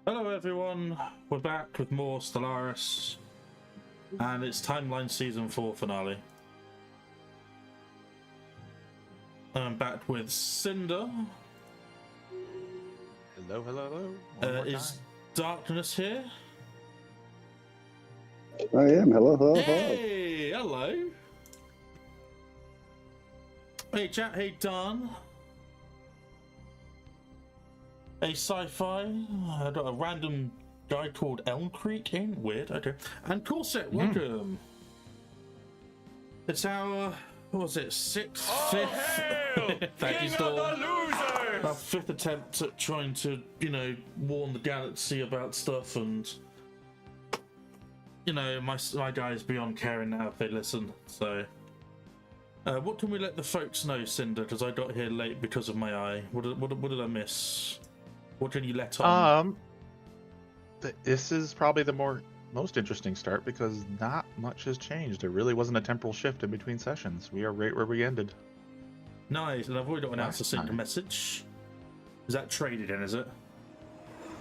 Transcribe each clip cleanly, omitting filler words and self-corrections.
Hello everyone, we're back with more Stellaris, and it's Timeline Season 4 finale. I'm back with Cinder. Hello, hello, hello. One more Is time. Darkness here? I am. Hello, hello, hello. Hey, hello. Hey chat, hey Dan. Hey sci-fi, I got a random guy called Elm Creek in, weird, okay. And Corset, welcome. It's our, what was it, our fifth attempt at trying to, warn the galaxy about stuff, and, my guys beyond caring now if they listen, so. What can we let the folks know, Cinder, because I got here late because of my eye. What did I miss? What can you let on? This is probably the most interesting start because not much has changed. There really wasn't a temporal shift in between sessions. We are right where we ended. Nice, and I've already got an answer sync message. Is that traded in, is it? I'm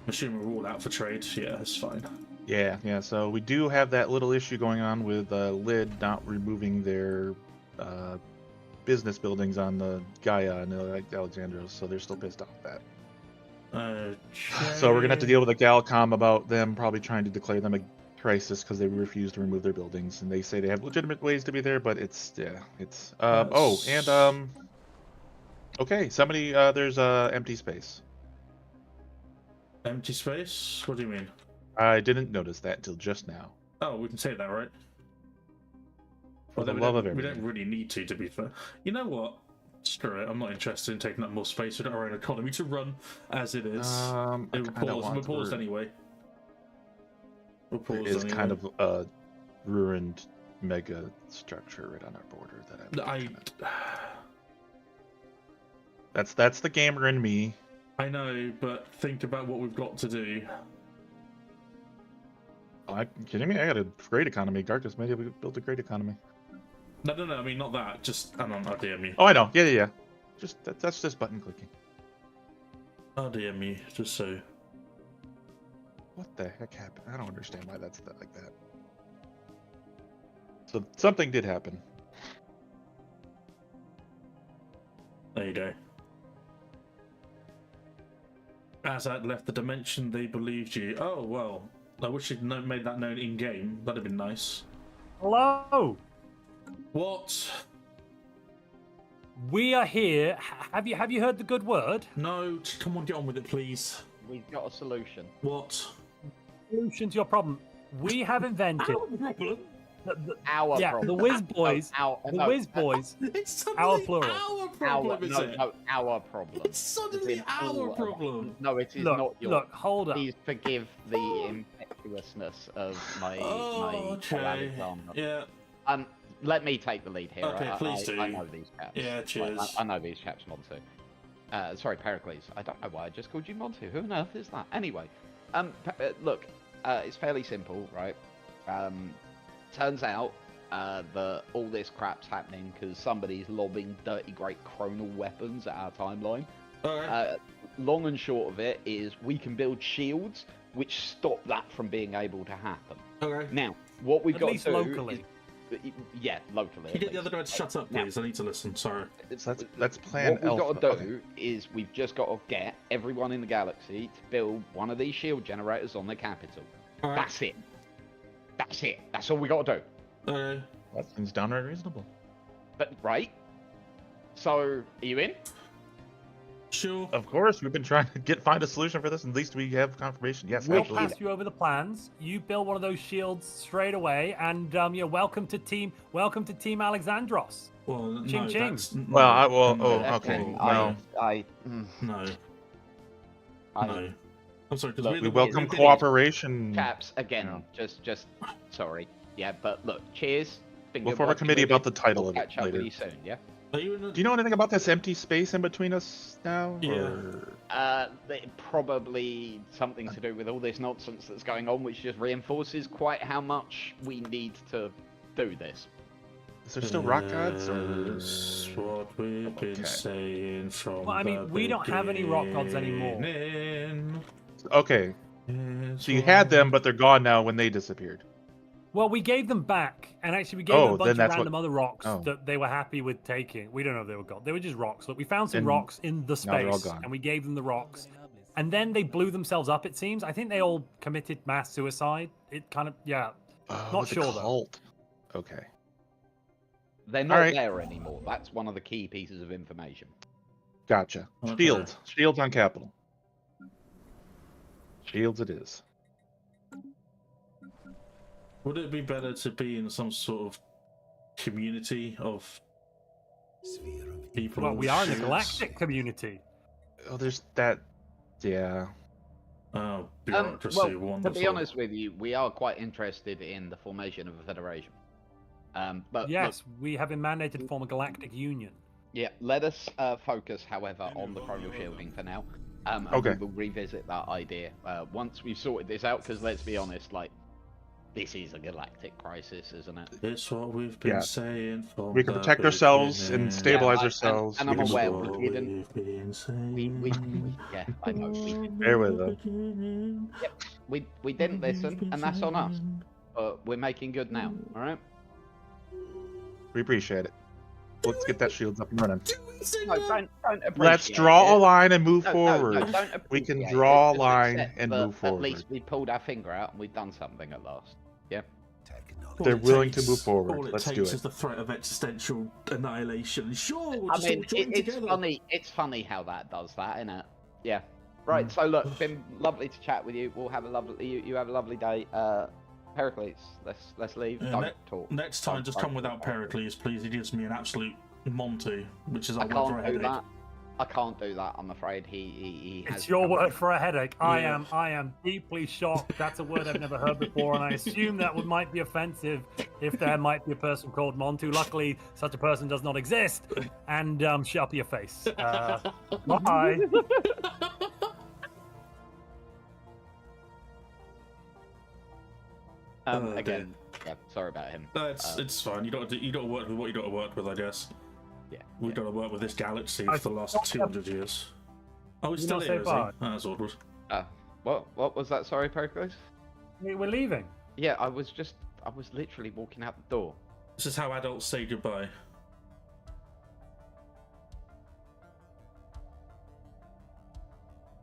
assuming we're all out for trade. Yeah, that's fine. Yeah, so we do have that little issue going on with Lid not removing their business buildings on the Gaia and Alexandros, so they're still pissed off at that. Okay. So we're gonna have to deal with a Galcom about them probably trying to declare them a crisis because they refuse to remove their buildings, and they say they have legitimate ways to be there, but okay, somebody there's empty space. Empty space? What do you mean? I didn't notice that until just now. Oh, we can say that, right? For the love of everything. We don't really need to be fair. You know what? Screw it. I'm not interested in taking up more space. We've got our own economy to run as it is. We're paused anyway. There is kind of a ruined mega structure right on our border that that's the gamer in me. I know, but think about what we've got to do. Are you kidding me? I got a great economy. Darkness Media built a great economy. No, I mean not that. Just hang on, I'll DM you. Oh, I know. Yeah. That's just button clicking. I'll DM you just so. What the heck happened? I don't understand why that's like that. So something did happen. There you go. As I'd left the dimension, they believed you. Oh well. I wish you'd made that known in game. That'd have been nice. Hello. What? We are here. Have you heard the good word? No. Come on, get on with it, please. We've got a solution. What? Solution to your problem. We have invented. Our problem. The Whiz Boys. The Whiz Boys. It's suddenly our plural. Our problem, is it? No, our problem. It's suddenly our problem. No, it is not yours. Look, hold up. Please forgive the impetuousness of my okay. Yeah. Let me take the lead here. Okay, please do. I know these chaps. Yeah, cheers. I know these chaps, Montu. Sorry, Pericles. I don't know why I just called you Montu. Who on earth is that? Anyway, look, it's fairly simple, right? Turns out that all this crap's happening because somebody's lobbing dirty great chronal weapons at our timeline. Right. Long and short of it is we can build shields which stop that from being able to happen. Okay. Now, what we've got to do locally. Yeah, locally. Can you get the other guy to shut up, please? I need to listen. Sorry. Let's plan. What we've got to do is we've just got to get everyone in the galaxy to build one of these shield generators on the capital. Right. That's it. That's it. That's all we got to do. That seems downright reasonable. But right. So, are you in? Sure. Of course, we've been trying to find a solution for this. At least we have confirmation. Yes, We'll absolutely. pass you over the plans. You build one of those shields straight away, and welcome to Team Alexandros. Well, Ching no, ching. Okay. Well, No. I'm sorry. Look, we welcome cooperation. Chaps, again, just sorry. Yeah, but look, cheers. We'll form a committee about the title of it catch up later. with you soon, yeah? Do you know anything about this empty space in between us now? Yeah. Probably something to do with all this nonsense that's going on, which just reinforces quite how much we need to do this. Is there still rock gods? That's what we've been saying from Well, I mean, we don't have any rock gods anymore. Okay, so you had them, but they're gone now when they disappeared. Well, we gave them back, and actually we gave them a bunch of random other rocks that they were happy with taking. We don't know if they were gone. They were just rocks. Look, we found some rocks in the space, and we gave them the rocks. And then they blew themselves up, it seems. I think they all committed mass suicide. It kind of, yeah. Not sure, though. Okay. They're not there anymore. That's one of the key pieces of information. Gotcha. Okay. Shields on Capital. Shields it is. Would it be better to be in some sort of community of people? Well, we are in the galactic community. Oh, there's that. Yeah. Oh, bureaucracy, well, wonderful. to be honest with you, we are quite interested in the formation of a federation. But yes, we have been mandated to form a galactic union. Yeah, let us focus, however, on the chronal shielding for now. And Okay. we will revisit that idea once we've sorted this out, because let's be honest, like, this is a galactic crisis, isn't it? It's what we've been saying for We can protect ourselves and stabilize ourselves. And I'm aware we didn't. Yeah, I know. Bear with us. Yep, we didn't listen, and that's on us. But we're making good now, all right? We appreciate it. Let's get that shields up and running. No, don't Let's appreciate draw it. a line and move No, forward. don't We can appreciate draw a it, just line accept and that move forward. At least we pulled our finger out and we've done something at last. Yeah. They're willing to move forward. All it Let's takes do it. is the threat of existential annihilation. Sure, we'll I just mean, all join it's together. funny. It's funny how that does that, isn't it? Yeah. Right. So look, it's been lovely to chat with you. We'll have a lovely. You have a lovely day. Pericles, let's leave. Yeah, Don't talk. Next time, just come without Pericles, please. He gives me an absolute Monty, which is our I word for a can't do headache. that. I can't do that. I'm afraid he has. It's your word for a headache. Yeah. I am deeply shocked. That's a word I've never heard before, and I assume that might be offensive if there might be a person called Montu. Luckily, such a person does not exist. And shut up your face. Bye. Again, yeah, sorry about him. No, it's fine. You don't work with what you got to work with, I guess. Yeah. We've got to work with this galaxy for the last 200 years. Oh, he's You still not here, say is he? bye. Oh, that's awkward. What was that? Sorry, Pericles. We're leaving. Yeah, I was literally walking out the door. This is how adults say goodbye.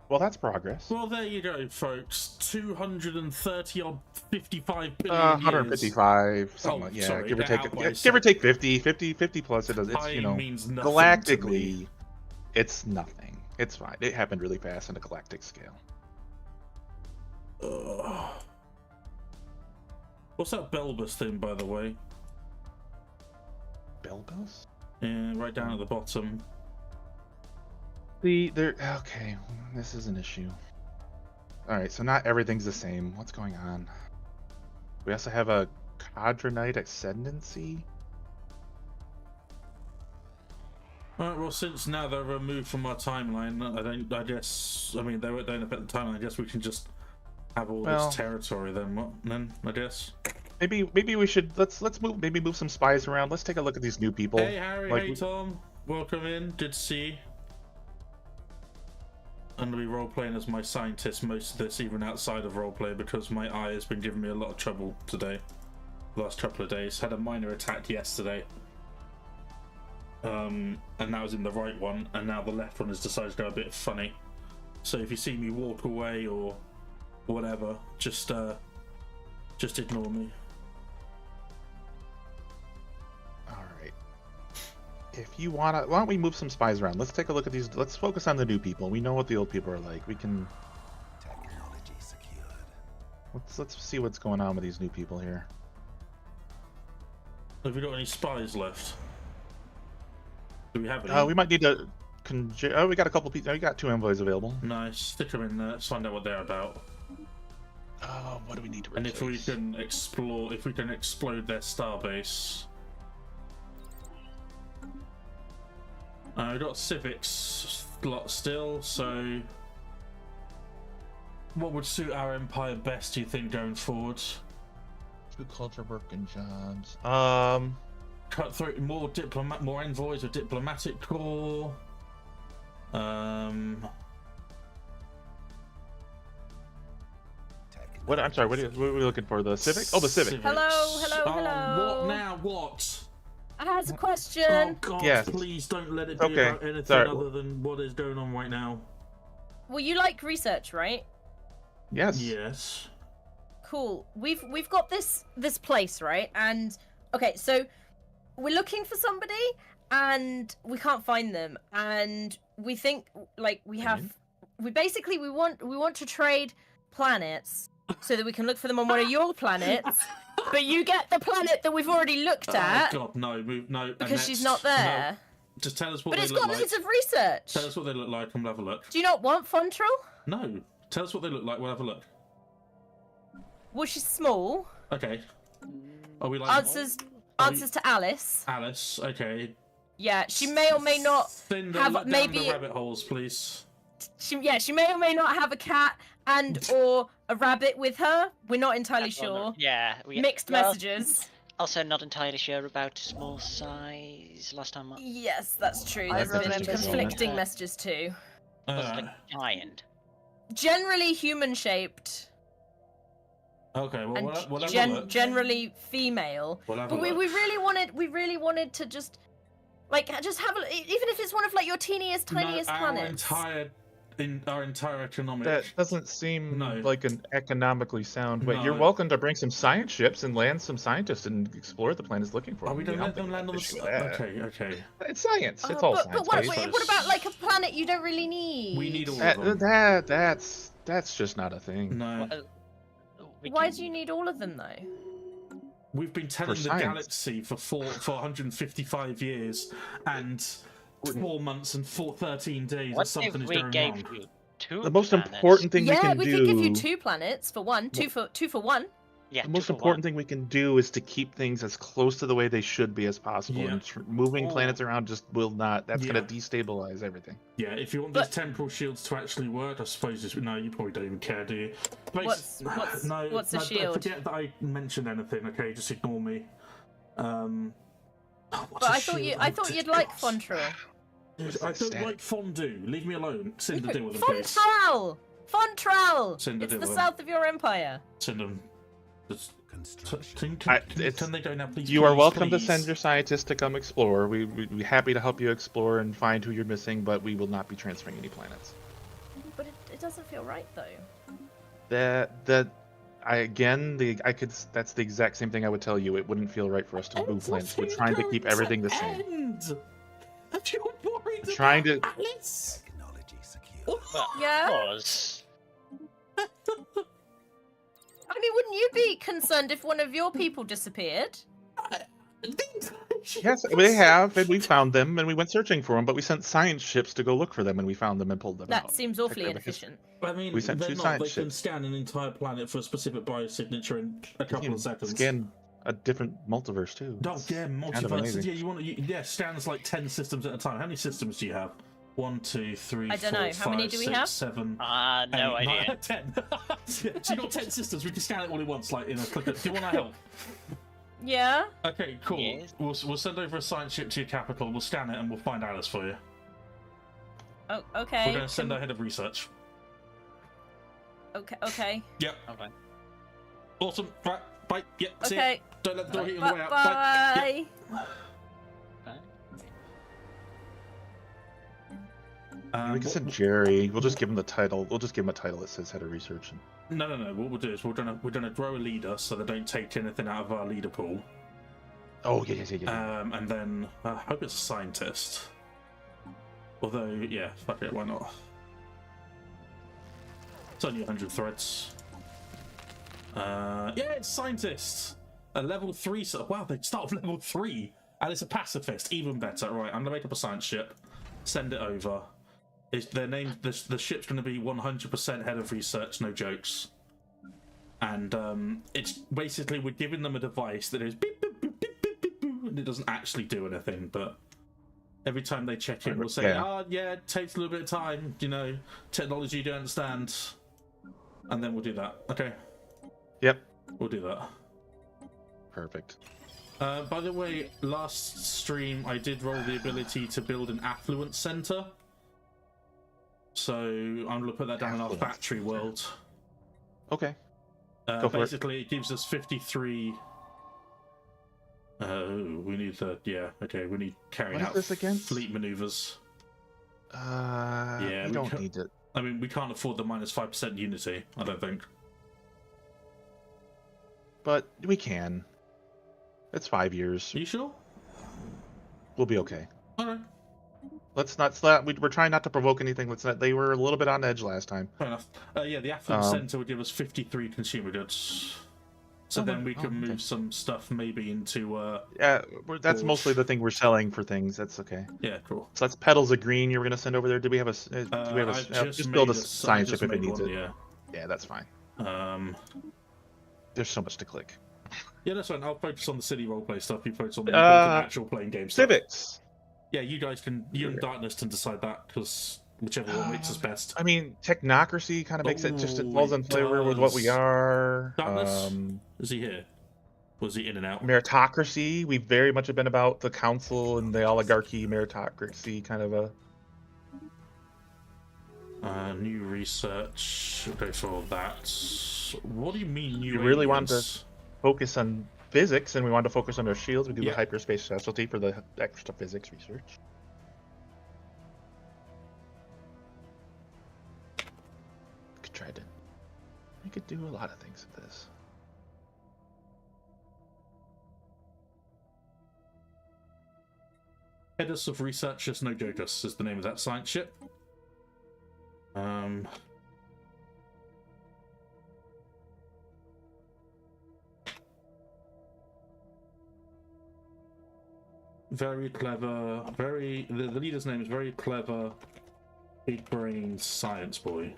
Well, that's progress. Well, there you go, folks. 230 or 55 billion 155, something Oh, like yeah, sorry, give or get take, out by give or take 50 plus. It does. It's Time means nothing to galactically, me. it's nothing. It's fine. It happened really fast on a galactic scale. Ugh. What's that Belbus thing, by the way? Belbus? Yeah, right down at the bottom. Okay. This is an issue. All right, so not everything's the same. What's going on? We also have a Cadronite Ascendancy. Alright, well, since now they're removed from our timeline, I guess, they don't affect the timeline. I guess we can just have all this territory then, I guess. Maybe we should let's move some spies around. Let's take a look at these new people. Hey Harry, hey Tom, welcome in. Good to see you. I'm gonna be role playing as my scientist most of this, even outside of roleplay, because my eye has been giving me a lot of trouble today. The last couple of days. Had a minor attack yesterday. And that was in the right one, and now the left one has decided to go a bit funny. So if you see me walk away or whatever, just ignore me. Alright. If you wanna, why don't we move some spies around? Let's take a look at these. Let's focus on the new people. We know what the old people are like. We can. Technology secured. Let's see what's going on with these new people here. Have we got any spies left? Do we have any? We might need to. We got a couple people. We got 2 envoys available. Nice. Stick them in there. Let's find out what they're about. What do we need to And replace? if we can explode their starbase. We've got civics slot still, so what would suit our empire best, do you think, going forward? 2 culture working jobs. Cut through more envoys with diplomatic corps. What? I'm sorry. What are we looking for? The Civic? Oh, the Civic. Hello. What now? What? I has a question. Oh God! Yes. Please don't let it be Okay. about anything Sorry. other than what is going on right now. Well, you like research, right? Yes. Yes. Cool. We've got this place, right? And okay, so we're looking for somebody and we can't find them, and we think like we want to trade planets so that we can look for them on one of your planets. But you get the planet that we've already looked at. Oh God, no. Because she's not there. No. Just tell us what But they it's look got like. loads of research. Tell us what they look like and we'll have a look. Do you not want Fontrel? No. Tell us what they look like. We'll have a look. Well, she's small. Okay. Are we like Answers to Alice. Alice? Okay. Yeah, she may or may not Cinder, have let maybe down the rabbit holes, please. she may or may not have a cat and or a rabbit with her. We're not entirely sure. Yeah. Mixed messages. Also, not entirely sure about small size. Last time. Yes, that's true. I There's been remember conflicting seeing messages too. Was it a giant? Generally human-shaped Okay, well, and we'll have a look. generally female. We'll have But a we look. really wanted to just have a even if it's one of like your tiniest planets. Our entire economic. That doesn't seem No. like an economically sound way. No. You're welcome to bring some science ships and land some scientists and explore the planets looking for them. We don't I let them think land on there's the. an issue with that. Okay. It's science. It's all but science. what based. about like a planet you don't really need? We need all of them. That's just not a thing. No. Why do you need all of them though? We've been telling For the science. galaxy for 155 years and 4 months and 13 days that What something if is we going gave wrong. you two The most planets? important thing we Yeah, can we do. could give you 2 planets for one, two for one. Yeah, The most two for important one. thing we can do is to keep things as close to the way they should be as possible. Yeah. And moving Oh. planets around just will not. That's Yeah. going to destabilize everything. Yeah, if you want these temporal shields to actually work, I suppose no, you probably don't even care, do you? What's a shield? Forget that I mentioned anything. Okay, just ignore me. But I thought you'd like Fontrel. I don't like fondue. Leave me alone. Cinder, deal with them, please. Fontrel! Cinder, It's deal the with south of your empire. Cinder. Just, Construction. can they go now, please? You are please, welcome to please? send your scientists to come explore. We're happy to help you explore and find who you're missing, but we will not be transferring any planets. But it doesn't feel right though. That's the exact same thing I would tell you. It wouldn't feel right for us to move planets. We're trying to keep everything the same. Are you worried We're trying to. about Alice? Technology secure. Well, Yeah? of course. I mean, wouldn't you be concerned if one of your people disappeared? Yes, they have, and we found them, and we went searching for them. But we sent science ships to go look for them, and we found them and pulled them out. That seems awfully Check their because- inefficient. I mean, We sent they're two not. science They can ships. scan an entire planet for a specific biosignature in a You couple can of seconds. Scan a different multiverse too. Oh yeah, kind of multiverses. amazing. Yeah, scans like 10 systems at a time. How many systems do you have? 1, 2, 3, I don't 4, know. How many 5, do we 6, have? 7, No 8, 9, idea. 10. So you got 10 systems. We can scan it all at once, like in a click. Do you want to help? Yeah? Okay, cool. Yes. We'll send over a science ship to your capital. We'll scan it and we'll find Alice for you. Oh, okay. We're going to send our head of research. Okay. Yep. Okay. Awesome. Right. Bye. Yep. See ya. Okay. Don't let the door hit you on the way out. Bye. Bye. We can send Jerry. We'll just give him the title. We'll just give him a title that says head of research. No. What we'll do is we're gonna grow a leader so they don't take anything out of our leader pool. Oh yeah. And then I hope it's a scientist. Although, yeah, fuck it, why not? It's only 100 threads. Yeah, it's scientist. A level 3. Wow, they start with level 3, and it's a pacifist. Even better. Right, I'm gonna make up a science ship, send it over. Their name. The ship's gonna be 100% head of research. No jokes. And it's basically we're giving them a device that is beep boop boop beep beep beep boop, and it doesn't actually do anything, but every time they check in, we'll say, yeah, it takes a little bit of time, technology you don't understand, and then we'll do that. Okay. Yep. We'll do that. Perfect. By the way, last stream I did roll the ability to build an affluent center, so I'm gonna put that down in our factory world. Okay. Basically, it gives us 53. We need the we need carrying out this against? fleet maneuvers. We don't need it. I mean, we can't afford the minus 5% unity. I don't think. But we can. It's 5 years. Are you sure? We'll be okay. All right. Let's not. We're trying not to provoke anything. Let's not. They were a little bit on edge last time. Fair enough. The Athens Center would give us 53 consumer goods. So then we can move some stuff maybe into. That's mostly the thing we're selling for things. That's okay. Yeah, cool. So that's Petals of Green. You were gonna send over there. Did we have a? Do we have a? Just build a science ship if it needs it. Yeah, that's fine. There's so much to click. Yeah, that's fine. I'll focus on the city roleplay stuff. You focus on the actual playing game stuff. Civics. Yeah, you guys can. You and Darkness can decide that because whichever one makes us best. I mean, technocracy kind of makes it falls in flavor with what we are. Darkness? Is he here? Was he in and out? Meritocracy. We very much have been about the council and the oligarchy, meritocracy kind of a. New research. Okay, for that. What do you mean new? You really want to focus on physics, and we want to focus on our shields. We do the hyperspace specialty for the extra physics research. We could do a lot of things with this. Headers of Researchers No Jocus is the name of that science ship. Very clever, the leader's name is very clever, big brain science boy.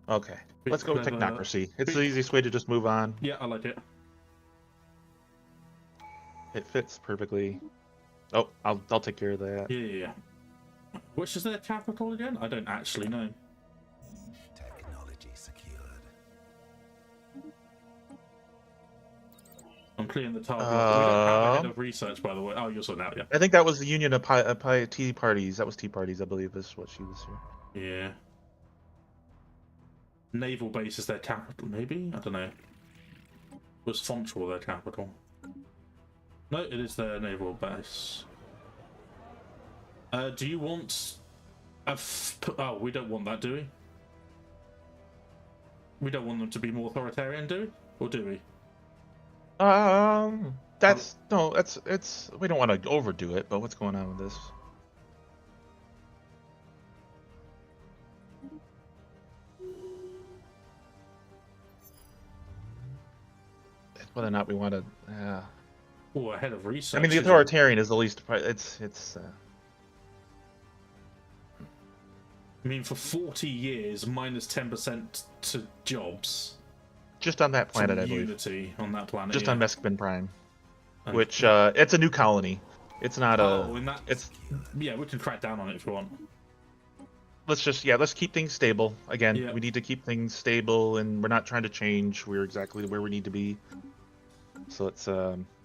Okay, let's go with technocracy. It's the easiest way to just move on. Yeah, I like it. It fits perfectly. Oh, I'll take care of that. Yeah. Which is their capital again? I don't actually know. Technology secured. I'm clearing the target. We don't have a head of research, by the way. Oh, you're sorting out, yeah. I think that was the Union of Tea Parties. That was Tea Parties, I believe, is what she was here. Yeah. Naval base is their capital, maybe? I don't know. Was Fontrel their capital? No, it is their naval base. Do you want oh, we don't want that, do we? We don't want them to be more authoritarian, do we? Or do we? It's we don't want to overdo it, but what's going on with this? Whether or not we want to. Oh, ahead of research. I mean, the authoritarian is the least. It's. I mean, for 40 years, minus 10% to jobs. Just on that planet, I believe. Unity on that planet. Just on Meskbin Prime, which it's a new colony. It's not yeah, we can crack down on it if we want. Let's keep things stable. Again, we need to keep things stable, and we're not trying to change. We're exactly where we need to be. So let's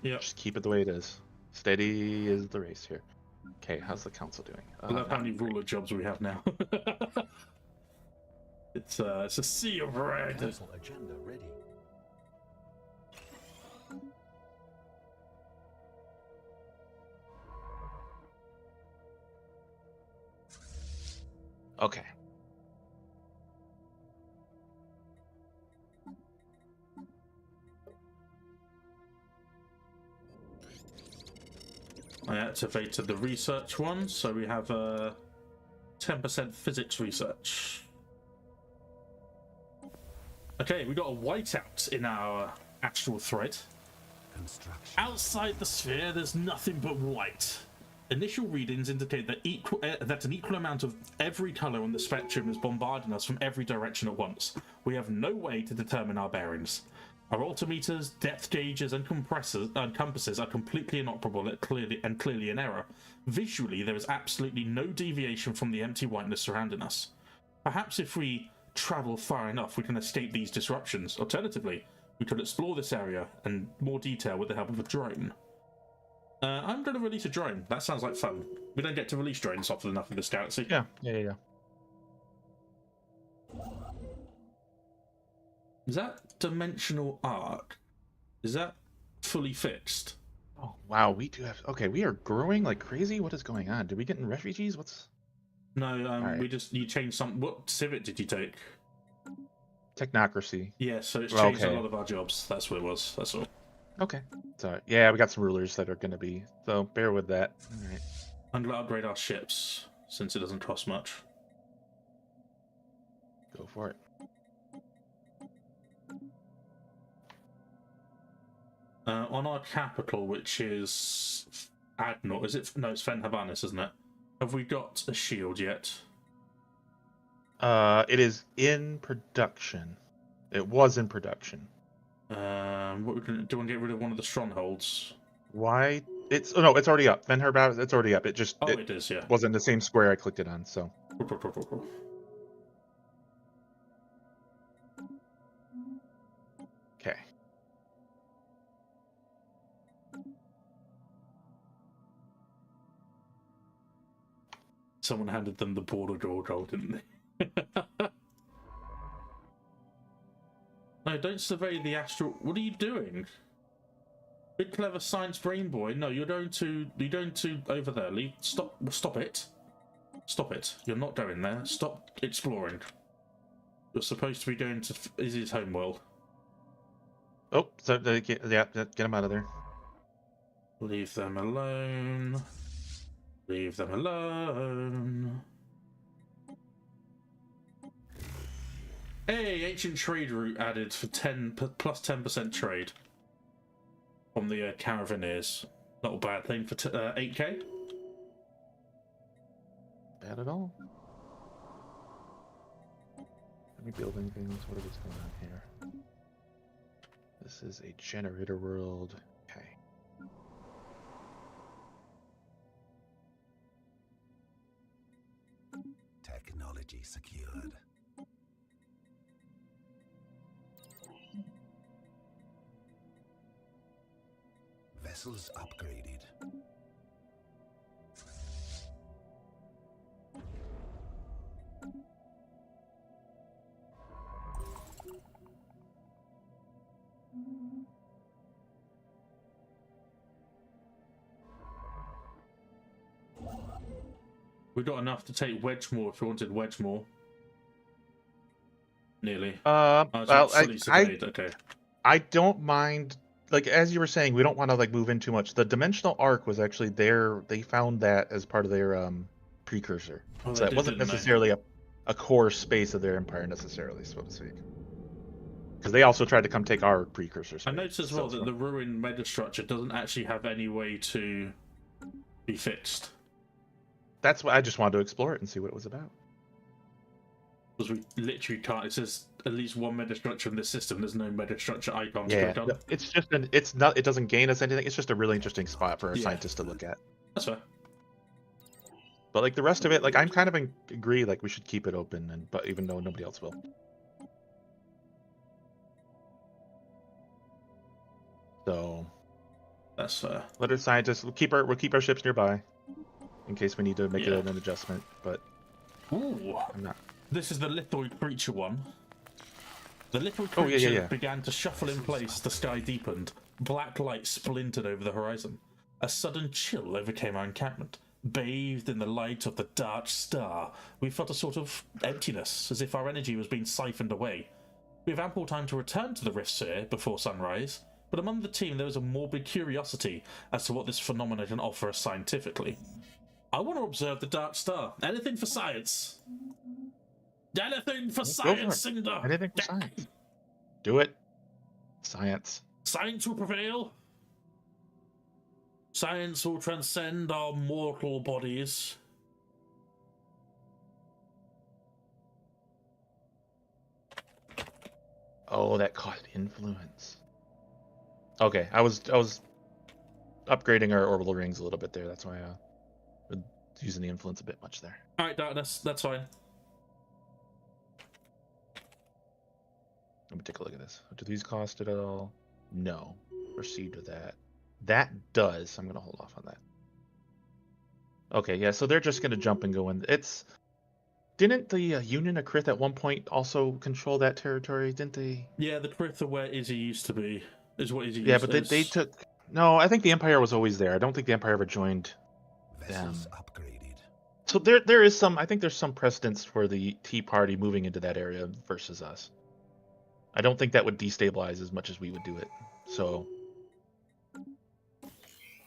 just keep it the way it is. Steady is the race here. Okay, how's the council doing? I love how many ruler jobs we have now. It's a sea of red. Agenda ready. Okay. I activated the research one, so we have 10% physics research. Okay, we got a whiteout in our astral thread. Outside the sphere, there's nothing but white. Initial readings indicate that an equal amount of every color on the spectrum is bombarding us from every direction at once. We have no way to determine our bearings. Our altimeters, depth gauges, and compasses are completely inoperable and clearly in error. Visually, there is absolutely no deviation from the empty whiteness surrounding us. Perhaps if we travel far enough, we can escape these disruptions. Alternatively, we could explore this area in more detail with the help of a drone. I'm going to release a drone. That sounds like fun. We don't get to release drones often enough in this galaxy. Yeah. Is that dimensional arc? Is that fully fixed? Oh, wow. We do have... Okay, we are growing like crazy. What is going on? Did we get in refugees? What's... No, right. You changed some... What civic did you take? Technocracy. Yeah, so it's changed a lot of our jobs. That's what it was. That's all. Okay. So, yeah, we got some rulers that are going to be... So, bear with that. All right. I'm going to upgrade our ships, since it doesn't cost much. Go for it. On our capital, which is Adnor, is it? No, it's Fen Habanis, isn't it? Have we got a shield yet? It is in production. It was in production. What we do you want to get rid of one of the strongholds? Why? It's it's already up. Fen Habanis, it's already up. It just it is, yeah. Wasn't the same square I clicked it on, so. Okay. Someone handed them the border goal, didn't they? No, don't survey the astral. What are you doing? Big clever science brain boy. No, you're going to over there. Stop it. Stop it. You're not going there. Stop exploring. You're supposed to be going to Izzy's homeworld. Oh, so get him out of there. Leave them alone. Leave them alone. Hey, ancient trade route added for plus 10% trade from the Caravaneers. Not a bad thing for 8k. Bad at all. Let me build anything. What is going on here? This is a generator world. Okay. Technology secured. Vessels upgraded. We got enough to take Wedgemore if we wanted Wedgemore. Nearly. Okay. I don't mind. Like as you were saying, we don't want to like move in too much. The dimensional arc was actually there. They found that as part of their precursor, so it wasn't necessarily a core space of their empire necessarily, so to speak. Because they also tried to come take our precursor space. I noticed as well that the ruined megastructure doesn't actually have any way to be fixed. That's why I just wanted to explore it and see what it was about. Because we literally can't. It says at least one megastructure in this system. There's no megastructure icons. Yeah, it's just it doesn't gain us anything. It's just a really interesting spot for a scientist to look at. That's fair. But like the rest of it, like I'm kind of agree. Like we should keep it open, but even though nobody else will. So that's fair. Let our scientists. We'll keep our ships nearby, in case we need to make an adjustment. But ooh, I'm not. This is the lithoid creature one. The little creature began to shuffle in place. The sky deepened. Black light splintered over the horizon. A sudden chill overcame our encampment. Bathed in the light of the dark star, we felt a sort of emptiness, as if our energy was being siphoned away. We have ample time to return to the Rift Sphere before sunrise, but among the team there was a morbid curiosity as to what this phenomenon can offer us scientifically. I want to observe the dark star. Anything for science. Anything for science, Cinder. Anything for science. Do it. Science. Science will prevail. Science will transcend our mortal bodies. Oh, that cost influence. Okay, I was upgrading our orbital rings a little bit there. That's why I using the influence a bit much there. All right, that's fine. Let me take a look at this. Do these cost it at all? No. Proceed with that. That does. I'm going to hold off on that. Okay, yeah, so they're just going to jump and go in. Didn't the Union of Krith at one point also control that territory? Didn't they? Yeah, the Krith are where Izzy used to be. Is what Izzy Yeah, used but they took... No, I think the Empire was always there. I don't think the Empire ever joined them. Upgraded. So there is some... I think there's some precedence for the Tea Party moving into that area versus us. I don't think that would destabilize as much as we would do it. So...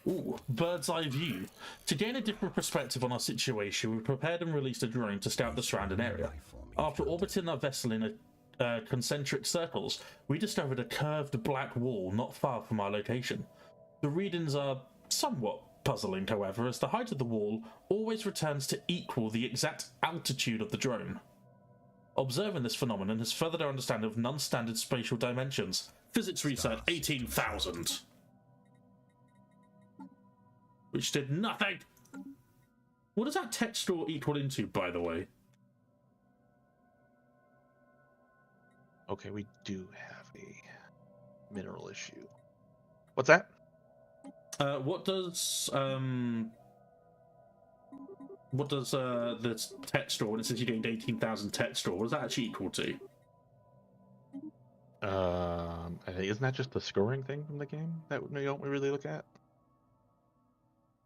Ooh, bird's eye view. To gain a different perspective on our situation, we prepared and released a drone to scout the surrounding area. After orbiting our vessel in concentric circles, we discovered a curved black wall not far from our location. The readings are somewhat puzzling, however, as the height of the wall always returns to equal the exact altitude of the drone. Observing this phenomenon has furthered our understanding of non-standard spatial dimensions. Physics research 18,000. Which did nothing. What does that text store equal into, by the way? Okay, we do have a mineral issue. What's that? What does the text store, when it says you're getting 18,000 text store, what does that actually equal to? Isn't that just the scoring thing from the game that we don't really look at?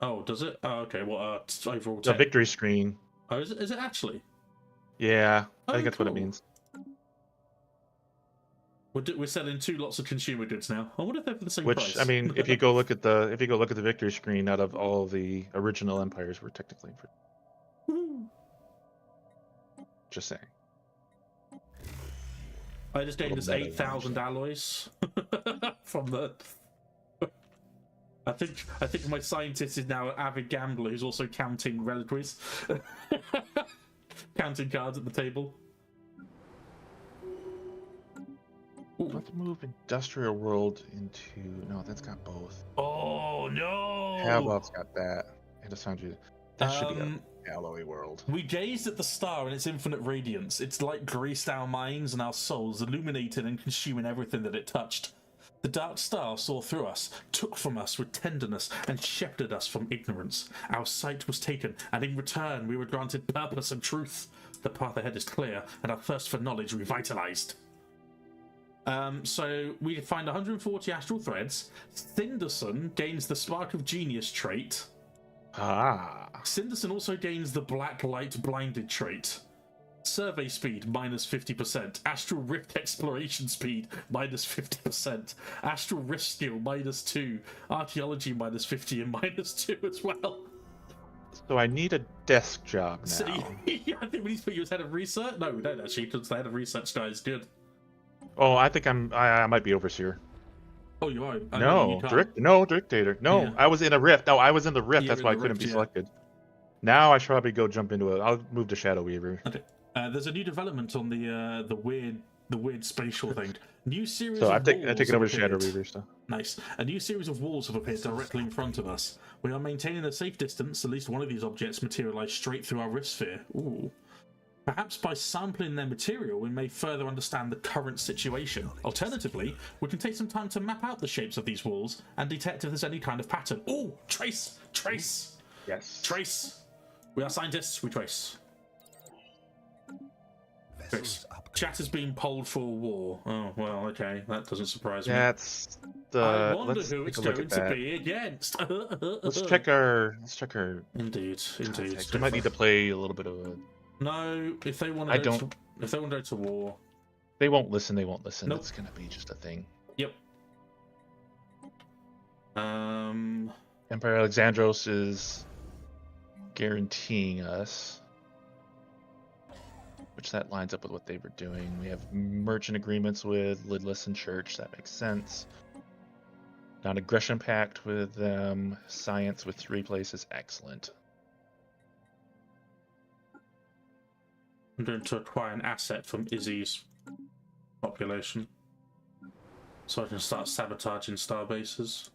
Oh, does it? Oh, okay. Well, overall the victory screen. Oh, is it actually? Yeah, I think that's what it means. We're selling 2 lots of consumer goods now. I wonder if they're for the same Which, price. I mean, if you go look at the victory screen, out of all the original empires, we're technically just saying. I just gained us 8,000 alloys from the. I think my scientist is now an avid gambler who's also counting reliquaries. Counting cards at the table. Ooh. Let's move industrial world into... No, that's got both. Oh, no! Hellbob's got that. And Assange... That should be an alloy world. We gazed at the star in its infinite radiance. Its light graced our minds and our souls, illuminating and consuming everything that it touched. The dark star saw through us, took from us with tenderness, and shepherded us from ignorance. Our sight was taken, and in return we were granted purpose and truth. The path ahead is clear, and our thirst for knowledge revitalized. So we find 140 astral threads. Cinderson gains the Spark of Genius trait. Cinderson also gains the Black Light Blinded trait. Survey speed minus 50%, astral rift exploration speed minus 50%, astral rift skill minus 2, archaeology minus 50 and minus 2 as well. So I need a desk job now. So, yeah, I think we need to put you as head of research. No, we don't actually, because the head of research guy is good. Oh, I think I might be overseer. Oh, you are? Directator. No, yeah. I was in a rift. No, I was in the rift. That's why I couldn't be selected. Now I should probably go jump into it. I'll move to Shadow Weaver. Okay. There's a new development on the weird spatial thing. New series. So I of take it over to Shadow Weaver stuff. Nice. A new series of walls have appeared directly in front of us. We are maintaining a safe distance. At least one of these objects materialize straight through our rift sphere. Ooh. Perhaps by sampling their material, we may further understand the current situation. Alternatively, we can take some time to map out the shapes of these walls and detect if there's any kind of pattern. Ooh, trace. Yes. Trace. We are scientists. We trace. Chat has been polled for war. Oh, well, okay. That doesn't surprise me. That's the... I wonder who it's going to be against. Let's check our... Indeed. We might need to play a little bit of a... No, if they want to go to war... They won't listen. Nope. It's going to be just a thing. Yep. Empire Alexandros is guaranteeing us... Which that lines up with what they were doing. We have merchant agreements with Lidless and Church. That makes sense. Non-aggression pact with them. Science with 3 places. Excellent. I'm going to acquire an asset from Izzy's population. So I can start sabotaging star bases.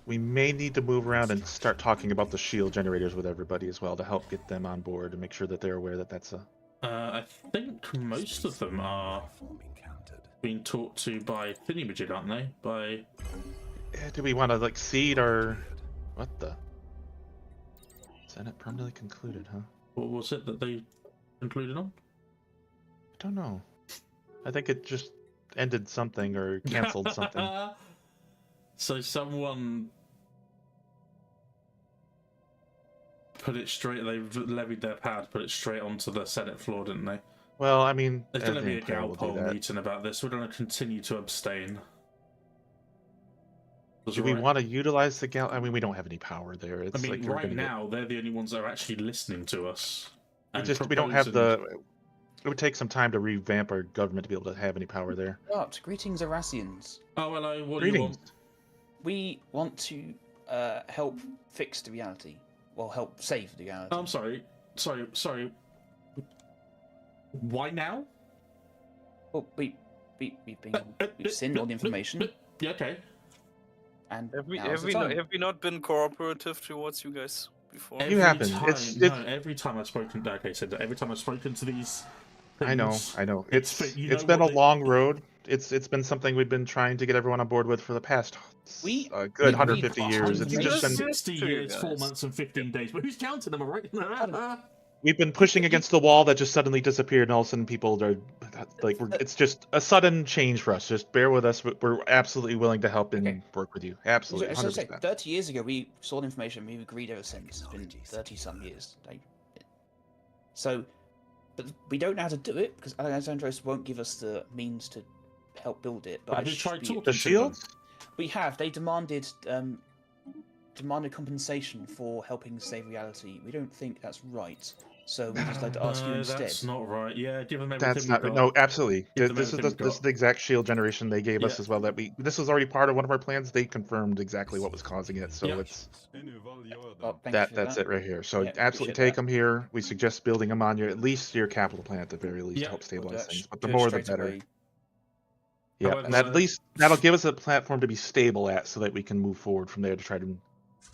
We may need to move around and start talking about the shield generators with everybody as well to help get them on board and make sure that they're aware that that's a... I think most of them are being talked to by Thingamajig, aren't they? Do we want to like cede our? What the? Senate permanently concluded, huh? What was it that they concluded on? I don't know. I think it just ended something or canceled something. So someone put it straight. They levied their power to put it straight onto the Senate floor, didn't they? Well, I mean, there's going to be a gal poll meeting about this. We're going to continue to abstain. Do we want to utilize the gal? I mean, we don't have any power there. It's I mean, like right now they're the only ones that are actually listening to us. We don't have the. It would take some time to revamp our government to be able to have any power there. Greetings, Orassians. Oh, hello. What Greetings. do you want? We want to help fix the reality. Well, help save the reality. I'm sorry. Sorry. Why now? Well, we've seen all the information. Yeah, okay. And have we not been cooperative towards you guys before? You haven't. Every time I've spoken to these things, I know. It's been a long road. It's been something we've been trying to get everyone on board with for the past good 150 years. It's just been 60 years, 4 months, and 15 days. But who's counting them, right? We've been pushing against the wall that just suddenly disappeared, and all of a sudden people are like, it's just a sudden change for us. Just bear with us. We're absolutely willing to help and work with you. Absolutely, 100%. 30 years ago, we saw the information. We've agreed ever since. It's been 30-some years. So, but we don't know how to do it because Alexandros won't give us the means to help build it. But have you tried talking the shields? We have. They demanded compensation for helping save reality. We don't think that's right. So we just like to ask you instead. That's not right. Yeah, give them everything. That's not no, absolutely. This is the exact shield generation they gave us as well. This was already part of one of our plans. They confirmed exactly what was causing it. So it's that's it right here. So absolutely take them here. We suggest building them on at least your capital plan at the very least to help stabilize things. But the more the better. Yeah, and at least that'll give us a platform to be stable at, so that we can move forward from there to try to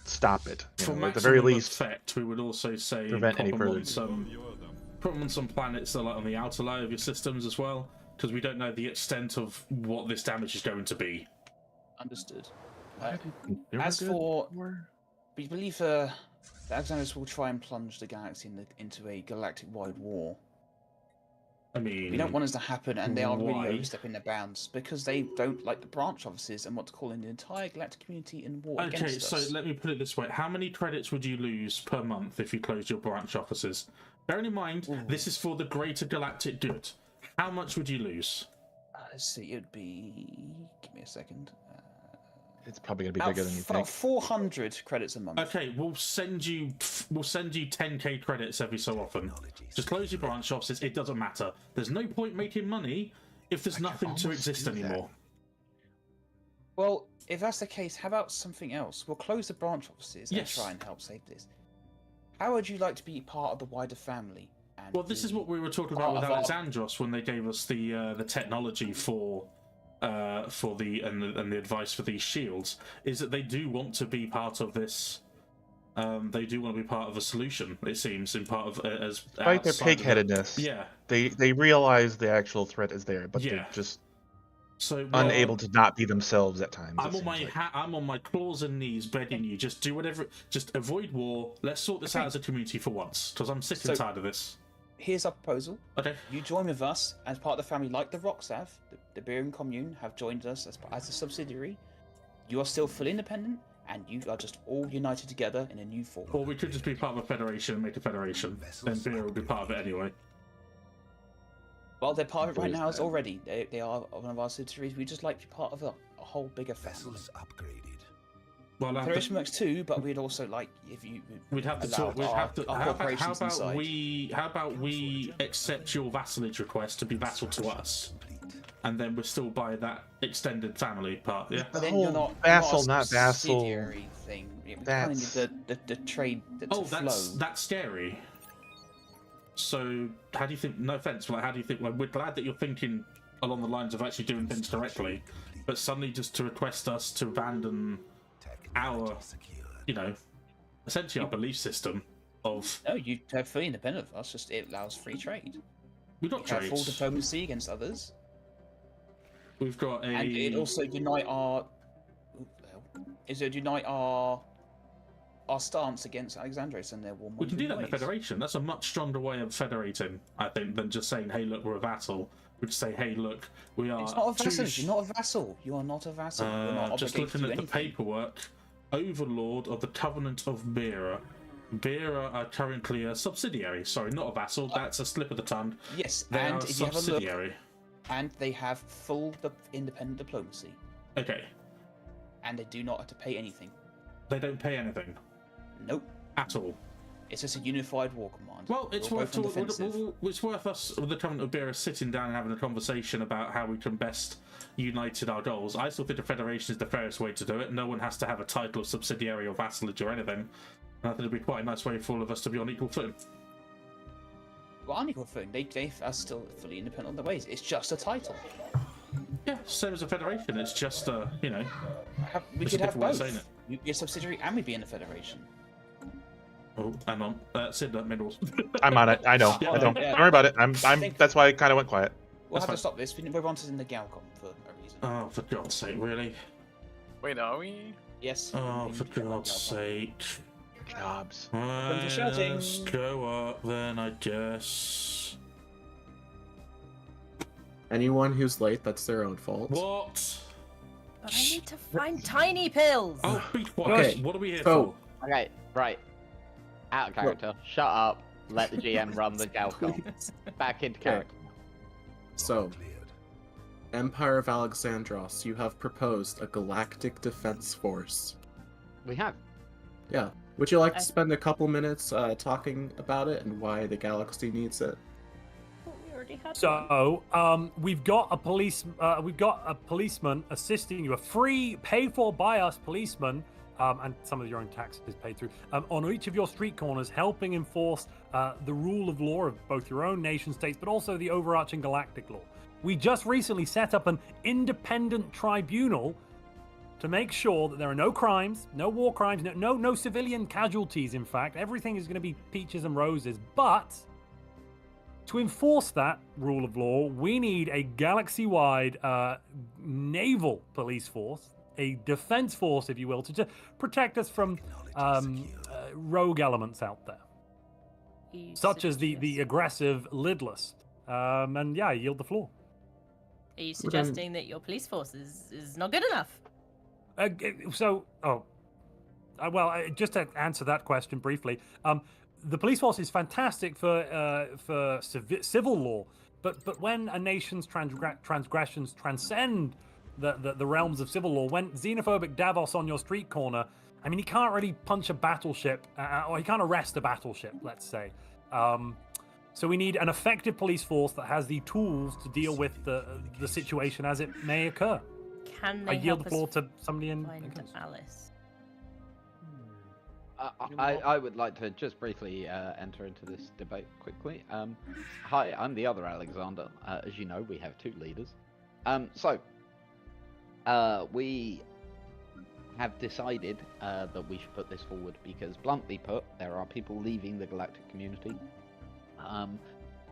stop it. At the very least, effect, we would also say prevent any further. Put them on some planets that are like on the outer layer of your systems as well, because we don't know the extent of what this damage is going to be. Understood. As for, we believe the Alexandros will try and plunge the galaxy into a galactic-wide war. I mean, we don't want this to happen, and they are really overstepping their bounds because they don't like the branch offices and want to call in the entire galactic community in war against us. Okay, so let me put it this way: how many credits would you lose per month if you closed your branch offices? Bearing in mind, this is for the greater galactic good. How much would you lose? Let's see. It would be. Give me a second. It's probably gonna be bigger than you think. About 400 credits a month. Okay, we'll send you 10k credits every so often. Just close your branch offices. It doesn't matter. There's no point making money if there's nothing to exist anymore. Well, if that's the case, how about something else? We'll close the branch offices and try and help save this. How would you like to be part of the wider family? Well, this is what we were talking about with Alexandros when they gave us the technology for the advice for these shields, is that they do want to be part of this. They do want to be part of a solution. It seems in part of as despite their pig-headedness. Yeah, they realize the actual threat is there, but they're just unable to not be themselves at times. I'm on my claws and knees begging you, just do whatever, just avoid war. Let's sort this out as a community for once, because I'm sick and tired of this. Here's our proposal. Okay. You join with us as part of the family, like the Rocks have. The Berium Commune have joined us as a subsidiary. You are still fully independent, and you are just all united together in a new form. Or we could just be part of a federation and make a federation. Then Beer will be part of it anyway. Well, they're part of it right now already. They are one of our subsidiaries. We just like to be part of a whole bigger family. Upgraded. Well, Federation works too, but we'd also like if you. We'd have to talk. How about we accept your vassalage request to be vassal to us, and then we're still by that extended family part. Yeah. But then you're not vassal, not vassal. Thing. That's kind of the trade. That's scary. So, how do you think? No offense, but how do you think? We're glad that you're thinking along the lines of actually doing things correctly, but suddenly just to request us to abandon our, essentially our belief system of. No, you are fully independent of us. Just it allows free trade. We've got trades. Full diplomacy against others. We've got a. And it also unite our. is to unite our stance against Alexandros and their warm. We can do that in the Federation. That's a much stronger way of federating, I think, than just saying, "Hey, look, we're a vassal." We just say, "Hey, look, we are." It's not a vassal. You're not a vassal. You are not a vassal. You're not just obligated looking to at anything. the paperwork, Overlord of the Covenant of Bera. Bera are currently a subsidiary. Sorry, not a vassal. That's a slip of the tongue. Yes, they and are a if you have a subsidiary. look, and they have full independent diplomacy. Okay. And they do not have to pay anything. They don't pay anything. Nope. At all. It's just a unified war command. Well, it's worth us, the Covenant of Bera, sitting down and having a conversation about how we can best unite our goals. I still think the Federation is the fairest way to do it. No one has to have a title of subsidiary or vassalage or anything. And I think it'd be quite a nice way for all of us to be on equal footing. Well, on equal footing, they are still fully independent on their ways. It's just a title. Yeah, same as a Federation. It's just, you know... We could have both. You'd be a subsidiary and we'd be in a Federation. Oh, hang on. Cinder Minerals. I'm on it. I know. Yeah, I don't. Don't worry about it. That's why I kind of went quiet. We'll have to stop this. We're wanted in the Galcom for a reason. Oh, for God's sake, really? Wait, are we? Yes. Oh, for God's sake. Jobs. Let's go up then, I guess. Anyone who's late, that's their own fault. What? But I need to find tiny pills. Oh, be quiet. Okay. What are we here for? Okay, right. Out of character. Look. Shut up. Let the GM run the Galcom. Back into character. So, Empire of Alexandros, you have proposed a galactic defense force. We have. Yeah. Would you like to spend a couple minutes talking about it and why the galaxy needs it? So, we've got a policeman assisting you, a free, paid-for by us policeman, and some of your own taxes paid through, on each of your street corners, helping enforce the rule of law of both your own nation states, but also the overarching galactic law. We just recently set up an independent tribunal to make sure that there are no crimes, no war crimes, no civilian casualties. In fact, everything is going to be peaches and roses. But to enforce that rule of law, we need a galaxy-wide naval police force, a defense force, if you will, to protect us from rogue elements out there, such as the aggressive Lidless. And yeah, I yield the floor. Are you suggesting that your police force is not good enough? Just to answer that question briefly, the police force is fantastic for civil law, but when a nation's transgressions transcend the realms of civil law, when xenophobic Davos on your street corner, I mean, he can't really punch a battleship, or he can't arrest a battleship, let's say. So we need an effective police force that has the tools to deal with the situation as it may occur. Can they I yield the floor to somebody in Alice? I would like to just briefly enter into this debate quickly. Hi, I'm the other Alexander. As you know, we have two leaders. We have decided that we should put this forward because, bluntly put, there are people leaving the galactic community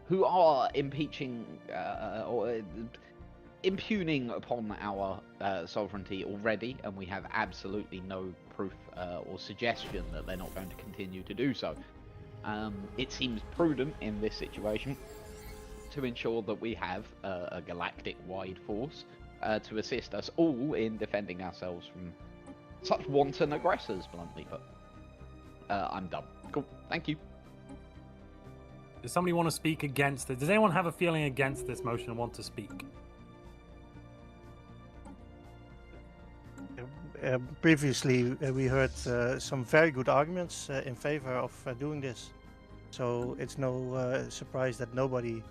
who are impeaching or impugning upon our sovereignty already, and we have absolutely no proof or suggestion that they're not going to continue to do so. It seems prudent in this situation to ensure that we have a galactic-wide force to assist us all in defending ourselves from such wanton aggressors, bluntly put. I'm done. Cool. Thank you. Does somebody want to speak against it? Does anyone have a feeling against this motion and want to speak? Previously, we heard some very good arguments in favor of doing this. So it's no surprise that nobody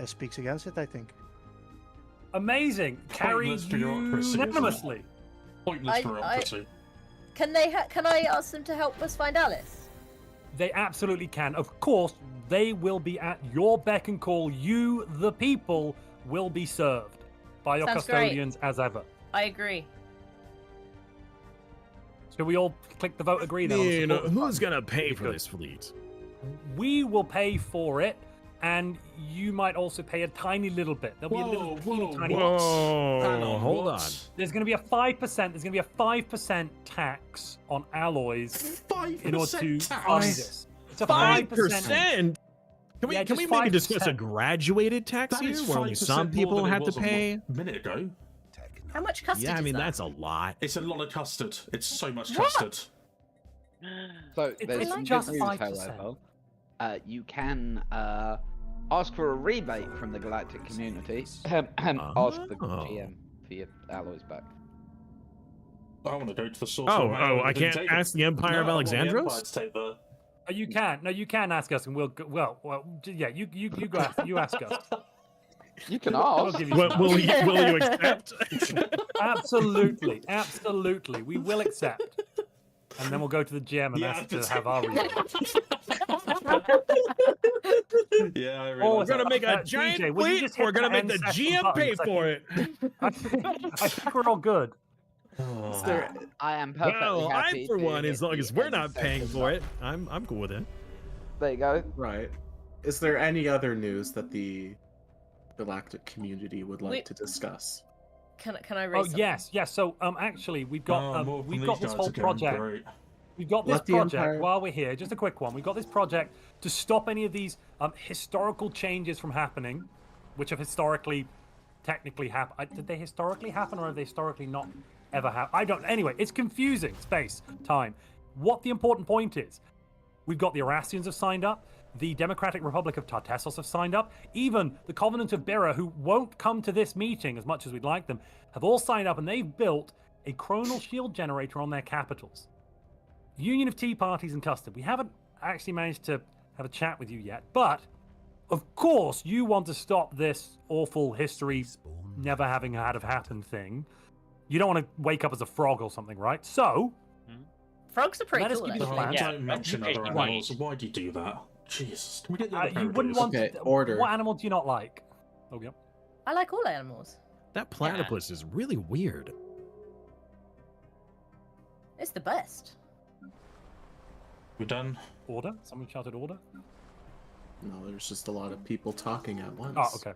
speaks against it, I think. Amazing. Carried unanimously. Pointless bureaucracy. Can I ask them to help us find Alice? They absolutely can. Of course, they will be at your beck and call. You, the people, will be served by your custodians as ever. I agree. Should we all click the vote agree then? Who's going to pay for this fleet? We will pay for it, and you might also pay a tiny little bit. There'll be a little tiny. Whoa! Hold on. There's going to be a 5%. There's going to be a 5% tax on alloys in order to fund this. It's a 5%. Can we maybe discuss a graduated tax that here, is where only some people have to pay? A minute ago. How much custard? Yeah, I mean is that? that's a lot. It's a lot of custard. It's so much custard. So there's some good news, however. You can ask for a rebate from the galactic community and ask the GM for your alloys back. I want to go to the source. I can't ask the Empire of Alexandros? You can. No, you can ask us, and we'll go. Well, yeah. You go. You ask us. You can ask. Will you accept? Absolutely. We will accept. And then we'll go to the GM and ask to have our rebate. Yeah, I realize we're gonna make a giant fleet. We're gonna make the GM pay for it. I think we're all good. I am perfectly happy. I for one, as long as we're not paying for it, I'm cool with it. There you go. Right. Is there any other news that the galactic community would like to discuss? Can I raise something? yes. So actually we've got this whole project. We've got this project while we're here, just a quick one. We've got this project to stop any of these historical changes from happening, which have historically technically happened. Did they historically happen, or have they historically not ever happened? I don't. Anyway, it's confusing. Space, time. What the important point is, we've got the Orassians have signed up. The Democratic Republic of Tartessos have signed up. Even the Covenant of Birra, who won't come to this meeting as much as we'd like them, have all signed up, and they've built a chronal shield generator on their capitals. Union of Tea Parties and Custard. We haven't actually managed to have a chat with you yet, but of course you want to stop this awful history never having had of happened thing. You don't want to wake up as a frog or something, right? So frogs are pretty cool. Don't mention other animals. Why do you do that? Jesus. Can we get the other you wouldn't want order. What animal do you not like? Okay. I like all animals. That platypus is really weird. It's the best. We're done. Order? Someone shouted order? No, there's just a lot of people talking at once. Oh, okay.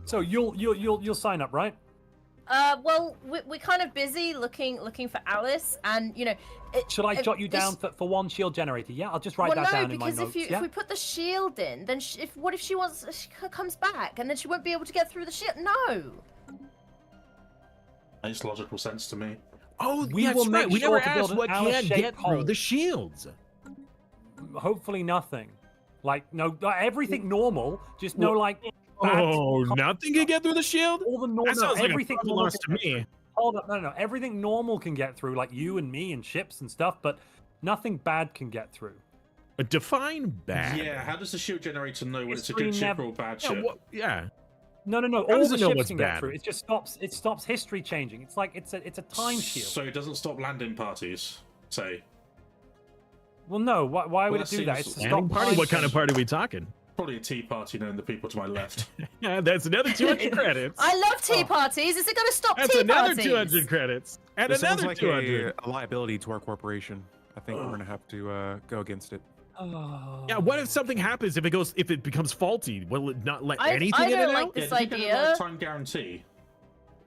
So you'll sign up, right? Well, we're kind of busy looking for Alice, and you know. Should I jot you down for one shield generator? Yeah, I'll just write that down in my notes. Well, no, because if we put the shield in, then what if she comes back, and then she won't be able to get through the shield? No. Makes logical sense to me. Oh, we never asked what can't get through the shields. Hopefully nothing. Like everything normal. Just no like. Nothing can get through the shield? All the normal. That sounds like everything a loss to me. Hold up, no. Everything normal can get through, like you and me and ships and stuff, but nothing bad can get through. Define bad. Yeah, how does the shield generator know when it's a good ship or a bad ship? No. All the ships can get through. It just stops history changing. It's like it's a time shield. So it doesn't stop landing parties, say. Well, no. Why would it do that? It's to stop party. What kind of party are we talking? Probably a tea party, knowing the people to my left. Yeah, that's another 200 credits. I love tea parties. Is it going to stop tea parties? That's another 200 credits. And this another sounds like 200. a liability to our corporation. I think we're going to have to go against it. Yeah, what if something happens if it becomes faulty? Will it not let anything in and out? I don't like this idea. Get a lifetime guarantee.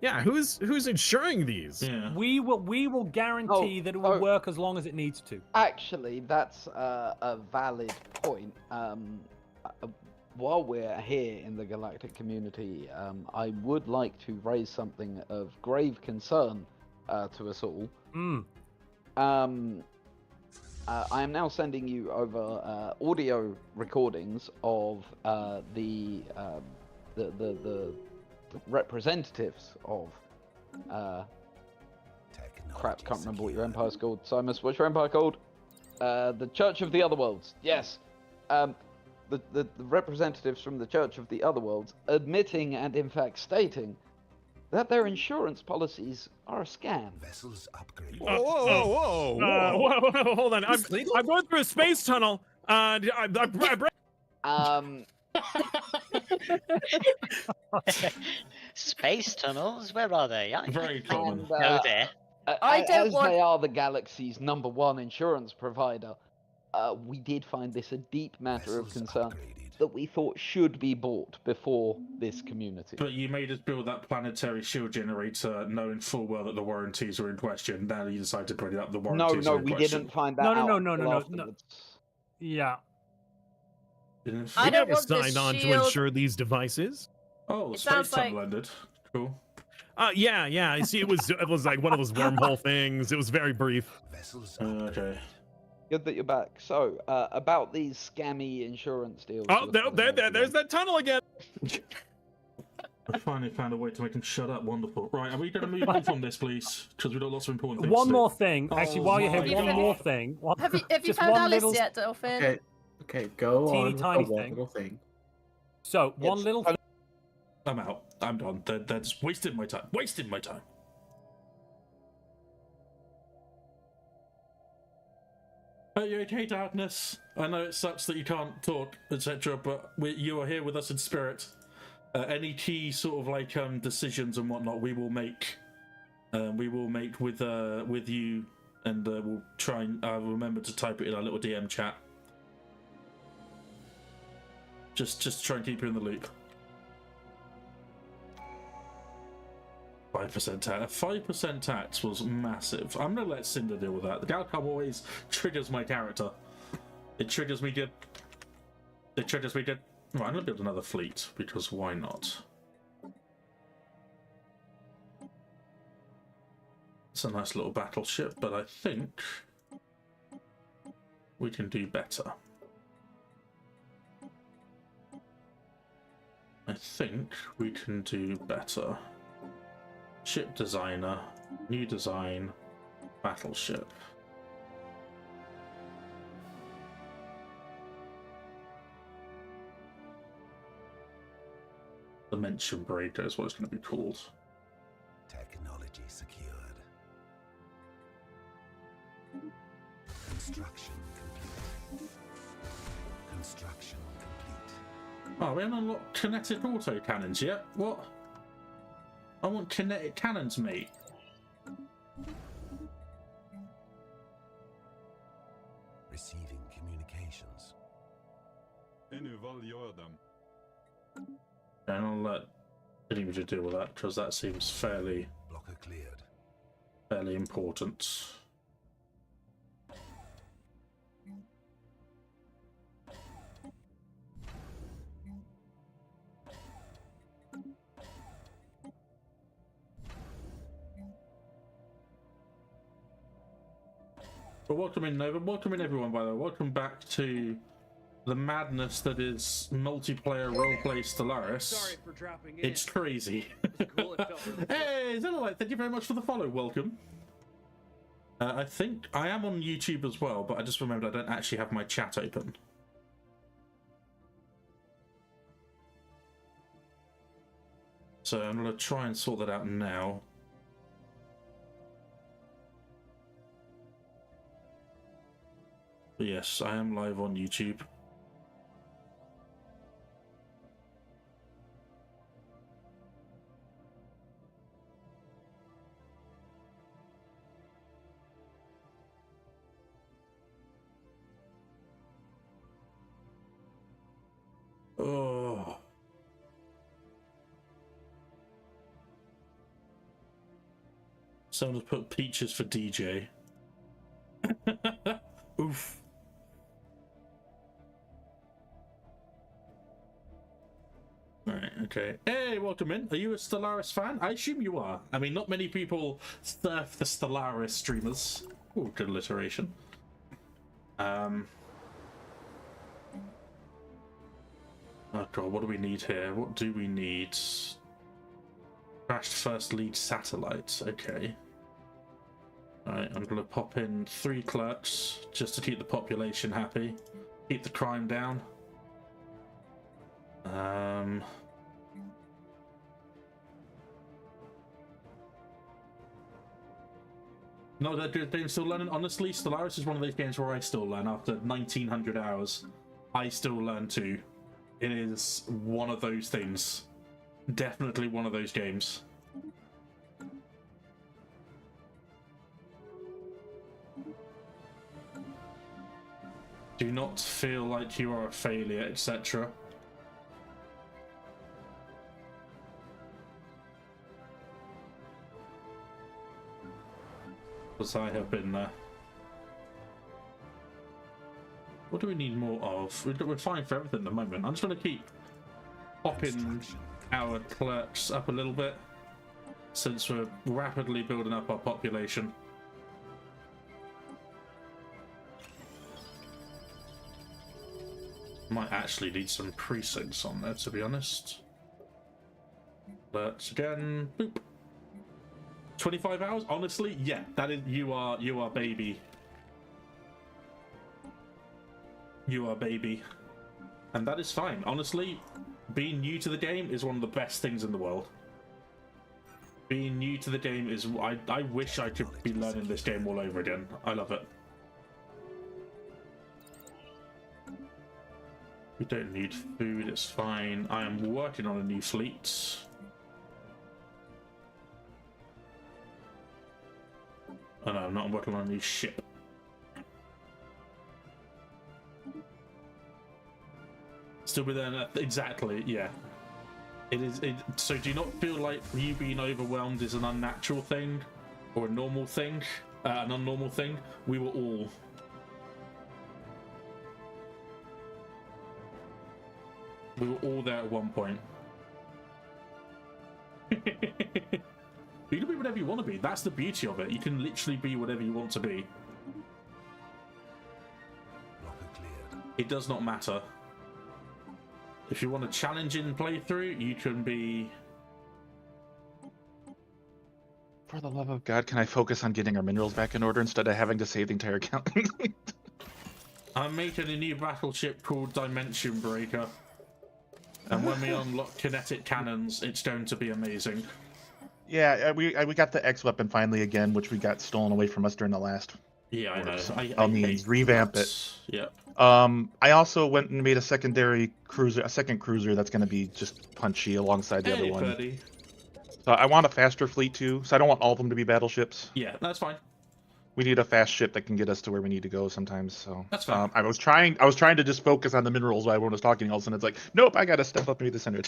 Yeah, who's insuring these? Yeah. We will guarantee that it will work as long as it needs to. Actually, that's a valid point. While we're here in the galactic community, I would like to raise something of grave concern to us all. I am now sending you over audio recordings of the representatives of crap. Can't remember what your empire's called. Simus, what's your empire called? The Church of the Otherworlds. Yes. The representatives from the Church of the Otherworlds admitting and in fact stating that their insurance policies are a scam. Vessels upgrade. Whoa! Hold on. I'm going through a space tunnel. Space tunnels? Where are they? Very common. Go there. They are the galaxy's #1 insurance provider. We did find this a deep matter of concern. that we thought should be bought before this community. But you made us build that planetary shield generator knowing full well that the warranties were in question. Now you decide to bring up the warranties No, are in we question. didn't find that out. No. Yeah. I We don't never want this signed on to shield. insure these devices. Oh, It space sounds like- tunnel ended. Cool. Yeah. I see. It was like one of those wormhole things. It was very brief. Okay. Good that you're back. So, about these scammy insurance deals. Oh, there's that tunnel again. I finally found a way to make him shut up. Wonderful. Right, are we going to move on from this, please? Because we've got lots of important things. One to do. more thing. Actually, while you're my here, one God. more thing. Have you just found one Alice little- yet, Dolphin? Okay, go Teeny on. tiny One thing. little thing. So, one little. I'm out. I'm done. That's wasted my time. Wasted my time. Are you okay, Darkness? I know it sucks that you can't talk, etc., but you are here with us in spirit. Any key sort of like decisions and whatnot, we will make. We will make with you, and we'll try and remember to type it in our little DM chat. Just try and keep you in the loop. 5% tax. 5% tax was massive. I'm gonna let Cinder deal with that. The Galcom always triggers my character. It triggers me good. It triggers me good. Right, I'm gonna build another fleet because why not? It's a nice little battleship, but I think we can do better. I think we can do better. Ship designer, new design, battleship. Dimension Breaker is what it's going to be called. Technology secured. Construction complete. Construction complete. Oh, we haven't unlocked kinetic auto cannons yet? What? I want kinetic cannons, mate. Receiving communications. And I'll let Anybody deal with that, because that seems fairly blocker cleared. Fairly important. But welcome in, Nova. Welcome in, everyone, by the way. Welcome back to the madness that is multiplayer roleplay Stellaris. Sorry for dropping in. It's crazy. Cool, it felt really Hey, Zelolite, thank you very much for the follow. Welcome. I think I am on YouTube as well, but I just remembered I don't actually have my chat open. So I'm going to try and sort that out now. But yes, I am live on YouTube. Oh. Someone's put peaches for DJ. Oof. Right, okay. Hey, welcome in. Are you a Stellaris fan? I assume you are. I mean, not many people surf the Stellaris streamers. Ooh, good alliteration. Oh god, what do we need here? What do we need? Crashed first lead satellites. Okay. Alright, I'm gonna pop in 3 clerks just to keep the population happy. Keep the crime down. No, they're still learning. Honestly, Stellaris is one of those games where I still learn. After 1900 hours, I still learn too. It is one of those things. Definitely one of those games. Do not feel like you are a failure, etc. Because I have been there. What do we need more of? We're fine for everything at the moment. I'm just going to keep popping our clerks up a little bit, since we're rapidly building up our population. Might actually need some precincts on there, to be honest. But again, boop. 25 hours? Honestly, yeah, that is you are baby. You are baby. And that is fine. Honestly, being new to the game is one of the best things in the world. Being new to the game is... I wish I could be learning this game all over again. I love it. We don't need food, it's fine. I am working on a new fleet. Oh no, I'm not working on a new ship. Still be there, exactly, yeah. It is. So do you not feel like you being overwhelmed is an unnatural thing? Or a normal thing? An unnormal thing? We were all. We were all there at one point. You can be whatever you want to be. That's the beauty of it. You can literally be whatever you want to be. It does not matter. If you want a challenging playthrough, you can be... For the love of God, can I focus on getting our minerals back in order instead of having to save the entire account? I'm making a new battleship called Dimension Breaker. And when we unlock kinetic cannons, it's going to be amazing. Yeah, we got the X weapon finally again, which we got stolen away from us during the last. Yeah, I know. I'll need revamp it. Yeah. I also went and made a second cruiser that's going to be just punchy alongside the other one. Buddy. So I want a faster fleet too, so I don't want all of them to be battleships. Yeah, that's fine. We need a fast ship that can get us to where we need to go sometimes. So that's fine. I was trying to just focus on the minerals while everyone was talking. All of a sudden, it's like, nope, I got to step up and be the center.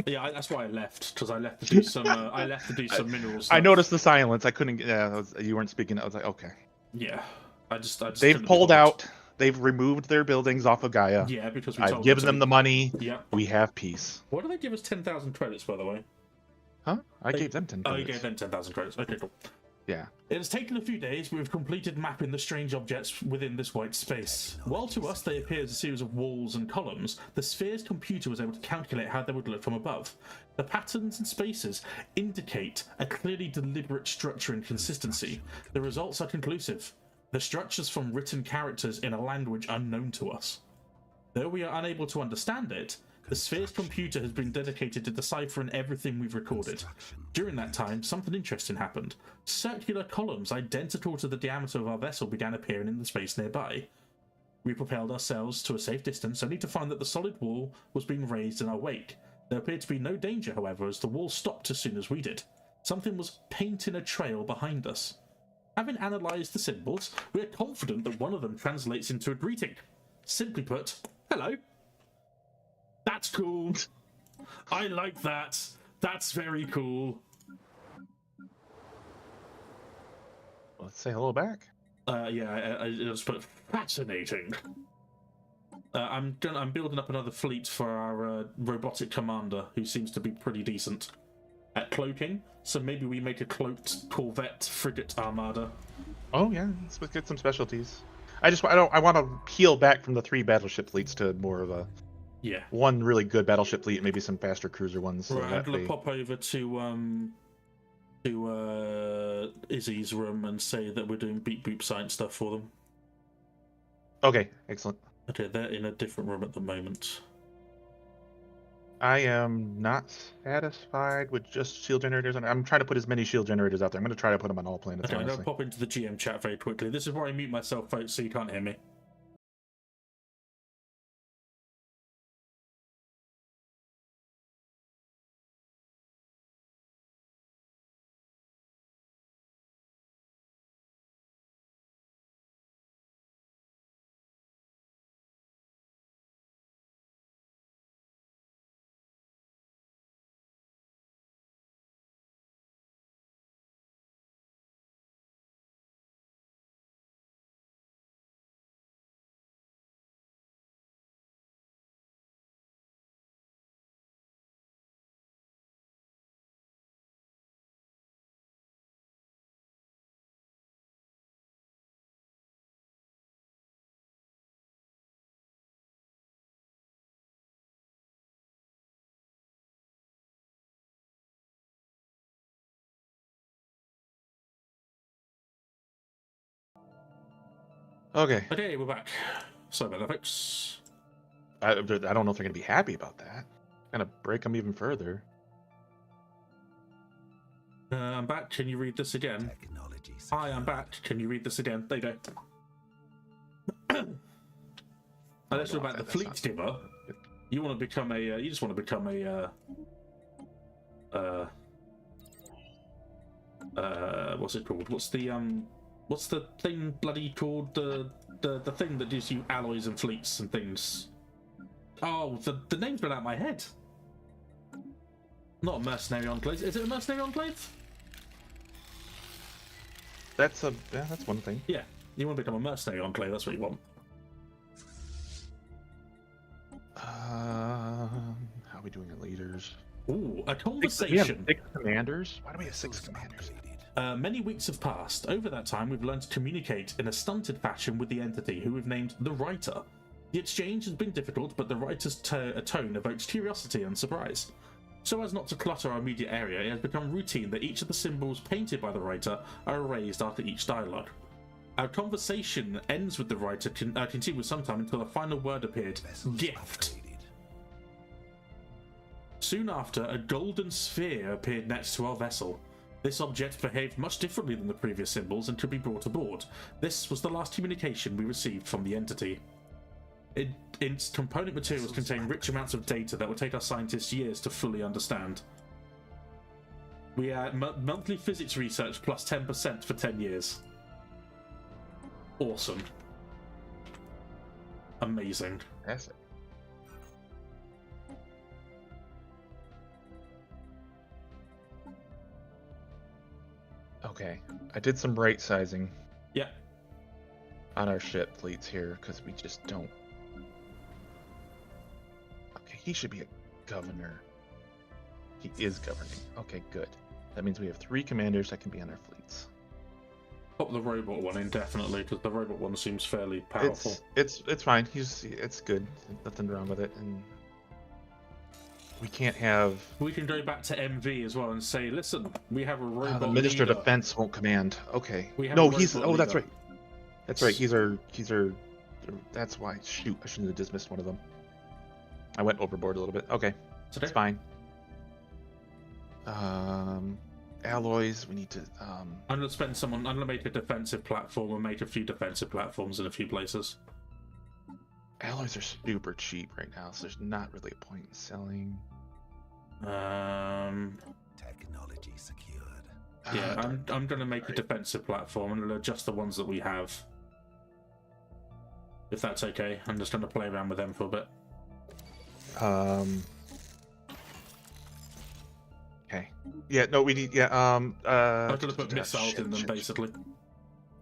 Yeah, that's why I left, because I left to do some. I left to do some minerals. I noticed the silence. I couldn't. Yeah, you weren't speaking. I was like, okay. Yeah, I just they've pulled out. They've removed their buildings off of Gaia. Yeah, because I've given them the money. Yeah. We have peace. Why do they give us 10,000 credits, by the way? Huh? I gave them 10 credits. Oh, you gave them 10,000 credits. Okay, cool. Yeah. It has taken a few days, but we've completed mapping the strange objects within this white space. While to us they appear as a series of walls and columns, the sphere's computer was able to calculate how they would look from above. The patterns and spaces indicate a clearly deliberate structure and consistency. The results are conclusive. The structures from written characters in a language unknown to us. Though we are unable to understand it, the sphere's computer has been dedicated to deciphering everything we've recorded. During that time, something interesting happened. Circular columns identical to the diameter of our vessel began appearing in the space nearby. We propelled ourselves to a safe distance, only to find that the solid wall was being raised in our wake. There appeared to be no danger, however, as the wall stopped as soon as we did. Something was painting a trail behind us. Having analysed the symbols, we are confident that one of them translates into a greeting. Simply put, hello. That's cool. I like that. That's very cool. Let's say hello back. Yeah, I just put fascinating. I'm building up another fleet for our robotic commander, who seems to be pretty decent at cloaking. So maybe we make a cloaked corvette frigate armada. Oh yeah, let's get some specialties. I want to peel back from the 3 battleship fleets to more of a one really good battleship fleet, and maybe some faster cruiser ones. Right, I'm gonna pop over to Izzy's room and say that we're doing beep boop science stuff for them. Okay, excellent. Okay, they're in a different room at the moment. I am not satisfied with just shield generators. I'm trying to put as many shield generators out there. I'm going to try to put them on all planets. Okay, I'm going to pop into the GM chat very quickly. This is where I mute myself, folks, so you can't hear me. Okay. Okay, we're back. Sorry about that, folks. I don't know if they're going to be happy about that. Kind of break them even further. I'm back. Can you read this again? Hi, I'm back. Can you read this again? There you go. Unless you're about the fleet skipper, you want to become a. You just want to become a. What's it called? What's the thing bloody called? The thing that gives you alloys and fleets and things. Oh, the name's been out of my head. Not a mercenary enclave. Is it a mercenary enclave? That's one thing. Yeah, you want to become a mercenary enclave. That's what you want. How are we doing at leaders? Ooh, a conversation. We have 6 commanders? Why do we have 6 commanders? Many weeks have passed. Over that time, we've learned to communicate in a stunted fashion with the entity who we've named the Writer. The exchange has been difficult, but the Writer's tone evokes curiosity and surprise. So as not to clutter our immediate area, it has become routine that each of the symbols painted by the Writer are erased after each dialogue. Our conversation ends with the Writer continuing sometime until the final word appeared, gift. Soon after, a golden sphere appeared next to our vessel. This object behaved much differently than the previous symbols and could be brought aboard. This was the last communication we received from the entity. Its component materials contain rich amounts of data that will take our scientists years to fully understand. We add monthly physics research plus 10% for 10 years. Awesome. Amazing. That's it. Okay, I did some right sizing. Yeah. On our ship fleets here, because we just don't. Okay, he should be a governor. He is governing. Okay, good. That means we have 3 commanders that can be on our fleets. Pop the robot one in definitely, because the robot one seems fairly powerful. It's fine. It's good. Nothing wrong with it, and we can't have. We can go back to MV as well and say, listen, we have a robot. The Minister leader. of Defense won't command. Okay. No, he's. Oh, that's leader. right. That's right. He's our. That's why. Shoot, I shouldn't have dismissed one of them. I went overboard a little bit. Okay, it's fine. Alloys. We need to. I'm gonna spend I'm gonna make a defensive platform and make a few defensive platforms in a few places. Alloys are super cheap right now, so there's not really a point in selling. Technology secured. Yeah, I'm gonna make a defensive platform and adjust the ones that we have. If that's okay, I'm just gonna play around with them for a bit. Okay. Yeah. No, we need. Yeah. I'm gonna put missiles in them, basically.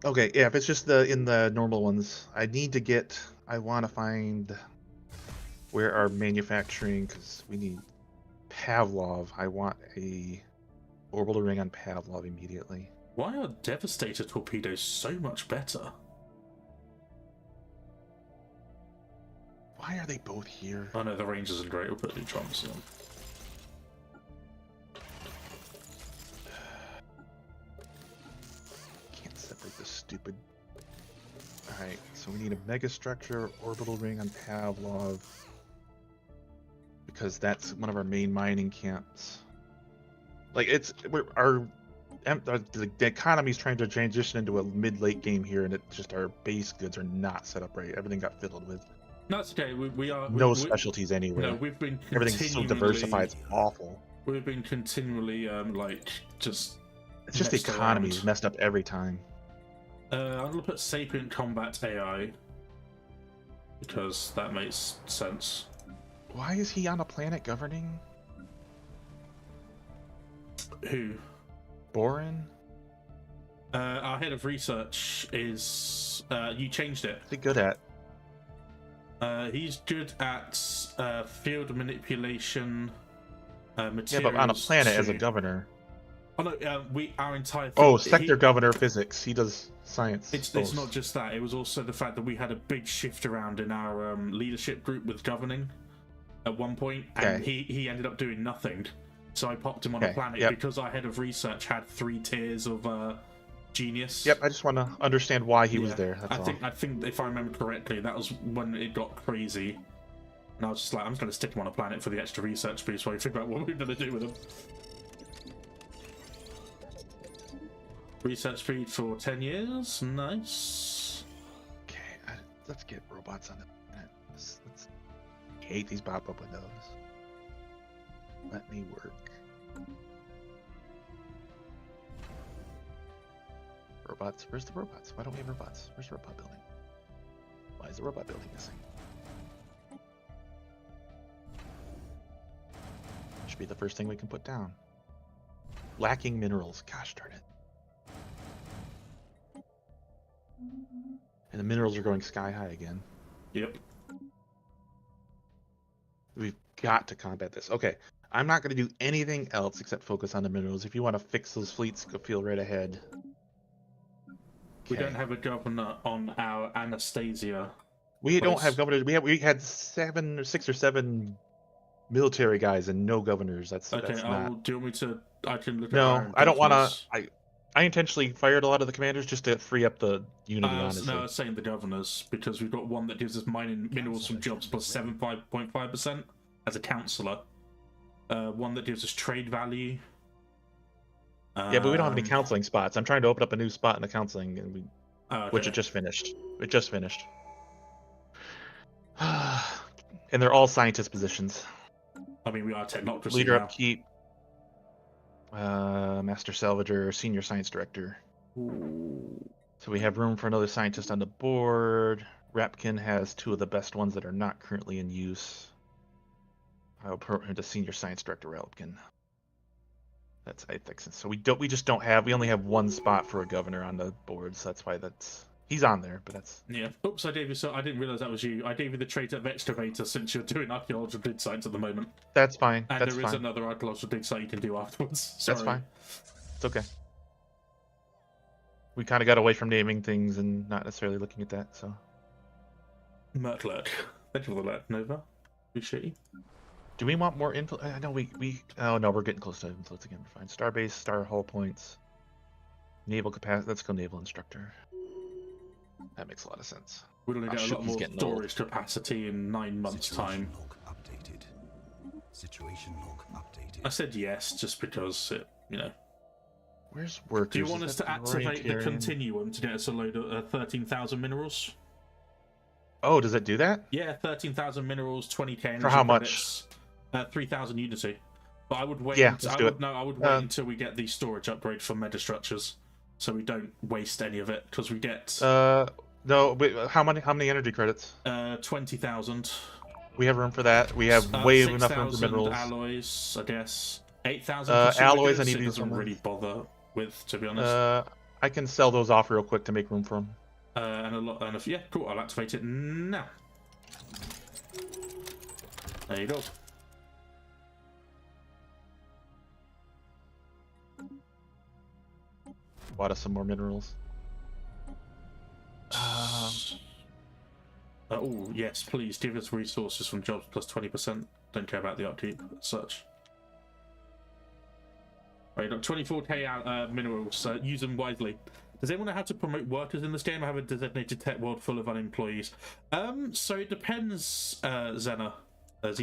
Okay. Yeah. If it's just in the normal ones, I need to get. I want to find where our manufacturing, because we need Pavlov. I want a orbital ring on Pavlov immediately. Why are Devastator torpedoes so much better? Why are they both here? Oh no, the range isn't great. We'll put neutrons in them. Can't separate this stupid. Alright, so we need a megastructure orbital ring on Pavlov. Because that's one of our main mining camps. Like, the economy's trying to transition into a mid-late game here, and it's just our base goods are not set up right. Everything got fiddled with. No, it's okay. We are no specialties anywhere. No, we've been everything's so diversified. It's awful. We've been continually just. It's just the economy is messed up every time. I'm gonna put Sapient Combat AI because that makes sense. Why is he on a planet governing? Who? Borin? Our head of research is. You changed it. What's he good at? He's good at field manipulation. Materials. Yeah, but on a planet as a governor. Oh no, our entire. Sector governor physics. He does science. It's not just that. It was also the fact that we had a big shift around in our leadership group with governing at one point, and he ended up doing nothing. So I popped him on a planet because our head of research had 3 tiers of genius. Yep, I just want to understand why he was there. That's all. I think if I remember correctly, that was when it got crazy. And I was just like, I'm just going to stick him on a planet for the extra research piece while we figure out what we're going to do with him. Research speed for 10 years. Nice. Okay, let's get robots on the planet. I hate these pop-up windows. Let me work. Robots. Where's the robots? Why don't we have robots? Where's the robot building? Why is the robot building missing? Should be the first thing we can put down. Lacking minerals. Gosh darn it. And the minerals are going sky high again. Yep. We've got to combat this. Okay. I'm not going to do anything else except focus on the minerals. If you want to fix those fleets, go feel right ahead. We don't have a governor on our Anastasia. We don't have governors. We had 6 or 7 military guys and no governors. That's okay. That's not... Do you want me to? I can look. No, I don't want to. I intentionally fired a lot of the commanders just to free up the unity. Honestly, no, I was saying the governors because we've got one that gives us mining minerals from jobs plus 7.5% as a councillor. One that gives us trade value. Yeah, but we don't have any counseling spots. I'm trying to open up a new spot in the counseling, and which it just finished. It just finished. And they're all scientist positions. I mean, we are technocracy Leader now. upkeep, Master Salvager, Senior Science Director. Ooh. So we have room for another scientist on the board. Rapkin has 2 of the best ones that are not currently in use. I'll promote him to Senior Science Director Rapkin. That's ethics. So we just don't have. We only have 1 spot for a governor on the board, so that's why he's on there. But that's yeah. Oops, I gave you. So I didn't realize that was you. I gave you the trait of excavator since you're doing archaeological dig sites at the moment. That's fine. And that's there is fine. another archaeological dig site you can do afterwards. Sorry. That's fine. It's okay. We kind of got away from naming things and not necessarily looking at that. So. Merklurk. Thank you for the alert, Nova. Appreciate you. Do we want more info? I know we. Oh no, we're getting close to influence again. We're fine. Starbase, star hull points, naval capacity. Let's go naval instructor. That makes a lot of sense. We're gonna get a lot more storage capacity in 9 months' time. Situation log updated. I said yes, just because it, Where's workers? Do you want us to activate the continuum to get us a load of 13,000 minerals? Oh, does it do that? Yeah, 13,000 minerals, 20k energy for how credits. Much? 3,000 unity. But I would wait. Yeah, let's do it. No, I would wait until we get the storage upgrade for megastructures, so we don't waste any of it because we get. No, wait, how many energy credits? 20,000. We have room for that. We have way enough room for minerals. Alloys, I guess. 8,000. Alloys, I need to use doesn't really bother with, to be honest. I can sell those off real quick to make room for them. Yeah, cool. I'll activate it now. There you go. Bought us some more minerals. Oh yes, please give us resources from jobs plus 20%. Don't care about the upkeep as such. Right, got 24k minerals. Use them wisely. Does anyone know how to promote workers in this game? I have a designated tech world full of unemployees. So it depends, Xena. Because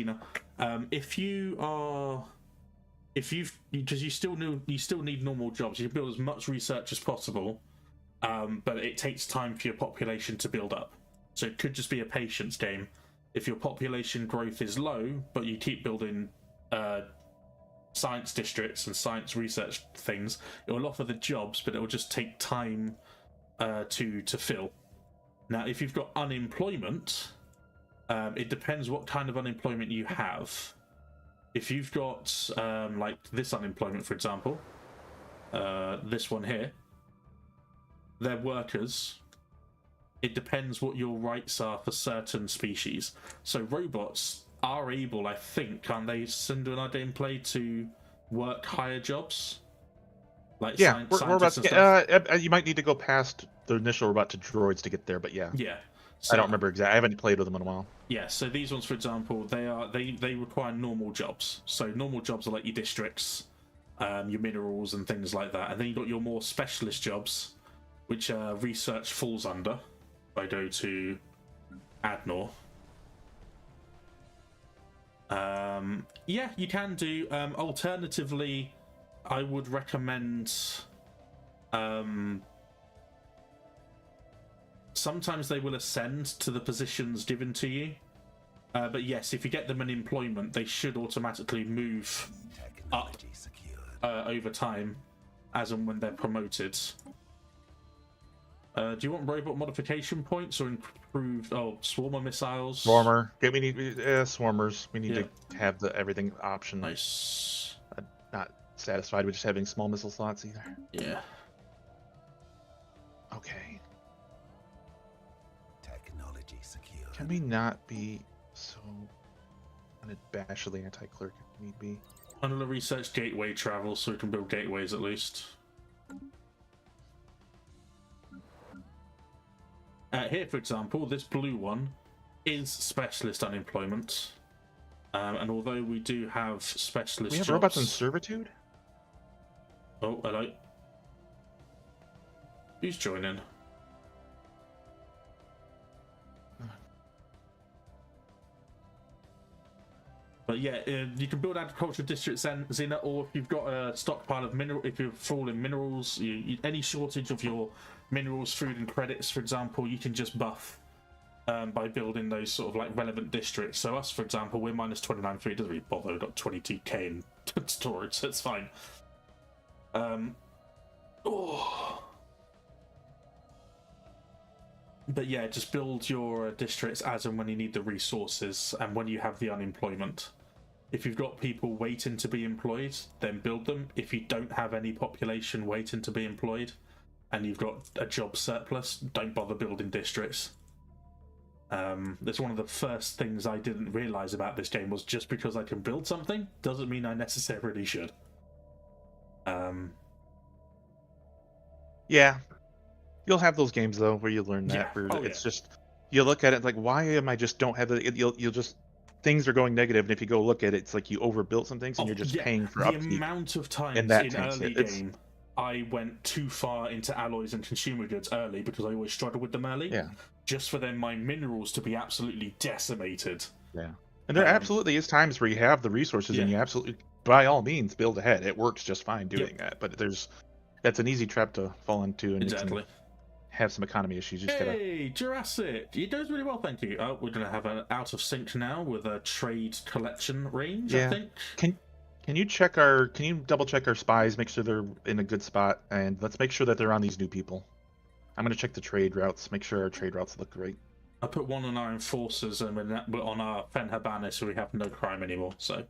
you still need normal jobs. You build as much research as possible, but it takes time for your population to build up. So it could just be a patience game. If your population growth is low, but you keep building science districts and science research things, it will offer the jobs, but it will just take time to fill. Now, if you've got unemployment, it depends what kind of unemployment you have. If you've got like this unemployment, for example, this one here, they're workers. It depends what your rights are for certain species. So robots are able, I think, can't they, Cinder and I gameplay, to work higher jobs? Like yeah, robots. You might need to go past the initial robot to droids to get there, but yeah. Yeah. So, I don't remember exactly. I haven't played with them in a while. Yeah, so these ones, for example, they require normal jobs. So normal jobs are like your districts, your minerals and things like that. And then you've got your more specialist jobs, which research falls under. If I go to Adnor. Yeah, you can do. Alternatively, I would recommend. Sometimes they will ascend to the positions given to you. But yes, if you get them an employment, they should automatically move up over time, as and when they're promoted. Do you want robot modification points or improved? Oh, swarmer missiles. Swarmer. We need swarmers. We need to have the everything option. Nice. Not satisfied with just having small missile slots either. Yeah. Okay. Technology secure. Can we not be so unabashedly anti-clerk if need be? I'm gonna research gateway travel so we can build gateways at least. Here, for example, this blue one is specialist unemployment. And although we do have specialist We have jobs... robots in servitude? Oh, hello. Who's joining? But yeah, you can build agricultural districts, Xena, or if you've got a stockpile of mineral, if you're full in minerals, any shortage of your minerals, food, and credits, for example, you can just buff by building those sort of like relevant districts. So us, for example, we're minus 29.3. It doesn't really bother. We've got 22k in storage, so it's fine. But yeah, just build your districts as and when you need the resources and when you have the unemployment. If you've got people waiting to be employed, then build them. If you don't have any population waiting to be employed and you've got a job surplus, don't bother building districts. That's one of the first things I didn't realise about this game was just because I can build something doesn't mean I necessarily should. Yeah. You'll have those games though where you learn that. Where it's just you look at it like, why am I just don't have the? You'll just things are going negative, and if you go look at it, it's like you overbuilt some things and you're just paying for upkeep. The amount of times in early game I went too far into alloys and consumer goods early because I always struggled with them early. Yeah. Just for then my minerals to be absolutely decimated. Yeah. And there absolutely is times where you have the resources and you absolutely, by all means, build ahead. It works just fine doing that, but that's an easy trap to fall into, and exactly. Have some economy issues. You just hey, Jurassic! You're doing really well, thank you. Oh, we're going to have an out of sync now with a trade collection range, I think. Can you double check our spies, make sure they're in a good spot, and let's make sure that they're on these new people. I'm going to check the trade routes, make sure our trade routes look great. I put one on our enforcers and we're on our Fen Habana, so we have no crime anymore, so...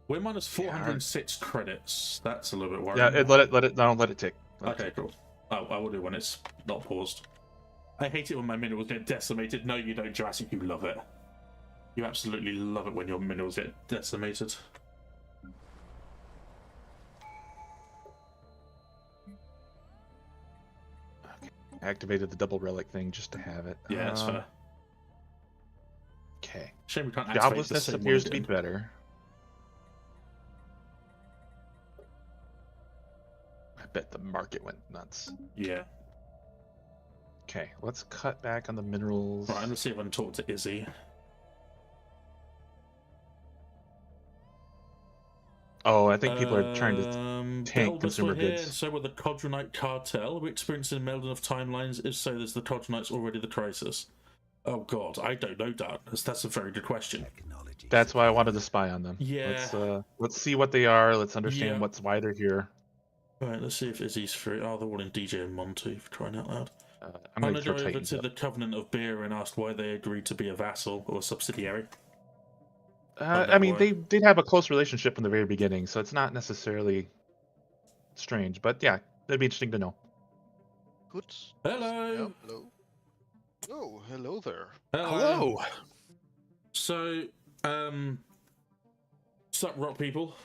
We're minus 406 credits. That's a little bit worrying. Yeah, let it tick. Okay, cool. Oh, I will do when it's not paused. I hate it when my minerals get decimated. No, you don't, Jurassic. You love it. You absolutely love it when your minerals get decimated. Okay. Activated the double relic thing just to have it. Yeah, that's fair. Okay. Shame we can't activate Joblessness the same appears one to be better. I bet the market went nuts. Yeah. Okay, let's cut back on the minerals. Right, let's see if I can talk to Izzy. Oh, I think people are trying to tank consumer goods. Here, so with the Codronite cartel, we experienced in Melden of timelines. If so, there's the Codronites already the crisis. Oh god, I don't know, Dad. That's a very good question. That's why I wanted to spy on them. Yeah. Let's see what they are. Let's understand why they're here. Right, let's see if Izzy's free. Oh, they're all in DJ and Monty, for crying out loud. I'm going to go over to the Covenant of Beer and ask why they agreed to be a vassal or a subsidiary. I mean, they did have a close relationship from the very beginning, so it's not necessarily strange. But yeah, it'd be interesting to know. Good. Hello. Yeah, hello. Oh, hello there. Hello. So, sup, rock people.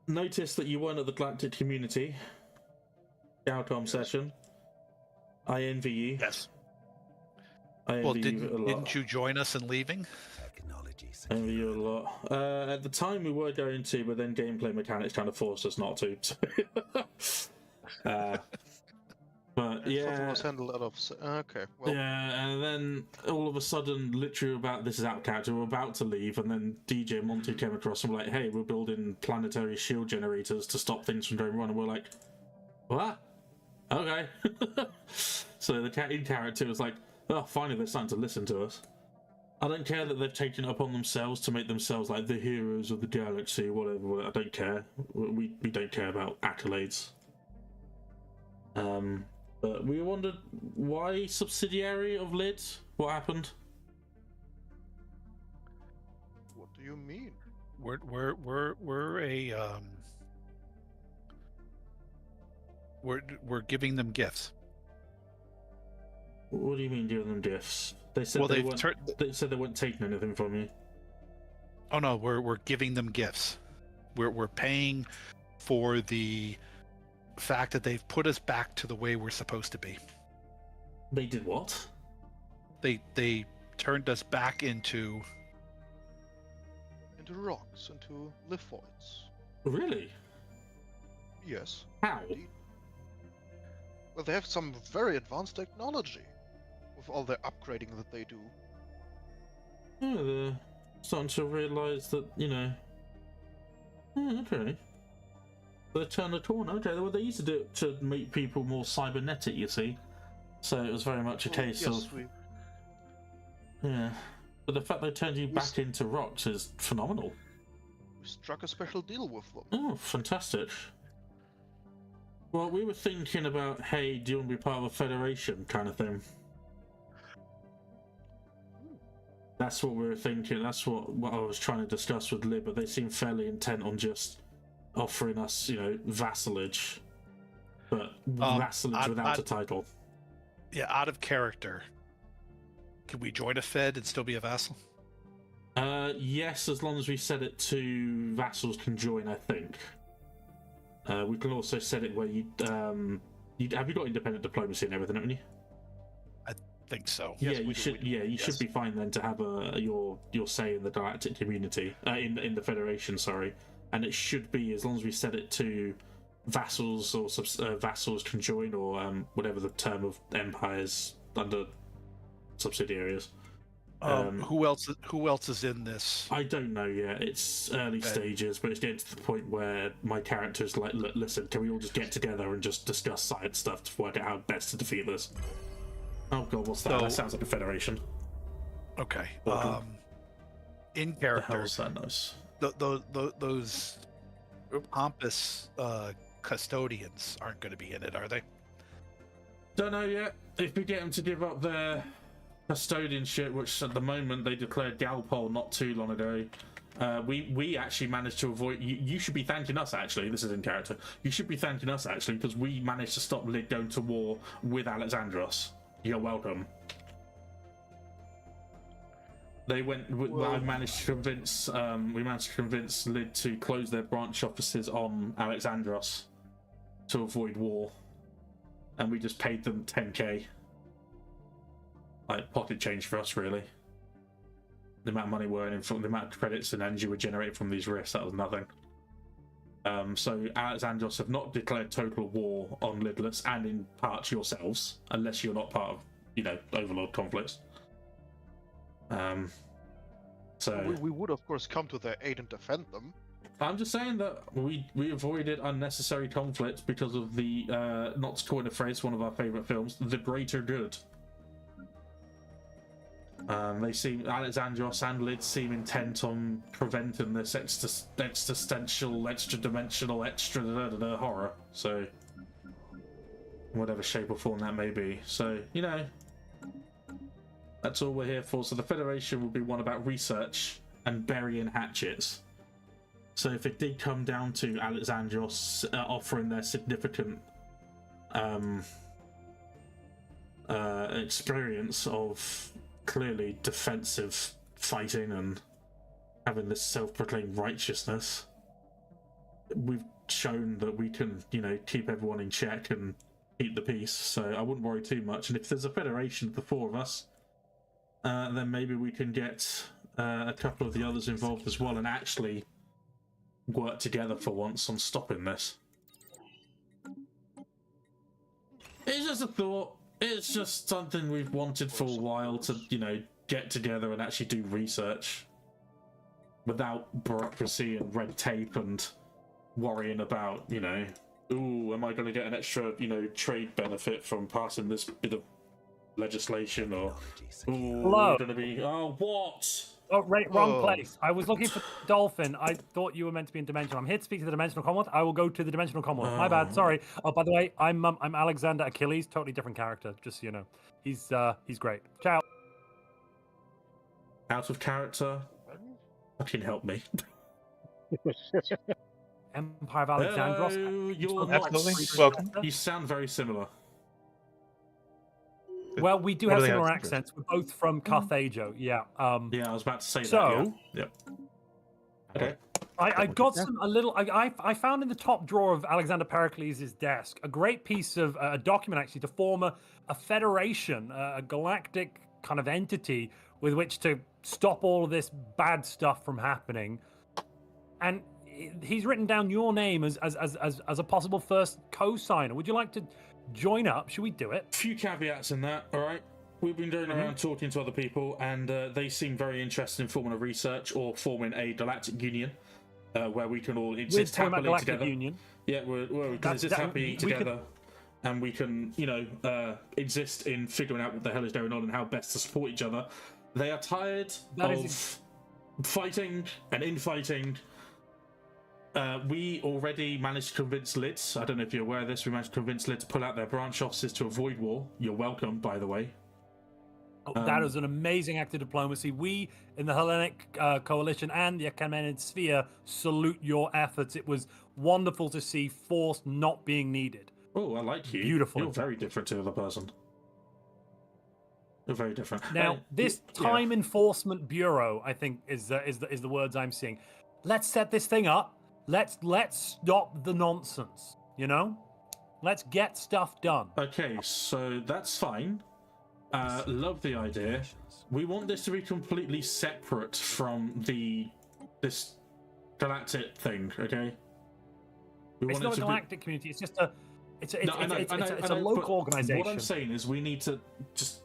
Noticed that you weren't at the Galactic Community Galcom session. I envy you. Yes. I envy Well, you a lot. didn't you join us in leaving? Envy you a lot. At the time we were going to, but then gameplay mechanics kind of forced us not to. But yeah, was handled out of. Okay, well. Yeah, and then all of a sudden, literally this is out of character. We're about to leave, and then DJ Monty came across and were like, "Hey, we're building planetary shield generators to stop things from going wrong." And we're like, "What? Okay." So the in character was like, "Oh, finally they're starting to listen to us." I don't care that they've taken it upon themselves to make themselves like the heroes of the galaxy, whatever. I don't care. We don't care about accolades. But we wondered why subsidiary of Lid? What happened? What do you mean? We're giving them gifts. What do you mean giving them gifts? They said they said they weren't taking anything from you. Oh no, we're giving them gifts. We're paying for the fact that they've put us back to the way we're supposed to be. They did what? They turned us back into rocks, into lithoids. Really? Yes. How? Indeed. Well, they have some very advanced technology with all the upgrading that they do. Yeah, they're starting to realise that, okay. They turned the corner. Okay, well, they used to do it to make people more cybernetic, you see. So it was very much a case of... Yeah. But the fact they turned you back into rocks is phenomenal. We struck a special deal with them. Oh, fantastic. Well, we were thinking about, hey, do you want to be part of a federation kind of thing? That's what we were thinking. That's what I was trying to discuss with Lib, but they seem fairly intent on just offering us, vassalage, but vassalage without a title. Yeah, out of character. Can we join a Fed and still be a vassal? Yes, as long as we set it to vassals can join, I think. We can also set it where you have you got independent diplomacy and everything, haven't you? I think so. Yeah, you should. Yeah, you should be fine then to have your say in the galactic community, in the Federation. Sorry. And it should be, as long as we set it to vassals or vassals can join, or whatever the term of empires under subsidiaries. Who else is in this? I don't know yet. It's early stages, but it's getting to the point where my character's like, listen, can we all just get together and just discuss science stuff to work out how best to defeat this? Oh god, what's that? That sounds like a federation. Okay. In character. The hell's that noise? Those pompous custodians aren't going to be in it, are they? Don't know yet. If we get them to give up their custodianship, which at the moment they declared Galpol not too long ago, we actually managed to avoid. You should be thanking us, actually. This is in character. You should be thanking us, actually, because we managed to stop Lid going to war with Alexandros. You're welcome. They went. I managed to convince. We managed to convince Lid to close their branch offices on Alexandros to avoid war, and we just paid them 10k, like pocket change for us, really. The amount of money we're earning from the amount of credits and energy we generate from these risks, that was nothing. So Alexandros have not declared total war on Lidless, and in part yourselves, unless you're not part of, Overlord conflicts. So we would of course come to their aid and defend them. I'm just saying that we avoided unnecessary conflict because of the not to coin a phrase, one of our favourite films, the greater good. Alexandros and Lid seem intent on preventing this existential, extra-dimensional, extra horror. So, whatever shape or form that may be. So, that's all we're here for. So the Federation will be one about research and burying hatchets. So if it did come down to Alexandros offering their significant experience of clearly defensive fighting and having this self-proclaimed righteousness, we've shown that we can, keep everyone in check and keep the peace. So I wouldn't worry too much. And if there's a federation of the four of us, then maybe we can get a couple of the others involved as well and actually work together for once on stopping this. It's just a thought. It's just something we've wanted for a while to, you know, get together and actually do research without bureaucracy and red tape and worrying about, you know, ooh, am I going to get an extra, you know, trade benefit from passing this bit of legislation, or ooh, Hello. going to be, oh, what? Oh, right, wrong place. I was looking for Dolphin. I thought you were meant to be in Dimensional. I'm here to speak to the Dimensional Commonwealth. I will go to the Dimensional Commonwealth. My bad. Sorry. Oh, by the way, I'm Alexander Achilles. Totally different character. Just so you know, he's great. Ciao. Out of character. Fucking help me. Empire of Alexandros. Hello, you're Absolutely. Welcome. You sound very similar. Well, we do What have are the similar accents? accents. We're both from Carthago. Yeah. Yeah, I was about to say so, that. Yeah. Okay. I got a little. I found in the top drawer of Alexander Pericles' desk a great piece of a document actually to form a federation, a galactic kind of entity with which to stop all of this bad stuff from happening. And he's written down your name as a possible first co-signer. Would you like to join up? Should we do it? Few caveats in that, all right? We've been going around talking to other people, and they seem very interested in forming a research or forming a galactic union where we can all exist happily together. Union. Yeah, we can exist happily together, and we can, you know, exist in figuring out what the hell is going on and how best to support each other. They are tired of fighting and infighting. We already managed to convince Lit. I don't know if you're aware of this. We managed to convince Lit to pull out their branch offices to avoid war. You're welcome, by the way. That was an amazing act of diplomacy. We in the Hellenic Coalition and the Achaemenid Sphere salute your efforts. It was wonderful to see force not being needed. Oh, I like you. Beautiful. You're very different to the other person. You're very different. Now, this Time Enforcement Bureau, I think, is the words I'm seeing. Let's set this thing up. Let's stop the nonsense. You know, let's get stuff done. Okay, so that's fine. Love the idea. We want this to be completely separate from this galactic thing. Okay. It's not a galactic community. It's just it's a local organization. What I'm saying is, we need to just.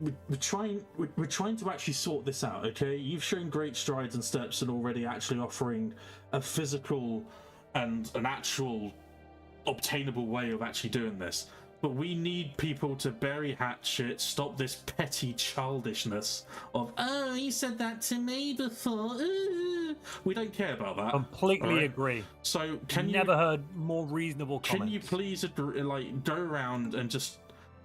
We're trying to actually sort this out, okay? You've shown great strides and steps in already actually offering a physical and an actual obtainable way of actually doing this. But we need people to bury hatchet, stop this petty childishness of, oh, you said that to me before. We don't care about that. Completely agree. So never heard more reasonable comments. Can you please go around and just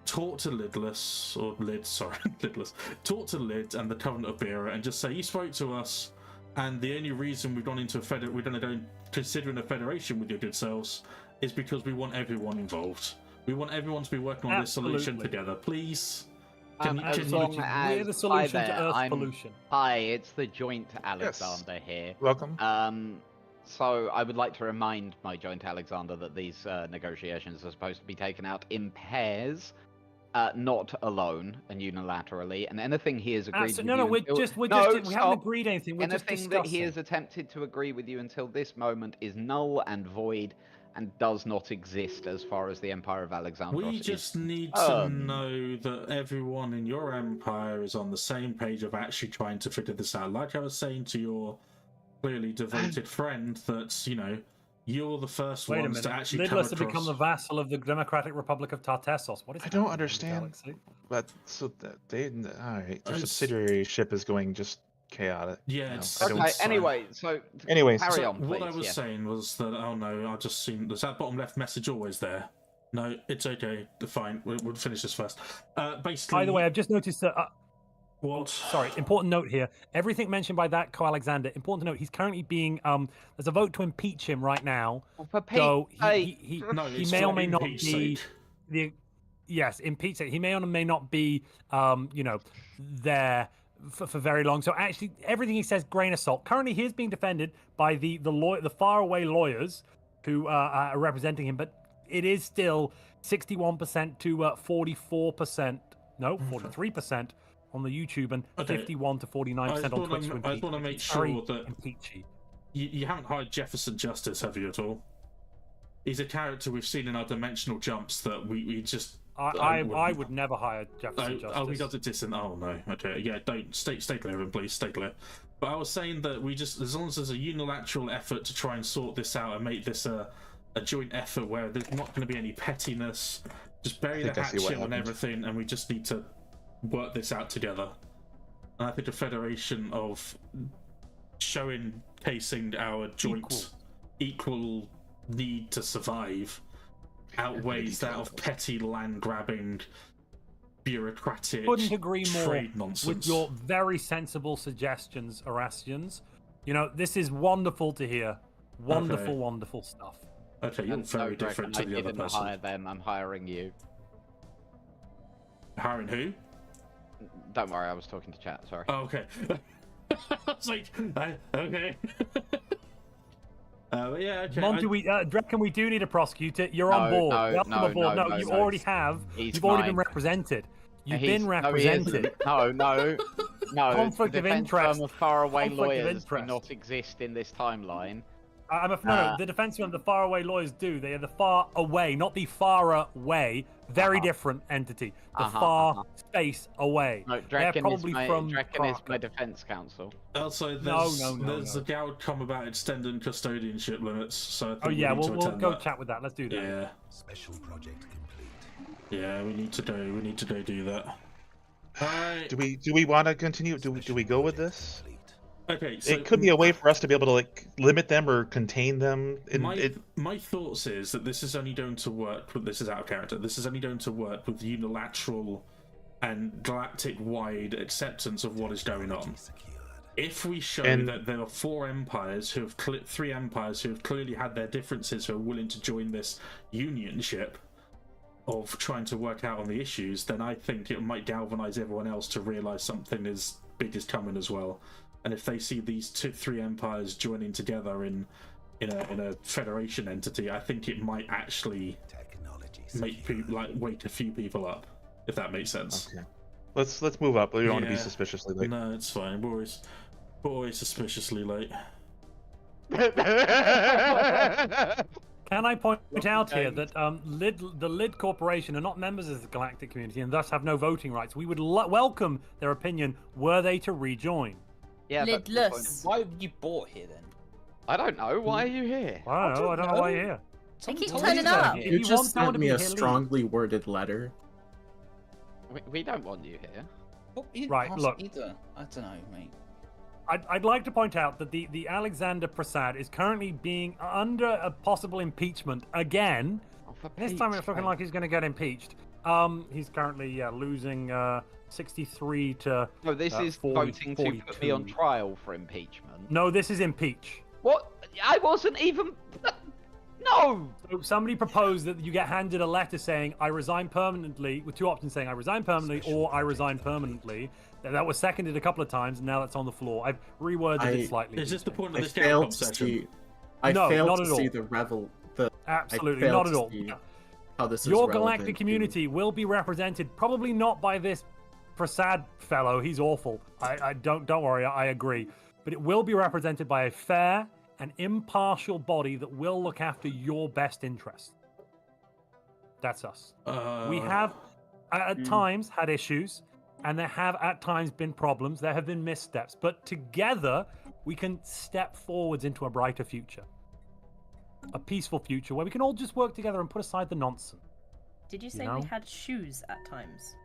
talk to Lidless, or Lid, sorry, Lidless. Talk to Lid and the Covenant of Beera and just say, you spoke to us, and the only reason we've gone into we're going to go considering a federation with your good selves is because we want everyone involved. We want everyone to be working on this solution together. Please. As long as we're the solution hi there, to Earth's I'm, pollution. Hi, it's the joint Alexander here. Welcome. So I would like to remind my joint Alexander that these negotiations are supposed to be taken out in pairs. Not alone and unilaterally, and anything he has agreed with we haven't agreed anything. We're just anything discussing. that he has attempted to agree with you until this moment is null and void, and does not exist as far as the Empire of Alexandros We is. just need to know that everyone in your empire is on the same page of actually trying to figure this out. Like I was saying to your clearly devoted friend, that, you know, you're the first ones to actually come across. to become the vassal of the Democratic Republic of Tartessos. What is I don't understand. But so they, all right, their subsidiary ship is going just chaotic. Yeah. Okay. Anyway, so carry on, please. What I was saying was that, oh no, I just seen, is that bottom left message always there? No, it's okay. Fine. We'll finish this first. Basically. By the way, I've just noticed that. What? Sorry, important note here. Everything mentioned by that Co-Alexander, important to note, he's currently being, there's a vote to impeach him right now. So he may or may not be, impeach it. He may or may not be, there for very long. So actually, everything he says, grain of salt. Currently, he's being defended by the faraway lawyers who are representing him, but it is still 61% to 44%, no, 43%. on the YouTube and 51 to 49% on Twitch. I just want to make sure that you haven't hired Jefferson Justice, have you, at all? He's a character we've seen in our dimensional jumps that we just... I would never hire Jefferson Justice. Oh, he does it distant. Oh, no. Okay, yeah, don't. Stay clear of him, please. Stay clear. But I was saying that we just... As long as there's a unilateral effort to try and sort this out and make this a joint effort where there's not going to be any pettiness, just bury the hatchet on everything, and we just need to work this out together. And I think a federation of showcasing our joint equal need to survive outweighs that of petty land grabbing, bureaucratic couldn't agree more trade nonsense. With your very sensible suggestions, Orassians. You know, this is wonderful to hear. Wonderful, wonderful stuff. Okay, you're very different to the other person. I didn't hire them. I'm hiring you. Hiring who? Don't worry, I was talking to chat. Sorry. Oh, okay. I was like, okay. Yeah, okay. Monty, we reckon we do need a prosecutor. You're on board. Welcome aboard. No, you already have. You've already been represented. You've been represented. No. Conflict of interest. Firm of faraway lawyers do not exist in this timeline. No, the defense firm, the faraway lawyers do. They are the far away, not the far away. Very different entity. The far space away. No, Draken is my defense counsel. Also, there's a gal come about extending custodianship limits. So I think we'll go chat with that. Let's do that. Yeah. Special project complete. Yeah, we need to go do that. Alright. Do we want to continue? Do we go with this? Okay, so it could be a way for us to be able to like limit them or contain them. My thoughts is that this is only going to work. This is out of character. This is only going to work with unilateral and galactic-wide acceptance of what is going on. If we show that there are three empires who have clearly had their differences, who are willing to join this unionship of trying to work out on the issues, then I think it might galvanize everyone else to realize something as big is coming as well. And if they see these three empires joining together in a federation entity, I think it might actually make people wake a few people up, if that makes sense. Okay. Let's move up. We don't want to be suspiciously late. No, it's fine. We're always suspiciously late. Can I point out here that the Lid Corporation are not members of the galactic community and thus have no voting rights? We would welcome their opinion were they to rejoin. Yeah, Lidless. Why were you brought here then? I don't know. Why are you here? I don't know why you're here. They keep turning up. You just sent me a strongly worded letter. We don't want you here. Oh, right, look. Either. I don't know, mate. I'd like to point out that the Alexander Prasad is currently being under a possible impeachment again. This time it's looking like he's going to get impeached. He's currently losing 63 to. No, this is 40, voting 42. to put me on trial for impeachment. No, this is impeach. What? I wasn't even. No. So somebody proposed that you get handed a letter saying I resign permanently, with two options saying I resign permanently or I resign permanently. That was seconded a couple of times, and now that's on the floor. I've reworded it slightly. Is this the point of this game session? I failed not to at all. see the revel. Absolutely not at all. How this is Your relevant galactic community will be represented, probably not by this Prasad fellow. He's awful. I don't worry. I agree, but it will be represented by a fair and impartial body that will look after your best interests. That's us. We have at times had issues, and there have at times been problems. There have been missteps, but together we can step forwards into a brighter future. A peaceful future where we can all just work together and put aside the nonsense. Did you say we had shoes at times?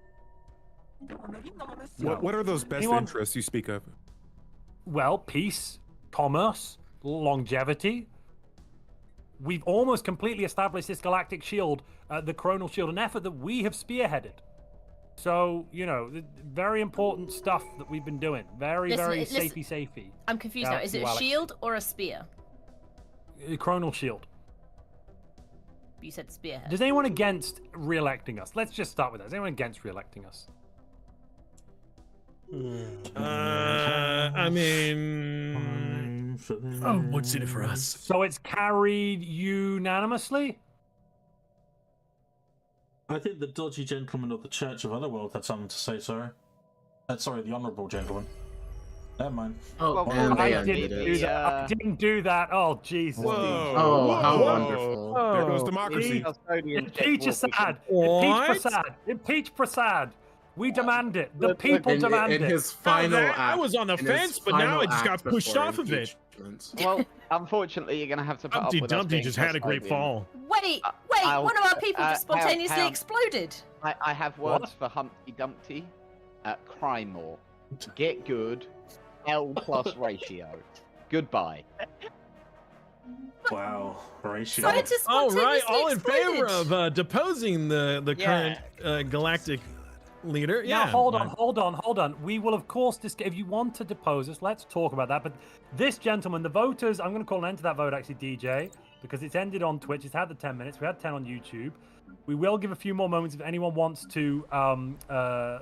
What are those best interests you speak of? Well, peace, commerce, longevity. We've almost completely established this galactic shield, the coronal shield, an effort that we have spearheaded. So, very important stuff that we've been doing. Very safety. I'm confused now. Is it a shield or a spear? Coronal shield. You said spearhead. Is anyone against re-electing us? Let's just start with that. Is anyone against re-electing us? I mean... what's in it for us? So it's carried unanimously? I think the dodgy gentleman of the Church of Otherworld had something to say, sorry. Sorry, the honourable gentleman. Never mind. Oh, well, and I didn't do that. Oh, Jesus. Whoa. Oh, how wonderful. There goes democracy. Impeach Assad. Impeach Prasad. Impeach Prasad. We demand it. The people demand it. In his final act, I was on the fence, but now I just got pushed off of it. Well, unfortunately, you're going to have to put up with us Dumpty being just had a great fall. Wait, one of our people just spontaneously exploded. I have words for Humpty Dumpty. Cry more. Get good. L plus ratio. Goodbye. Wow, ratio. All right, all in favor of deposing the current galactic leader. Now, hold on. We will, of course, if you want to depose us, let's talk about that. But this gentleman, the voters, I'm going to call an end to that vote, actually, DJ, because it's ended on Twitch. It's had the 10 minutes. We had 10 on YouTube. We will give a few more moments if anyone wants to,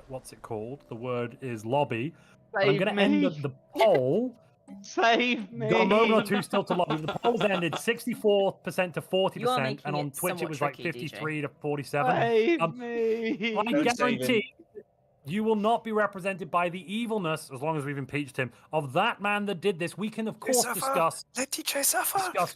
what's it called? The word is lobby. I'm going to end the poll. Save me. Got a moment or two still to lobby. The polls ended 64% to 40%, and on Twitch it was like 53 to 47. Save me. I guarantee you will not be represented by the evilness, as long as we've impeached him, of that man that did this. We can, of course, discuss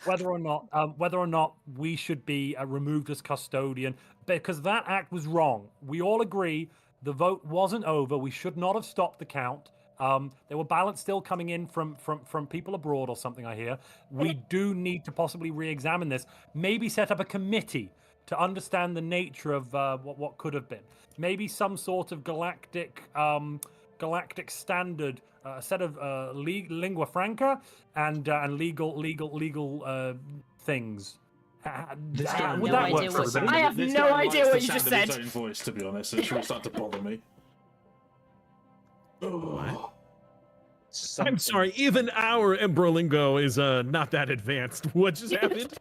whether or not we should be removed as custodian, because that act was wrong. We all agree the vote wasn't over. We should not have stopped the count. There were ballots still coming in from people abroad or something, I hear. We do need to possibly re-examine this. Maybe set up a committee to understand the nature of what could have been. Maybe some sort of galactic standard, set of lingua franca and legal things. Would that work for everybody? I have no idea what you just said. His own voice, to be honest, it's really starting to bother me. I'm sorry, even our Embrolingo is not that advanced. What just happened?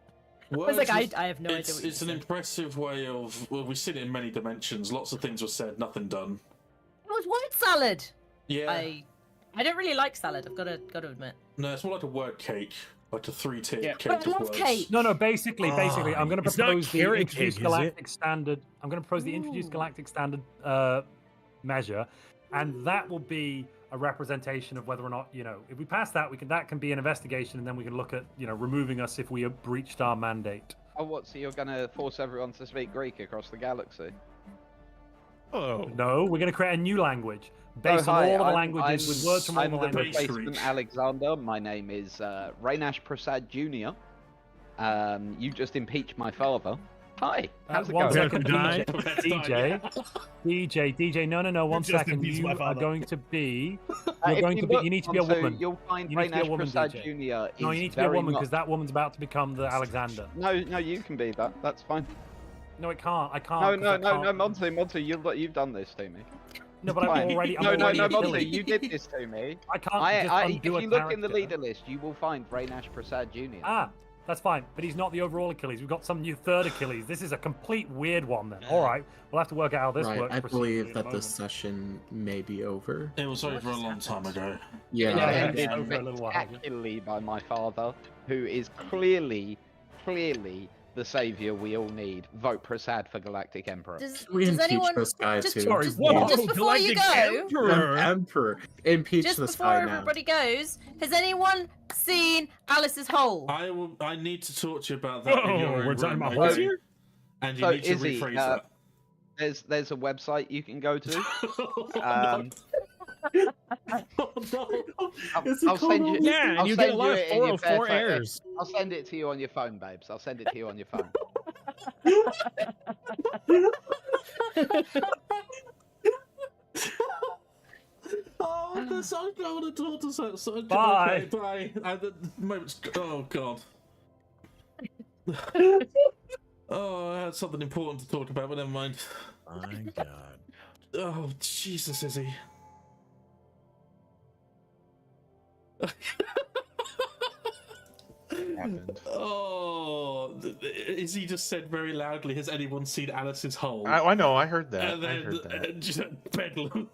Well, I was like, I have no idea what you It's an impressive way of... Well, we've seen it in many dimensions. Lots of things were said, nothing done. It was word salad. Yeah. I don't really like salad, I've got to admit. No, it's more like a word cake. Like a three-tiered cake But I of love words. cake. No, basically, I'm going to It's not propose the carrot introduced cake, is it? galactic standard. I'm going to propose the introduced galactic standard measure, and that will be a representation of whether or not, if we pass that, that can be an investigation, and then we can look at, removing us if we have breached our mandate. Oh, what? So you're going to force everyone to speak Greek across the galaxy? Oh. No, we're going to create a new language based on all of the languages with words from all the I'm the languages. replacement Alexander. My name is Raynash Prasad Jr. You just impeached my father. Hi. How's it going? 1 second, DJ. No. 1 second. You are going to be. You need to be a woman. You'll find you need to be a Raynash woman, Prasad DJ. Jr. No, you need to be a woman because that woman's about to become the Alexander. No, you can be that. That's fine. No, I can't. I can't. No, Monty, you've done this to me. No, but I'm already. No, Monty, you did this to me. I can't. If you look in the leader list, you will find Raynash Prasad Jr. Ah, that's fine. But he's not the overall Achilles. We've got some new third Achilles. This is a complete weird one then. All right, we'll have to work out how this works. I believe that this session may be over. It was over a long time ago. Yeah. It was spectacularly by my father, who is clearly the savior we all need. Vote Prasad for Galactic Emperor. Does anyone this guy just, too? just before you go, Emperor, impeach just this before guy now. everybody goes, has anyone seen Alice's hole? I need to talk to you about that. We're talking about holes here? And you need to rephrase that. There's a website you can go to. I'll send you. Yeah, and you get a lot of 404 errors. I'll send it to you on your phone, babes. I'll send it to you on your phone. Oh, I'm so going to talk to so. Bye. Okay, bye. Oh God. Oh, I had something important to talk about, but never mind. My God. Oh, Jesus, Izzy. Happened. Oh, Izzy just said very loudly, has anyone seen Alice's hole? I know, I heard that. And then, I heard that. just bedlam.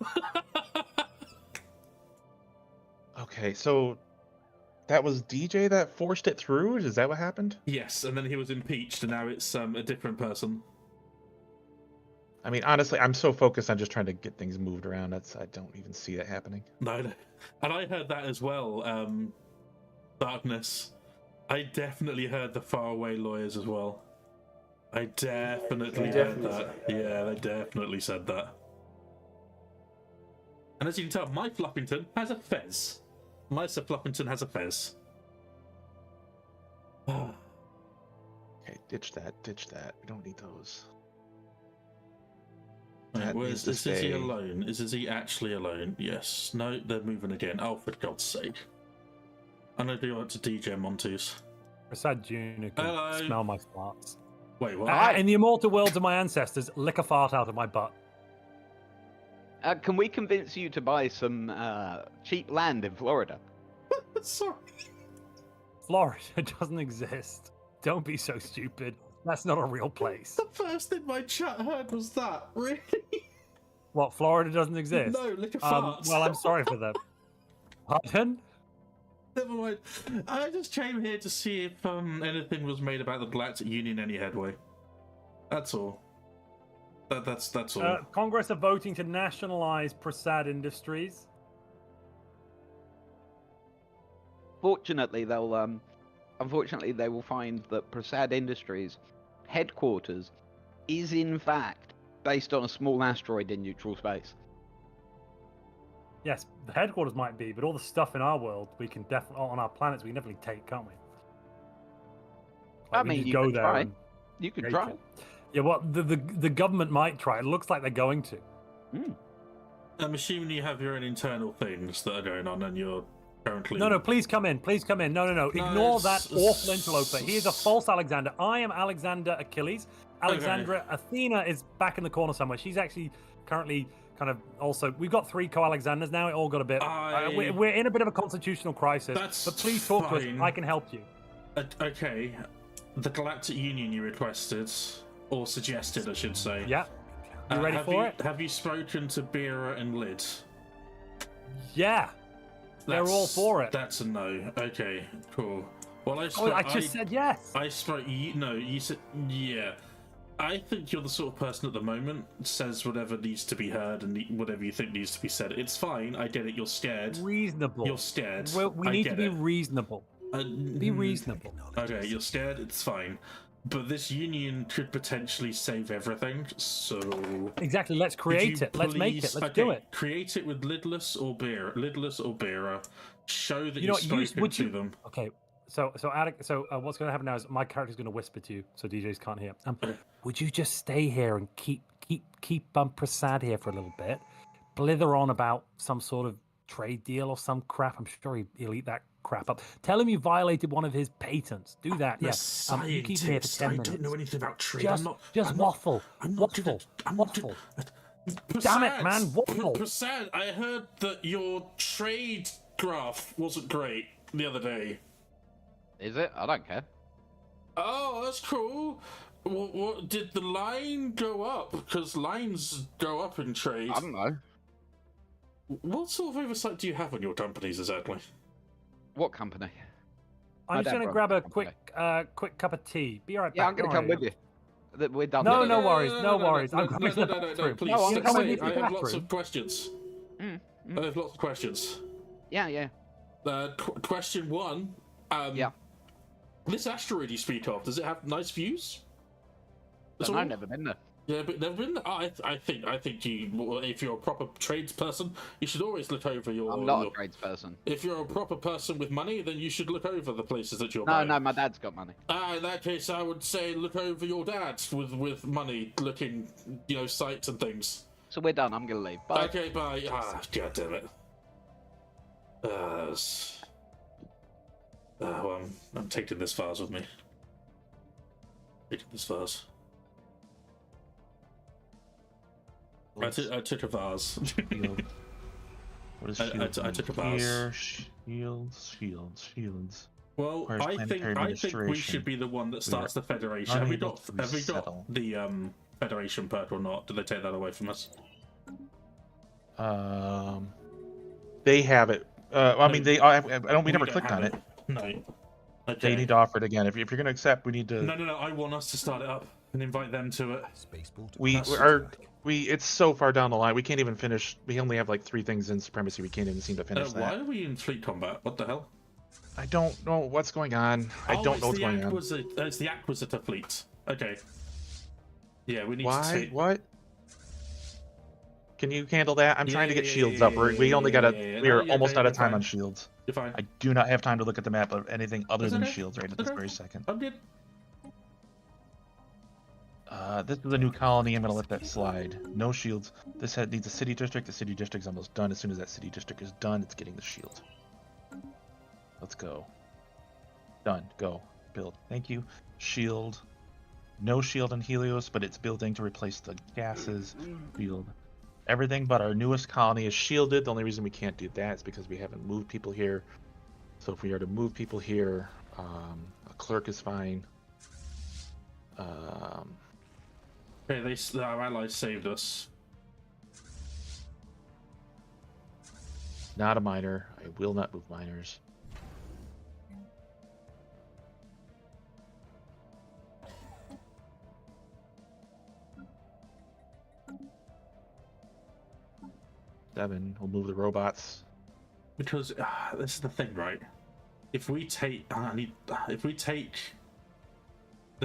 Okay, so that was DJ that forced it through? Is that what happened? Yes, and then he was impeached, and now it's a different person. I mean, honestly, I'm so focused on just trying to get things moved around. I don't even see that happening. No. And I heard that as well. Darkness. I definitely heard the faraway lawyers as well. I definitely heard that. Yeah, they definitely said that. And as you can tell, my Fluffington has a fez. My Sir Fluffington has a fez. Okay, ditch that. We don't need those. Right, is he alone? Is he actually alone? Yes. No, they're moving again. Oh, for God's sake. I know they want to DJ Montes. Prasad Jr. can smell my farts. Wait, what? In the immortal worlds of my ancestors, lick a fart out of my butt. Can we convince you to buy some cheap land in Florida? Sorry. Florida doesn't exist. Don't be so stupid. That's not a real place. The first thing my chat heard was that. Really? What, Florida doesn't exist? No, lick a fart. Well, I'm sorry for that. Pardon? Never mind. I just came here to see if anything was made about the Galactic Union any headway. That's all. That's all. Congress are voting to nationalize Prasad Industries. Fortunately, unfortunately, they will find that Prasad Industries headquarters is in fact based on a small asteroid in neutral space. Yes, the headquarters might be, but all the stuff in our world, we can definitely, on our planets, we can definitely take, can't we? I mean, you can try. You can try. Yeah, well, the government might try. It looks like they're going to. I'm assuming you have your own internal things that are going on, and you're currently. No, please come in. Please come in. No. Ignore that awful interloper. He is a false Alexander. I am Alexander Achilles. Alexandra Athena is back in the corner somewhere. She's actually currently kind of also. We've got 3 co-Alexanders now. It all got a bit. We're in a bit of a constitutional crisis. But please talk to us. I can help you. Okay, the Galactic Union you requested. Or suggested, I should say. Yeah. You ready for it? Have you spoken to Bera and Lid? Yeah. They're all for it. That's a no. Okay, cool. Well, I just said yes. I spoke. No, you said yeah. I think you're the sort of person at the moment says whatever needs to be heard and whatever you think needs to be said. It's fine. I get it. You're scared. Reasonable. You're scared. Well, we need to be reasonable. Be reasonable. Okay, you're scared. It's fine. But this union could potentially save everything, so... Exactly, let's create it. Let's make it. Let's do it. Create it with Lidless or Bera. Show that you've spoken to them. Okay, so what's going to happen now is my character's going to whisper to you, so DJs can't hear. Would you just stay here and keep Prasad here for a little bit? Blither on about some sort of trade deal or some crap. I'm sure he'll eat that crap up. Tell him you violated one of his patents. Do that. Yes. You keep here for 10 minutes. I don't know anything about trade. Just waffle. Waffle. Damn it, man. Waffle. Prasad, I heard that your trade graph wasn't great the other day. Is it? I don't care. Oh, that's cool. What did the line go up? Because lines go up in trade. I don't know. What sort of oversight do you have on your companies exactly? What company? I'm just going to grab a quick cup of tea. Be right back. Yeah, I'm going to come with you. We're done. No worries. No worries. No, please. I have lots of questions. I have lots of questions. Yeah. Question 1. Yeah. This asteroid you speak of, does it have nice views? I've never been there. Yeah, but never been there. I think you, if you're a proper tradesperson, you should always look over your. I'm not a tradesperson. If you're a proper person with money, then you should look over the places that you're No, buying. no, my dad's got money. In that case, I would say look over your dad with money, looking, sites and things. So we're done. I'm gonna leave. Bye. Okay, bye. God damn it. Well, I'm taking this vase with me. Taking this vase. I took a vase. What is I took a vase. Shields. Well, I think we should be the one that starts the Federation. Have we got the Federation perk or not? Did they take that away from us? They have it. We never clicked on it. No. Okay. They need to offer it again. If you're going to accept, we need to. No. I want us to start it up. and invite them to it. It's so far down the line. We can't even finish. We only have like 3 things in supremacy. We can't even seem to finish that. Why are we in fleet combat? What the hell? I don't know what's going on. I don't know what's going on. It's the Acquisitor fleet. Okay. Yeah, we need to take... What? Can you handle that? I'm trying to get shields up. We only got we are almost out of time on shields. You're fine. I do not have time to look at the map of anything other than shields right at this very second. I'm good. This is a new colony. I'm gonna let that slide. No shields. This needs a city district. The city district's almost done. As soon as that city district is done, it's getting the shield. Let's go. Done. Go. Build. Thank you. Shield. No shield in Helios, but it's building to replace the gases. Shield. Everything but our newest colony is shielded. The only reason we can't do that is because we haven't moved people here. So if we are to move people here, a clerk is fine. Okay, our allies saved us. Not a miner. I will not move miners. We'll move the robots. Because this is the thing, right? If we take the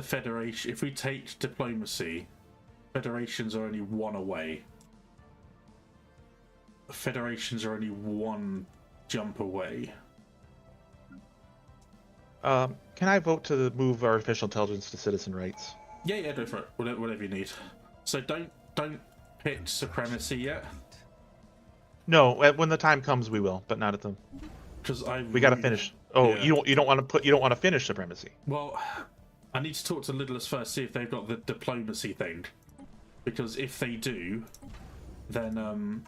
Federation, if we take diplomacy, Federations are only 1 away. Federations are only 1 jump away. Can I vote to move artificial intelligence to citizen rights? Yeah, go for it. Whatever you need. So don't pick supremacy yet. No, when the time comes, we will, but not at the. Because we gotta finish. Oh, yeah. you don't want to finish supremacy. Well, I need to talk to Lidless first, see if they've got the diplomacy thing. Because if they do, then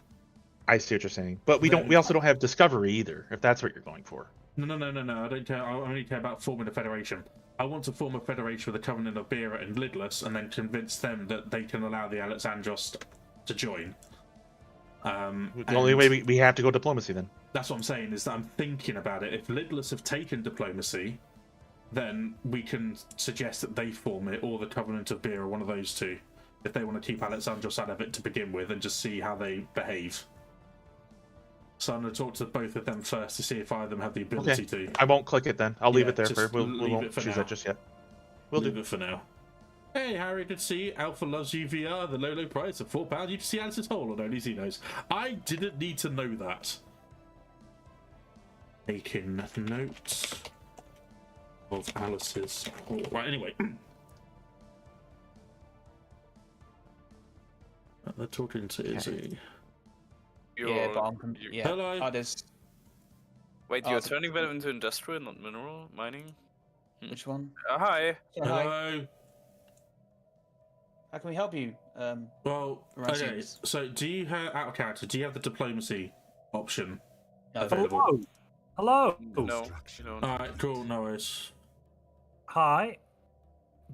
I see what you're saying, but we don't. We also don't have discovery either. If that's what you're going for. No. I don't care. I only care about forming a federation. I want to form a federation with the Covenant of Bera and Lidless, and then convince them that they can allow the Alexandros to join. The only way we have to go diplomacy then. That's what I'm saying, is that I'm thinking about it. If Lidless have taken diplomacy, then we can suggest that they form it, or the Covenant of Beer, or one of those two, if they want to keep Alexandros out of it to begin with, and just see how they behave. So I'm going to talk to both of them first to see if either of them have the ability to. I won't click it then. I'll leave it there. We won't choose that just yet. We'll leave it for now. Hey Harry, good to see you. Alpha loves you VR. The low price of £4. You to see Alice's hole, or only he knows. I didn't need to know that. Making notes of Alice's hole. Right, anyway. They're talking to Izzy. Yeah, but yeah. Hello. Wait, you're turning that into industrial, not mineral mining? Which one? Hi. Hello. How can we help you? Well, okay. So, do you have out of character? Do you have the diplomacy option available? Hello. No. All right. Cool. No worries. Hi.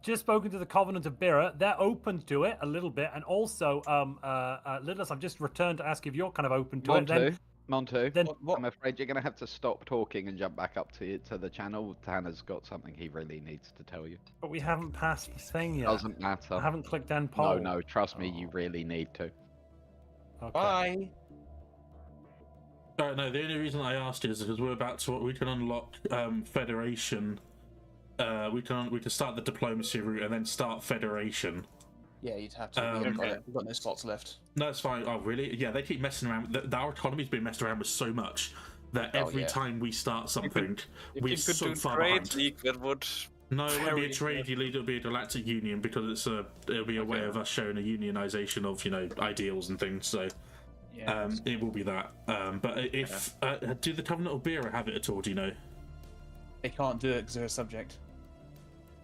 Just spoken to the Covenant of Bera. They're open to it a little bit, and also, Lidless, I've just returned to ask if you're kind of open to it. Montu, I'm afraid you're going to have to stop talking and jump back up to the channel. Tanner's got something he really needs to tell you. But we haven't passed the thing yet. Doesn't matter. I haven't clicked end poll. No, trust me, you really need to. Okay. Bye. No, the only reason I asked is because we're about to. We can unlock Federation. We can start the diplomacy route and then start Federation. Yeah, you'd have to. We've got no slots left. No, it's fine. Oh, really? Yeah, they keep messing around. Our economy's been messed around with so much that every time we start something, we're so far behind. That would no, it won't be a trade league. It'll be a galactic union because it'll be a way of us showing a unionization of ideals and things. So it will be that. But if do the Covenant of Bera have it at all? Do you know? They can't do it because they're a subject.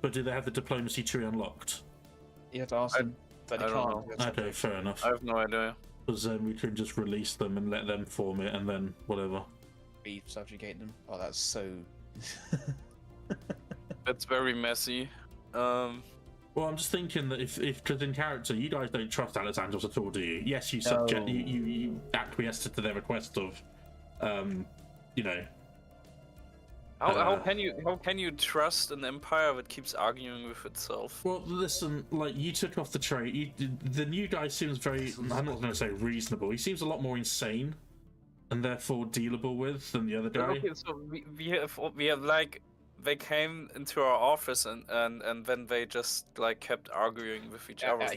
But do they have the diplomacy tree unlocked? You have to ask them, but they can't. Okay, fair enough. I have no idea. Because then we can just release them and let them form it, and then whatever. We subjugate them. Oh, that's so. That's very messy. Well, I'm just thinking that if because in character, you guys don't trust Alexandros at all, do you? Yes, you subject, you acquiesced to their request of, How can you trust an empire that keeps arguing with itself? Well, listen, like you took off the trade. The new guy seems very. I'm not going to say reasonable. He seems a lot more insane, and therefore dealable with than the other guy. Okay, so we have like they came into our office and then they just like kept arguing with each other.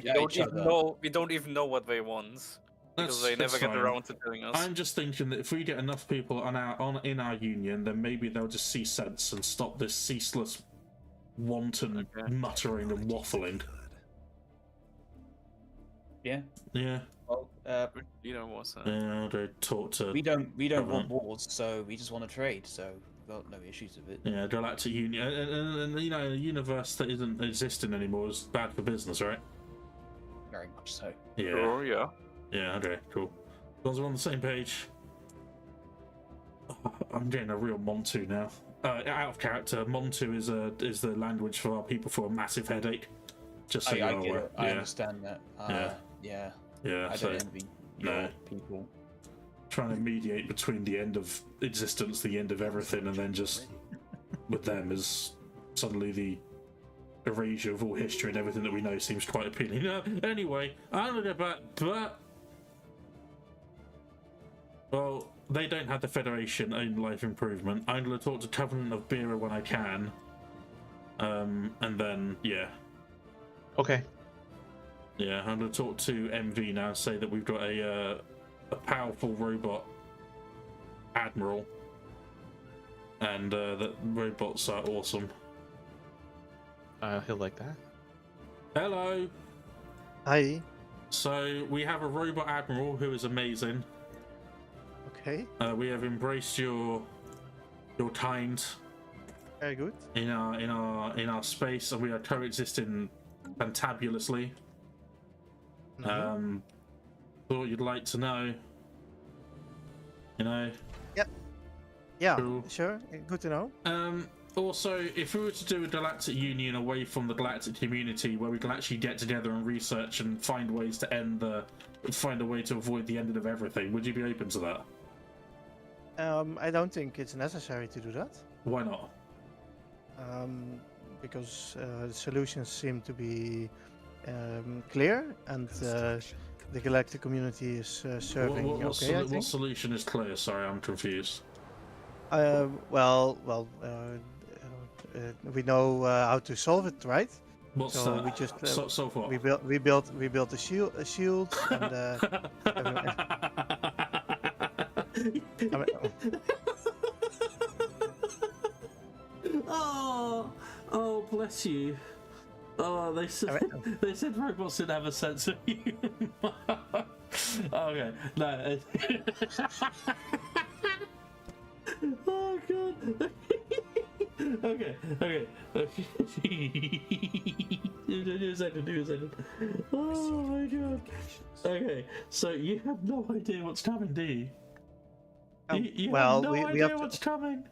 We don't even know what they want. Because they never get around to telling us. I'm just thinking that if we get enough people in our union, then maybe they'll just see sense and stop this ceaseless, wanton muttering and waffling. Yeah. Yeah. Well, you know what's that? Yeah, they talk to. We don't want wars, so we just want to trade. So we've got no issues with it. Yeah, Galactic Union, and you know, a universe that isn't existing anymore is bad for business, right? Very much so. Yeah. Oh yeah. Yeah, okay, cool. As long as we're on the same page. I'm getting a real Montu now. Out of character, Montu is the language for our people for a massive headache. Just so I get it. I understand that. Yeah. I so, don't envy your people. Trying to mediate between the end of existence, the end of everything, and then just with them is suddenly the erasure of all history and everything that we know seems quite appealing. Anyway, I'm gonna go back, but well, they don't have the Federation own life improvement. I'm gonna talk to Covenant of Bera when I can. And then Okay. Yeah, I'm gonna talk to MV now, say that we've got a powerful robot admiral. And that robots are awesome. He'll like that. Hello. Hi. So we have a robot admiral who is amazing. Okay. We have embraced your kind. Very good. In our space, and we are coexisting fantabulously. Mm-hmm. Thought you'd like to know. You know. Yep. Yeah. Cool. Sure. Good to know. Also, if we were to do a Galactic Union away from the Galactic community, where we can actually get together and research and find ways to find a way to avoid the ending of everything, would you be open to that? I don't think it's necessary to do that. Why not? Because the solutions seem to be clear, and the Galactic community is serving what solution is clear? Sorry, I'm confused. We know how to solve it, right? What's so that? we just solve what? We built a shield and. Oh, bless you. Oh, they said robots didn't have a sense of humor. Okay, no. Oh god. Okay. Do a second. Oh my god. Okay, so you have no idea what's coming, do you? You have no idea what's coming.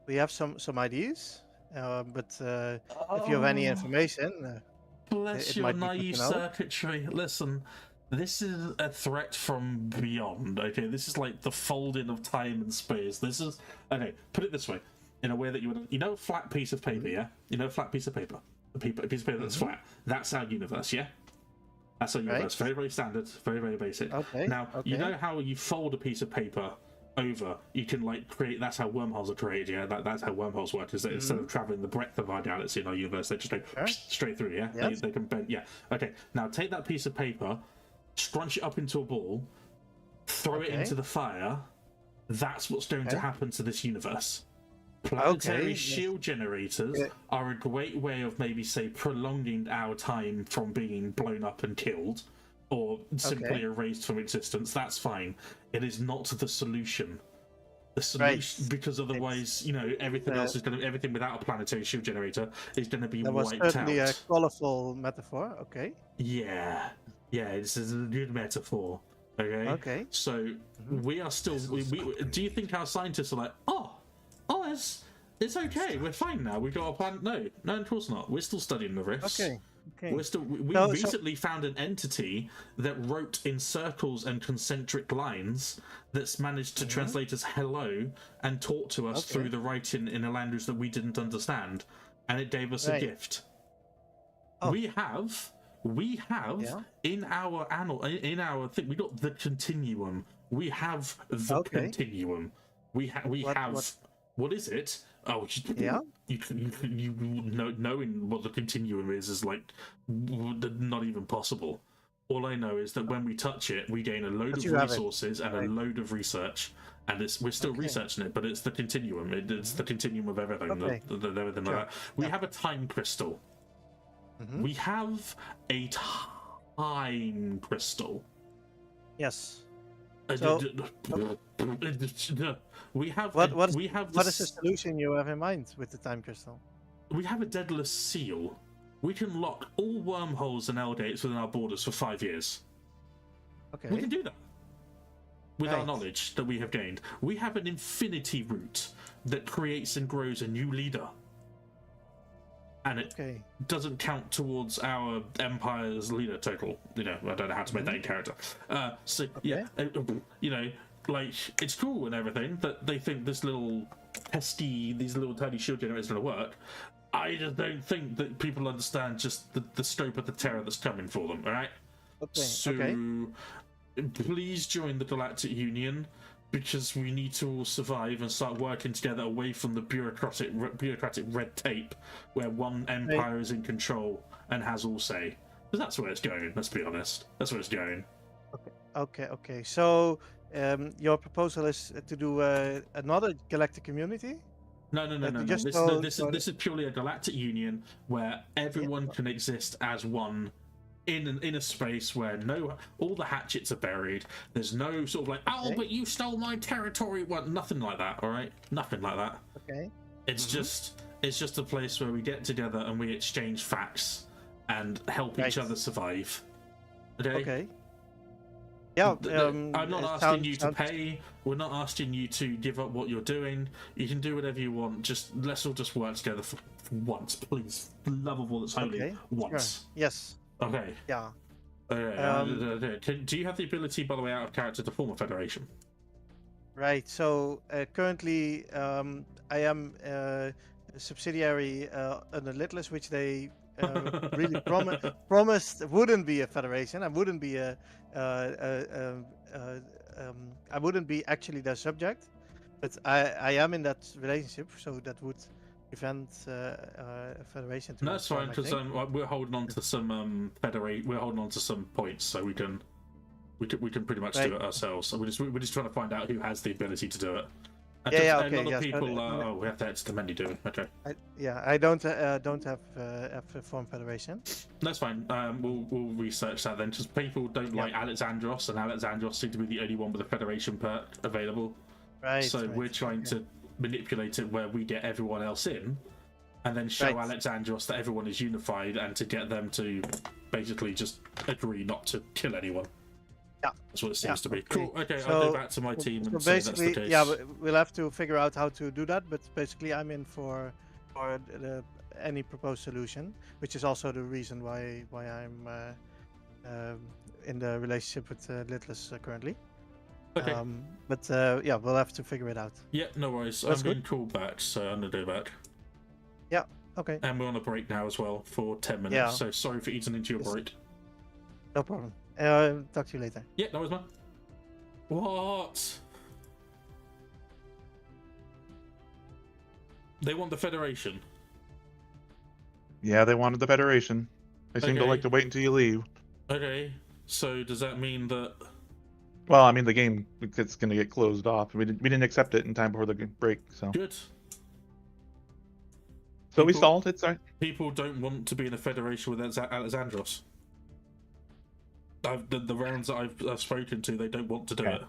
We have some ideas, but if you have any information, bless your naive circuitry. Listen, this is a threat from beyond. Okay, this is like the folding of time and space. This is okay. Put it this way, in a way that you know, a flat piece of paper, yeah. You know, a flat piece of paper, a piece of paper that's flat. That's our universe, yeah. That's our universe. Very, very standard. Very, very basic. Okay. Now you know how you fold a piece of paper over, you can like create. That's how wormholes are created. Yeah, that's how wormholes work. Is that instead of traveling the breadth of our galaxy in our universe, they just go straight through. Yeah, yes. They can bend. Yeah. Okay. Now take that piece of paper, scrunch it up into a ball, throw it into the fire. That's what's going to happen to this universe. Planetary shield generators are a great way of maybe say prolonging our time from being blown up and killed, or simply erased from existence. That's fine. It is not the solution. The solution, because otherwise, you know, everything else is going to, everything without a planetary shield generator is going to be wiped out. That was certainly a colorful metaphor. Okay. Yeah, this is a good metaphor. Okay. So we are still. We do you think our scientists are like, it's okay. We're fine now. We've got a plan. No, of course not. We're still studying the rifts. Okay. We recently found an entity that wrote in circles and concentric lines that's managed to translate as hello and talk to us through the writing in a language that we didn't understand, and it gave us a gift. We have in our thing, we got the continuum. We have the continuum. We have what is it? Oh, you knowing what the continuum is like not even possible. All I know is that when we touch it, we gain a load of resources and a load of research, and we're still researching it, but it's the continuum. It's the continuum of everything. Everything like that. We have a time crystal. We have a time crystal. Yes. So, we have. What is the solution you have in mind with the time crystal? We have a deadless seal. We can lock all wormholes and L gates within our borders for 5 years. Okay. We can do that with our knowledge that we have gained. We have an infinity route that creates and grows a new leader. And it doesn't count towards our Empire's leader total. You know, I don't know how to make that in character. Like, it's cool and everything that they think these little tiny shield generators are going to work. I just don't think that people understand just the scope of the terror that's coming for them, alright? Please join the Galactic Union, because we need to all survive and start working together away from the bureaucratic red tape where one empire is in control and has all say. Because that's where it's going, let's be honest. That's where it's going. Okay. So, your proposal is to do another galactic community? No. This is purely a galactic union where everyone can exist as one in a space where all the hatchets are buried. There's no sort of like, but you stole my territory. Well, nothing like that. All right, nothing like that. Okay. It's just a place where we get together and we exchange facts and help each other survive. Okay. Yeah. I'm not asking you to pay. We're not asking you to give up what you're doing. You can do whatever you want. Let's all just work together for once, please. For the love of all that's holy, once. Sure. Yes. Okay. Yeah. Do you have the ability, by the way, out of character, to form a federation? Right. So currently, I am a subsidiary under Litless, which they really promised wouldn't be a federation. I wouldn't be I wouldn't be actually their subject, but I am in that relationship, so that would prevent a federation. No, that's fine, because we're holding on to some we're holding on to some points, so we can pretty much do it ourselves. So we're just trying to find out who has the ability to do it. Okay. A lot of people. We have to add to the menu, do we? Okay. I don't have a form federation. That's fine. We'll research that then, because people don't like Alexandros, and Alexandros seems to be the only one with a federation perk available. Right. So we're trying to manipulate it where we get everyone else in, and then show Alexandros that everyone is unified, and to get them to basically just agree not to kill anyone. Yeah, that's what it seems to be. Cool. Okay, I'll go back to my team and say that's the case. Yeah, we'll have to figure out how to do that. But basically, I'm in for any proposed solution, which is also the reason why I'm in the relationship with Litless currently. Okay. We'll have to figure it out. Yeah, no worries. I'm being called back, so I'm gonna go back. Yeah. Okay. And we're on a break now as well for 10 minutes. Yeah. So sorry for eating into your break. No problem. Talk to you later. Yeah, no worries, man. What? They want the Federation. Yeah, they wanted the Federation. They seem to like to wait until you leave. Okay, so does that mean that... Well, I mean, the game it's going to get closed off. We didn't accept it in time before the break, so... Good. So we stalled it, sorry. People don't want to be in a Federation with Alexandros. The rounds that I've spoken to, they don't want to do it.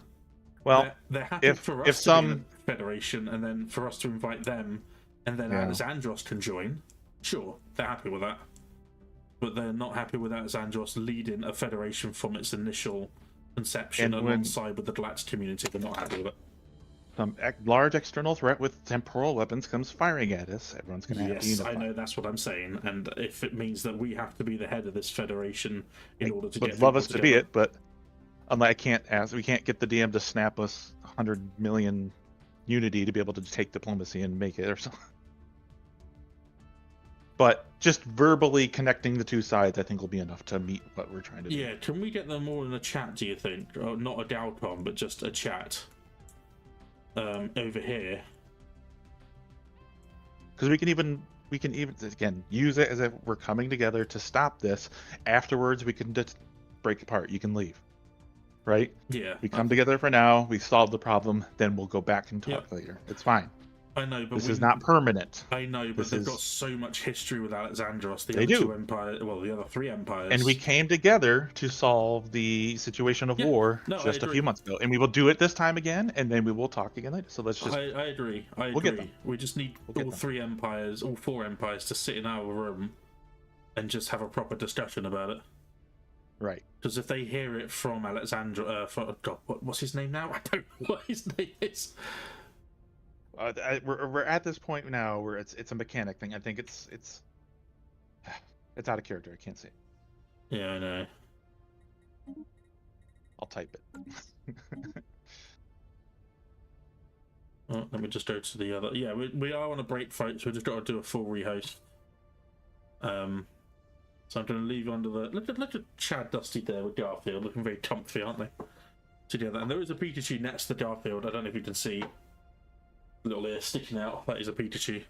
Well, they're happy for us to be in a Federation, and then for us to invite them, and then Alexandros can join. Sure, they're happy with that. But they're not happy with Alexandros leading a Federation from its initial conception alongside with the Galactic community. They're not happy with it. some large external threat with temporal weapons comes firing at us, everyone's going to have to unify. Yes, I know, that's what I'm saying. And if it means that we have to be the head of this federation in order to get would love us together. to be it, but we can't get the DM to snap us 100 million unity to be able to take diplomacy and make it or something. But just verbally connecting the two sides, I think, will be enough to meet what we're trying to do. Yeah, can we get them all in a chat, do you think? Or not a Dalcom, but just a chat over here? Because we can even again use it as if we're coming together to stop this. Afterwards, we can just break apart. You can leave, right? Yeah. We come together for now. We solve the problem. Then we'll go back and talk later. It's fine. I know, but this is not permanent. I know, but they've got so much history with Alexandros. They do. Two empires, well, the other three empires. And we came together to solve the situation of war just a few months ago, and we will do it this time again, and then we will talk again later. So let's just. I agree. We'll get them. We just need all three empires, all four empires, to sit in our room and just have a proper discussion about it. Right. Because if they hear it from Alexandra, God, what's his name now? I don't know what his name is. We're at this point now where it's a mechanic thing. I think it's out of character. I can't say it. Yeah, I know. I'll type it. Oh, let me just go to the other. Yeah, we are on a break, folks. We just got to do a full rehost. So I'm going to leave you under the look at Chad Dusty there with Garfield, looking very comfy, aren't they? Together, and there is a Pikachu next to Garfield. I don't know if you can see. Little ear sticking out. That is a Pikachu.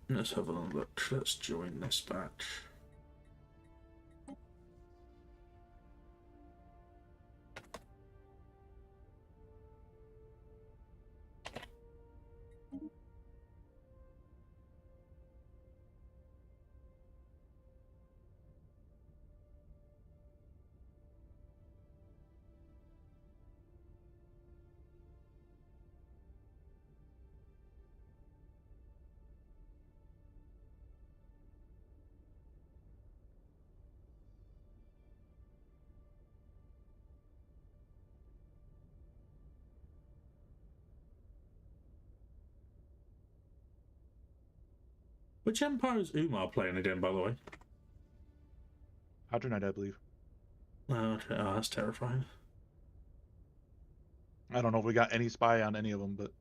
Let's have a look. Let's join this batch. Which empire is Umar playing again, by the way? Hadronite, I believe. Oh, okay. Oh, that's terrifying. I don't know if we got any spy on any of them, but.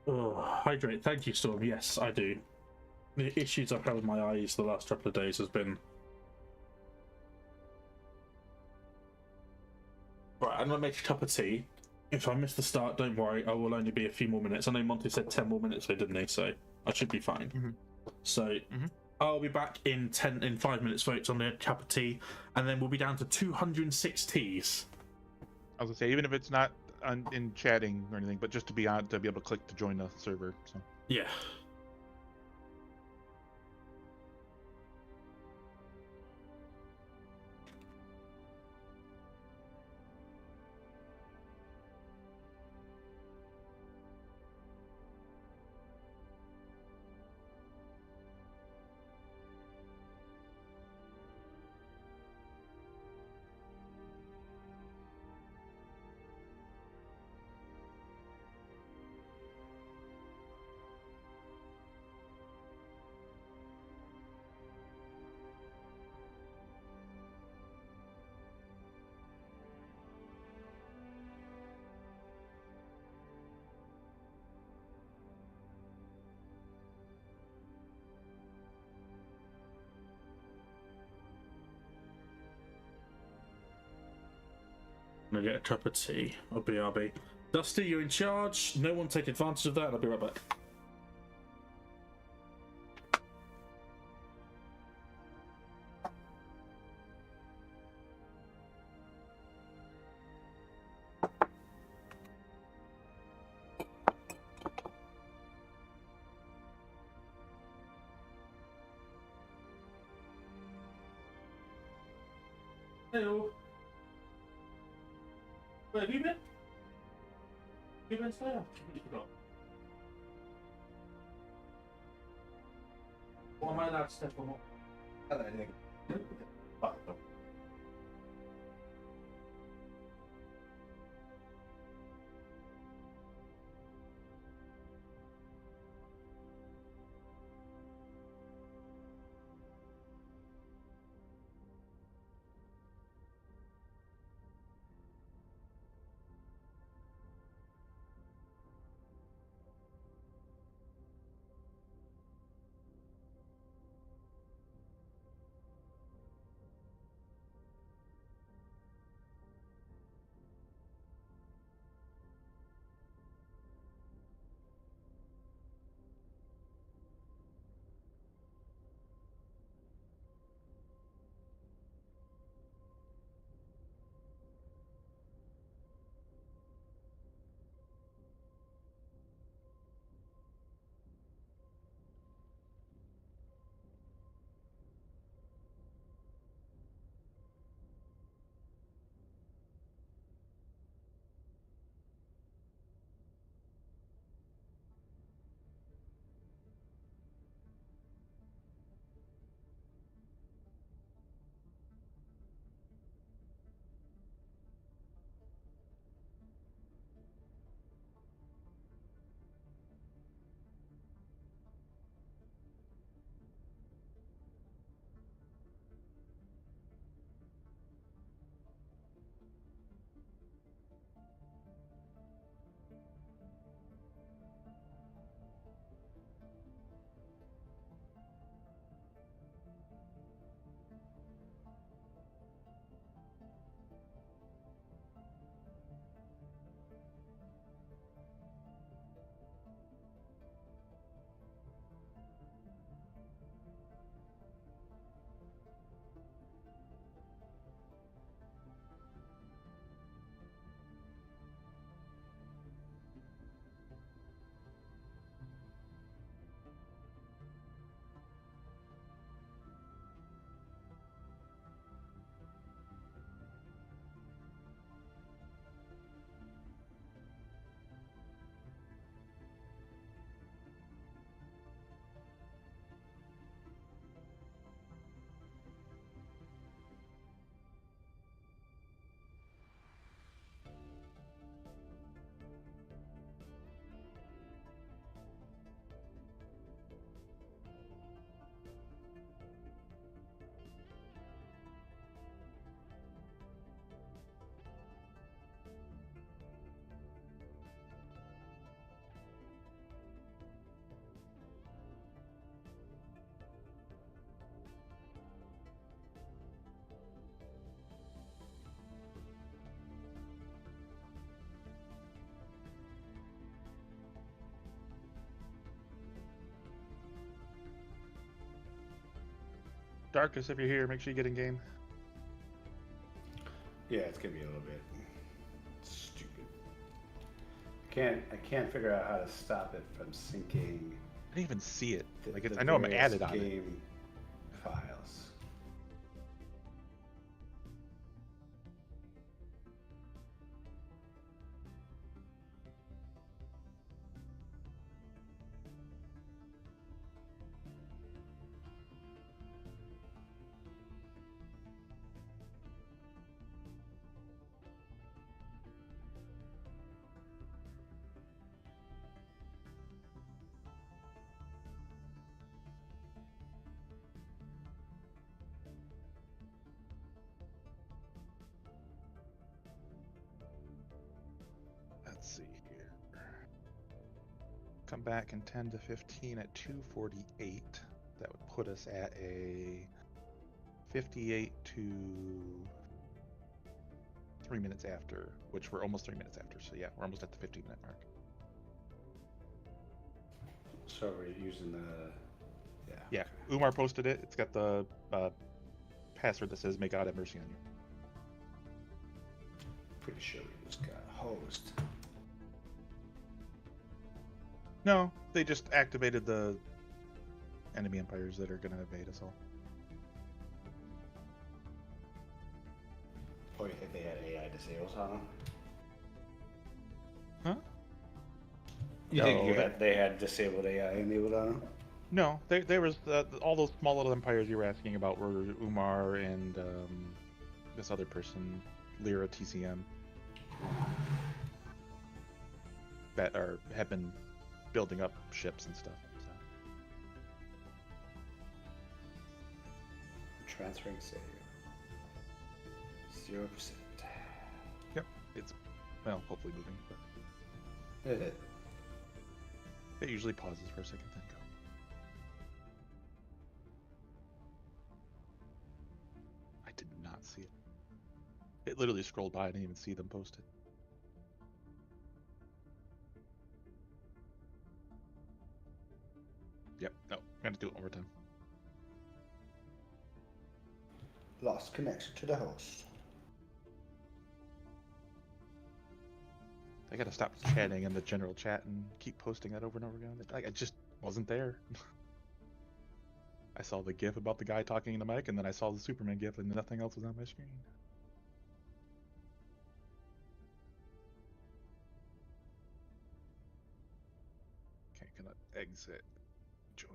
Oh, hydrate. Thank you, Storm. Yes, I do. The issues I've had with my eyes the last couple of days has been. Right, I'm gonna make a cup of tea. If I miss the start, don't worry. I will only be a few more minutes. I know Monty said 10 more minutes, didn't he? So I should be fine. So I'll be back in 5 minutes, folks, on the cup of tea, and then we'll be down to 206 teas. I was gonna say, even if it's not in chatting or anything, but just to be able to click to join the server. So yeah. I'm gonna get a cup of tea. I'll BRB. Dusty, you're in charge. No one take advantage of that. I'll be right back. Hello. Where have you been? You been Slayer? You forgot. What am I allowed to step on? Hello, Nick. Darkus, if you're here, make sure you get in game. Yeah, it's gonna be a little bit stupid. I can't figure out how to stop it from syncing. I didn't even see it. Like I know I'm added on it. Files. Let's see here. Come back in 10 to 15 at 248. That would put us at a 58 to 3 minutes after, which we're almost 3 minutes after. So yeah, we're almost at the 15-minute mark. So we're using the... Yeah, Umar posted it. It's got the password that says, "May God have mercy on you." Pretty sure we just got hosed. No, they just activated the enemy empires that are going to invade us all. Oh, you think they had AI disables on them? Huh? You think they had disabled AI enabled on them? No, there was all those small little empires you were asking about were Umar and this other person, Lyra TCM, that have been building up ships and stuff. So. Transferring save. 0%. Yep, it's hopefully moving. But... It usually pauses for a second, then go. I did not see it. It literally scrolled by. I didn't even see them post it. Yep, no, I'm gonna do it one more time. Lost connection to the host. I gotta stop chatting in the general chat and keep posting that over and over again. I just wasn't there. I saw the GIF about the guy talking in the mic, and then I saw the Superman GIF, and nothing else was on my screen. Okay, gonna exit. Join.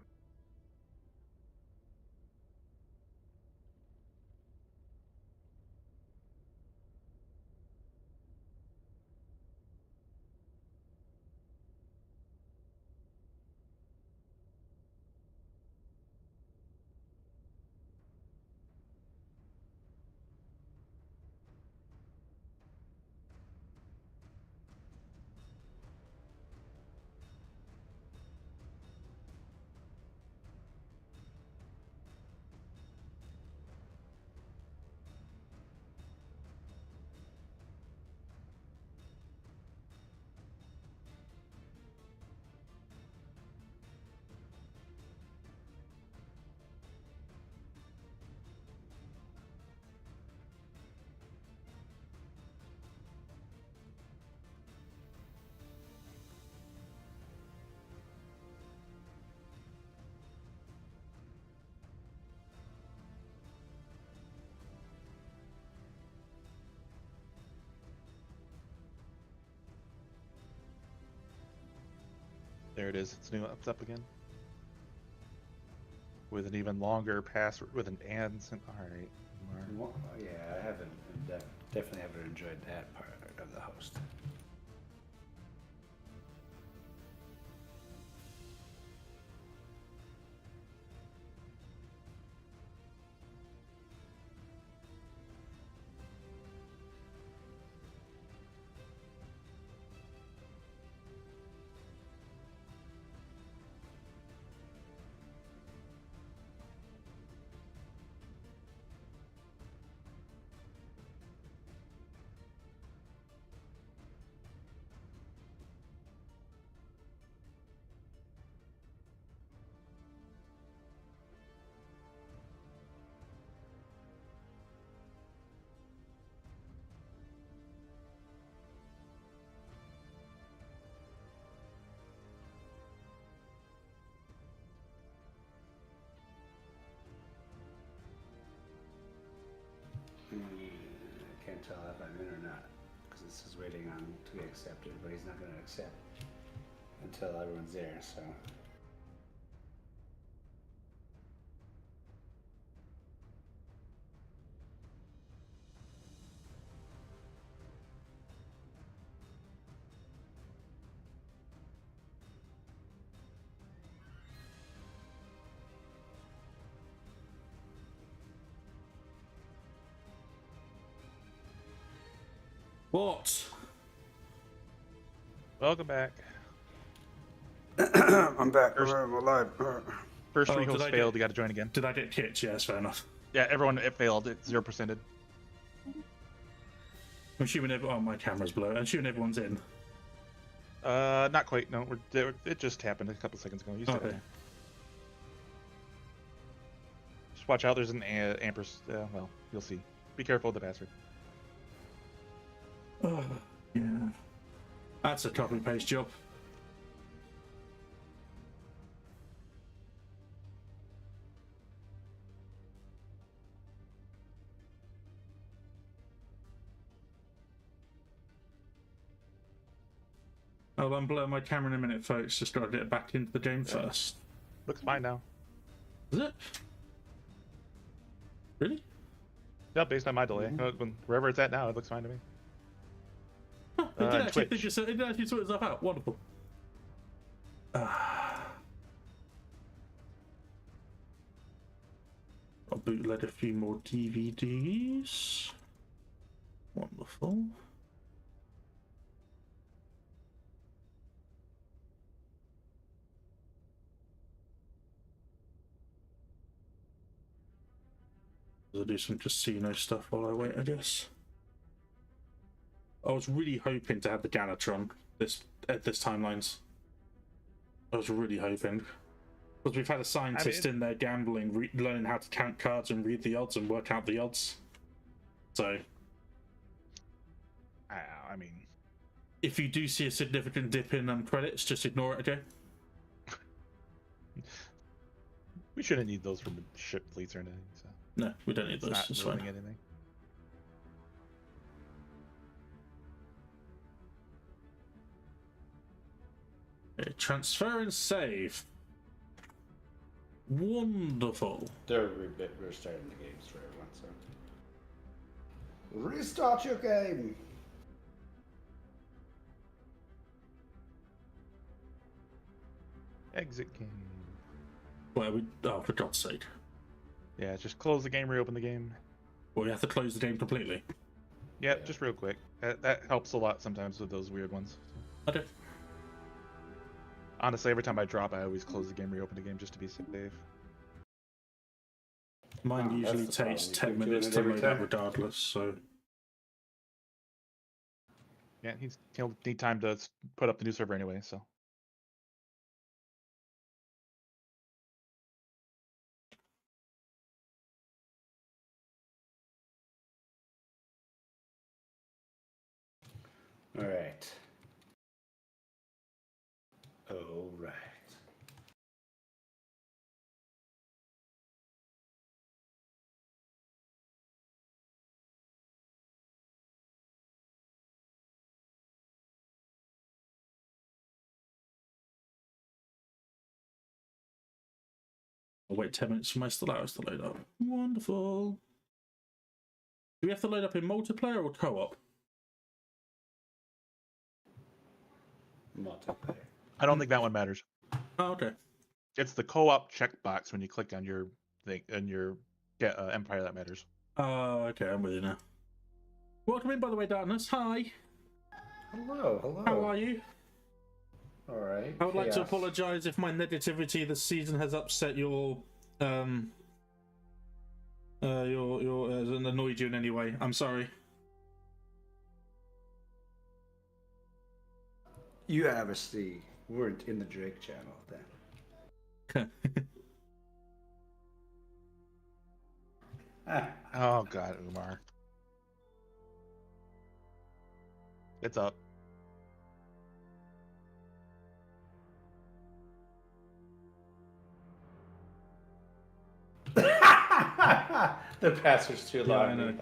There it is. It's new. It's up again. With an even longer password, with an and. Alright. Well, yeah, I haven't. Definitely haven't enjoyed that part of the host. I can't tell if I'm in or not because this is waiting on to be accepted, but he's not going to accept until everyone's there. So. What? Welcome back. I'm back. I'm alive. First three hosts failed. You got to join again. Did I get kicked? Yes, fair enough. Yeah, everyone it failed. It's 0%ed. I'm assuming oh, my camera's blurred. I'm assuming everyone's in. Not quite. No, it just happened a couple seconds ago. You still have time. Just watch out. There's an ampersand. Well, you'll see. Be careful with the bastard. Oh, yeah. That's a copy paste job. I'll unblur my camera in a minute, folks. Just gotta get it back into the game first. Looks fine now. Is it? Really? Yeah, based on my delay. Wherever it's at now, it looks fine to me. Huh, it did actually sort itself out. Wonderful. I'll bootleg a few more DVDs. Wonderful. I'll do some casino stuff while I wait, I guess. I was really hoping to have the Galatron at this timelines. I was really hoping. Because we've had a scientist in there gambling, learning how to count cards and read the odds and work out the odds. So... I mean... If you do see a significant dip in credits, just ignore it, okay? We shouldn't need those for ship fleets or anything, so... No, we don't need those. It's fine. Anything. Okay, transfer and save. Wonderful. We're starting the games for everyone, so restart your game. Exit game. Well, oh, for God's sake. Yeah, just close the game, reopen the game. Well, we have to close the game completely. Yeah, just real quick. That helps a lot sometimes with those weird ones. Okay. Honestly, every time I drop, I always close the game, reopen the game just to be safe. Mine usually takes 10 minutes to load up regardless, so... Yeah, he'll need time to put up the new server anyway, so... All right. All right. I'll wait 10 minutes for my Stellaris to load up. Wonderful. Do we have to load up in multiplayer or co-op? Multiplayer. I don't think that one matters. Oh, okay. It's the co-op checkbox when you click on your thing and your Empire that matters. Oh, okay, I'm with you now. Welcome in, by the way, Darkness. Hi. Hello, hello. How are you? All right. I would like to apologise if my negativity this season has upset your and annoyed you in any way. I'm sorry. You obviously weren't in the Drake channel then. Oh God, Umar. It's up. The pastor's too long. I know.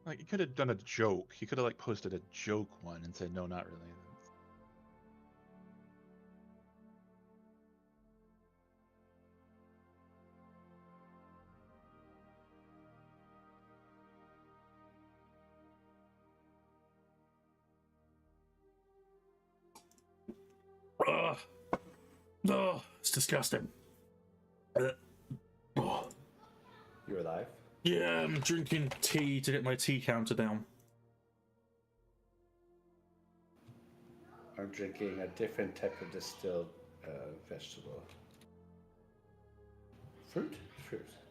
Like, you could have done a joke. You could have, like, posted a joke one and said, no, not really. Oh, it's disgusting. Oh. You're alive? Yeah, I'm drinking tea to get my tea counter down. I'm drinking a different type of distilled vegetable. Fruit,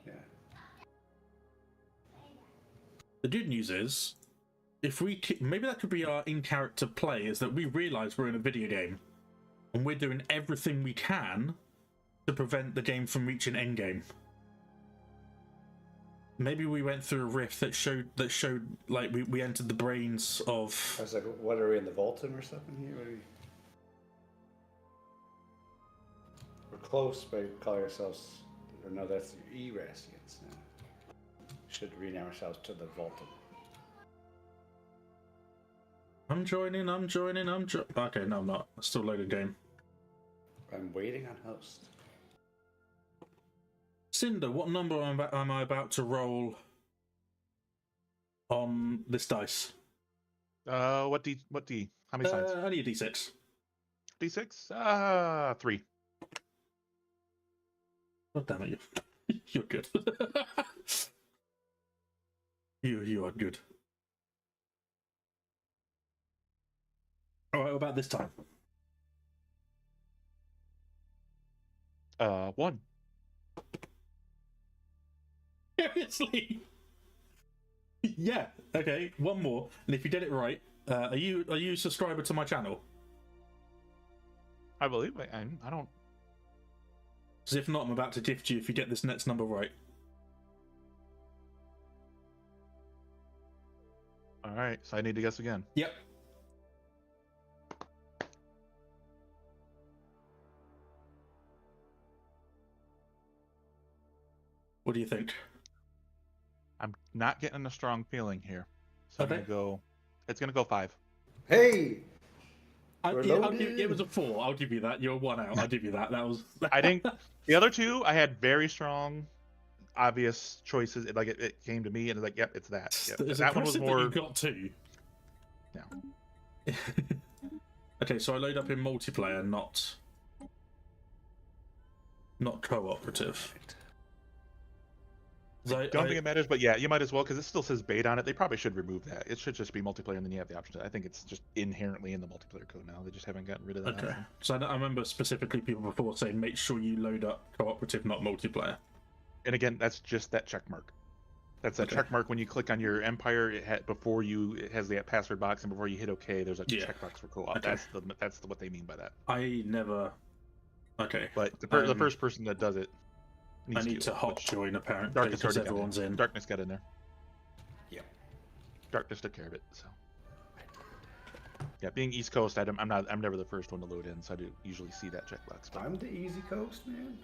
yeah. The good news is, if we maybe that could be our in-character play, is that we realise we're in a video game, and we're doing everything we can to prevent the game from reaching endgame. Maybe we went through a rift that showed like we entered the brains of. I was like, what are we in the Volton or something here? We're close, but we call ourselves. Or no, that's Orassians now. Should rename ourselves to the Volton. I'm joining. Okay, no, I'm not. I'm still loading game. I'm waiting on host. Cinder, what number am I about to roll on this dice? What D? How many sides? I need a D6. D6? 3. Oh, damn it, you're good. you are good. All right, what about this time? 1. Seriously? Yeah. Okay. One more, and if you did it right, are you a subscriber to my channel? I believe I don't. Because if not, I'm about to gift you if you get this next number right. All right. So I need to guess again. Yep. What do you think? I'm not getting a strong feeling here, so okay. I'm gonna go. It's gonna go 5. Hey, it was a 4. I'll give you that. You're 1 out. I'll give you that. That was. I think the other 2 I had very strong, obvious choices. It came to me and like, yep, it's that. Yep. That one was more. That you got 2. Yeah. Okay, so I load up in multiplayer, not cooperative. I don't think it matters, but yeah, you might as well, because it still says bait on it. They probably should remove that. It should just be multiplayer, and then you have the option. I think it's just inherently in the multiplayer code now. They just haven't gotten rid of that. Okay. Option. So I remember specifically people before saying, make sure you load up cooperative, not multiplayer. And again, that's just that check mark. That's that check mark when you click on your Empire. It has the password box, and before you hit OK, there's a check box for co-op. Okay. That's what they mean by that. I never. Okay. But the first person that does it. I need to hot join apparently because everyone's in. Darkness got in there. Yeah. Darkness took care of it. So. Yeah, being East Coast, I'm never the first one to load in, so I do usually see that checkbox. But... I'm the Easy Coast man.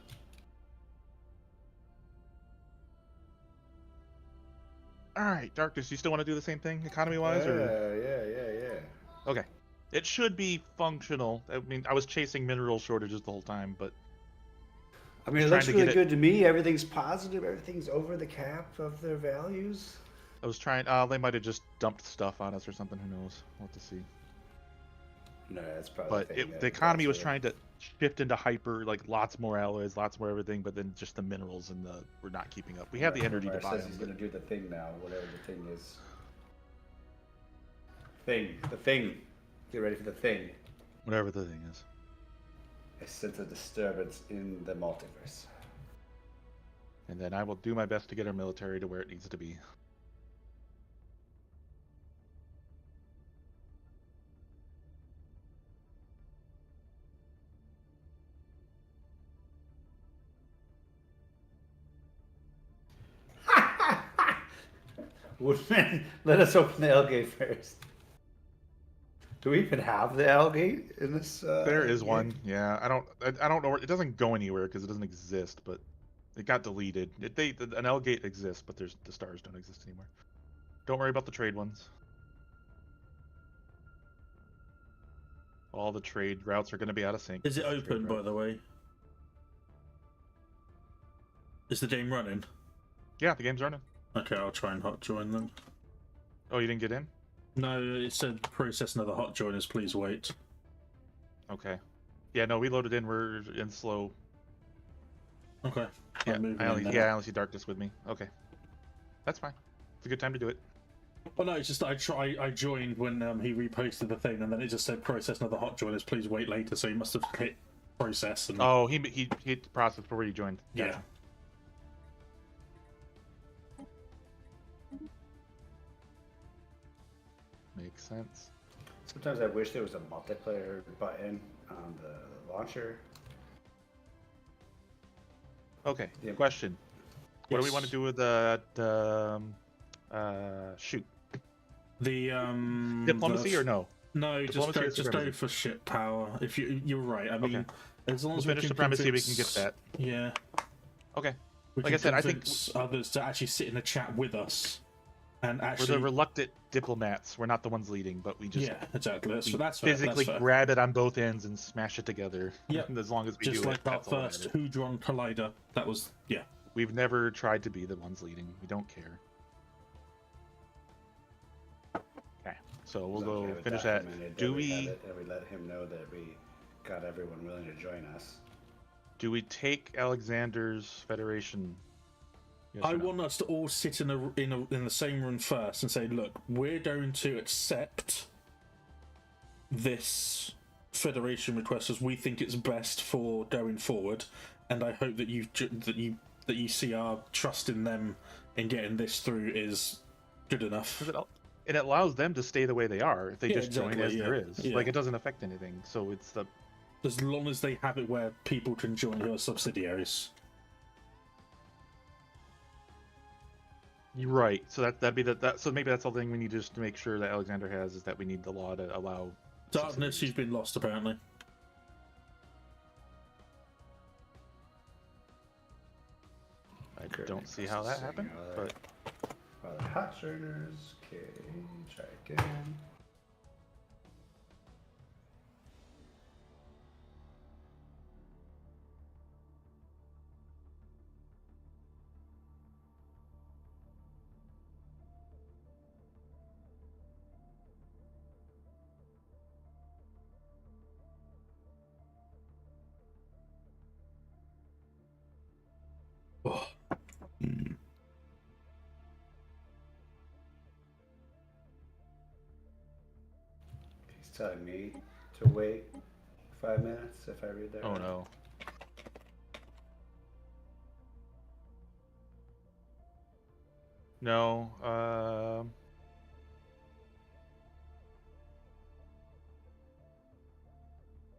All right, Darkness, you still want to do the same thing, economy-wise? Yeah. Okay. It should be functional. I mean, I was chasing mineral shortages the whole time, but... I mean, it looks really good to me. Everything's positive. Everything's over the cap of their values. I was trying... they might have just dumped stuff on us or something. Who knows? We'll have to see. No, that's probably But the economy was trying to shift into hyper, like lots more alloys, lots more everything, but then just the minerals and we're not keeping up. We have the energy to buy them. He's going to do the thing now, whatever the thing is. The thing. Get ready for the thing. Whatever the thing is. I sense a disturbance in the multiverse. And then I will do my best to get our military to where it needs to be. Woodman, let us open the L gate first. Do we even have the L gate in this? There is one. Yeah, I don't know. It doesn't go anywhere because it doesn't exist, but it got deleted. An L gate exists, but the stars don't exist anymore. Don't worry about the trade ones. All the trade routes are going to be out of sync. Is it open, by the way? Is the game running? Yeah, the game's running. Okay, I'll try and hot join them. Oh, you didn't get in? No, it said process another hot joiners, please wait. Okay. Yeah, no, we loaded in, we're in slow. Okay. Yeah, I only see Darkness with me. Okay. That's fine. It's a good time to do it. Oh no, it's just I joined when he reposted the thing, and then it just said process another hot joiners. Please wait later. So he must have hit process. And... Oh, he hit the process before he joined. Gotcha. Yeah. Makes sense. Sometimes I wish there was a multiplayer button on the launcher. Okay. Yeah. Question. What do we want to do with the shoot? The diplomacy or no? No, just go for ship power. If you're right. I mean, as long as we finish supremacy, we can get that. Yeah. Okay. Like I said, I think others to actually sit in a chat with us, and actually we're the reluctant diplomats. We're not the ones leading, but we just exactly. That's physically grab it on both ends and smash it together. Yeah. As long as we just do like it. Our first Hadron Collider. That was We've never tried to be the ones leading. We don't care. Okay, so we'll go finish that. Do we let him know that we got everyone willing to join us? Do we take Alexander's Federation? Yes, I want us to all sit in the same room first and say, look, we're going to accept this Federation request as we think it's best for going forward, and I hope that you see our trust in them in getting this through is good enough. It allows them to stay the way they are if they just join as there is. Yeah. Like, it doesn't affect anything. So it's as long as they have it where people can join who are subsidiaries. You're right. So that'd be so maybe that's the thing we need just to make sure that Alexander has is that we need the law to allow darkness. You've been lost apparently. I don't see how that happened, but hot joiners. Okay, try again. Oh. He's telling me to wait 5 minutes if I read that. Oh right. no. No.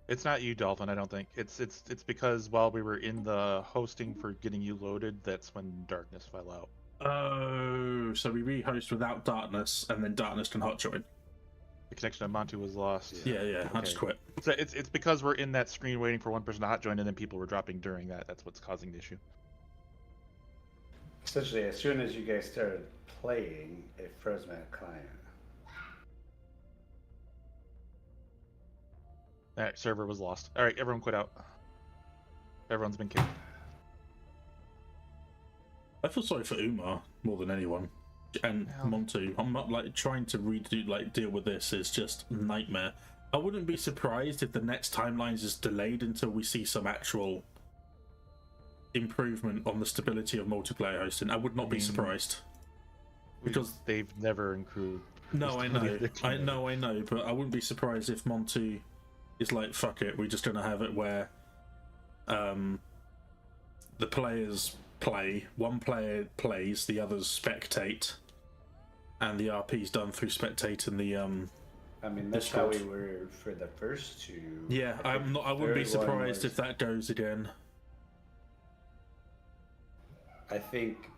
It's not you, Dolphin. I don't think it's because while we were in the hosting for getting you loaded, that's when darkness fell out. Oh, so we rehost without darkness, and then darkness can hot join. The connection to Montu was lost. Yeah. Okay. I just quit. So it's because we're in that screen waiting for one person to hot join, and then people were dropping during that. That's what's causing the issue. Essentially, as soon as you guys started playing, it froze my client. That server was lost. All right, everyone quit out. Everyone's been kicked. I feel sorry for Umar more than anyone, and Montu. I'm not trying to deal with this. It's just a nightmare. I wouldn't be surprised if the next timelines is delayed until we see some actual improvement on the stability of multiplayer hosting. I would not be surprised because they've never improved. No, I know, but I wouldn't be surprised if Montu is like, fuck it, we're just gonna have it where the players play, one player plays, the others spectate, and the RP's done through spectate and the I mean, that's Discord. How we were for the first two. Yeah, I wouldn't be surprised if that goes again. I think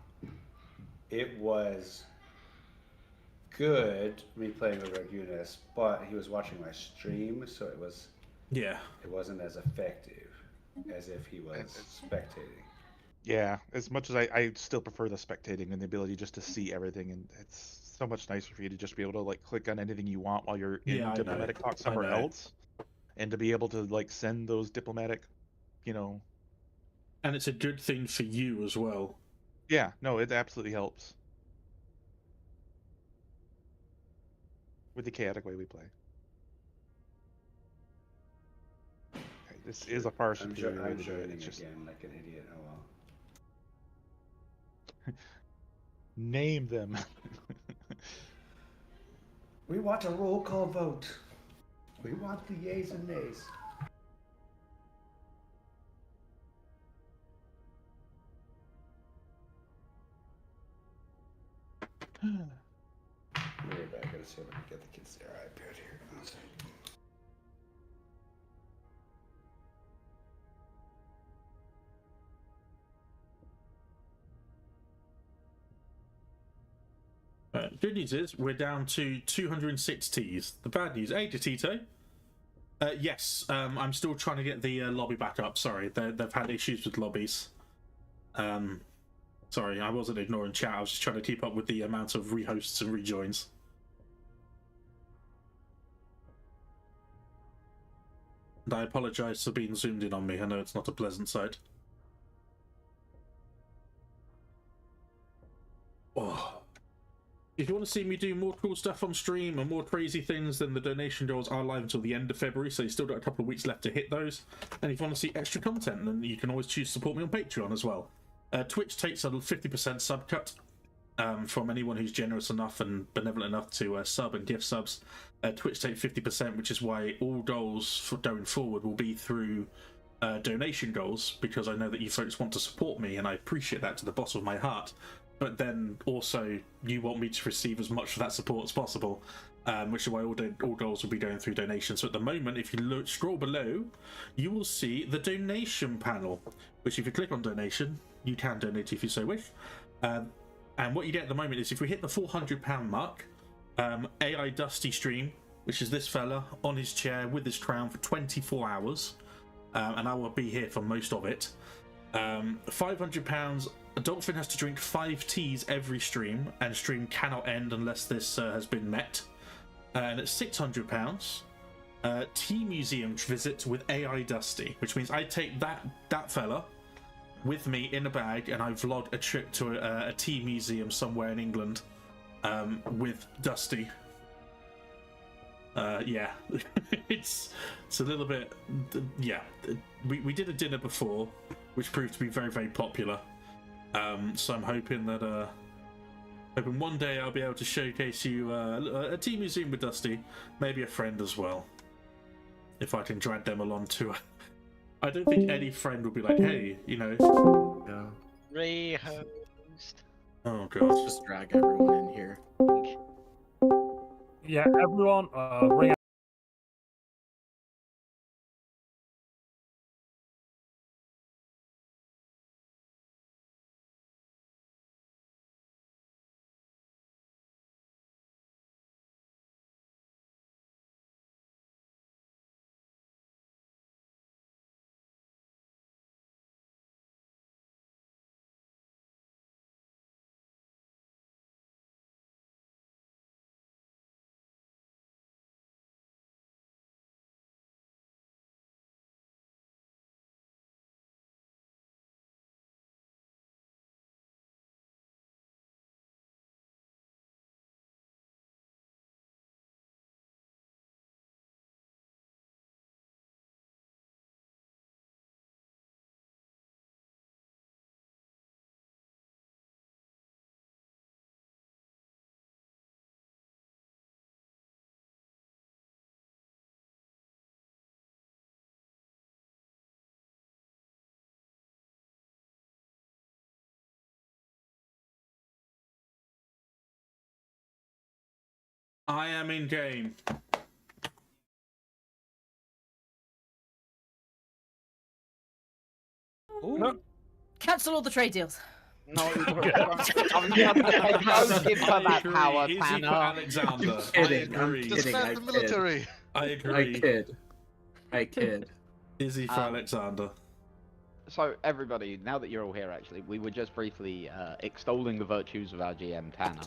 it was good me playing with Ragunas, but he was watching my stream, so it wasn't as effective as if he was spectating. Yeah, as much as I still prefer the spectating and the ability just to see everything, and it's so much nicer for you to just be able to click on anything you want while you're in diplomatic talk somewhere else, and to be able to send those diplomatic, And it's a good thing for you as well. Yeah, no, it absolutely helps. With the chaotic way we play. Okay, this is a farce. I'm joining again like an idiot. Oh well. Name them. We want a roll call vote. We want the yeas and nays. Maybe I gotta see if I can get the kids their iPad here. Good news is we're down to 206 Ts. The bad news, hey Tito. Yes, I'm still trying to get the lobby back up. Sorry, they've had issues with lobbies. Sorry, I wasn't ignoring chat. I was just trying to keep up with the amount of rehosts and rejoins. And I apologise for being zoomed in on me. I know it's not a pleasant sight. Oh. If you want to see me do more cool stuff on stream and more crazy things, then the donation goals are live until the end of February, so you've still got a couple of weeks left to hit those. And if you want to see extra content, then you can always choose to support me on Patreon as well. Twitch takes a 50% sub cut from anyone who's generous enough and benevolent enough to sub and give subs. Twitch takes 50%, which is why all goals for going forward will be through donation goals, because I know that you folks want to support me, and I appreciate that to the bottom of my heart. But then also you want me to receive as much of that support as possible, which is why all goals will be going through donations. So at the moment, if you scroll below, you will see the donation panel, which if you click on donation, you can donate if you so wish. And what you get at the moment is if we hit the £400 mark, AI Dusty stream, which is this fella on his chair with his crown for 24 hours, and I will be here for most of it. £500, Dolphin has to drink 5 teas every stream, and stream cannot end unless this has been met. And it's £600, tea museum visit with AI Dusty, which means I take that fella with me in a bag and I vlog a trip to a tea museum somewhere in England with Dusty. Yeah, it's a little bit, yeah. We did a dinner before, which proved to be very, very popular. So I'm hoping that one day I'll be able to showcase you a tea museum with Dusty, maybe a friend as well, if I can drag them along to. I don't think any friend would be like, hey, you know. Rehost. Oh god, just drag everyone in here. Yeah, everyone, ring. I am in game. No. Cancel all the trade deals. No, I'm not give her that power, Tanner. Alexander. I'm kidding. I agree. Disband the military. I agree. I kid. Izzy for Alexander. So everybody, now that you're all here, actually, we were just briefly extolling the virtues of our GM, Tanner.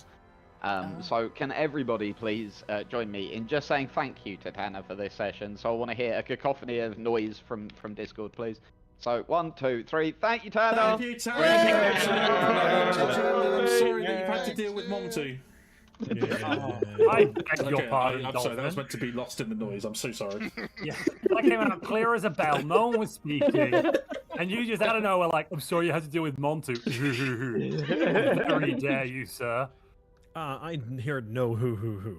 So can everybody please join me in just saying thank you to Tanner for this session? So I want to hear a cacophony of noise from Discord, please. So 1, 2, 3. Thank you, Tanner. Thank you, Tanner. I'm sorry that you've had to deal with Monty. I beg your pardon, I'm sorry, that was meant to be lost in the noise. I'm so sorry. Yeah, I came out clear as a bell. No one was speaking, and you just out of nowhere like, "I'm sorry, you had to deal with Montu." Very dare you, sir. I heard no hoo.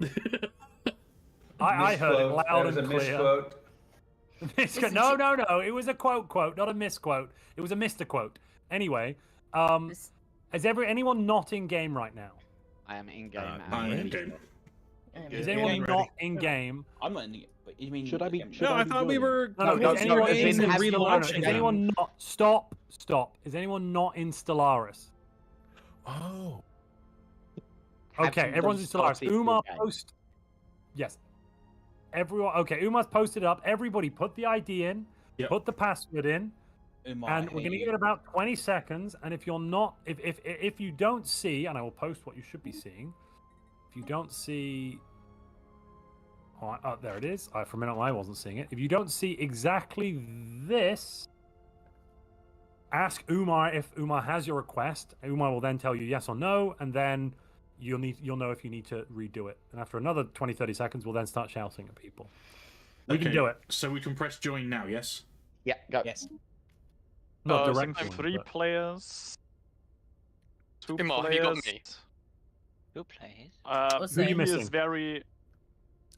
I heard it loud and clear. Misquote. No. It was a quote, not a misquote. It was a Mr. Quote. Anyway, is anyone not in game right now? I am in game. I'm in game. Is anyone not in game? I'm not in the game. But you mean? Should I be? No, I thought we were. Is anyone not? Stop. Is anyone not in Stellaris? Oh. Okay, everyone's in Stellaris. Umar post. Yes. Everyone. Okay, Umar's posted up. Everybody put the ID in. Yep. Put the password in. Umar, and we're going to give it about 20 seconds. And if you're not, if you don't see, and I will post what you should be seeing. If you don't see, oh, there it is. For a minute I wasn't seeing it. If you don't see exactly this, ask Umar if Umar has your request. Umar will then tell you yes or no, and then you'll know if you need to redo it. And after another 20-30 seconds, we'll then start shouting at people. We can do it. So we can press join now, yes? Yeah, go. Yes. Not directly. 3 players. 2 Umar, players. you got me. Who plays? Who are you missing? Is very.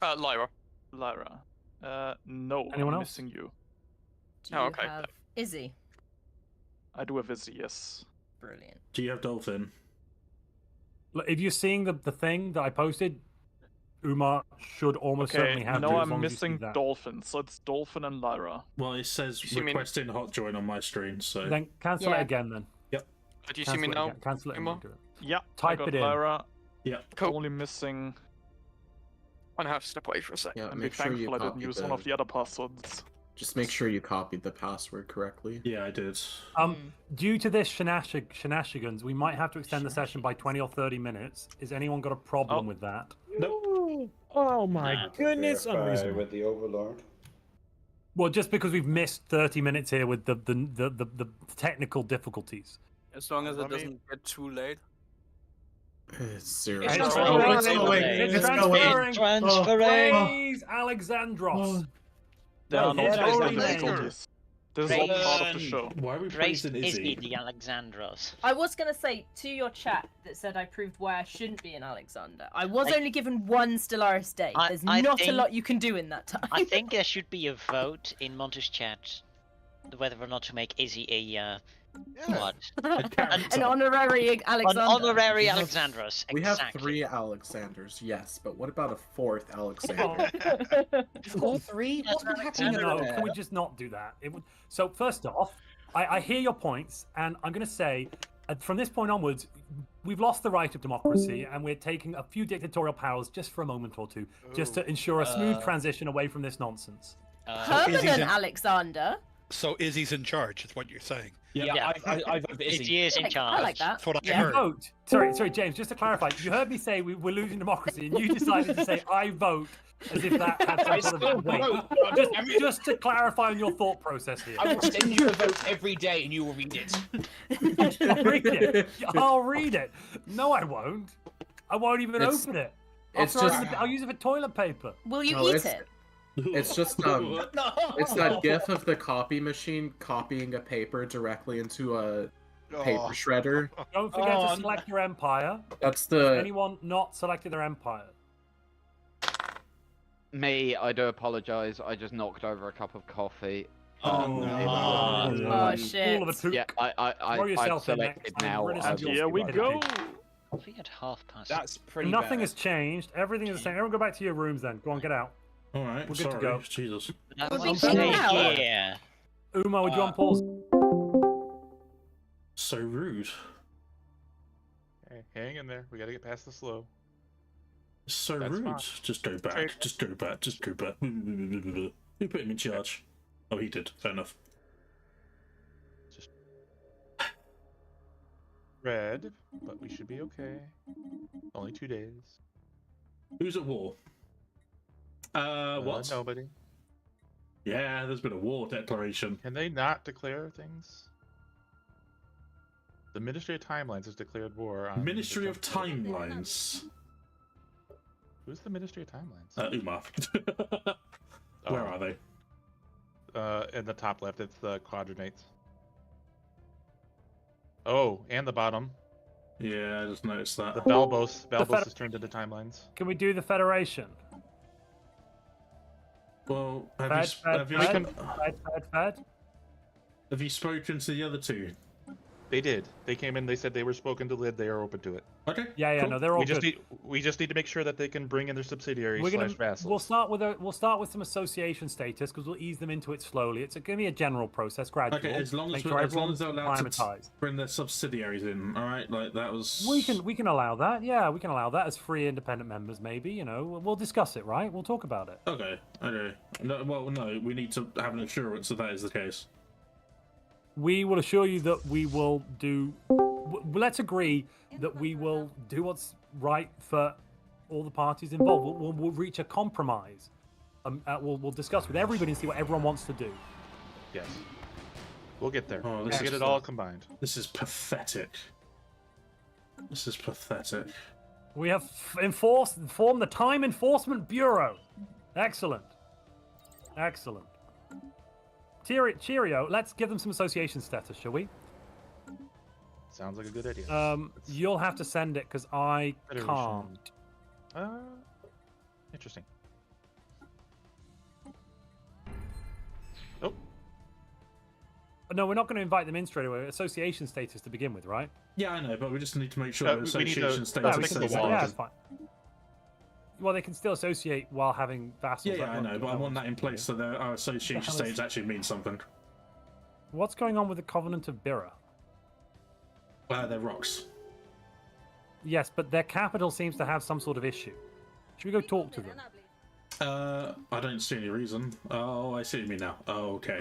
Lyra. No, Anyone I'm else? missing you. Do you have Izzy? I do have Izzy, yes. Brilliant. Do you have Dolphin? Look, if you're seeing the thing that I posted, Umar should almost certainly have. No, I'm missing Dolphin, so it's Dolphin and Lyra. Well, it says requesting hot join on my screen, so. Then cancel it again, then. Yep. Do you see me now? Cancel it and do it. Yeah. Type I got it in. Lyra. Yeah. Cool. Only missing. I'm gonna have to step away for a second. Yeah, And be make sure you thankful I didn't copy use one of the other passwords. Just make sure you copied the password correctly. Yeah, I did. Due to this shenanigans, we might have to extend the session by 20 or 30 minutes. Is anyone got a problem with that? No. Oh my goodness! Unreasonable. With the Overlord. Well, just because we've missed 30 minutes here with the technical difficulties. As long as it doesn't get too late. It's zero. It's transferring. Praise Alexandros. There are no Well, technical yeah. difficulties. This is all part of the show. Why are we Praise praising Izzy, Izzy? the Alexandros. I was going to say to your chat that said I proved why I shouldn't be an Alexander. I was only given one Stellaris day. There's not a lot you can do in that time. I think there should be a vote in Monty's chat whether or not to make Izzy a what? An honorary Alexander. An honorary Alexandros. We have 3 Alexanders, yes, but what about a 4th Alexander? All 3? What's been happening No, over there? can we just not do that? So first off, I hear your points, and I'm going to say, from this point onwards, we've lost the right of democracy, and we're taking a few dictatorial powers just for a moment or two, just to ensure a smooth transition away from this nonsense. Permanent Alexander. So Izzy's in charge, is what you're saying. Yeah, I vote Izzy. Izzy is in charge. I like that. That's what I Yeah. heard. Vote. Sorry, James. Just to clarify, you heard me say we're losing democracy, and you decided to say I vote as if that had some sort of weight. Just to clarify on your thought process here. I will send you a vote every day, and you will read it. I'll read it. I'll read it. No, I won't. I won't even open it. I'll use it for toilet paper. Will you eat it? It's just it's that gif of the copy machine copying a paper directly into a paper shredder. Don't forget to select your empire. That's Has anyone not selected their empire? Me, I do apologise. I just knocked over a cup of coffee. Oh shit. Yeah, I've selected now. Here we go. We had half past. That's pretty Nothing bad. has changed. Everything is the same. Everyone go back to your rooms then. Go on, get out. All right, We're good sorry. to go. Jesus. Yeah. Uma, would you on pause? So rude. Hey, hang in there. We gotta get past the slow. So That's rude. fine. Just go back. Trade. Just go back. Just go back. Who put him in charge? Oh, he did. Fair enough. Red, but we should be okay. Only 2 days. Who's at war? What? Nobody. Yeah, there's been a war declaration. Can they not declare things? The Ministry of Timelines has declared war on... Ministry of Timelines. Who's the Ministry of Timelines? Umar. Where are they? In the top left, it's the quadranates. Oh, and the bottom. Yeah, I just noticed that. The Balbos has turned into timelines. Can we do the Federation? Well, have you spoken to the other two? They did. They came in. They said they were spoken to Lid. They are open to it. Okay. Yeah, cool. no, they're all good. We just need to make sure that they can bring in their subsidiaries vassals. We'll start with some association status because we'll ease them into it slowly. It's going to be a general process, gradual. Okay, as long as they're allowed to bring their subsidiaries in, all right. Like that was. We can allow that. Yeah, we can allow that as free independent members. Maybe we'll discuss it, right? We'll talk about it. Okay. No, we need to have an assurance that is the case. We will assure you that we will do. Let's agree that we will do what's right for all the parties involved. We'll reach a compromise. We'll discuss with everybody and see what everyone wants to do. Yes. We'll get there. Oh, we'll get it all combined. This is pathetic. This is pathetic. We have formed the Time Enforcement Bureau. Excellent. Excellent. Cheerio. Let's give them some association status, shall we? Sounds like a good idea. You'll have to send it because I can't. Interesting. Oh. No, we're not going to invite them in straight away. Association status to begin with, right? Yeah, I know, but we just need to make sure that association status is fine. Well, they can still associate while having vassals. Yeah, I know, but I want that in place so that our association stage actually means something. What's going on with the Covenant of Birra? They're rocks. Yes, but their capital seems to have some sort of issue. Should we go talk to them? I don't see any reason. Oh, I see what you mean now. Oh, okay.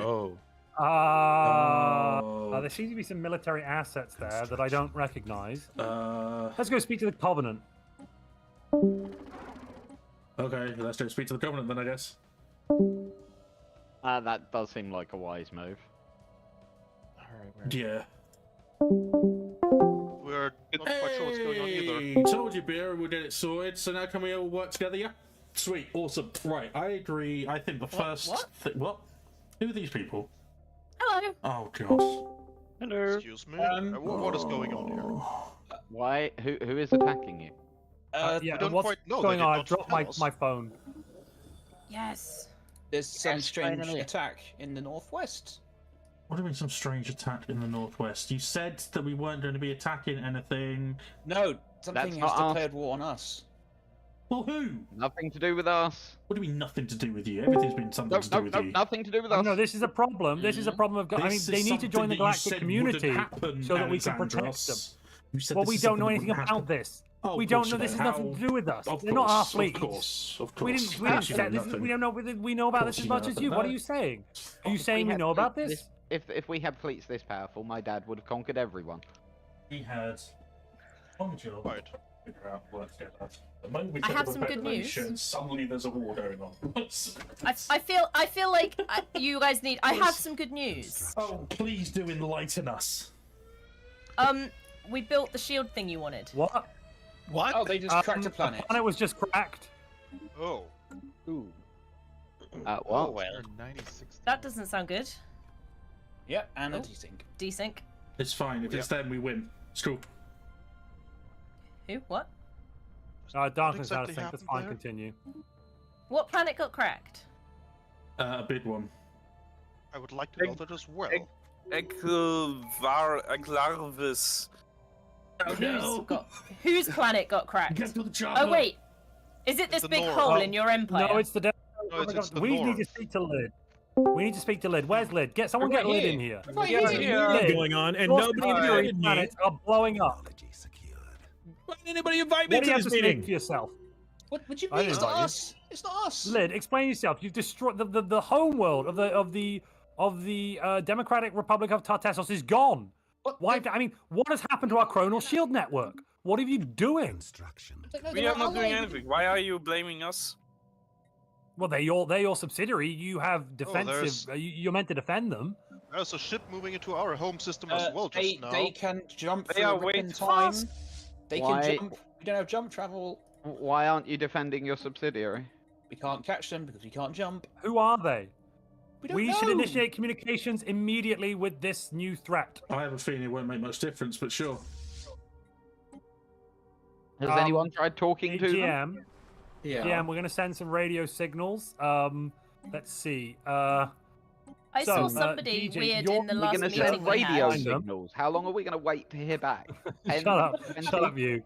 There seems to be some military assets there that I don't recognize. Let's go speak to the Covenant. Okay, let's go speak to the Covenant then, I guess. That does seem like a wise move. Alright, yeah. We're not quite sure what's going on either. Told you, Beer, we'll get it sorted, so now can we all work together, yeah? Sweet, awesome. Right, I agree. I think the first... What? Who are these people? Hello. Oh, gosh. Hello. Excuse me? What is going on here? Why? Who is attacking you? We don't quite know. Going on? I dropped my phone. Yes. There's some strange attack in the northwest. What do you mean some strange attack in the northwest? You said that we weren't going to be attacking anything. No, something has declared war on us. Well, who? Nothing to do with us. What do you mean nothing to do with you? Everything's been something to do with you. Nothing to do with us. No, this is a problem. This is a problem of... I mean, they need to join the galactic community so that we can protect them. Well, we don't know anything about this. We don't know. This has nothing to do with us. They're not our fleet. Of course. We didn't set this. We don't know. We know about this as much as you. What are you saying? Are you saying we know about this? If we had fleets this powerful, my dad would have conquered everyone. He had on the job. Right. Figure out work together. The moment we I have some good news. Suddenly there's a war going on. I feel like you guys need. I have some good news. Oh, please do enlighten us. We built the shield thing you wanted. What? What? Oh, they just cracked a planet. The planet was just cracked. Oh. Ooh. Well. That doesn't sound good. Yep, and a desync. Desync. It's fine. If it's them, we win. It's cool. Who? What? Darkness out of sync. That's fine. Continue. What planet got cracked? A big one. I would like to know that as well. Aglarvis. Whose planet got cracked? Oh wait, is it this big hole in your empire? No, it's the. No, it's the we North. need to speak to Lid. We need to speak to Lid. Where's Lid? Get someone. Get Lid in here. What's going on? And nobody invited me. Planets are blowing up. Why didn't anybody invite me to this meeting? For yourself. What would you mean? It's not us. It's not us. Lid, explain yourself. You've destroyed the home world of the Democratic Republic of Tartessos is gone. Why? I mean, what has happened to our Chronal Shield network? What are you doing? We are not doing anything. Why are you blaming us? Well, they're your subsidiary. You have defensive. You're meant to defend them. There's a ship moving into our home system as well just now. They can jump through a rip in time. They can jump. We don't have jump travel. Why aren't you defending your subsidiary? We can't catch them because we can't jump. Who are they? We should initiate communications immediately with this new threat. I have a feeling it won't make much difference, but sure. Has anyone tried talking to them? GM, we're going to send some radio signals. Let's see. I saw somebody weird in the last meeting. We're going to send radio signals. How long are we going to wait to hear back? Shut up, you.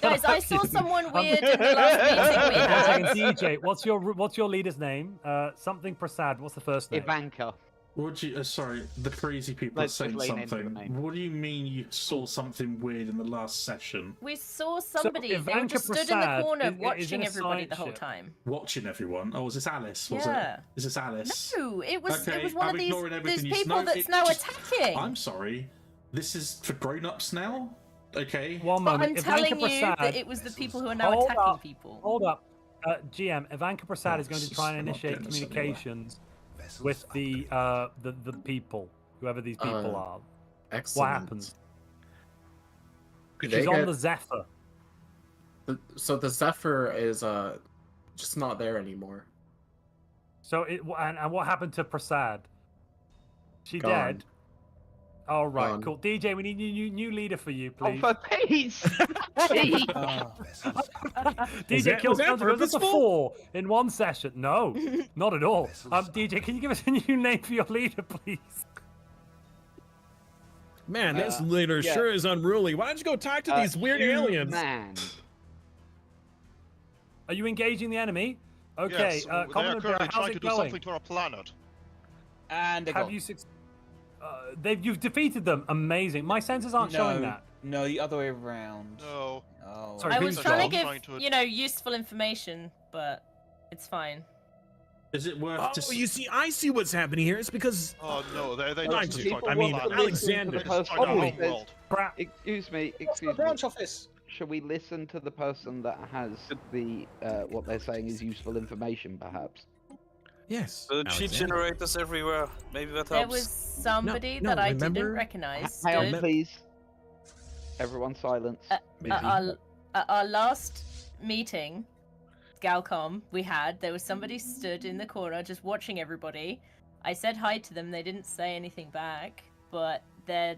Guys, I saw someone weird in the last meeting we had. DJ, what's your leader's name? Something Prasad. What's the first name? Ivanka. What do you? Sorry, the crazy people are saying something. What do you mean you saw something weird in the last session? We saw somebody. They were just stood in the corner watching everybody the whole time. Watching everyone? Oh, was this Alice? Was it? Is this Alice? No, it was one of these people that's now attacking. I'm sorry. This is for grown-ups now? Okay. One moment. But I'm telling you that it was the people who are now attacking people. Hold up. GM, Ivanka Prasad is going to try and initiate communications with the people, whoever these people are. Excellent. What happens? She's on the Zephyr. So the Zephyr is just not there anymore. So and what happened to Prasad? She dead? Oh, right, cool. DJ, we need a new leader for you, please. Oh, for peace! DJ kills a 4 in one session. No, not at all. DJ, can you give us a new name for your leader, please? Man, this leader sure is unruly. Why don't you go talk to these weird aliens? Man. Are you engaging the enemy? Okay, yes, they are currently trying to do something to our planet. And have you you've defeated them. Amazing. My sensors aren't showing that. No, the other way around. No. Oh. Sorry, I was trying to give, useful information, but it's fine. Is it worth? Oh, you see, I see what's happening here. It's because. Oh no, they I mean, Alexander. Excuse me. Branch office. Shall we listen to the person that has the what they're saying is useful information, perhaps? Yes. Cheat generators everywhere. Maybe that helps. There was somebody that I didn't recognize. Hang on, please. Everyone silence. At our last meeting, Galcom, there was somebody stood in the corner just watching everybody. I said hi to them. They didn't say anything back, but they're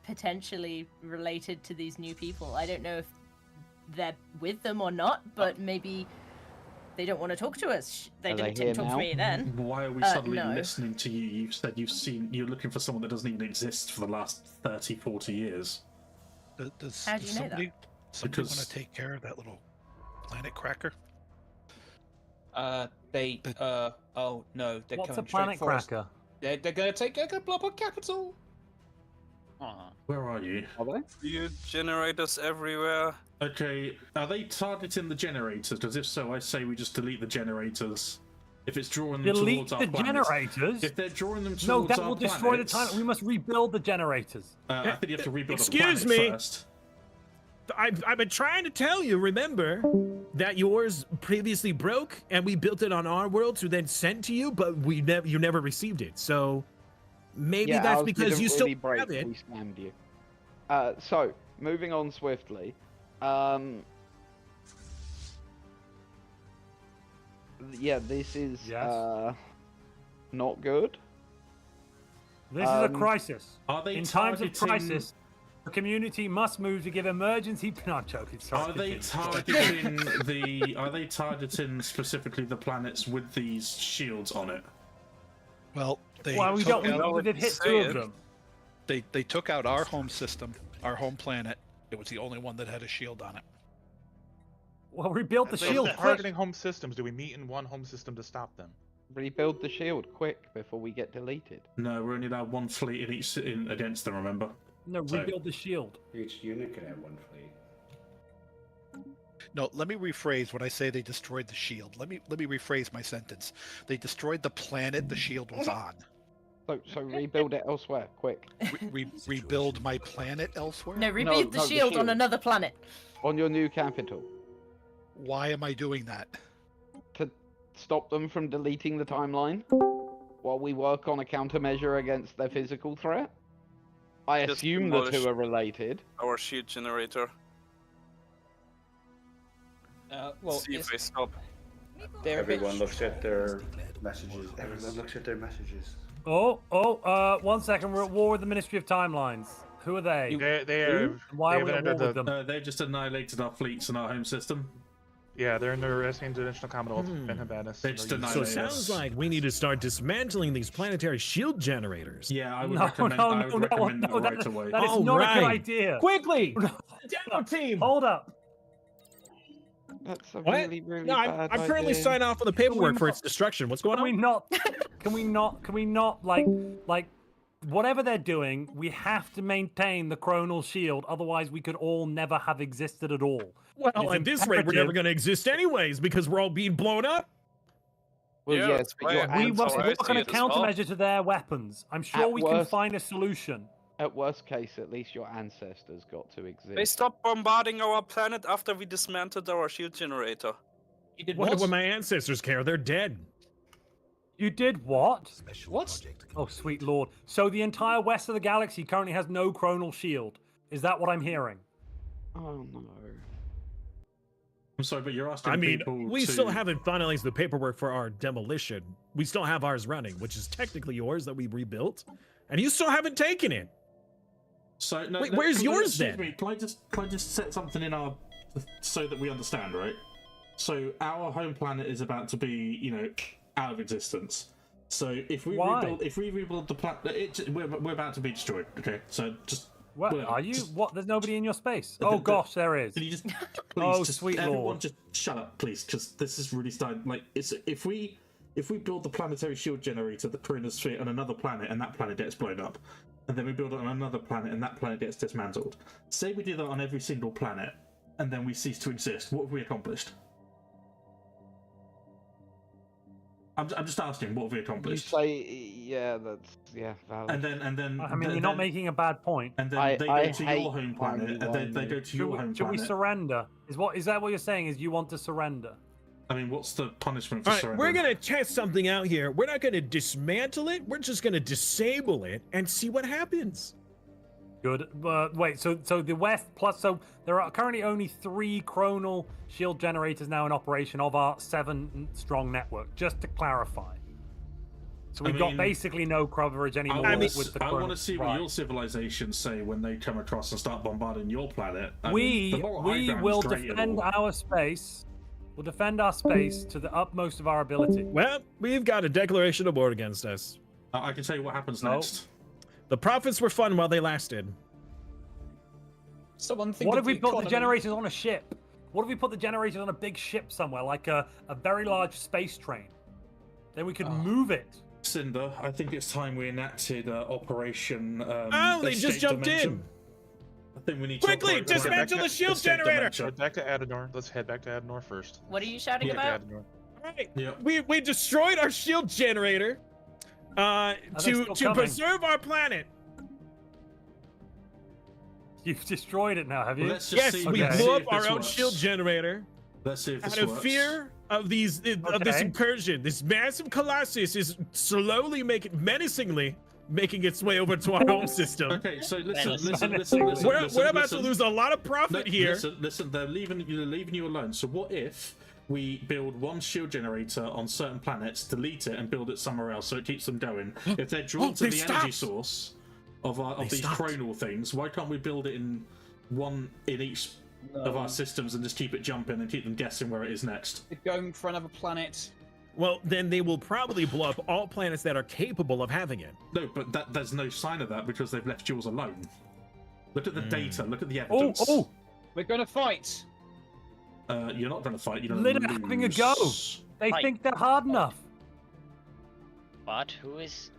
potentially related to these new people. I don't know if they're with them or not, but maybe they don't want to talk to us. They didn't talk to me then. Why are we suddenly listening to you? You've said you're looking for someone that doesn't even exist for the last 30, 40 years. Does How do you know that? Somebody want to take care of that little planet cracker? Oh no, they're What's coming a planet straight for us. cracker? They're gonna blow up our capital. Where are you? You generators everywhere. Okay, are they targeting the generators? Because if so, I say we just delete the generators. If it's drawing them towards our planet. Generators? If they're drawing them towards no, that our will destroy the planet. We must rebuild the generators. I think you have to rebuild Excuse the me. planet first. I've been trying to tell you, remember, that yours previously broke, and we built it on our world to then send to you, but you never received it. So maybe that's because you still have it. We scammed you. So moving on swiftly. Yeah, this is not good. This is a crisis. Are they in times of crisis? The community must move to give emergency. No, I'm joking. Sorry. Are they targeting Are they targeting specifically the planets with these shields on it? Well, we did hit 2 of them. They took out our home system, our home planet. It was the only one that had a shield on it. Well, rebuild the shield. Targeting home systems. Do we meet in one home system to stop them? Rebuild the shield quick before we get deleted. No, we're only allowed 1 fleet in each against them. Remember? No, rebuild the shield. Each unit can have 1 fleet. No, let me rephrase when I say they destroyed the shield. Let me rephrase my sentence. They destroyed the planet the shield was on. So rebuild it elsewhere, quick. Rebuild my planet elsewhere? No, rebuild the shield on another planet. On your new capital. Why am I doing that? To stop them from deleting the timeline while we work on a countermeasure against their physical threat. I assume the 2 are related. Our shield generator. See if they stop. Everyone looks at their messages. Everyone looks at their messages. 1 second. We're at war with the Ministry of Timelines. Who are they? Why are we at war with them? They just annihilated our fleets and our home system. Yeah, they're in the Orassian International Commonwealth. So it sounds like we need to start dismantling these planetary shield generators. Yeah, I would recommend that right away. That is not a good idea. Quickly! Demo team! Hold up. That's a What? really, really No, bad I'm currently idea. signing off on the paperwork for its destruction. What's going on? Can we not, like, whatever they're doing, we have to maintain the chronal shield, otherwise we could all never have existed at all. Well, at this rate, we're never going to exist anyways, because we're all being blown up. Well, Yeah, yes, but your We answer- work on a countermeasure to their weapons. I'm sure At we can worst- find a solution. At worst case, at least your ancestors got to exist. They stopped bombarding our planet after we dismantled our shield generator. You did What would my ancestors care? They're dead. You did what? What? Oh, sweet lord. So the entire west of the galaxy currently has no chronal shield. Is that what I'm hearing? Oh, no. I'm sorry, but you're asking I mean, people we to... still haven't finalized the paperwork for our demolition. We still have ours running, which is technically yours that we rebuilt, and you still haven't taken it. So no, Wait, where's yours then? Can I just set something in our so that we understand, right? So our home planet is about to be, out of existence. So if we rebuild the planet, we're about to be destroyed. Okay, so just. What are you? What? There's nobody in your space. Oh gosh, there is. Can you just, oh, just, sweet everyone lord. just shut up, please, because this is really starting. Like, it's if we build the planetary shield generator, the chronosphere, on another planet, and that planet gets blown up, and then we build it on another planet, and that planet gets dismantled. Say we do that on every single planet, and then we cease to exist. What have we accomplished? I'm just asking, what have we accomplished? You say, yeah, that's valid. And then. I mean, you're not making a bad point. And then they go to your home planet, and they go to your home planet. Should we surrender? Is that what you're saying? Is you want to surrender? I mean, what's the punishment for surrender? We're gonna test something out here. We're not gonna dismantle it. We're just gonna disable it and see what happens. Good. Wait. So the West plus. So there are currently only 3 chronal shield generators now in operation of our 7-strong network. Just to clarify. So we've got basically no coverage anymore. I want to see what your civilizations say when they come across and start bombarding your planet. We will defend our space. We'll defend our space to the utmost of our ability. Well, we've got a declaration of war against us. I can tell you what happens next. The profits were fun while they lasted. What if we put the generators on a ship? What if we put the generators on a big ship somewhere, like a very large space train? Then we could move it. Cinder, I think it's time we enacted Operation. They just jumped in. I think we need quickly to dismantle the shield generator. Head back to Adenor. Let's head back to Adenor first. What are you shouting about? All right. We destroyed our shield generator to preserve our planet. You've destroyed it now, have you? Yes, we blew up our own shield generator. Let's see if this out of works. Fear of these of this incursion. This massive colossus is slowly menacingly making its way over to our home system. Okay, so listen. We're about to lose a lot of profit here. Listen, they're leaving you alone. So what if we build one shield generator on certain planets, delete it, and build it somewhere else so it keeps them going? If they're drawn to the energy source of these chronal things, why can't we build it in one in each of our systems and just keep it jumping and keep them guessing where it is next? They're going for another planet. Well, then they will probably blow up all planets that are capable of having it. No, but there's no sign of that because they've left yours alone. Look at the data. Look at the evidence. We're going to fight. You're not going to fight. You're They're having a go. They think they're hard enough. What? Who is?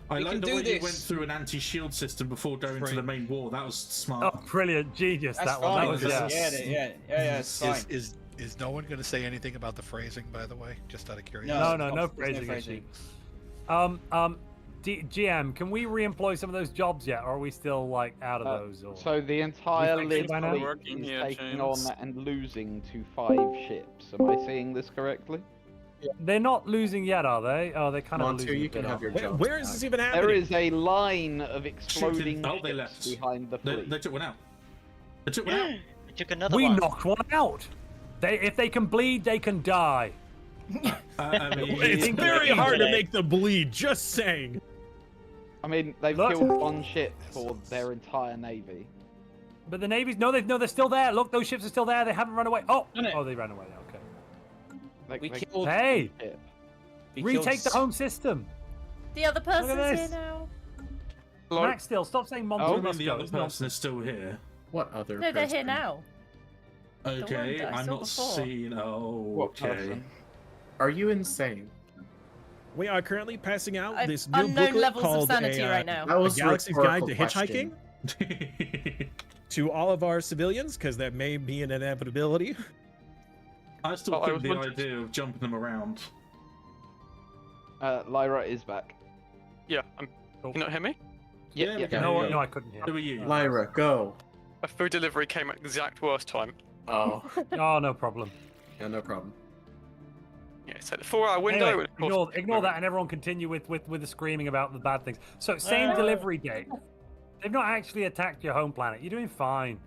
I like the way you went through an anti-shield system before going to the main war. That was smart. Oh, brilliant, genius! That's that one. fine. That was Yeah. It's fine. Is no one going to say anything about the phrasing? By the way, just out of curiosity. No phrasing. GM, can we re-employ some of those jobs yet, or are we still like out of those? Or... So the entire list is taking on and losing to 5 ships. Am I seeing this correctly? They're not losing yet, are they? Oh, they're kind of losing. You can have your job. Where is this even happening? There is a line of exploding ships behind the fleet. They took one out. They took one out. They took another one. We knocked one out. If they can bleed, they can die. It's very hard to make them bleed. Just saying. I mean, they've killed 1 ship for their entire navy. But the navy's they're still there. Look, those ships are still there. They haven't run away. Oh, they ran away. Okay. We killed. Hey! We Retake killed... the home system. The other person's this. here now. Max, still stop saying Monty. Oh, the other person is still here. What other? No, they're here now. Okay, I'm not seeing. Oh, okay. Are you insane? We are currently passing out this new unknown booklet levels of called sanity a, right now. That was a Galaxy's Guide to question. Hitchhiking to all of our civilians, because that may be an inevitability. I still think the idea of jumping them around. Lyra is back. Yeah, can you not hear me? Yeah. No, I couldn't hear. Who are you? Lyra, go. A food delivery came at the exact worst time. Oh. Oh, no problem. Yeah, no problem. Yeah, so the 4-hour window. Anyway, ignore that, and everyone continue with the screaming about the bad things. So, same delivery date. They've not actually attacked your home planet. You're doing fine.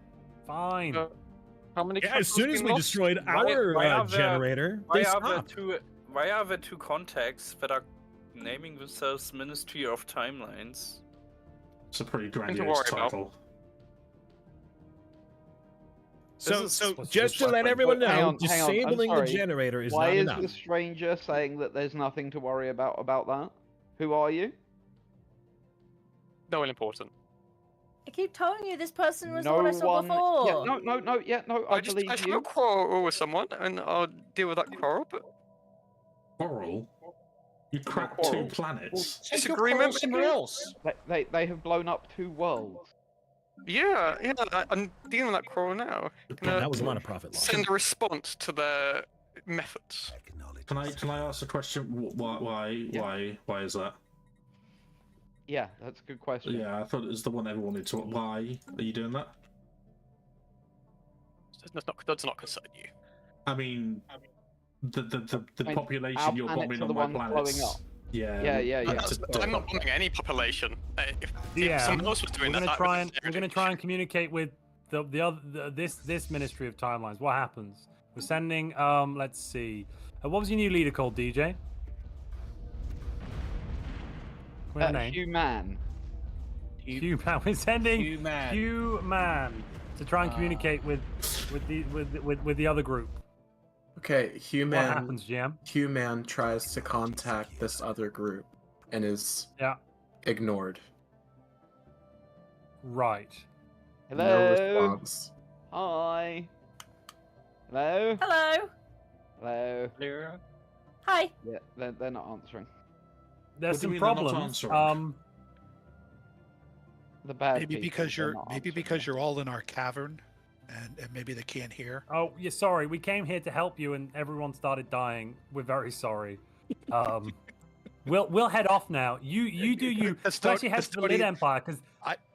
Fine. How many? Yeah, as soon as we destroyed our generator, they stopped. Why are there two contacts that are naming themselves Ministry of Timelines? It's a pretty grandiose title. So just to let everyone know, disabling the generator is not enough. Why is the stranger saying that there's nothing to worry about that? Who are you? No one important. I keep telling you, this person was the one I saw before. Yeah, no, I believe I you. just quarrel with someone, and I'll deal with that quarrel. But quarrel? You cracked two planets. Disagreement somewhere else. They have blown up 2 worlds. Yeah, I'm dealing with that quarrel now. That was a lot of profit loss. Send a response to their methods. Can I ask a question? Why is that? Yeah, that's a good question. Yeah, I thought it was the one everyone wanted to. Why are you doing that? Does not concern you. I mean, the population you're bombing on my planets. Blowing up. Yeah. I'm not bombing any population. If someone else was doing we're that, gonna try and communicate with this Ministry of Timelines. What happens? We're sending. Let's see. What was your new leader called, DJ? Human. Human. We're sending Human to try and communicate with the other group. Okay, Human. What happens, GM? Human tries to contact this other group and is ignored. Right. Hello. No response. Hi. Hello. Hello. Hello. Hi. Yeah, they're not answering. There's some problems. The bad maybe because you're all in our cavern, and maybe they can't hear. Oh, yeah. Sorry, we came here to help you, and everyone started dying. We're very sorry. We'll head off now. You do you. Actually, head to the Lid Empire because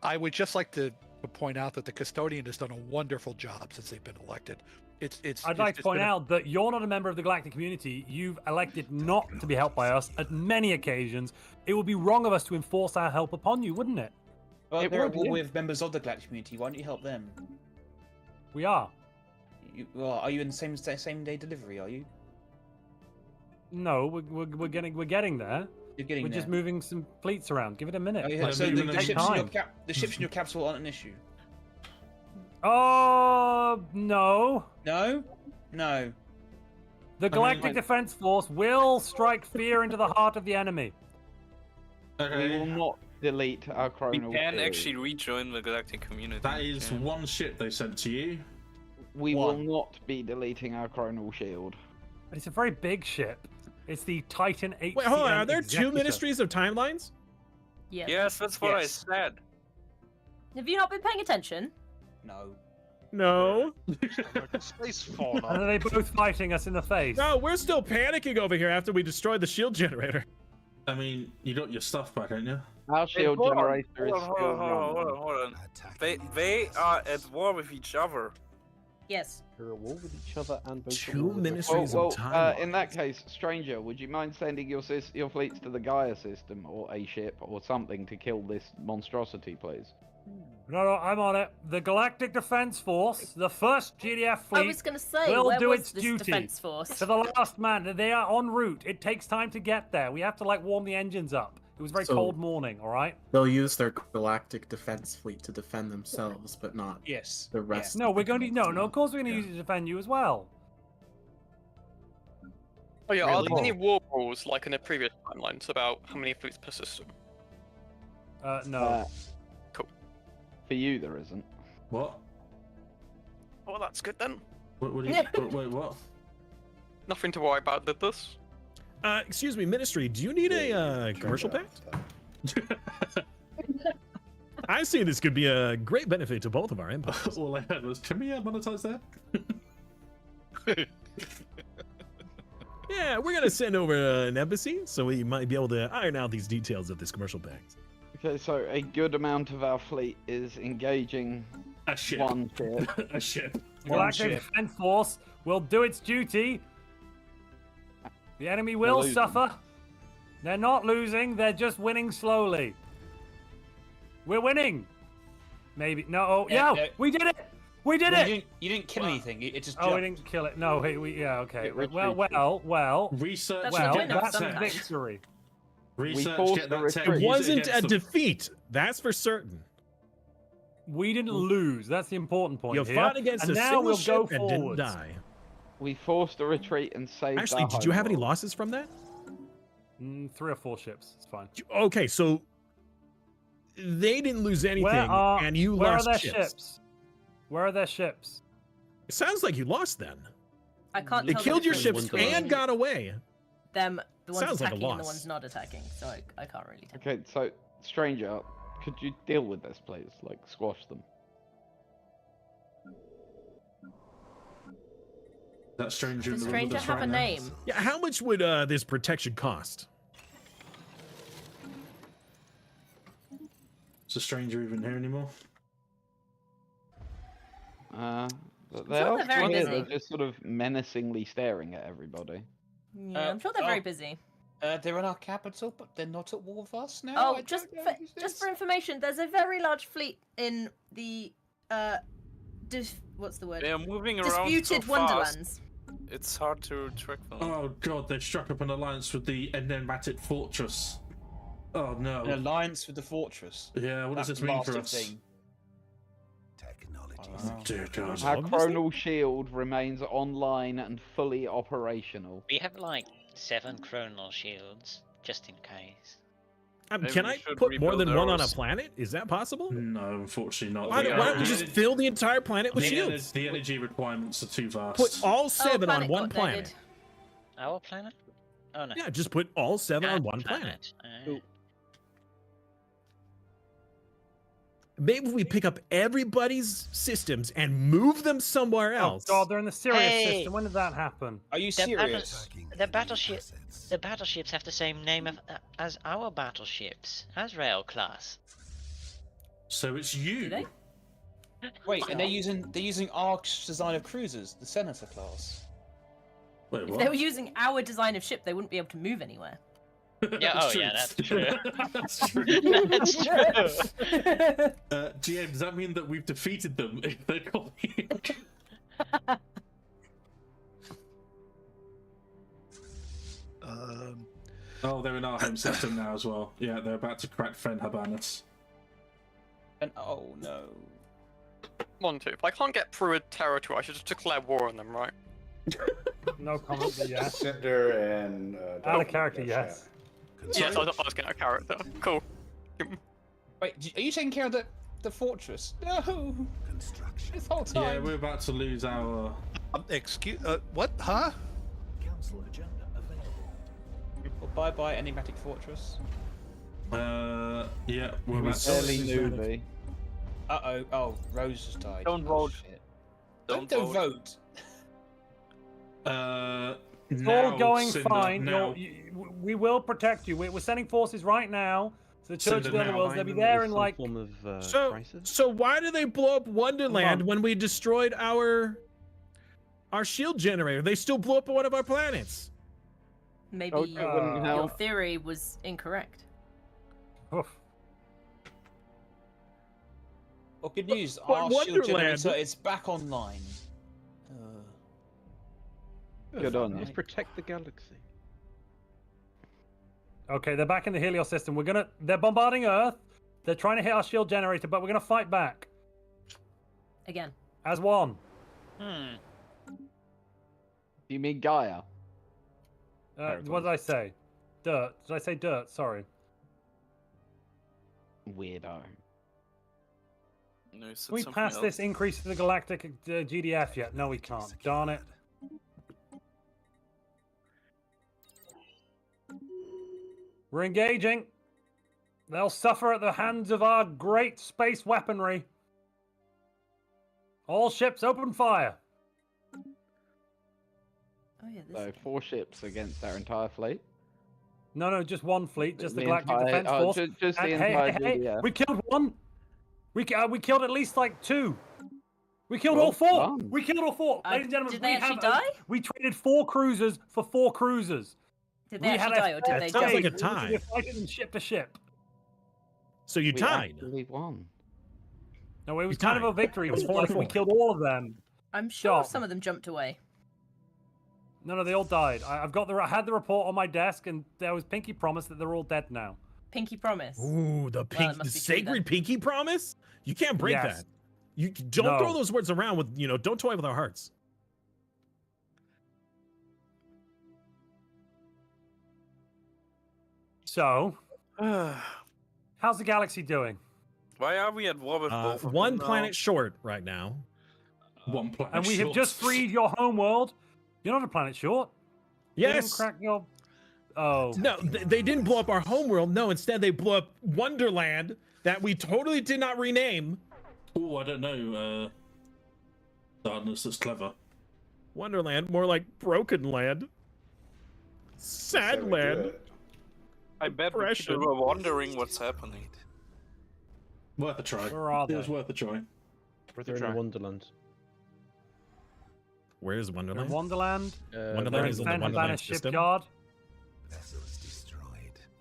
I would just like to point out that the custodian has done a wonderful job since they've been elected. I'd like to point out that you're not a member of the galactic community. You've elected not to be helped by us at many occasions. It would be wrong of us to enforce our help upon you, wouldn't it? Well, they're all with members of the galactic community. Why don't you help them? We are. Are you in the same day delivery? Are you? No, we're getting there. You're getting We're there. just moving some fleets around. Give it a minute. Oh, yeah. So the ships in your capsule aren't an issue. Oh, no. No? No. The Galactic Defense Force will strike fear into the heart of the enemy. We will not delete our chronal. We can actually rejoin the galactic community. That is one ship they sent to you. We will not be deleting our chronal shield. It's a very big ship. It's the Titan 8. Wait, hold on. Are there two ministries of timelines? Yes, that's what I said. Have you not been paying attention? No. Space fauna. Are they both fighting us in the face? No, we're still panicking over here after we destroyed the shield generator. I mean, you got your stuff back, haven't you? Our shield generator is Hold on. They are at war with each other. Yes. They're at war with each other and both. Two ministries of time. In that case, stranger, would you mind sending your fleets to the Gaia system or a ship or something to kill this monstrosity, please? No, I'm on it. The Galactic Defense Force, the first GDF fleet, I was going to say, will where do was its this duty defense force? to the last man. They are en route. It takes time to get there. We have to warm the engines up. It was a very cold morning. All right. They'll use their Galactic Defense Fleet to defend themselves, but not the rest. No, we're going to. No. Of course, we're going to use it to defend you as well. Oh yeah, are there any war rules like in the previous timelines about how many fleets per system? No. Cool. For you, there isn't. What? Well, that's good then. What do you... Wait, what? Nothing to worry about with this. Excuse me, Ministry, do you need a commercial pact? I see this could be a great benefit to both of our empires. All I heard was, can we monetize that? Yeah, we're gonna send over an embassy, so we might be able to iron out these details of this commercial pact. Okay, so a good amount of our fleet is engaging a ship. One ship. A ship. The Galactic Defense Force will do its duty. The enemy will suffer. They're not losing, they're just winning slowly. We're winning. Maybe. No, we did it! We did it! You didn't kill anything, it just jumped. We didn't kill it. No, okay. Well. Research. That's a victory. It wasn't a defeat. That's for certain. We didn't lose. That's the important point. You fought against a single ship and didn't die. We forced a retreat and saved. Actually, did you have any losses from that? 3 or 4 ships. It's fine. Okay, so they didn't lose anything, and you lost ships. Where are their ships? It sounds like you lost then. I can't. They killed your ships and got away. The ones sounds attacking like a and the loss. ones not attacking. So I can't really tell. Okay, so Stranger, could you deal with this, please? Like squash them. That stranger. Does Stranger have a name? Yeah. How much would this protection cost? Is the stranger even here anymore? They're just sort of menacingly staring at everybody. Yeah, I'm sure they're very busy. They're in our capital, but they're not at war with us now. Oh, just for information, there's a very large fleet in the what's the word? They are moving around Disputed so Wonderlands. Fast. It's hard to track them. Oh god, they've struck up an alliance with the enigmatic fortress. Oh no. An alliance with the fortress? Yeah, what does this mean for us? Dear God. Our chronal shield remains online and fully operational. We have like 7 chronal shields, just in case. Can I put more than one on a planet? Is that possible? No, unfortunately not. Why don't we just fill the entire planet with shields? The energy requirements are too vast. Put all 7 on one planet. Our planet? Oh no. Yeah, just put all 7 on one planet. Maybe we pick up everybody's systems and move them somewhere else. Oh god, they're in the Sirius system. When did that happen? Are you serious? The battleships have the same name as our battleships, as Rail class. So it's you. Do they? Wait, and they're using our design of cruisers, the Senator class. Wait, what? If they were using our design of ship, they wouldn't be able to move anywhere. Yeah, yeah, that's true. That's true. That's true. GM, does that mean that we've defeated them if they're copying? Oh, they're in our home system now as well. Yeah, they're about to crack Fen Habanus. And oh no. Monty, if I can't get through a territory, I should just declare war on them, right? No comment, but yes. Cinder and out of character, yes. Yes, I was getting out of character. Cool. Wait, are you taking care of the fortress? No. Construction. This whole time. Yeah, we're about to lose our. Excuse. What? Huh? Council agenda available. Well, bye, enigmatic fortress. Yeah, we're about to Early newbie. Uh-oh. Oh, Rose just died. Don't vote. Shit. Don't vote. It's all going fine. We will protect you. We're sending forces right now to the Church of the Otherworlds. They'll be there in like. So why do they blow up Wonderland when we destroyed our shield generator? They still blew up one of our planets. Maybe your theory was incorrect. Well, good news. Our shield generator is back online. Good on you. Let's protect the galaxy. Okay, they're back in the Helios system. They're bombarding Earth. They're trying to hit our shield generator, but we're gonna fight back. Again. As one. You mean Gaia? What did I say? Dirt. Did I say dirt? Sorry. Weirdo. No, Can we pass this increase to the galactic GDF yet? No, we can't. Darn it. We're engaging. They'll suffer at the hands of our great space weaponry. All ships open fire. Oh yeah. So 4 ships against our entire fleet. No, just one fleet, just the Galactic entire, Defense Force. Just the entire hey, we killed one. We killed at least like 2. We killed all 4. Done. We killed all 4. Ladies and gentlemen, did they actually die? We traded 4 cruisers for 4 cruisers. Did they actually die, or did they sounds die? like a tie. We fighting them ship to ship. So you tied. We won. No, it was kind of a victory. It was 4-4. We killed all of them. I'm sure some of them jumped away. No, they all died. I had the report on my desk, and there was Pinky Promise that they're all dead now. Pinky Promise. Ooh, the sacred Pinky Promise? You can't break that. You don't throw those words around with, don't toy with our hearts. So, how's the galaxy doing? Why are we at war with both of one them planet short right now. One planet and we short. have just freed your home world. You're not a planet short. Yes. They didn't crack your... Oh. No, they didn't blow up our homeworld. No, instead they blew up Wonderland that we totally did not rename. Oh, I don't know. Darkness is clever. Wonderland, more like Broken Land. Sad Land. I bet people were wondering what's happening. Worth a try. Where are they? It was worth a try. They're in Wonderland. Where is Wonderland? Wonderland. Wonderland is in the Wonderland system. Shipyard.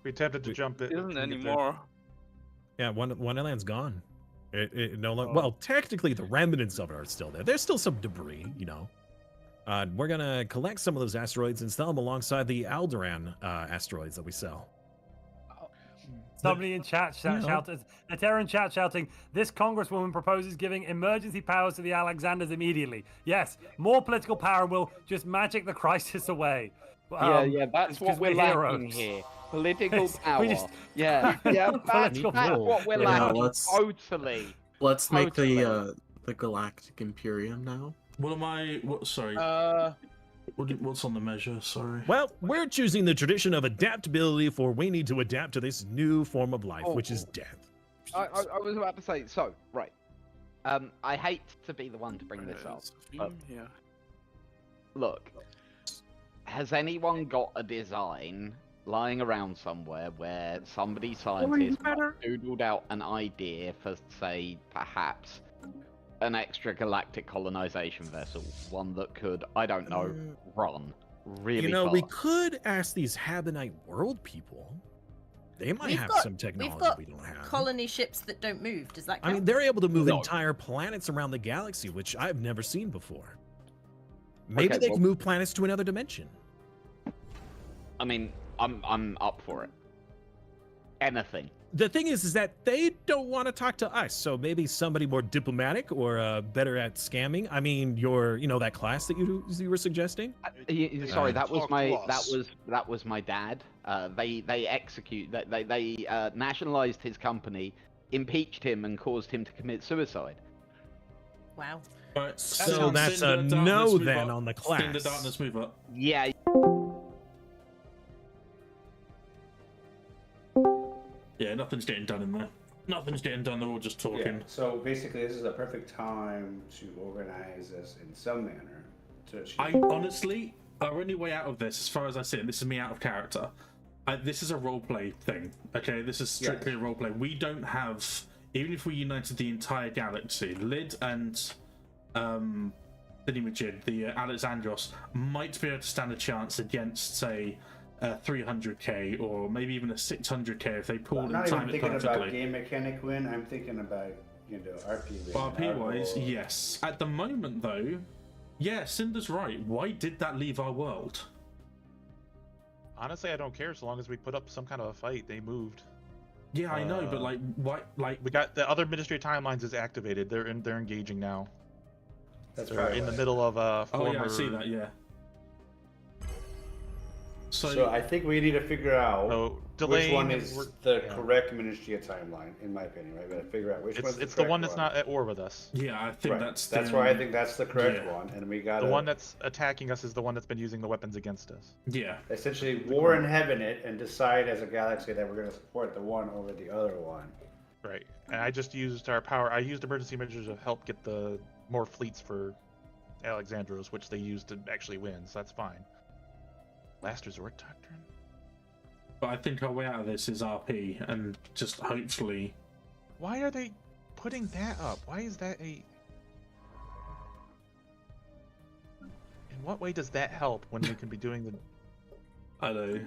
We attempted to jump it. Isn't anymore. Yeah, Wonderland's gone. It no longer. Well, technically, the remnants of it are still there. There's still some debris, We're gonna collect some of those asteroids and sell them alongside the Alderaan asteroids that we sell. Somebody in chat shouted, a Terran chat shouting, this congresswoman proposes giving emergency powers to the Alexanders immediately. Yes, more political power will just magic the crisis away. Yeah, that's what we're lacking here. Political power. that's what we're lacking. Totally. Let's make the Galactic Imperium now. What am I? Sorry. What's on the measure? Sorry. Well, we're choosing the tradition of adaptability, for we need to adapt to this new form of life, which is death. I was about to say, right. I hate to be the one to bring this up, but look, has anyone got a design lying around somewhere where somebody scientist doodled out an idea for, say, perhaps an extragalactic colonization vessel, one that could, I don't know, run really fast. We could ask these Habonite world people. They might have some technology we don't have. Colony ships that don't move. Does that count? I mean, they're able to move entire planets around the galaxy, which I've never seen before. Maybe they can move planets to another dimension. I mean, I'm up for it. Anything. The thing is that they don't want to talk to us, so maybe somebody more diplomatic or better at scamming. I mean, that class that you were suggesting. Sorry, that was my dad. They nationalized his company, impeached him, and caused him to commit suicide. Wow. Right, so that's a no then on the class. Send the darkness move up. Yeah. Yeah, nothing's getting done in there. Nothing's getting done, they're all just talking. Yeah, so basically this is a perfect time to organize this in some manner. Honestly, our only way out of this, as far as I see it, this is me out of character, this is a roleplay thing, okay? This is strictly a roleplay. We don't have, even if we united the entire galaxy, Lid and Majid, the Alexandros, might be able to stand a chance against, say, 300k or maybe even a 600k if they pull and time it perfectly. I'm not even thinking about game mechanic win. I'm thinking about RP win. RP wise, yes. At the moment though, yeah, Cinder's right. Why did that leave our world? Honestly, I don't care so long as we put up some kind of a fight. They moved. Yeah, I know, but why? We got the other Ministry of Timelines is activated. They're engaging now. That's in the middle of Oh yeah, I see that. Yeah. So I think we need to figure out which one is the correct Ministry of Timeline, in my opinion, right? We gotta figure out which one's the correct one. It's the one that's not at war with us. Yeah, I think that's why I think that's the correct one, and we gotta... The one that's attacking us is the one that's been using the weapons against us. Yeah. Essentially, war in heaven it, and decide as a galaxy that we're gonna support the one over the other one. Right. And I just used our power. I used emergency measures to help get the more fleets for Alexandros, which they used to actually win, so that's fine. Last resort doctrine? But I think our way out of this is RP, and just hopefully... Why are they putting that up? Why is that a... In what way does that help when we can be doing the... I know.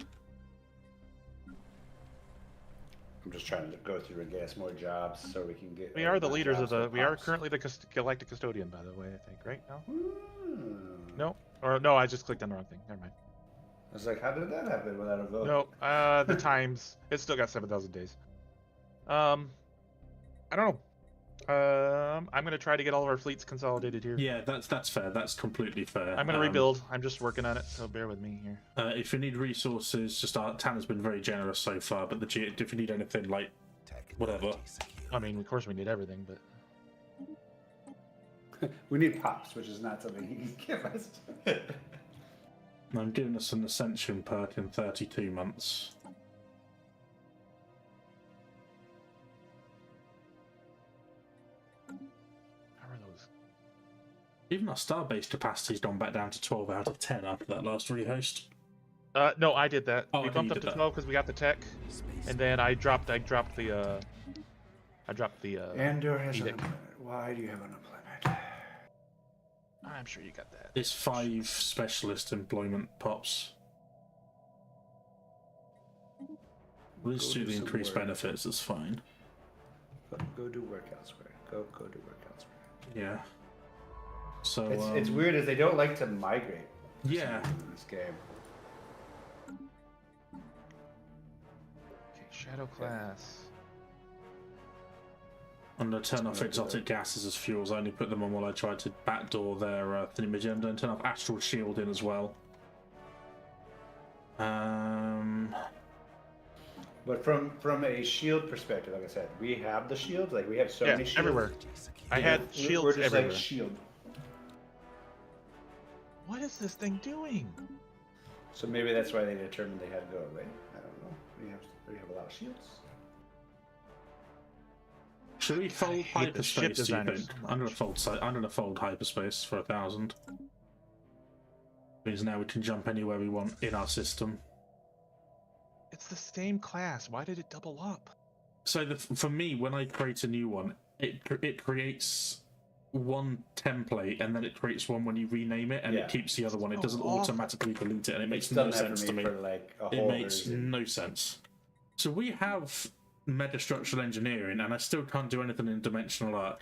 I'm just trying to go through and get us more jobs so we can get... We are the leaders of the... We are currently the Galactic Custodian, by the way, I think, right? No? No? Or no, I just clicked on the wrong thing. Never mind. I was like, how did that happen without a vote? No, the times. It's still got 7,000 days. I don't know. I'm gonna try to get all of our fleets consolidated here. Yeah, that's fair. That's completely fair. I'm gonna rebuild. I'm just working on it, so bear with me here. If you need resources, just Tanner's been very generous so far. But if you need anything like whatever, I mean, of course we need everything, but we need pops, which is not something he can give us. I'm giving us an Ascension perk in 32 months. How are those? Even our starbase capacity's gone back down to 12 out of 10 after that last rehost. No, I did that. Oh, we bumped up to 12 because we got the tech, and then I dropped the Andor has an unemployment. Why do you have unemployment? I'm sure you got that. It's 5 specialist employment pops. Let's do the increased benefits, it's fine. Go do work elsewhere. Go do work elsewhere. Yeah. So it's weird as they don't like to migrate. Yeah. In this game. Okay, Shadow class. I'm going to turn off exotic gases as fuels. I only put them on while I tried to backdoor their thingamajig, and turn off astral shield in as well. But from a shield perspective, like I said, we have the shields. Like we have so many shields everywhere. I had shields we're just everywhere. Like shield. What is this thing doing? So maybe that's why they determined they had to go away. I don't know. We have a lot of shields. Should we fold hyperspace? Do you think? I'm gonna fold hyperspace for 1,000. Means now we can jump anywhere we want in our system. It's the same class. Why did it double up? So for me, when I create a new one, it creates one template, and then it creates one when you rename it, and it keeps the other one. It doesn't automatically delete it, and it makes no sense to me. It makes no sense. So we have metastructural engineering, and I still can't do anything in dimensional arc.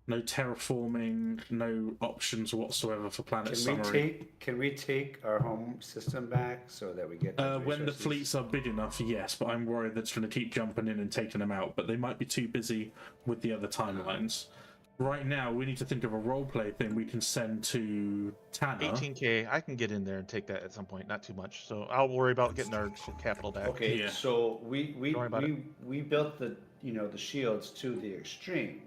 No terraforming, no options whatsoever for planet summary. Can we take our home system back so that we get when the fleets are big enough, yes, but I'm worried that it's going to keep jumping in and taking them out, but they might be too busy with the other timelines. Right now, we need to think of a roleplay thing we can send to Tanner. 18k, I can get in there and take that at some point, not too much. So I'll worry about getting our capital back. Okay, so we built the the shields to the extreme,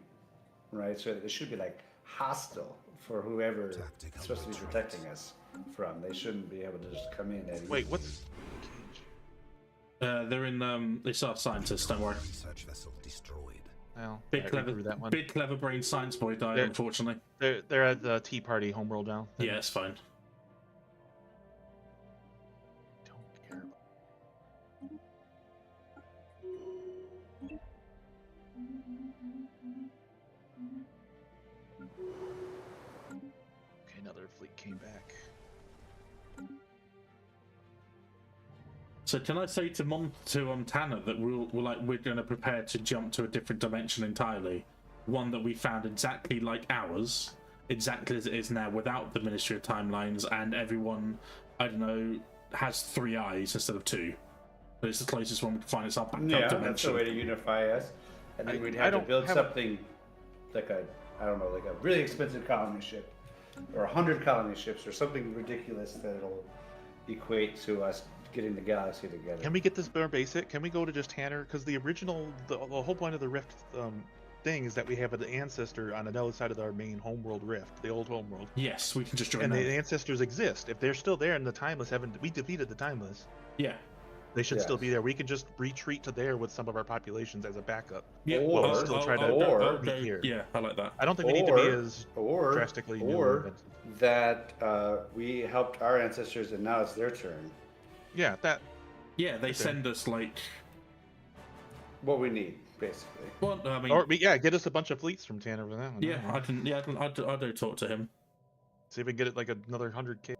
right? So it should be like hostile for whoever is supposed to be protecting us from. They shouldn't be able to just come in and wait. What's? They're in. It's our scientists. Don't worry. Research vessel destroyed. Well, big clever brain science boy died, unfortunately. They're at the Tea Party homeworld now. Yeah, it's fine. Don't care. Okay, another fleet came back. So can I say to Tanner that we're going to prepare to jump to a different dimension entirely, one that we found exactly like ours, exactly as it is now, without the Ministry of Timelines, and everyone, I don't know, has 3 eyes instead of 2. But it's the closest one we can find. It's our backup dimension. That's the way to unify us, and then we'd have to build something like a really expensive colony ship, or 100 colony ships, or something ridiculous that'll equate to us getting the galaxy together. Can we get this more basic? Can we go to just Tanner? Because the whole point of the Rift thing is that we have an ancestor on another side of our main homeworld Rift, the old homeworld. Yes, we can just join and them. the ancestors exist. If they're still there and the Timeless we defeated the Timeless. Yeah. They should still be there. We can just retreat to there with some of our populations as a backup. Yeah, while we still try to meet here. Yeah, I like that. I don't think we need to be as drastically new. Or that we helped our ancestors and now it's their turn. Yeah, that. Yeah, they send us like what we need, basically. Well, I mean, or get us a bunch of fleets from Tanner for that. Yeah, I can. Yeah, I do talk to him. See if we can get it like another 100K.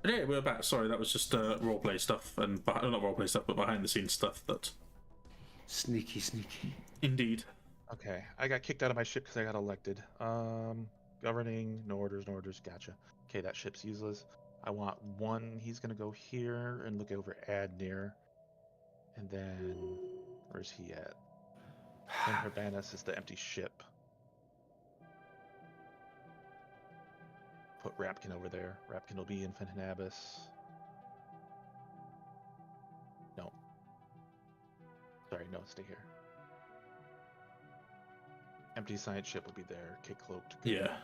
Yeah, we're back. Sorry, that was just roleplay stuff and not roleplay stuff, but behind the scenes stuff. That sneaky, sneaky. Indeed. Okay, I got kicked out of my ship because I got elected. Governing, no orders, no orders. Gotcha. Okay, that ship's useless. I want one. He's gonna go here and look over Adnir, and then where's he at? And Herbanus is the empty ship. Put Rapkin over there. Rapkin will be in Fenhanabis. No. Sorry, no, stay here. Empty science ship will be there. Kid cloaked. Yeah.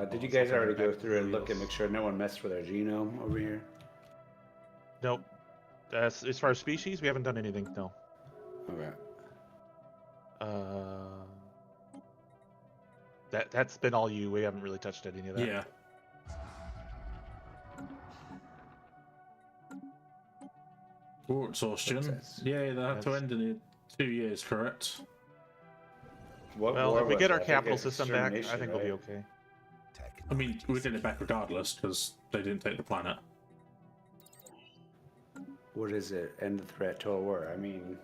Did you guys already go through and look and make sure no one messed with our genome over here? Nope. As far as species, we haven't done anything. No. Okay. That's been all you. We haven't really touched any of that. Yeah. War exhaustion. Yeah, they have to end in 2 years, correct? Well, if we get our capital system back, I think we'll be okay. I mean, we did it back regardless because they didn't take the planet. What is it? End the threat, total war. I mean,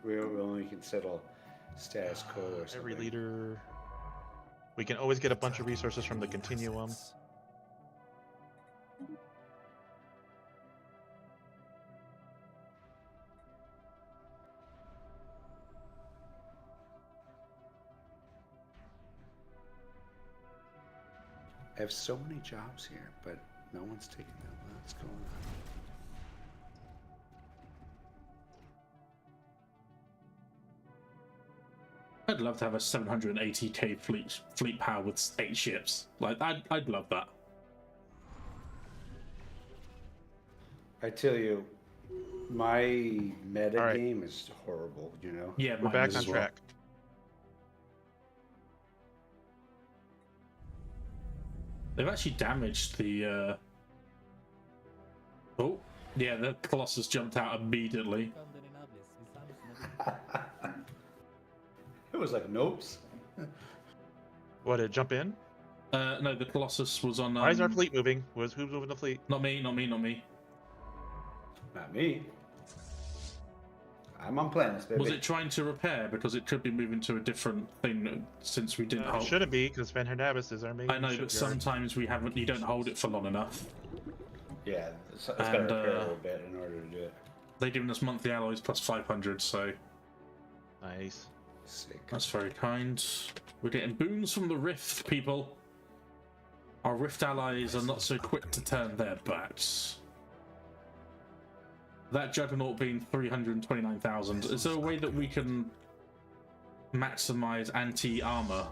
we only can settle status quo or something. Every leader. We can always get a bunch of resources from the continuum. I have so many jobs here, but no one's taking them. What's going on? I'd love to have a 780k fleet power with 8 ships. Like, I'd love that. I tell you, my meta game is horrible, you know? Yeah, we're back on track. They've actually damaged the, Oh, yeah, the Colossus jumped out immediately. It was like, nopes. What, did it jump in? No, the Colossus was on... Why is our fleet moving? Who's moving the fleet? Not me, not me, not me. Not me. I'm on planets, baby. Was it trying to repair? Because it could be moving to a different thing since we didn't hold... It shouldn't be, because Fenhanabis is our main I know, shipyard. but sometimes you don't hold it for long enough. Yeah, it's got to repair a little bit in order to do it. They've given us monthly alloys plus 500, so... Nice. Sick. That's very kind. We're getting boons from the Rift, people. Our Rift allies are not so quick to turn their backs. That Juggernaut being 329,000. Is there a way that we can maximize anti-armor?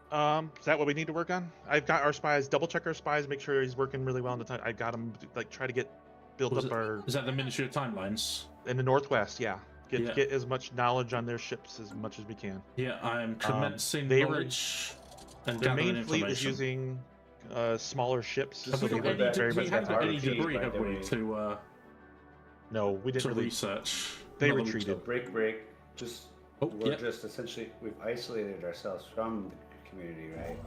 Is that what we need to work on? I've got our spies, double check our spies, make sure he's working really well on the time. I got him, like, try to build up our... Is that the Ministry of Timelines? In the Northwest, yeah. Get as much knowledge on their ships as much as we can. Yeah, I am commencing knowledge and their gathering main fleet is using smaller ships. Have we got any debris, have we, to... No, we didn't really... research. They retreated. Break. We're just essentially... We've isolated ourselves from the community, right?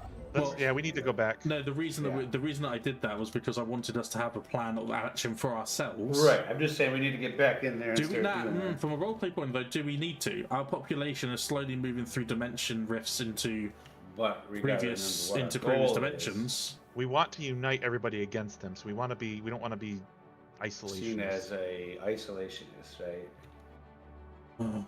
Yeah, we need to go back. No, the reason that I did that was because I wanted us to have a plan of action for ourselves. Right. I'm just saying we need to get back in there. From a roleplay point of view, do we need to? Our population is slowly moving through dimension rifts into previous dimensions. We want to unite everybody against them, so we want to be. We don't want to be isolationists. Seen as a isolationist, right?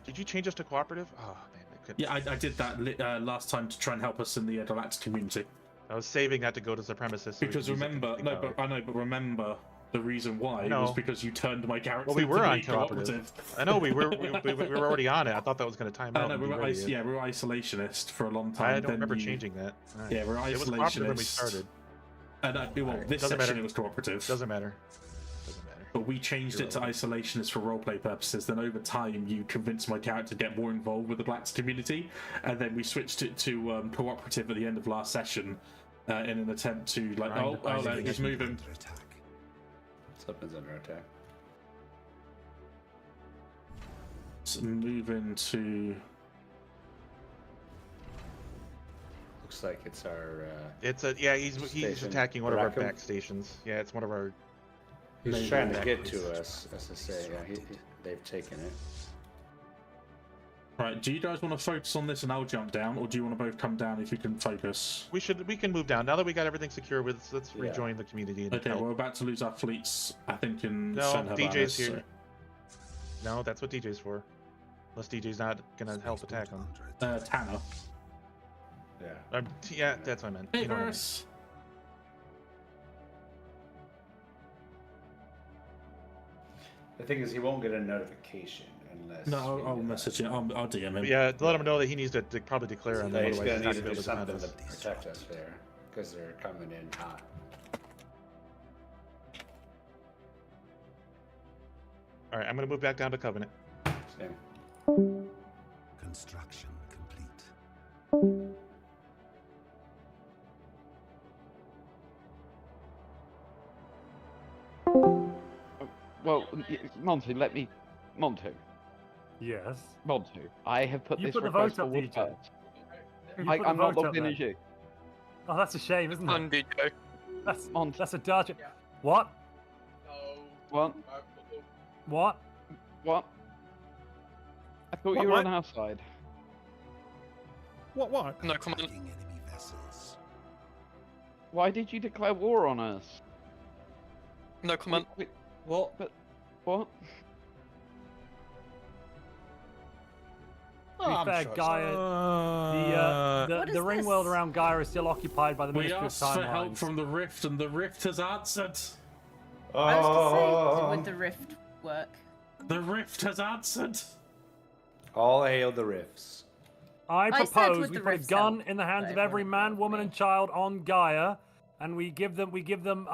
Did you change us to cooperative? Oh man. Yeah, I did that last time to try and help us in the Galactic community. I was saving that to go to supremacists. Because remember, but remember the reason why was because you turned my character. Well, we were on cooperative. I know we were already on it. I thought that was going to time out. No, we were isolationist for a long time. I don't remember changing that. Right. Yeah, we're isolationist. It was cooperative when we started. This section it was cooperative. Doesn't matter. But we changed it to isolationist for roleplay purposes. Then over time, you convinced my character to get more involved with the Galactic community, and then we switched it to cooperative at the end of last session in an attempt to he's moving. Something's under attack. So move into. looks like it's our. It's a he's attacking one of our back stations. Yeah, it's one of our. He's trying to get to us, as I say. Yeah, they've taken it. Right, do you guys want to focus on this and I'll jump down, or do you want to both come down if you can focus? We can move down now that we got everything secure. Let's rejoin the community. And okay, we're about to lose our fleets. I think in DJ's here. No, that's what DJ's for. Unless DJ's not gonna help attack him. Tanner. Yeah. Yeah, that's what I meant. Hey, you know what I mean. The thing is, he won't get a notification unless. No, I'll message him. I'll DM him. Yeah, let him know that he needs to probably declare on them. He's gonna need to do something to protect us there, because they're coming in hot. All right, I'm gonna move back down to Covenant. Same. Construction complete. Well, Monty, let me... Monty. Yes? Monty, I have put this put the request vote up, forward DJ. first. I'm not logged in as you. Oh, that's a shame, isn't it? DJ. That's a dodge. What? What? What? What? I thought you were on our side. What? No, come on. Enemy vessels. Why did you declare war on us? No, come on. What? But what? To be fair, Gaia, the ring world around Gaia is still occupied by the Ministry of Time. We asked for help from the Rift, and the Rift has answered. I was to say, would the Rift work? The Rift has answered. All hail the Rifts. I propose we put a gun in the hands of every man, woman, and child on Gaia, and we give them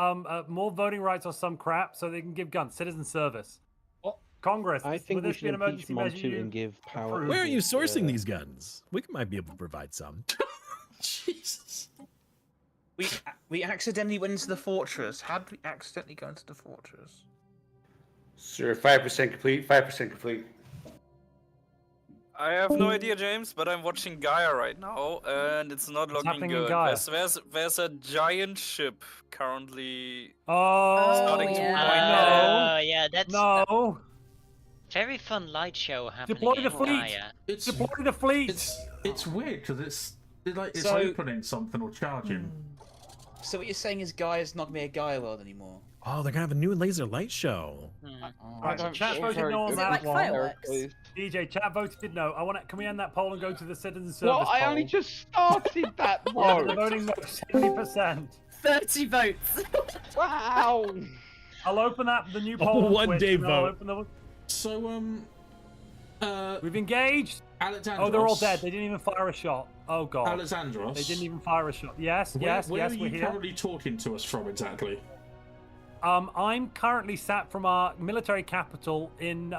more voting rights or some crap so they can give guns. Citizen service. Congress. I think we should impeach Montu and give power. Where are you sourcing these guns? We might be able to provide some. Jesus. We accidentally went into the fortress. How did we accidentally go into the fortress? Sir, 5% complete. 5% complete. I have no idea, James, but I'm watching Gaia right now, and it's not looking good. There's a giant ship currently starting to Oh, yeah, that's no. Very fun light show happening. Deploy the in fleet. Gaia. Deploy the fleet. It's weird because it's opening something or charging. So what you're saying is Gaia's not gonna be a Gaia world anymore? Oh, they're gonna have a new laser light show. Right, chat voted no on that one. DJ, chat voted no. Can we end that poll and go to the citizen service Well, I poll? only just started that The vote. voting was 70%. 30 votes. Wow. I'll open the new poll. on One Twitch, day and I'll vote. open the... So we've engaged. Alexandros. Oh, they're all dead. They didn't even fire a shot. Oh god. Alexandros. They didn't even fire a shot. Yes, Where are we're you here. currently talking to us from exactly? I'm currently sat from our military capital in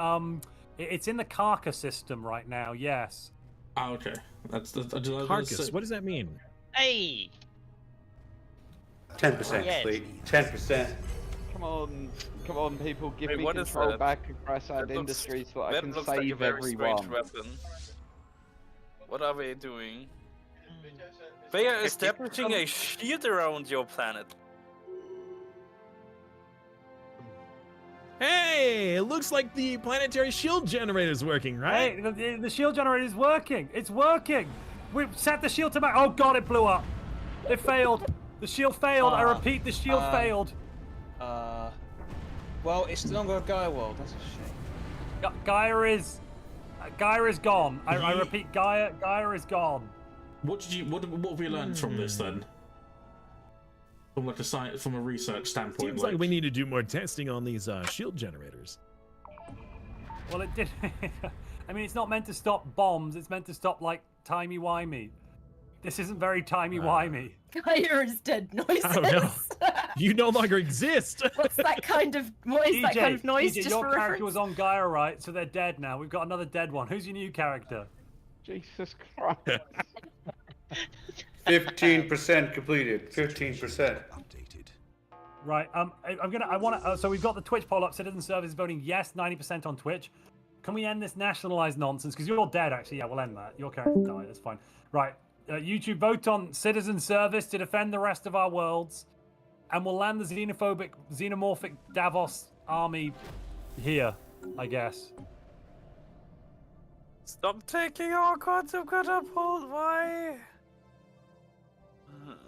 it's in the Carcass system right now. Yes. Oh, okay. That's Carcass. What does that mean? Hey. 10% complete. 10%. Come on, people, give me what is control that? back across our industry so I can looks like a save very strange everyone. weapon. What are they doing? They are establishing a shield around your planet. Hey, it looks like the planetary shield generator is working, right? Hey, the shield generator is working. It's working. We've set the shield to back. Oh god, it blew up. It failed. The shield failed. I repeat, the shield failed. Well, it's no longer a Gaia world. That's a shame. Gaia is gone. I repeat, Gaia is gone. What have we learned from this then? From like from a research standpoint. Seems like we need to do more testing on these shield generators. Well, it did. I mean, it's not meant to stop bombs. It's meant to stop like timey-wimey. This isn't very timey-wimey. Gaia is dead noises. Oh no! You no longer exist. What's that kind of? What is that kind of noise? DJ, just your for character reference? was on Gaia, right? So they're dead now. We've got another dead one. Who's your new character? Jesus Christ. 15% completed. 15%. Right. So we've got the Twitch poll up. Citizen service is voting yes, 90% on Twitch. Can we end this nationalized nonsense? Because you're dead, actually. Yeah, we'll end that. Your character died. That's fine. Right. YouTube, vote on citizen service to defend the rest of our worlds, and we'll land the xenomorphic Davos army here, I guess. Stop taking our quantum catapult. Why?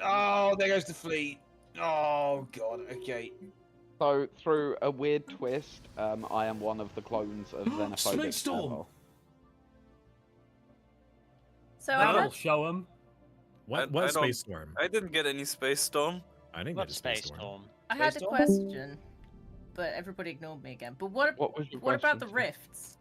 Oh, there goes the fleet. Oh god. Okay. So through a weird twist, I am one of the clones of Xenophobic. Space Storm. So that'll show him. What Space Storm? I didn't get any Space Storm. I didn't get a Space Storm. I had a question, but everybody ignored me again. But what about the rifts?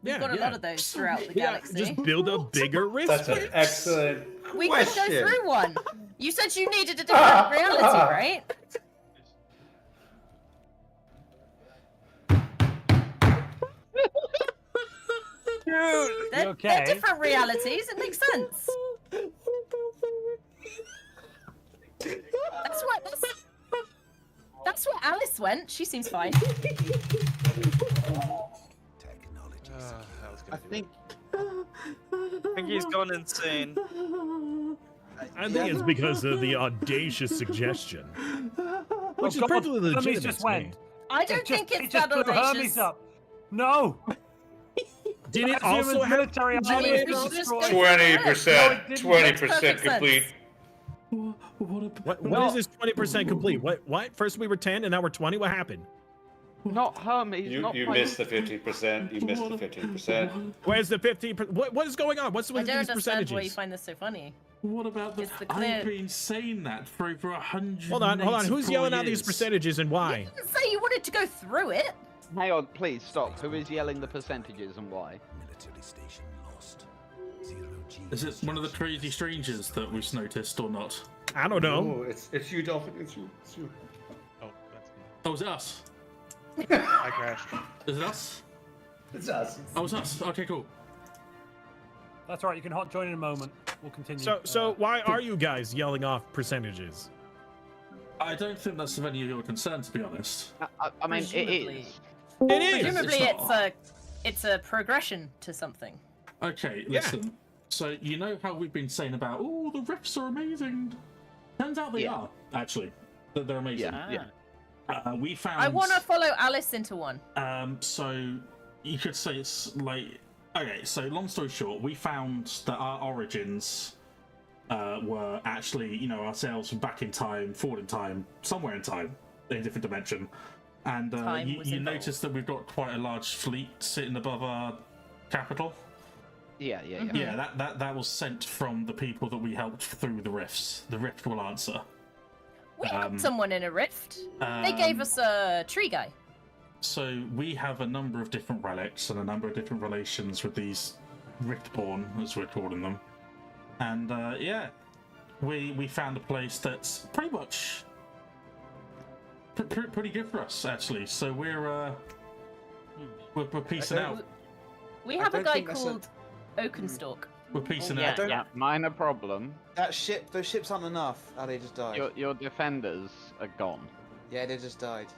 We've got a lot of those throughout the galaxy. Just build a bigger rift. That's an excellent We question. could go through one. You said you needed a different reality, right? Dude, they're different realities. It makes sense. That's where Alice went. She seems fine. I think he's gone insane. I think it's because of the audacious suggestion, which is perfectly legitimate. Just went. I don't think it's that audacious. Up. No. Did it also have military? 20%. 20% complete. What is this 20% complete? What? First we were 10 and now we're 20. What happened? Not Hermes. You missed the 15%. You missed the 15%. Where's the 15%? What is going on? What's with these percentages? I don't understand why you find this so funny. What about the? I've been saying that for over 100. Hold on. Who's yelling out these percentages and why? You didn't say you wanted to go through it. Hang on, please stop. Who is yelling the percentages and why? Military station lost. 0G. Is it one of the crazy strangers that we've noticed or not? I don't know. No, it's you, Dolphin. It's you. Oh, that's me. Oh, is it us? I crashed. Is it us? It's us. Oh, it's us. Okay, cool. That's all right. You can hot join in a moment. We'll continue. So why are you guys yelling off percentages? I don't think that's of any of your concern, to be honest. I mean, it is. It is. Presumably, it's a progression to something. Okay, listen. So you know how we've been saying about, oh, the riffs are amazing. Turns out they are actually. They're amazing. Yeah. We found. I want to follow Alice into one. So you could say it's like. Okay, so long story short, we found that our origins were actually, ourselves from back in time, forward in time, somewhere in time, in a different dimension. And you notice that we've got quite a large fleet sitting above our capital. Yeah. Yeah, that was sent from the people that we helped through the rifts. The rift will answer. We helped someone in a rift. They gave us a tree guy. So we have a number of different relics and a number of different relations with these Riftborn, as we're calling them. And we found a place that's pretty much pretty good for us, actually. So we're piecing out. We have a guy called Oakenstalk. We're piecing out. Yeah, minor problem. Those ships aren't enough. Oh, they just died. Your defenders are gone. Yeah, they just died.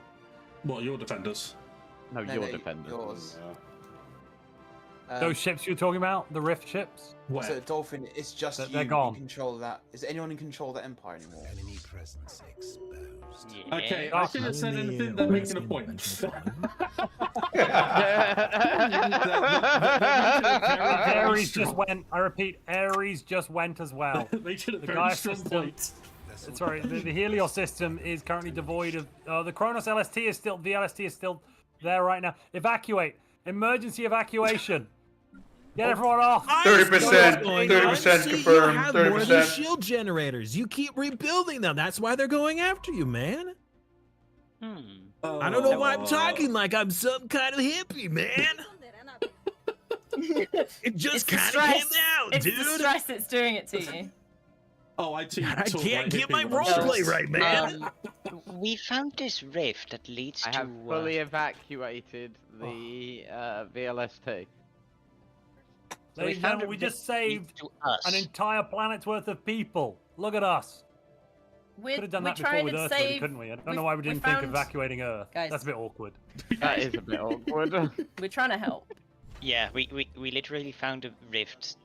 What, your defenders? No, your defenders. Yours. Those ships you're talking about? The rift ships? Where? So, Dolphin, it's just you they're gone. in control of that. Is anyone in control of that empire anymore? Enemy presence exposed. Yeah. Okay, I shouldn't have said anything that makes a point. Ares just went. I repeat, Ares just went as well. They should have the Gaia system. Sorry, the Helios system is currently devoid of. The Kronos LST is still. The LST is still there right now. Evacuate. Emergency evacuation. Get everyone off. 30%. 30% confirmed. You have more of these shield generators. You keep rebuilding them. That's why they're going after you, man. I don't know why I'm talking like I'm some kind of hippie, man. It just kind of came out, it's dude. It's the stress that's doing it to you. Oh, I can't get my roleplay right, man. We found this rift that leads to. I have fully evacuated the VLST. Ladies and gentlemen, we just saved an entire planet's worth of people. Look at us. Could have done that before with Earth, couldn't we? I don't know why we didn't think of evacuating Earth. Guys. That's a bit awkward. That is a bit awkward. We're trying to help. Yeah, we literally found a rift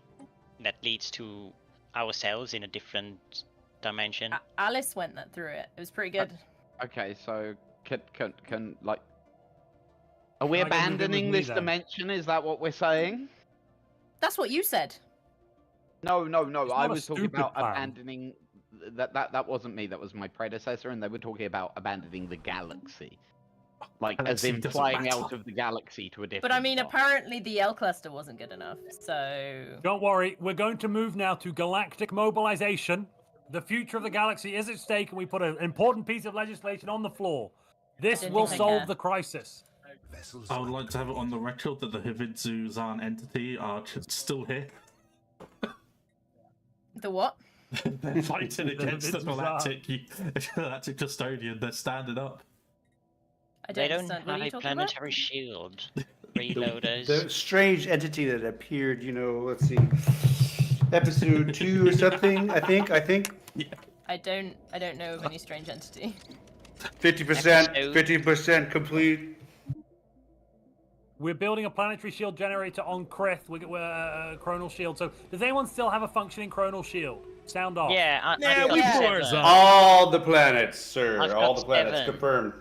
that leads to ourselves in a different dimension. Alice went through it. It was pretty good. Okay, so can like, are we abandoning this dimension? Is that what we're saying? That's what you said. No. I was talking about abandoning. That wasn't me. That was my predecessor, and they were talking about abandoning the galaxy, like as in flying out of the galaxy to a different. But I mean, apparently the L cluster wasn't good enough. So don't worry, we're going to move now to galactic mobilization. The future of the galaxy is at stake, and we put an important piece of legislation on the floor. This will solve the crisis. I would like to have it on the record that the Hvidzu-Zan entity are still here. The what? They're fighting against the galactic custodian. They're standing up. They don't have a planetary shield. Reloaders. The strange entity that appeared, let's see, episode 2 or something. I think. Yeah. I don't know of any strange entity. 50%, 50% complete. We're building a planetary shield generator on Krith. We're chronal shield. So does anyone still have a functioning chronal shield? Sound off. Yeah, we all the planets, sir. All the planets confirmed.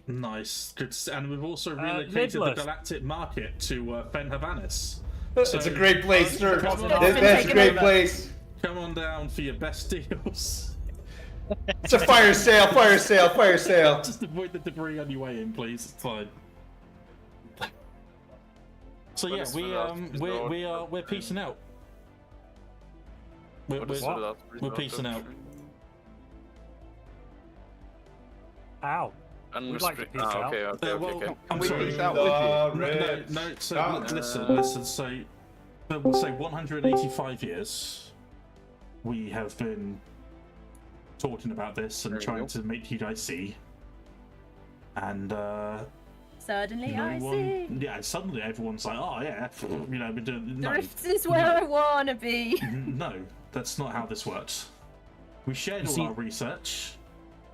Nice, good. And we've also relocated the galactic market to Fen Havanis. So, it's a great place, sir. That's a great place. Come on down for your best deals. It's a fire sale, fire sale, fire sale. Just avoid the debris on your way in, please. It's fine. So yeah, we're peacing out. We're peacing out. Ow. We'd like to peace out. Okay. I'm sorry. Peace out with you? No. So listen. So we'll say 185 years. We have been talking about this and trying to make you guys see. And suddenly I see. Yeah, suddenly everyone's like, oh yeah, we're doing. The Rift is where I wanna be. No, that's not how this works. We shared all our research.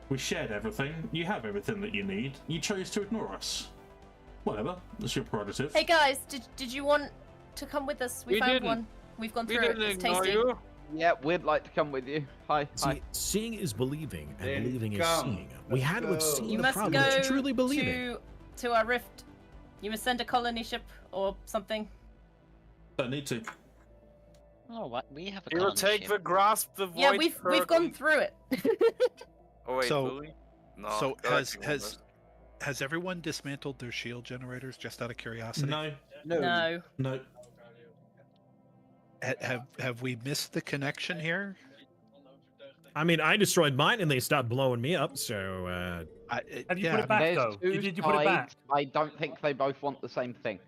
We shared everything. You have everything that you need. You chose to ignore us. Whatever, that's your prerogative. Hey guys, did you want to come with us? We found one. We've gone through it. It's tasty. Yeah, we'd like to come with you. Hi. Seeing is believing, and believing is seeing. We had to have seen the problem go to truly believe it. To our rift. You must send a colony ship or something. Don't need to. Oh, what? We have a colony ship. Take the grasp, the void. Yeah, we've gone through it. Oh wait, so has everyone dismantled their shield generators just out of curiosity? No. Have we missed the connection here? I mean, I destroyed mine and they stopped blowing me up. So have you put it back though? Did you put it back? I don't think they both want the same thing.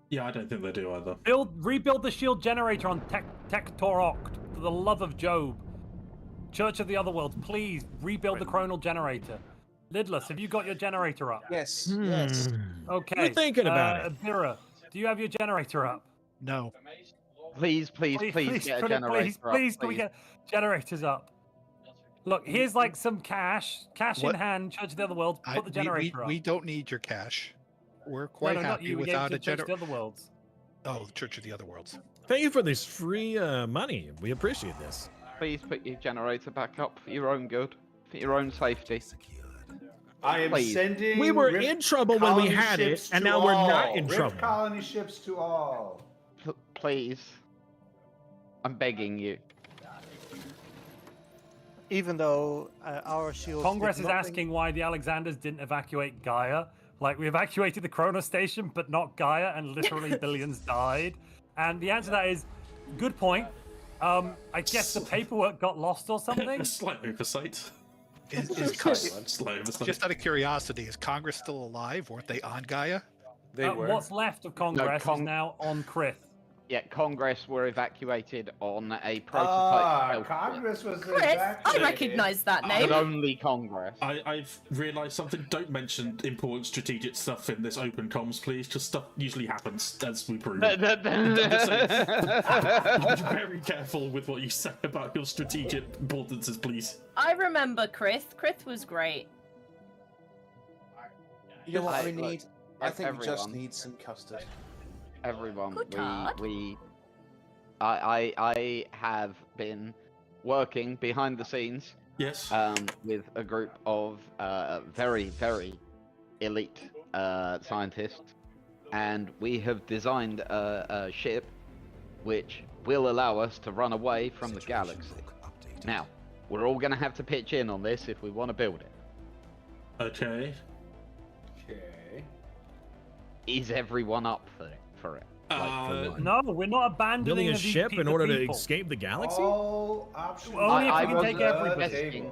Yeah, I don't think they do either. Rebuild the shield generator on Tech Torok, for the love of Job. Church of the Otherworlds, please rebuild the chronal generator. Lidless, have you got your generator up? Yes. Yes. Okay. You're thinking about it. Bira, do you have your generator up? No. Please get a generator up. Please, can we get generators up? Look, here's like some cash in hand. Church of the Otherworlds, put the generator up. We don't need your cash. We're quite happy without a generator. Church of the Otherworlds. Oh, Church of the Otherworlds. Thank you for this free money. We appreciate this. Please put your generator back up for your own good, for your own safety. I am sending. We were in trouble when we had it, and now we're not in trouble. Colony ships to all. Please, I'm begging you. Even though our shields. Congress is asking why the Alexanders didn't evacuate Gaia. Like, we evacuated the Chrono Station, but not Gaia, and literally billions died. And the answer to that is, good point. I guess the paperwork got lost or something. Slight oversight. Just out of curiosity, is Congress still alive? Weren't they on Gaia? They were. What's left of Congress is now on Krith. Yeah, Congress were evacuated on a prototype. Congress was evacuated. I recognise that name. But only Congress. I've realised something. Don't mention important strategic stuff in this open comms, please. Just stuff usually happens, as we proved. Be very careful with what you say about your strategic importances, please. I remember Krith. Krith was great. You know what we need? I think we just need some custard. Everyone, I have been working behind the scenes. Yes. With a group of very, very elite scientists, and we have designed a ship which will allow us to run away from the galaxy. Now, we're all going to have to pitch in on this if we want to build it. Okay. Okay. Is everyone up for it? No, we're not abandoning building a ship in order to people. escape the galaxy. All options. Only if we can take everybody.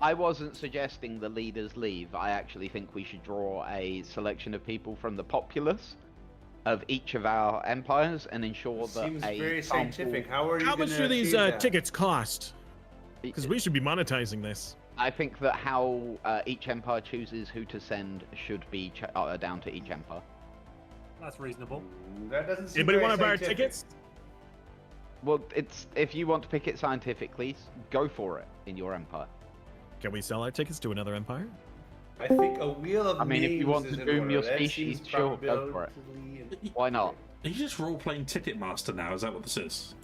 I wasn't suggesting the leaders leave. I actually think we should draw a selection of people from the populace of each of our empires and ensure that Seems very scientific. How are you How much do these tickets cost? Because we should be monetizing this. I think that how each empire chooses who to send should be down to each empire. That's reasonable. That doesn't seem Anybody very want to buy our scientific. tickets? Well, it's if you want to pick it scientifically, go for it in your empire. Can we sell our tickets to another empire? I think a wheel of names if you want is to in boom order. your That species, seems sure, go for it. probability Why not? Are you just role-playing Ticketmaster now? Is that what this is?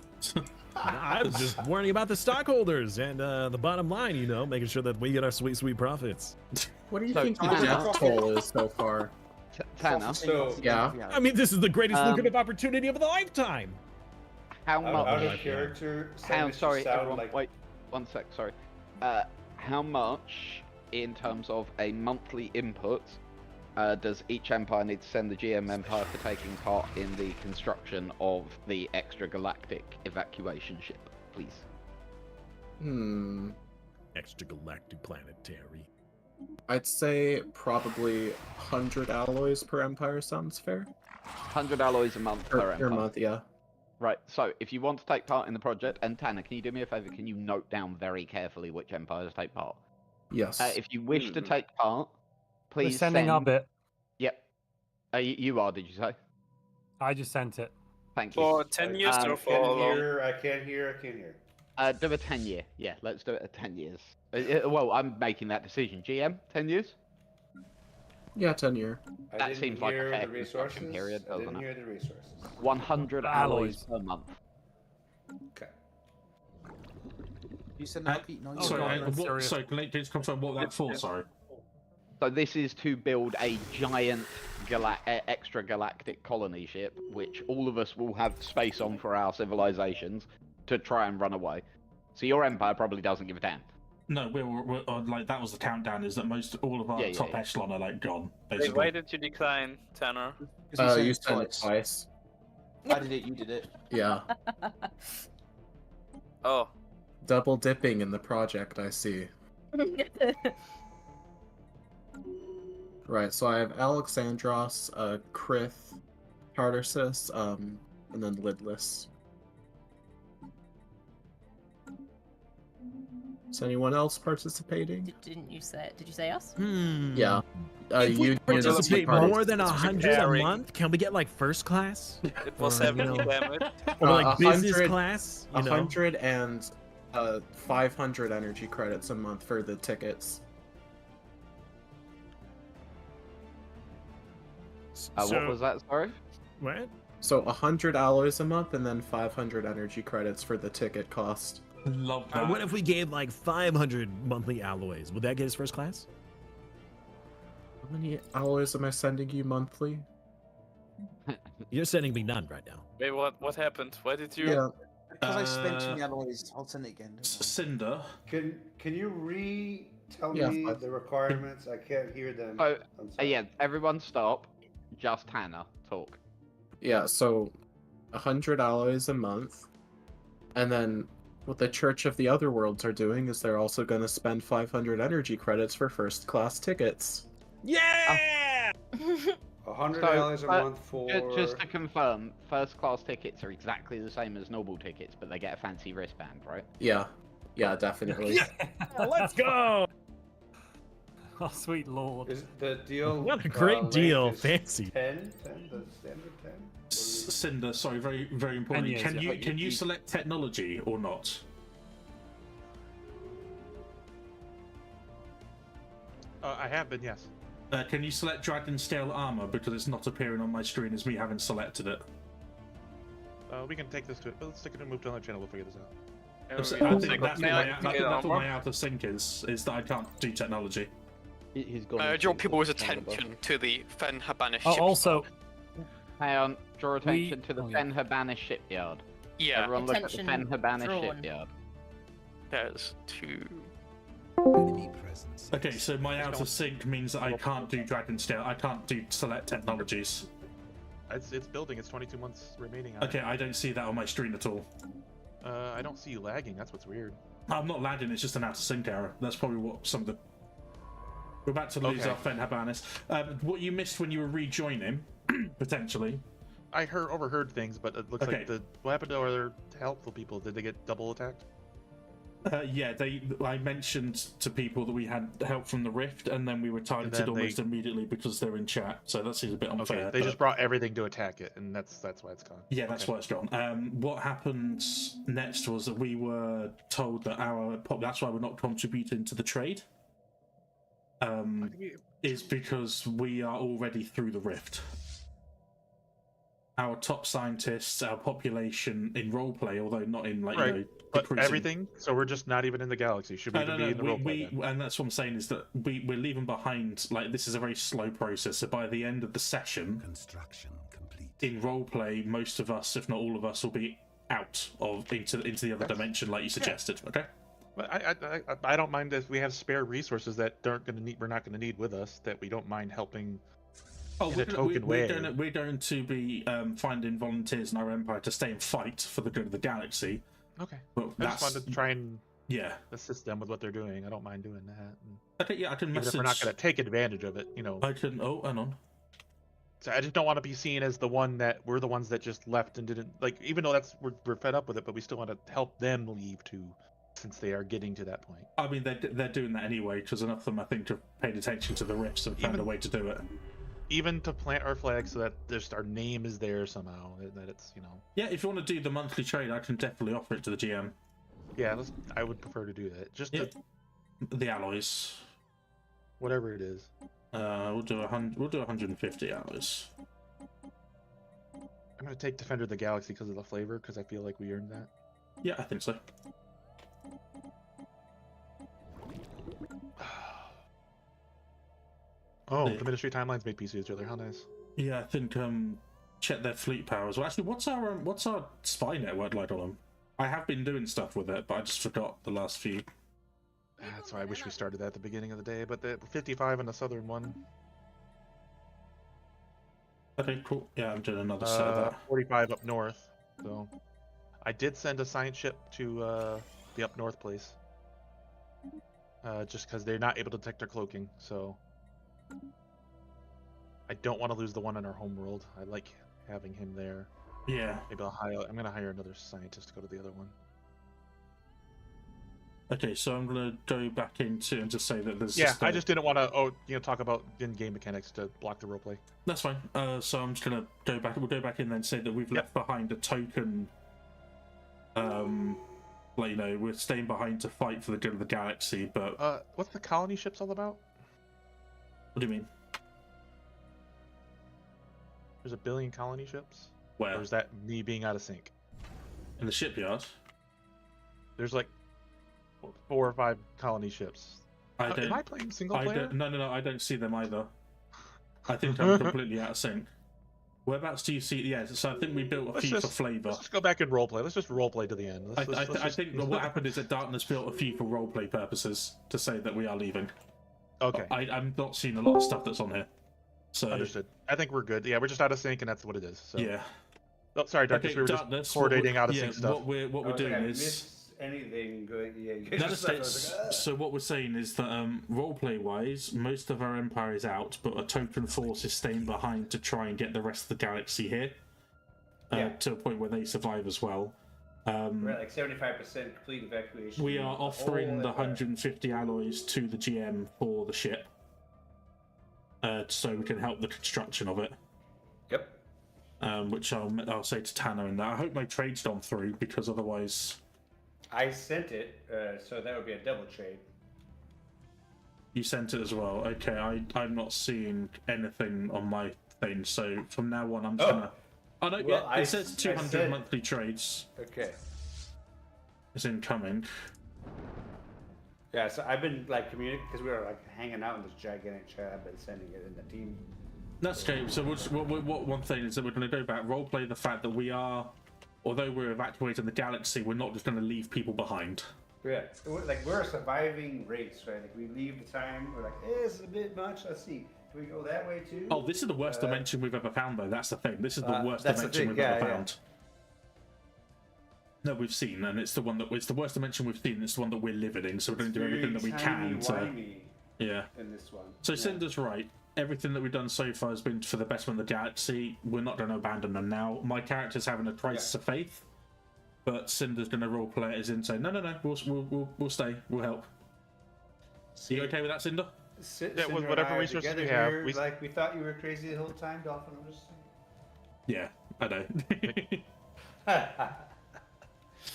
I was just worrying about the stockholders and the bottom line, you know, making sure that we get our sweet, sweet profits. What do you think the death toll is so far? Tanner? Yeah. I mean, this is the greatest Um, lucrative opportunity of a lifetime. How much? Out of character. Sorry, everyone, wait 1 sec. Sorry. How much, in terms of a monthly input, does each empire need to send the GM empire for taking part in the construction of the extragalactic evacuation ship, please? Extragalactic planetary. I'd say probably 100 alloys per empire sounds fair. 100 alloys a month per empire. Per month, yeah. Right, so if you want to take part in the project, and Tanner, can you do me a favor? Can you note down very carefully which empires take part? Yes. If you wish to take part, please We're sending our bit. Yep. You are, did you say? I just sent it. Thank you. For 10 years or for how long? I can't hear. Do a 10 year. Yeah, let's do it at 10 years. Well, I'm making that decision. GM, 10 years? Yeah, 10 year. That seems like a fair construction period, doesn't it? 100 alloys per month. Okay. You said no, Pete. No, Sorry, can I just confirm what that's for? Sorry. So this is to build a giant extragalactic colony ship, which all of us will have space on for our civilizations to try and run away. So your empire probably doesn't give a damn. No, we're like that was the countdown. Is that all of our top echelon are like gone? Basically. Wait, why did you decline, Tanner? You sent it twice. I did it. You did it. Yeah. Oh. Double dipping in the project, I see. Right, so I have Alexandros, Krith, Tartarsus, and then Lidless. Is anyone else participating? Didn't you say it? Did you say us? Yeah. If we participate more than 100 a Harry. month, can we get like first class? It was 70, damn it. Or like business 100 class? You know? 100 and 500 energy credits a month for the tickets. What was that, sorry? What? So 100 alloys a month and then 500 energy credits for the ticket cost. Love that. What if we gave like 500 monthly alloys? Would that get us first class? How many alloys am I sending you monthly? You're sending me none right now. Wait, what happened? Why did you? Yeah. Because I spent too many alloys, I'll send it again. Cinder. Can you tell Yeah, me fine. the requirements? I can't hear them. Oh, I'm sorry. yeah, everyone stop. Just Hannah, talk. Yeah, so 100 alloys a month. And then what the Church of the Other Worlds are doing is they're also going to spend 500 energy credits for first class tickets. Yeah! $100 a month for. Just to confirm, first class tickets are exactly the same as normal tickets, but they get a fancy wristband, right? Yeah. Yeah, definitely. Let's go! Oh, sweet lord. Is the deal? What a great deal. Fancy. 10, the standard 10. Cinder, sorry, very, very important. years, Can yeah. you select technology or not? I have been, yes. Can you select Dragon Scale Armor because it's not appearing on my screen as me having selected it? We can take this to it, but let's take it and move to another channel. We'll figure this out. I think that's what my out of sync is that I can't do technology. He's gone. Draw people's attention to the Fen Habana shipyard. Also, hang on. Draw attention to the Fen Habana shipyard. Yeah. Everyone look at the Fen Habana shipyard. There's 2. Okay, so my out of sync means that I can't do Dragon Scale. I can't do select technologies. It's building. It's 22 months remaining. Okay, I don't see that on my screen at all. I don't see you lagging. That's what's weird. I'm not lagging. It's just an out of sync error. That's probably what some of the. We're about to lose our Fen Habanis. What you missed when you were rejoining, potentially. I overheard things, but it looks like what happened to other helpful people? Did they get double attacked? Yeah, I mentioned to people that we had help from the Rift, and then we were targeted almost immediately because they're in chat. So that seems a bit unfair. They just brought everything to attack it, and that's why it's gone. Yeah, that's why it's gone. What happened next was that we were told that that's why we're not contributing to the trade. Is because we are already through the Rift. Our top scientists, our population in roleplay, although not in but everything. So we're just not even in the galaxy. Should we be in the roleplay? And that's what I'm saying is that we're leaving behind. Like, this is a very slow process. So by the end of the session, construction complete. In roleplay, most of us, if not all of us, will be out of into the other dimension, like you suggested. Okay. But I don't mind if we have spare resources that we're not going to need with us, that we don't mind helping. We're going to be finding volunteers in our empire to stay and fight for the good of the galaxy. Okay. But I just wanted to try and assist them with what they're doing. I don't mind doing that. Okay, I can message. If we're not going to take advantage of it, I can. Oh, hang on. So I just don't want to be seen as the one that we're the ones that just left and didn't even though we're fed up with it, but we still want to help them leave too, since they are getting to that point. I mean, they're doing that anyway because enough of them, I think, have paid attention to the rifts and found a way to do it. Even to plant our flag so that just our name is there somehow, that it's Yeah, if you want to do the monthly trade, I can definitely offer it to the GM. Yeah, I would prefer to do that. Just the alloys, whatever it is. We'll do 150 alloys. I'm gonna take Defender of the Galaxy because of the flavor, because I feel like we earned that. Yeah, I think so. Oh, the Ministry timelines made peace with each other. How nice. Yeah, I think check their fleet power as well. Actually, what's our spy network like on them? I have been doing stuff with it, but I just forgot the last few. That's why I wish we started that at the beginning of the day. But the 55 on the southern one. Okay, cool. Yeah, I'm doing another set of that. 45 up north. So I did send a science ship to the up north place. Just because they're not able to detect our cloaking, so. I don't want to lose the one in our home world. I like having him there. Yeah. Maybe I'm gonna hire another scientist to go to the other one. Okay, so I'm gonna go back into and just say that there's. Yeah, I just didn't want to talk about in-game mechanics to block the roleplay. That's fine. So I'm just gonna go back. We'll go back in then and say that we've left behind a token. We're staying behind to fight for the good of the galaxy, but. What's the colony ships all about? What do you mean? There's 1 billion colony ships? Where? Or is that me being out of sync? In the shipyard? There's like 4 or 5 colony ships. Am I playing single player? No, I don't see them either. I think I'm completely out of sync. Whereabouts do you see? Yeah, so I think we built a few for flavor. Let's just go back and roleplay. Let's just roleplay to the end. I think what happened is that Darkness built a few for roleplay purposes to say that we are leaving. Okay. I'm not seeing a lot of stuff that's on here. So understood. I think we're good. Yeah, we're just out of sync, and that's what it is. So. Yeah. Oh, sorry, Darkness. Okay, we were just coordinating out of sync stuff. What we're doing is. Anything going? So what we're saying is that roleplay-wise, most of our empire is out, but a token force is staying behind to try and get the rest of the galaxy here to a point where they survive as well. We're at like 75% complete evacuation. We are offering the 150 alloys to the GM for the ship, so we can help the construction of it. Yep. Which I'll say to Tanner and that. I hope my trade's gone through, because otherwise. I sent it, so that would be a double trade. You sent it as well. Okay, I'm not seeing anything on my thing, so from now on I'm just gonna. Oh no, Well, it says 200 monthly trades. Okay. It's incoming. Yeah, so I've been like communicating because we were like hanging out in this gigantic chat. I've been sending it in the team. That's okay. So what one thing is that we're going to go back, roleplay the fact that we are, although we're evacuating the galaxy, we're not just going to leave people behind. Yeah, we're a surviving race, right? Like we leave the time, we're like, this is a bit much. Let's see, do we go that way too? Oh, this is the worst dimension we've ever found, though. That's the thing. This is the worst dimension we've ever found. No, we've seen, and it's the worst dimension we've seen. It's the one that we're living in, so we're going to do everything that we can to. Yeah. In this one. So Cinder's right. Everything that we've done so far has been for the betterment of the galaxy. We're not going to abandon them now. My character's having a crisis of faith, but Cinder's going to roleplay it as in say, no, we'll stay, we'll help. You okay with that, Cinder? Yeah, with whatever resources we have. We thought you were crazy the whole time, Dolphin. I'm just saying. Yeah, I know.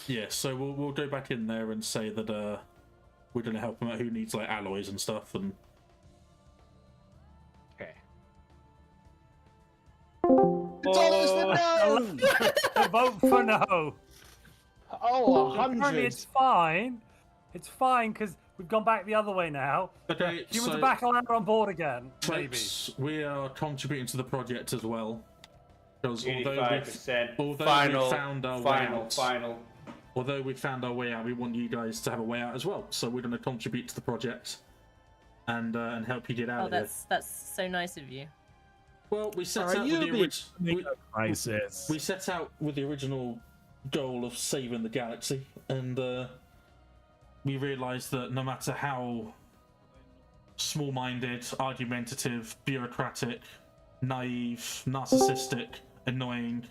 Yeah, so we'll go back in there and say that we're going to help them out who needs like alloys and stuff and. Okay. It's always for no. The vote for no. Oh, 100. Apparently it's fine. It's fine because we've gone back the other way now. Okay, humans are back on board again. Folks, we are contributing to the project as well. Because although we found our way out, we want you guys to have a way out as well. So we're going to contribute to the project and help you get out of here. That's so nice of you. Well, we set out with the original goal of saving the galaxy, and we realised that no matter how small-minded, argumentative, bureaucratic, naive, narcissistic, annoying,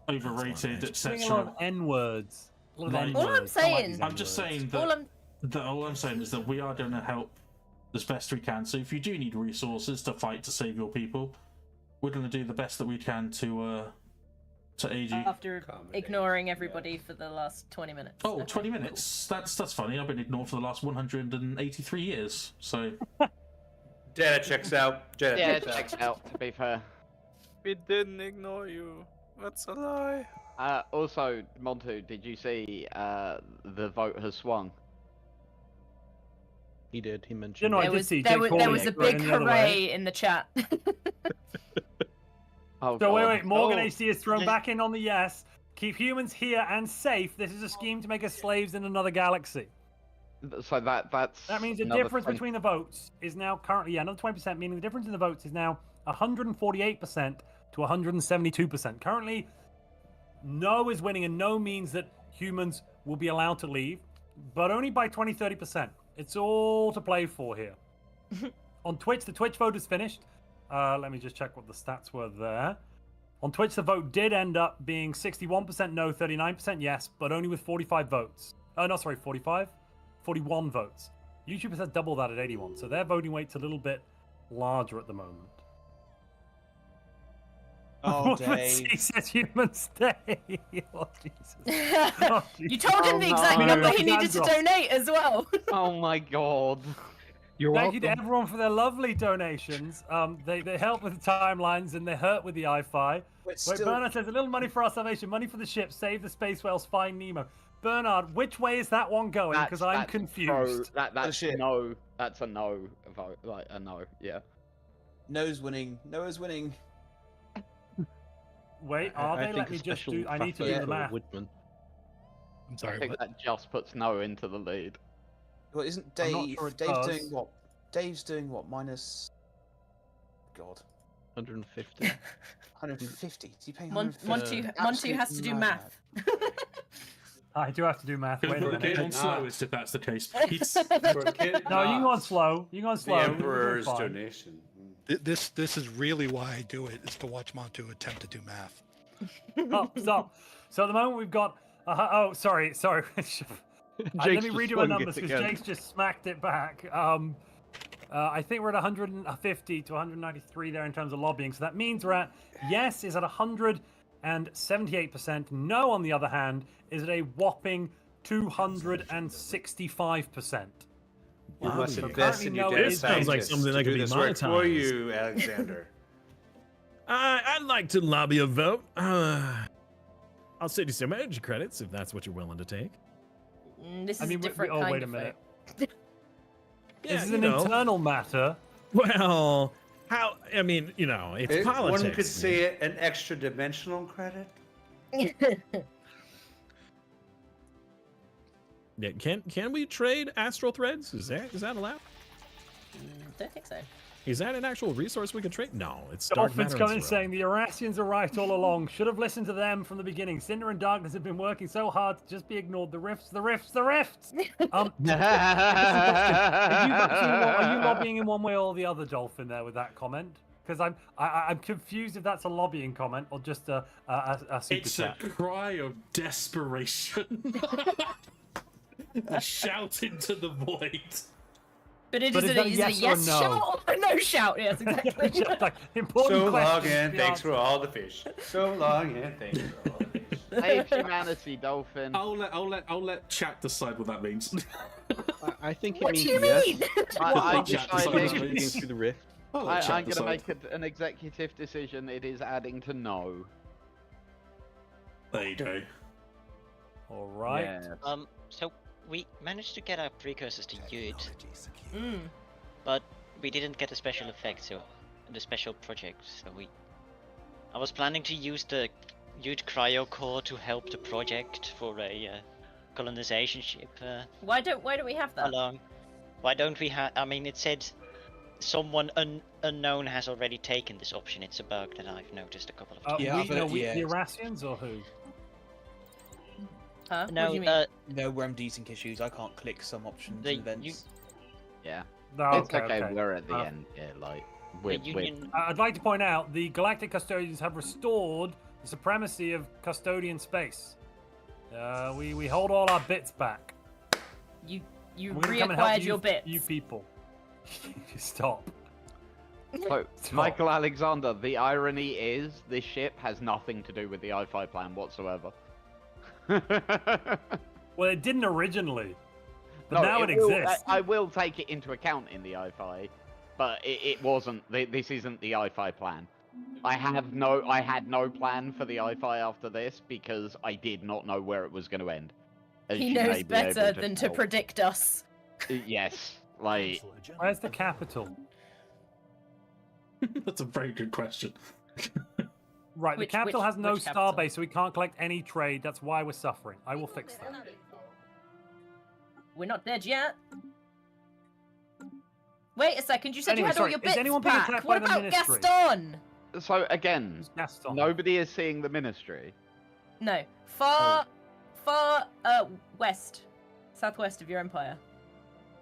overrated, etc. N-words. All I'm saying. I'm just saying that all I'm saying is that we are going to help as best we can. So if you do need resources to fight to save your people, we're going to do the best that we can to aid you. After ignoring everybody for the last 20 minutes. Oh, okay. 20 minutes. That's funny. I've been ignored for the last 183 years. So. Data checks out. Data checks out. To be fair. We didn't ignore you. That's a lie. Also, Montu, did you see the vote has swung? He did. He mentioned. There was a big hooray in the chat. So wait, Morgan AC is thrown back in on the yes. Keep humans here and safe. This is a scheme to make us slaves in another galaxy. So that means the difference between the votes is now currently another 20%, meaning the difference in the votes is now 148% to 172%. Currently, no is winning, and no means that humans will be allowed to leave, but only by 20-30%. It's all to play for here. On Twitch, the Twitch vote is finished. Let me just check what the stats were there. On Twitch, the vote did end up being 61% no, 39% yes, but only with 45 votes. Oh, no, sorry, 41 votes. YouTube has double that at 81, so their voting weight's a little bit larger at the moment. Oh, Dave. He says human stay. Oh, Jesus. You told him the exact number he needed to donate as well. Oh, my God. Thank you to everyone for their lovely donations. They help with the timelines and they hurt with the i-Fi. Wait, Bernard says, a little money for our salvation, money for the ship, save the space whales, find Nemo. Bernard, which way is that one going? Because I'm confused. That's no. That's a no vote. Like a no, yeah. No's winning. Noah's winning. Wait, are they? Let me just do. I need to do the math. I'm sorry. I think that just puts Noah into the lead. Well, isn't Dave? Sure Dave's doing what? Dave's doing what? Minus. God. 150. 150. Is he paying 150? Monty has to do math. I do have to do math. Wait a minute. Get on slowest if that's the case. No, you can go on slow. You can go on slow. The Emperor's donation. This is really why I do it, is to watch Montu attempt to do math. Oh, stop. So at the moment we've got... oh, sorry. Let me redo my numbers because Jake's just smacked it back. I think we're at 150 to 193 there in terms of lobbying. So that means we're at... Yes is at 178%. No, on the other hand, is at a whopping 265%. You must invest in your data scientists sounds like something that could be monetized for you, Alexander. I'd like to lobby a vote. I'll send you some energy credits if that's what you're willing to take. This is a different kind wait a of minute. vote. This is an internal matter. Well, how? I mean, it's politics. One could say it an extra dimensional credit. Yeah, can we trade astral threads? Is that allowed? Don't think so. Is that an actual resource we can trade? No, it's dark Dolphin's matter. coming saying the Orassians are right all along. Should have listened to them from the beginning. Cinder and Darkness have been working so hard to just be ignored. The rifts. Are you lobbying in one way or the other, Dolphin? There with that comment, because I'm confused if that's a lobbying comment or just a super chat. It's a cry of desperation. A shout into the void. But is it a yes shout or a no shout? Yes, exactly. So long and thanks for all the fish. So long and thanks for all the fish. Save humanity, Dolphin. I'll let chat decide what that means. I think it What means do you yes. mean? I'm Through the rift. going to make an executive decision. It is adding to no. There you go. All right. Yeah. So we managed to get our precursors to Yud, but we didn't get a special effect, so the special project. So I was planning to use the Yud cryo core to help the project for a colonization ship. Why don't we have that? Why don't we have? I mean, it said someone unknown has already taken this option. It's a bug that I've noticed a couple of times. The Orassians or who? Huh? No, what do you mean? No, we're desync issues. I can't click some options and events. Yeah. No, it's okay. We're at the end here. Like, I'd like to point out the Galactic Custodians have restored the supremacy of custodian space. We hold all our bits back. You reacquired your bits. You people. Stop. So, Michael Alexander, the irony is this ship has nothing to do with the I-Fi plan whatsoever. Well, it didn't originally, but now it exists. I will take it into account in the I-Fi, but it wasn't. This isn't the I-Fi plan. I had no plan for the I-Fi after this because I did not know where it was going to end. He knows better than to predict us. Yes, like. Where's the capital? That's a very good question. Right, the capital has no starbase, so we can't collect any trade. That's why we're suffering. I will fix that. We're not dead yet. Wait a second, you said you had sorry, all your bits is anyone being back. attacked What by the about Ministry? Gaston? So again, Gaston? Nobody is seeing the Ministry. No, far west, southwest of your empire.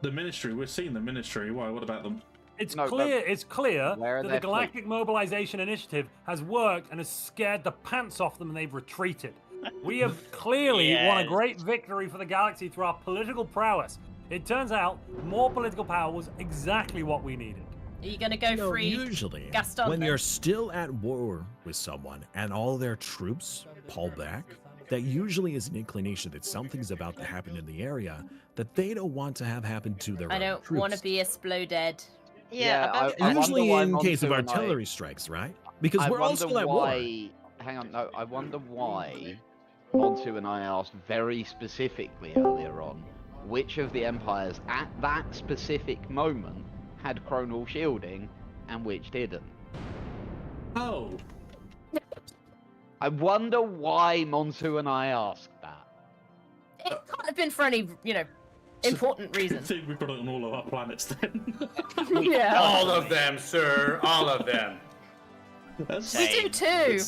The Ministry, we're seeing the Ministry. Why? What about them? It's clear that the Galactic Mobilization Initiative has worked and has scared the pants off them and they've retreated. We have clearly won a great victory for the galaxy through our political prowess. It turns out more political power was exactly what we needed. Are you going to go free Usually, Gaston, when then? you're still at war with someone and all their troops pull back, that usually is an inclination that something's about to happen in the area that they don't want to have happen to their I don't want to be exploded. Yeah, usually in case of artillery strikes, right? Because we're also at war. Hang on, no, I wonder why Montu and I asked very specifically earlier on which of the empires at that specific moment had chronal shielding and which didn't. Oh. I wonder why Montu and I asked that. It can't have been for any, important reason. I think we've got it on all of our planets then. Yeah. All of them, sir. All of them. We do too.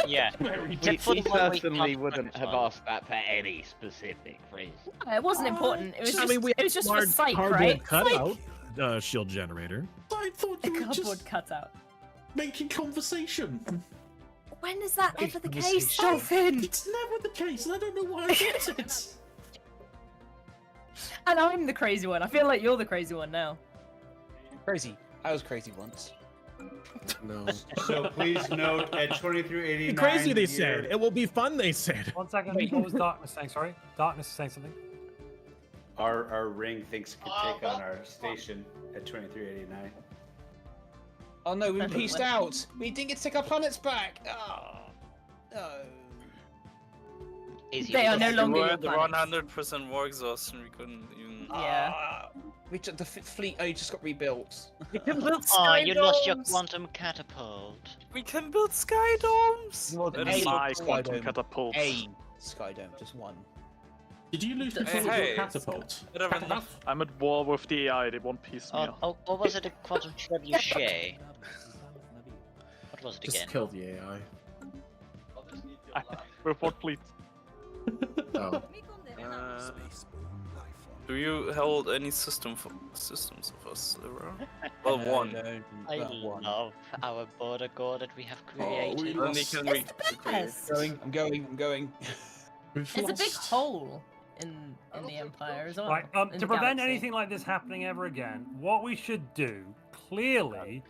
Yeah. We certainly wouldn't have asked that for any specific reason. No, it wasn't important. It was just, we it was just for large sight, cardboard right? cutout shield generator. I thought A you were cardboard just cutout. making conversation. When is that ever the case, Dolphin? It's never the case, and I don't know why I thought it. And I'm the crazy one. I feel like you're the crazy one now. Crazy. I was crazy once. No. So please note at 2389. Crazy, they said. It will be fun, they said. 1 second. What was Darkness saying? Sorry? Darkness is saying something. Our ring thinks it could take on our station at 2389. Oh no, we pieced out. We didn't get to take our planets back. Oh no. They are no longer your The planets. 100% war exhaustion. We couldn't even. Yeah. We took the fleet only just got rebuilt. We can build Oh, sky you domes. lost your quantum catapult. We can build sky domes. That is my quantum catapult. A sky dome, just one. Did you lose control of your catapult? I'm at war with the AI. They want piecemeal. What was it? A quantum trebuchet? What was it again? Just kill the AI. With what fleet? Oh. Do you hold any systems of us, Lyra? Well, one. I love our border gore that we have created. I'm going. There's a big hole in the Empire as well. Right, in to the prevent galaxy. anything like this happening ever again, what we should do clearly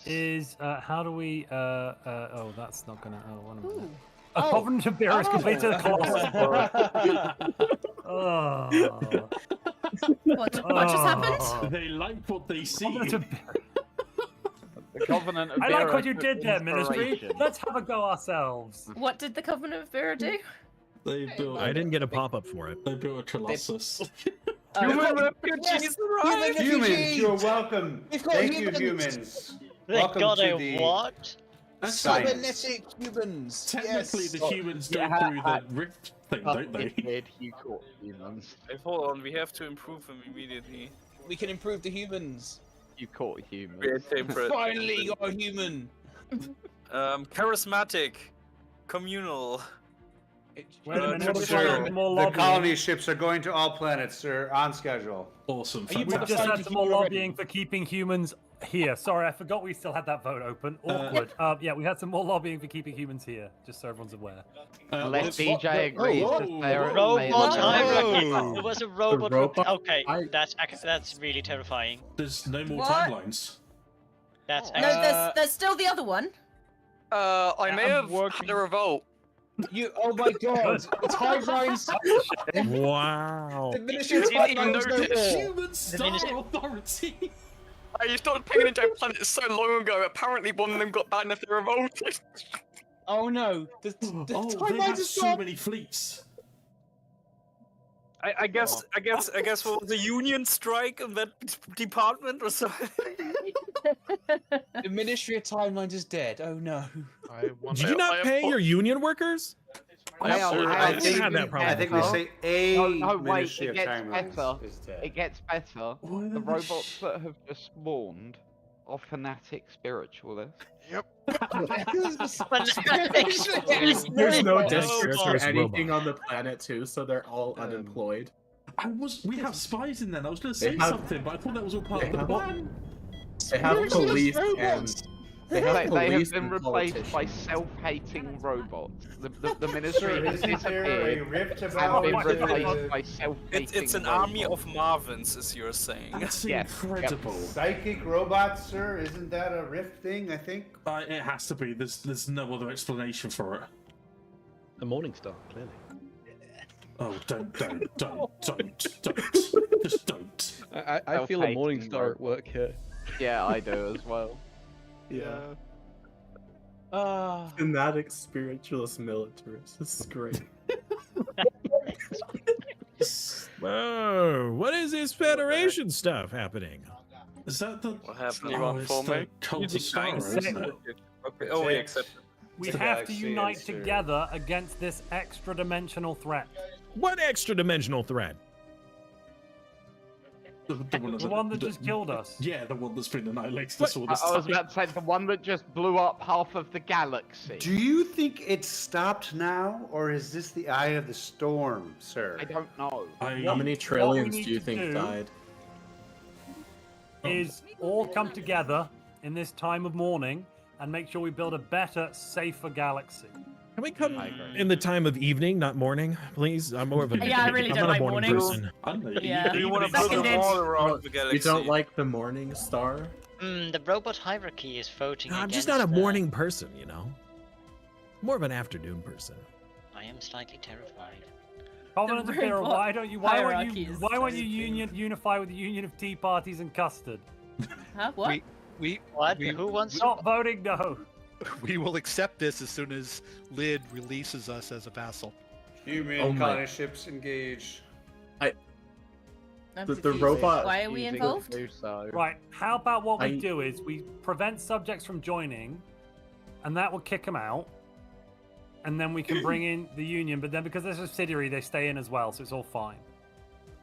is how do we? Oh, that's not gonna. Oh, what am I doing? A Covenant of Bearers completed the Colossus. Oh. What just happened? They like what they see. The Covenant of I like what Bearers you took did there, Ministry. inspiration. Let's have a go ourselves. What did the Covenant of Vera do? They built. I didn't get a pop-up for it. They built a Colossus. Human refugees arrived! Humans, you're welcome. We've got Thank you, humans. humans. They Welcome got to a the what? science. Cybernetic humans. Technically, the humans go Yeah, through the rift thing, don't they? You caught humans. Hey, hold on, we have to improve them immediately. We can improve the humans. You caught humans. Create temperate. Finally got a human. Charismatic, communal. Wait a minute, Sir, more the lobbying. colony ships are going to all planets, sir, on schedule. Awesome. You just had some more lobbying for keeping humans here. Sorry, I forgot we still had that vote open. Awkward. Yeah, we had some more lobbying for keeping humans here, just so everyone's aware. Unless DJ agrees to fair it. Robot hierarchy. There was a robot. robot Okay, that's really terrifying. There's no more What? timelines. That's No, there's still the other one. I may have had a revolt. Oh my god! The timelines. Wow. The Ministry of I didn't even Timelines no notice. more. Human Star Authority. I started pinging into planets so long ago. Apparently, one of them got banned if they revolted. Oh no! The They timelines have is so gone. many fleets. I guess what was a union strike in that department or something? The Ministry of Timelines is dead. Oh no! Did you not pay your union workers? I think we say a No, wait, Ministry it of gets Timelines better. is dead. It gets better. The robots that have just spawned are fanatic spiritualists. Yep. There's no district or There's anything robots. on the planet too, so they're all unemployed. We have spies in there. I was going to say They have- something, but I thought that was all part they of the have- plan. They have police and they have They have police been and replaced by politicians. self-hating robots. The ministry Sir, has isn't there a disappeared rift and about been the- replaced by self-hating It's an robots. army of Marvins, as you're saying. That's Yes, incredible. Psychic robots, sir? Isn't that a rift thing, I think? It has to be. There's no other explanation for it. The Morning Star, clearly. Oh, don't. Just don't. I feel a Morning Star at work here. Yeah, I do as well. Yeah. Ah. Fanatic spiritualist militarists. This is great. Whoa, what is this Federation stuff happening? Is that the? What happened? You want for me? Cult of Star, isn't it? Okay. Oh, we accept it. We The have to galaxy unite is, together against this extra-dimensional threat. What extra-dimensional threat? The one that just killed us. Yeah, the one that's been annihilated What? us all I this was time. about to say the one that just blew up half of the galaxy. Do you think it's stopped now, or is this the eye of the storm, sir? I don't know. How many trillions do you think died? Is all come together in this time of mourning and make sure we build a better, safer galaxy. Can we come in the time of evening, not morning, please? I'm more of a Yeah, I really I'm don't not a like morning mornings. person. Yeah. Do you want to build a Seconded. wall around the You galaxy? don't like the Morning Star? The robot hierarchy is voting I'm against just not a the- morning person, you know. More of an afternoon person. I am slightly terrified. Covenant of Hero, robot why won't hierarchy you is unify so with the Union of Tea Parties and Custard? Huh? What? Who wants? Not voting no. We will accept this as soon as Lid releases us as a vassal. Human colony ships engage. The robot. Why are we involved? Right. How about what we do is we prevent subjects from joining, and that will kick them out, and then we can bring in the union. But then because they're a subsidiary, they stay in as well, so it's all fine.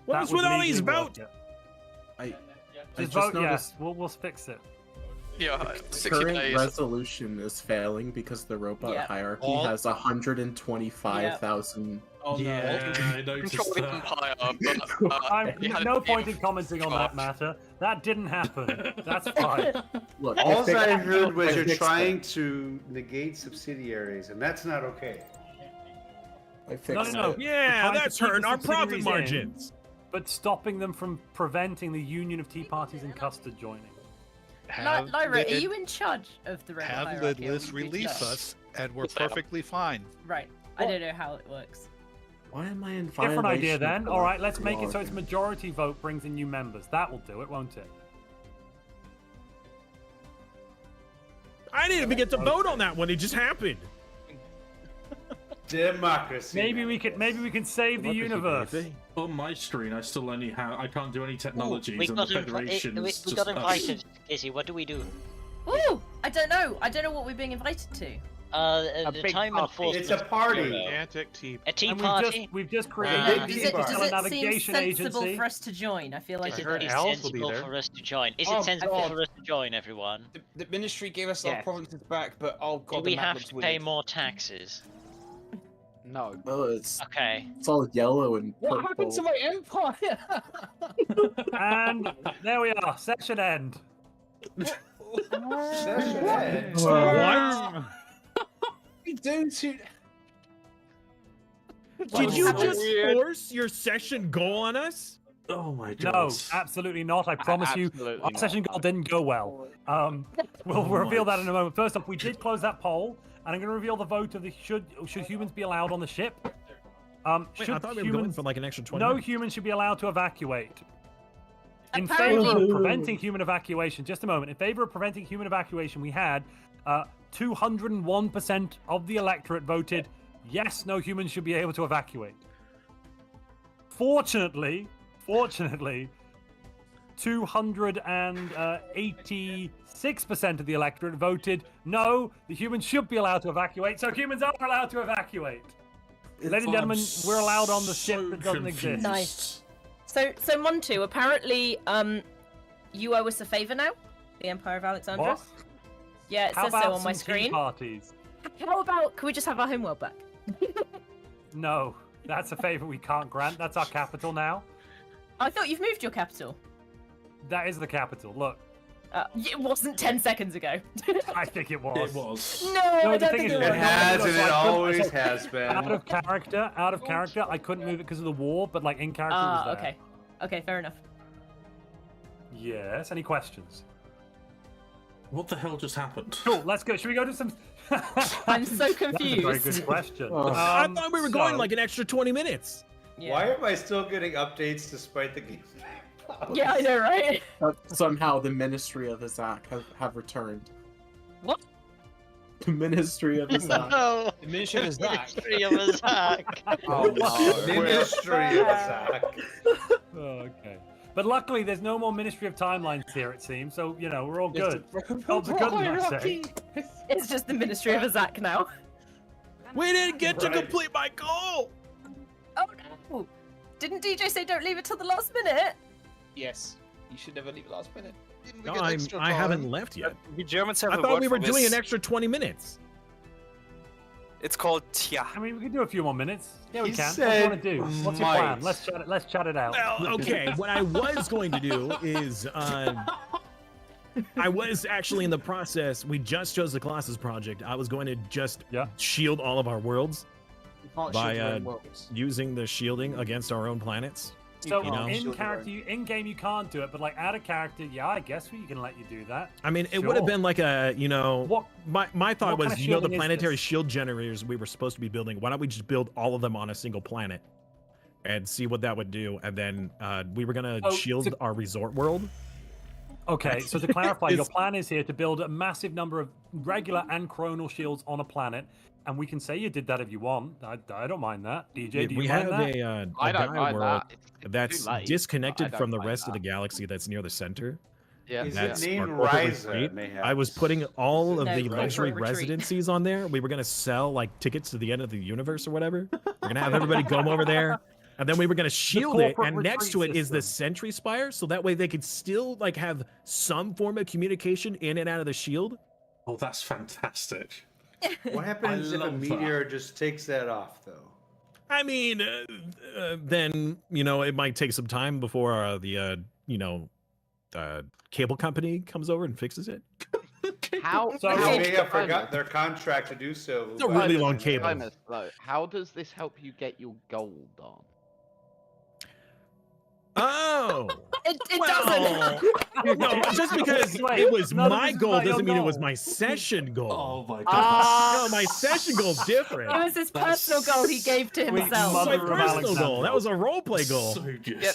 What's with all these votes? Just vote yes. We'll fix it. Yeah, the current resolution is failing because the robot hierarchy has 125,000. Oh, yeah, I noticed that. No point in commenting on that matter. That didn't happen. That's fine. Look, all I heard was you're trying to negate subsidiaries, and that's not okay. No. Yeah, that's hurting our profit margins. But stopping them from preventing the union of Tea Parties and Custard joining. Lyra, are you in charge of the rebel hierarchy? Have Lidless release us, and we're perfectly fine. Right. I don't know how it works. Why am I in violation? Different idea then. All right, let's make it so it's majority vote brings in new members. That will do it, won't it? I didn't even get to vote on that one. It just happened. Democracy. Maybe we can save the universe. On my screen, I still only have. I can't do any technologies, and the Federation. We got invited. Casey, what do we do? Ooh, I don't know. I don't know what we're being invited to. The time enforcement. It's a party. Gigantic tea. A tea party. We've just created Does a navigation seem sensible agency for us to join? I feel like it is sensible for us to join. Is it sensible for us to join, everyone? The ministry gave us our provinces back, but oh god, do we have to pay more taxes? No. Oh, it's okay. It's all yellow and purple. What happened to my empire? And there we are. Session end. Session end. What? We do to. Did you just force your session goal on us? Oh my god. No, absolutely not. I promise you, our session goal didn't go well. We'll reveal that in a moment. First off, we did close that poll, and I'm going to reveal the vote of the should humans be allowed on the ship. Wait, I thought we were going for like an extra 20 No minutes. human should be allowed to evacuate. In favor of preventing human evacuation, just a moment. In favor of preventing human evacuation, we had 201% of the electorate voted yes, no humans should be able to evacuate. Fortunately, 286% of the electorate voted no, the humans should be allowed to evacuate, so humans are allowed to evacuate. Ladies and gentlemen, we're allowed on the ship that doesn't exist. Nice. So Montu, apparently, you owe us a favor now. The Empire of Alexandros. What? Yeah, it How says so about on my some tea screen. parties? How about, can we just have our homeworld back? No, that's a favor we can't grant. That's our capital now. I thought you've moved your capital. That is the capital. Look. It wasn't 10 seconds ago. I think it was. It was. No, I don't think it was. It has, and it always has been. Out of character, I couldn't move it because of the war, but like in character, it was there. Okay. Okay, fair enough. Yes. Any questions? What the hell just happened? Cool. Let's go. Should we go to some? I'm so confused. That's a very good question. I thought we were going like an extra 20 minutes. Yeah. Why am I still getting updates despite the game? Yeah, I know, right? Somehow the Ministry of Isaac have returned. What? The Ministry of Isaac. No. The Ministry of Isaac. Ministry of Isaac. Oh, no. Ministry of Isaac. Okay. But luckily, there's no more Ministry of Timelines here, it seems. So, you know, we're all good. Oh, for goodness sake. It's just the Ministry of Isaac now. We didn't get to complete my goal. Oh, no. Didn't DJ say don't leave it till the last minute? Yes. You should never leave it last minute. No, I haven't left yet. We Germans have I a thought word we were for doing this. an extra 20 minutes. It's called Tia. I mean, we can do a few more minutes. Yeah, we He can. What do said you want to do? What's your plan? might. Let's chat it out. Well, okay. What I was going to do is, I was actually in the process. We just chose the Colossus project. I was going to just shield all of our worlds by using the shielding against our own planets. So you know? in character, in game you can't do it, but like out of character, yeah, I guess we can let you do that. I mean, it would have been like a, you know, What- my thought what kind was, of you know, the shielding is planetary this? shield generators we were supposed to be building. Why don't we just build all of them on a single planet and see what that would do? And then we were gonna Oh, shield to- our resort world. Okay, so to clarify, your plan is here to build a massive number of regular and chronal shields on a planet, and we can say you did that if you want. I don't mind that. DJ, do you mind that? I don't guy mind world that. that's late, disconnected but I from the don't rest of mind the galaxy that's near the center. Yeah. Is That's it our named corporate Ryza, retreat. mayhaps? I was putting all of No, the corporate luxury retreat. residencies on there. We were gonna sell like tickets to the end of the universe or whatever. We're gonna have everybody come over there, and then we were gonna shield it. And next to it is the Sentry Spire, so that way they could still like have some form of communication in and out of the shield. Oh, that's fantastic. What happens if a meteor just takes that off, though? I mean, then it might take some time before the cable company comes over and fixes it. How? So they may have forgot their contract to do so. It's a really long cable. How does this help you get your gold on? Oh, it doesn't. No, just because it was my goal doesn't mean it was my session goal. Oh my god! No, my session goal's different. It was his personal goal he gave to himself. My personal goal. That was a roleplay goal. So good. Yeah,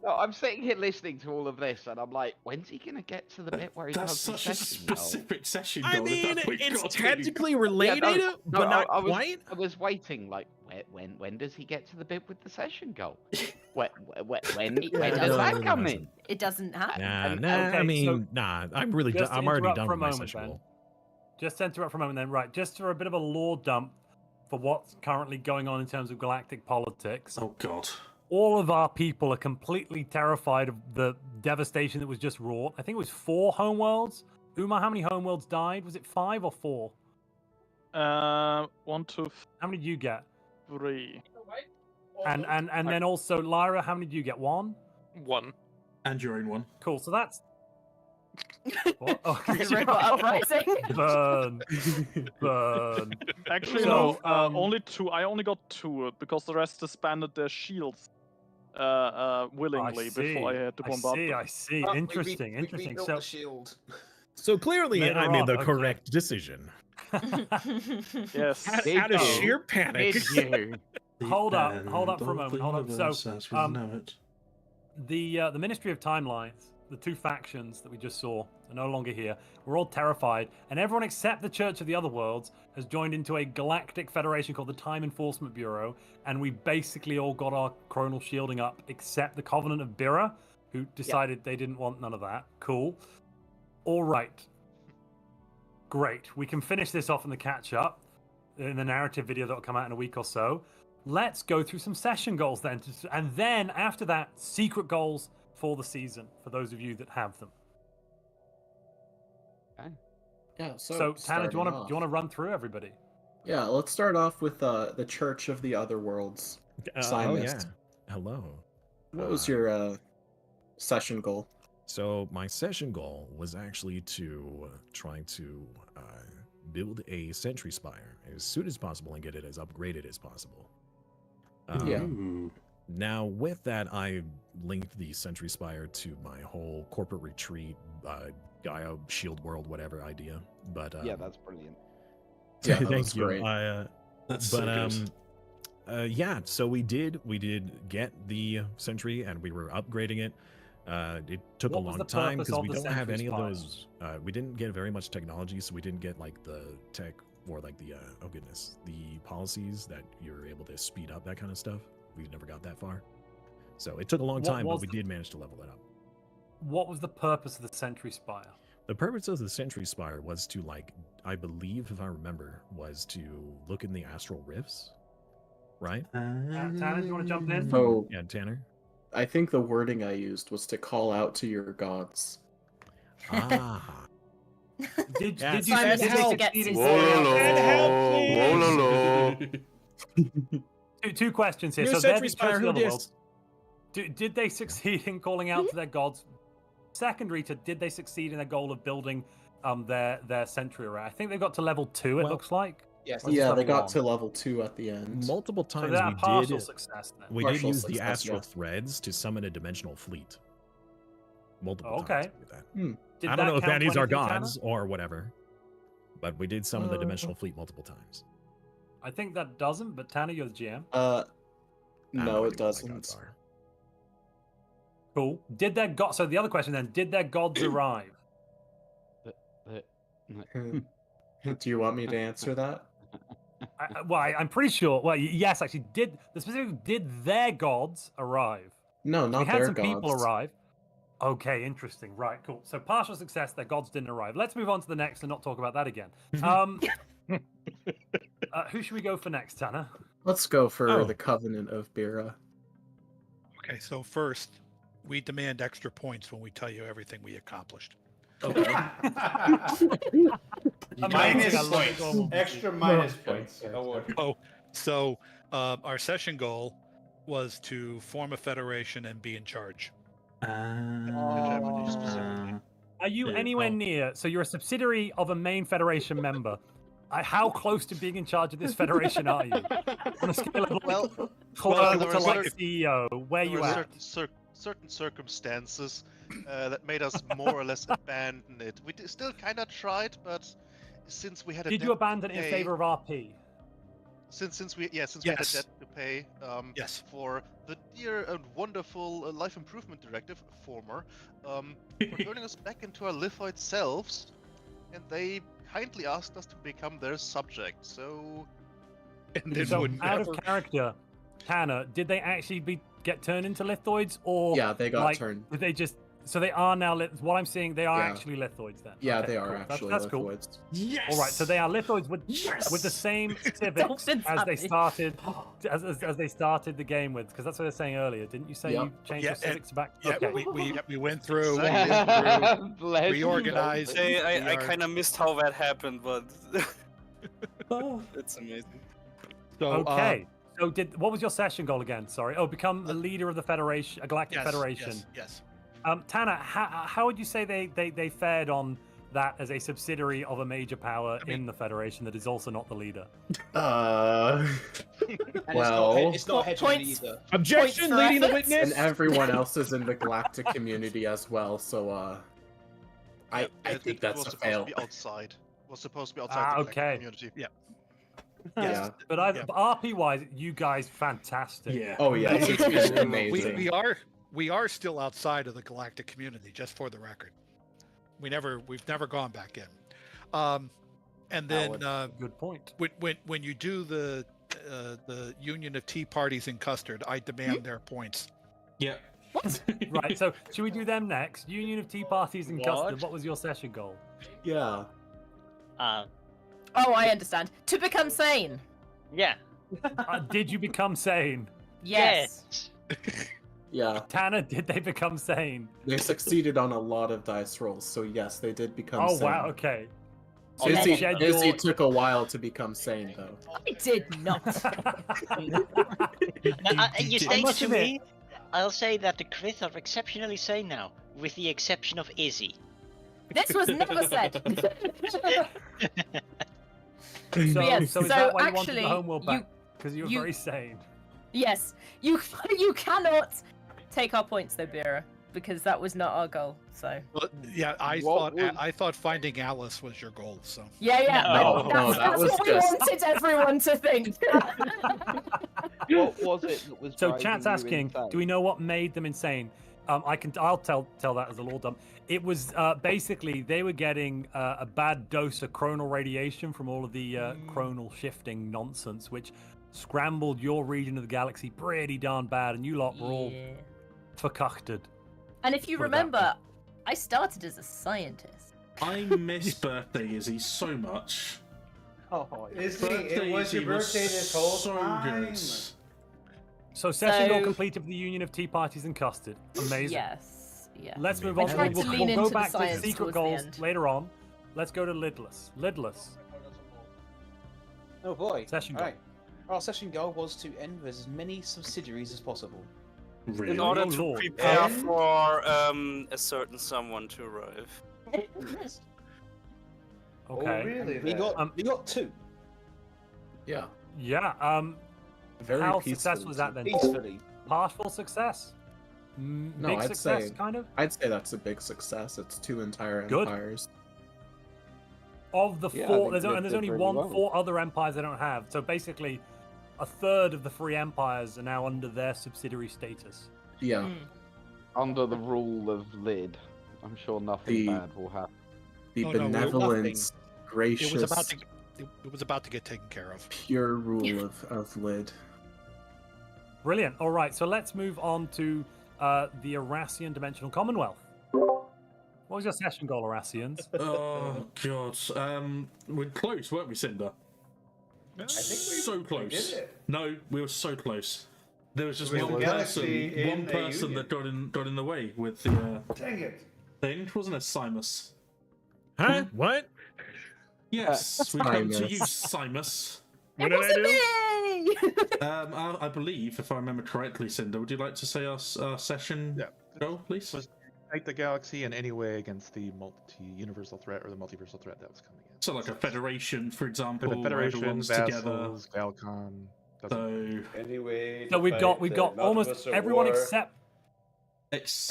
no, I'm sitting here listening to all of this, and I'm like, when's he gonna get to the bit where he That's does the such a session goal? specific session goal. I mean, that we it's got to. technically related, but not quite. I was waiting, like, when does he get to the bit with the session goal? when does that come in? It doesn't happen. I'm really done. I'm already done with my session goal. Just to interrupt for a moment then, right, just for a bit of a lore dump for what's currently going on in terms of galactic politics. Oh god. All of our people are completely terrified of the devastation that was just wrought. I think it was 4 homeworlds. Umar, how many homeworlds died? Was it 5 or 4? 1, 2, How many did you get? 3. And then also Lyra, how many did you get? 1? 1. And your own one. Cool. So that's what? Oh, Robot uprising. Burn. Burn. Actually, So, no. Only 2. I only got 2 because the rest disbanded their shields willingly before I had to bombard them. I see. Interesting. Interesting. rebuilt So, the shield. So clearly, Later I made the on, correct decision. Yes. Out of sheer panic. hold up for a moment. Hold up. Universe So, as we know it. the Ministry of Timelines, the 2 factions that we just saw, are no longer here. We're all terrified, and everyone except the Church of the Other Worlds has joined into a galactic federation called the Time Enforcement Bureau, and we basically all got our chronal shielding up, except the Covenant of Birra, who decided they didn't want none of that. Cool. All right. Great. We can finish this off in the catch-up, in the narrative video that will come out in a week or so. Let's go through some session goals then, and then after that, secret goals for the season, for those of you that have them. Okay. Yeah. So Tanner, do you want to run through everybody? Yeah, let's start off with the Church of the Other Worlds. Oh yeah. Hello. What was your session goal? So my session goal was actually to try to build a Sentry Spire as soon as possible and get it as upgraded as possible. Now, with that, I linked the Sentry Spire to my whole corporate retreat, Gaia, Shield World, whatever idea. But yeah, that's brilliant. Yeah, thank you. great. Yeah, so we did get the Sentry and we were upgrading it. It took a long time because we don't have any of those. We didn't get very much technology, so we didn't get like the tech or like the the policies that you're able to speed up that kind of stuff. We never got that far, so it took a long time, but we did manage to level it up. What was the purpose of the Sentry Spire? The purpose of the Sentry Spire was to, like, I believe, if I remember, was to look in the astral rifts, right? Tanner, do you want to jump in? So, yeah, Tanner. I think the wording I used was to call out to your gods. Ah. Did Simon you say just gets his Two questions here. New So they're Sentry the Spire, Church of who the Other dis? Worlds. Did they succeed in calling out to their gods? Secondary to, did they succeed in their goal of building their Sentry array? I think they got to level 2. It looks like. Yes. Yeah, they got to level 2 at the end. Multiple times So we partial did. Success, then. We Partial did use the success, astral yeah. threads to summon a dimensional fleet. Multiple Okay. times. We did that. Did I don't know if count that is our 22, Tanner? gods or whatever, but we did summon the dimensional fleet multiple times. I think that doesn't, but Tanner, you're the GM. No, it doesn't. Cool. Did their god? So the other question then: did their gods arrive? Do you want me to answer that? I'm pretty sure. Well, yes, actually, did their gods arrive? No, not we had their some gods. people arrive. Okay, interesting. Right, cool. So partial success, their gods didn't arrive. Let's move on to the next and not talk about that again. Who should we go for next, Tanner? Let's go for the Covenant of Bira. Okay, so first, we demand extra points when we tell you everything we accomplished. Okay. Minus points. Extra minus points. Oh, so our session goal was to form a federation and be in charge. Are you anywhere near? So you're a subsidiary of a main Federation member. How close to being in charge of this Federation are you? On a scale of close to like CEO, where you at? Certain circumstances that made us more or less abandon it. We still kind of tried, but since we had a did you abandon it in favor of RP? Since we had a debt to pay for the dear and wonderful Life Improvement Directive, for turning us back into our lithoid selves, and they kindly asked us to become their subject. So, out of character, Tanner, did they actually get turned into lithoids, or they got turned? Did they just? So they are now. What I'm seeing, they are actually lithoids then. Yeah, they are actually that's lithoids. Cool. Yes. All right, so they are lithoids with the same civics as they started as they started the game with, because that's what they were saying earlier. Didn't you say you changed your civics back? Yeah, okay. we went through, reorganized. I kind of missed how that happened, but it's amazing. So, okay. So what was your session goal again? Sorry. Oh, become the leader of the Federation, a Galactic Federation. Yes. Tanner, how would you say they fared on that as a subsidiary of a major power in the Federation that is also not the leader? Well, it's not hegemony either. Objection, leading the witness. And everyone else is in the galactic community as well, so I think that's a fail. Was supposed to be outside the galactic community. Yeah. Yeah. But RP wise, you guys fantastic. Yeah. Oh yeah, it's amazing. We are still outside of the galactic community, just for the record. We've never gone back in. And then good point. When you do the Union of Tea Parties in Custard, I demand their points. Yeah. What? Right. So should we do them next? Union of Tea Parties in Custard. What was your session goal? Yeah. Oh, I understand. To become sane. Yeah. Did you become sane? Yes. Yeah. Tanner, did they become sane? They succeeded on a lot of dice rolls, so yes, they did become sane. Oh, wow, okay. Izzy took a while to become sane, though. I did not. You say it to me, I'll say that the Krith are exceptionally sane now, with the exception of Izzy. This was never said. So is that why you wanted actually, the homeworld back? Because you were very sane. Yes. You cannot take our points though, Bira, because that was not our goal. So. Well, yeah, I thought finding Alice was your goal. So. Yeah. That's what we wanted everyone to think. What was it that was? So chat's asking, do we know what made them insane? I'll tell that as a law dump. It was basically they were getting a bad dose of chronal radiation from all of the chronal shifting nonsense, which scrambled your region of the galaxy pretty darn bad, and you lot were all verkuchted. And if you remember, I started as a scientist. I miss birthday Izzy so much. Oh, Izzy, it was your birthday this whole time. Good. So session goal completed for the Union of Tea Parties and Custard. Amazing. Yes. Let's move on. We'll go back to secret goals later on. Let's go to Lidless. Oh boy. Session goal. Right. Our session goal was to end with as many subsidiaries as possible. Really? In order to prepare for a certain someone to arrive. Okay. Oh, really? We got two. Yeah. Yeah. Very how peacefully. successful was that then? Peacefully. Partial success? No, big I'd success, say kind of? I'd say that's a big success. It's 2 entire empires. Of the 4, there's only 4 other empires they don't have. So basically, a third of the 3 empires are now under their subsidiary status. Yeah. under the rule of Lid, I'm sure nothing bad will happen. The benevolent, gracious. It was about to get taken care of. Pure rule of Lid. Brilliant. All right, so let's move on to the Orassian Dimensional Commonwealth. What was your session goal, Orassians? Oh god, we're close, weren't we, Cinder? I think so close. We did it. No, we were so close. There was just With one the person galaxy that got in the way with the Dang it. thing, wasn't it, Simus? Huh? What? Yes, we come to you, Simus. It wasn't me! I believe, if I remember correctly, Cinder, would you like to say our session goal, please? Was fight the galaxy in any way against the multi-universal threat or the multiversal threat that was coming in. So, like a federation, for example, the Federation, everyone's vassals, together. Galcon. So, anyway, so we've got almost everyone except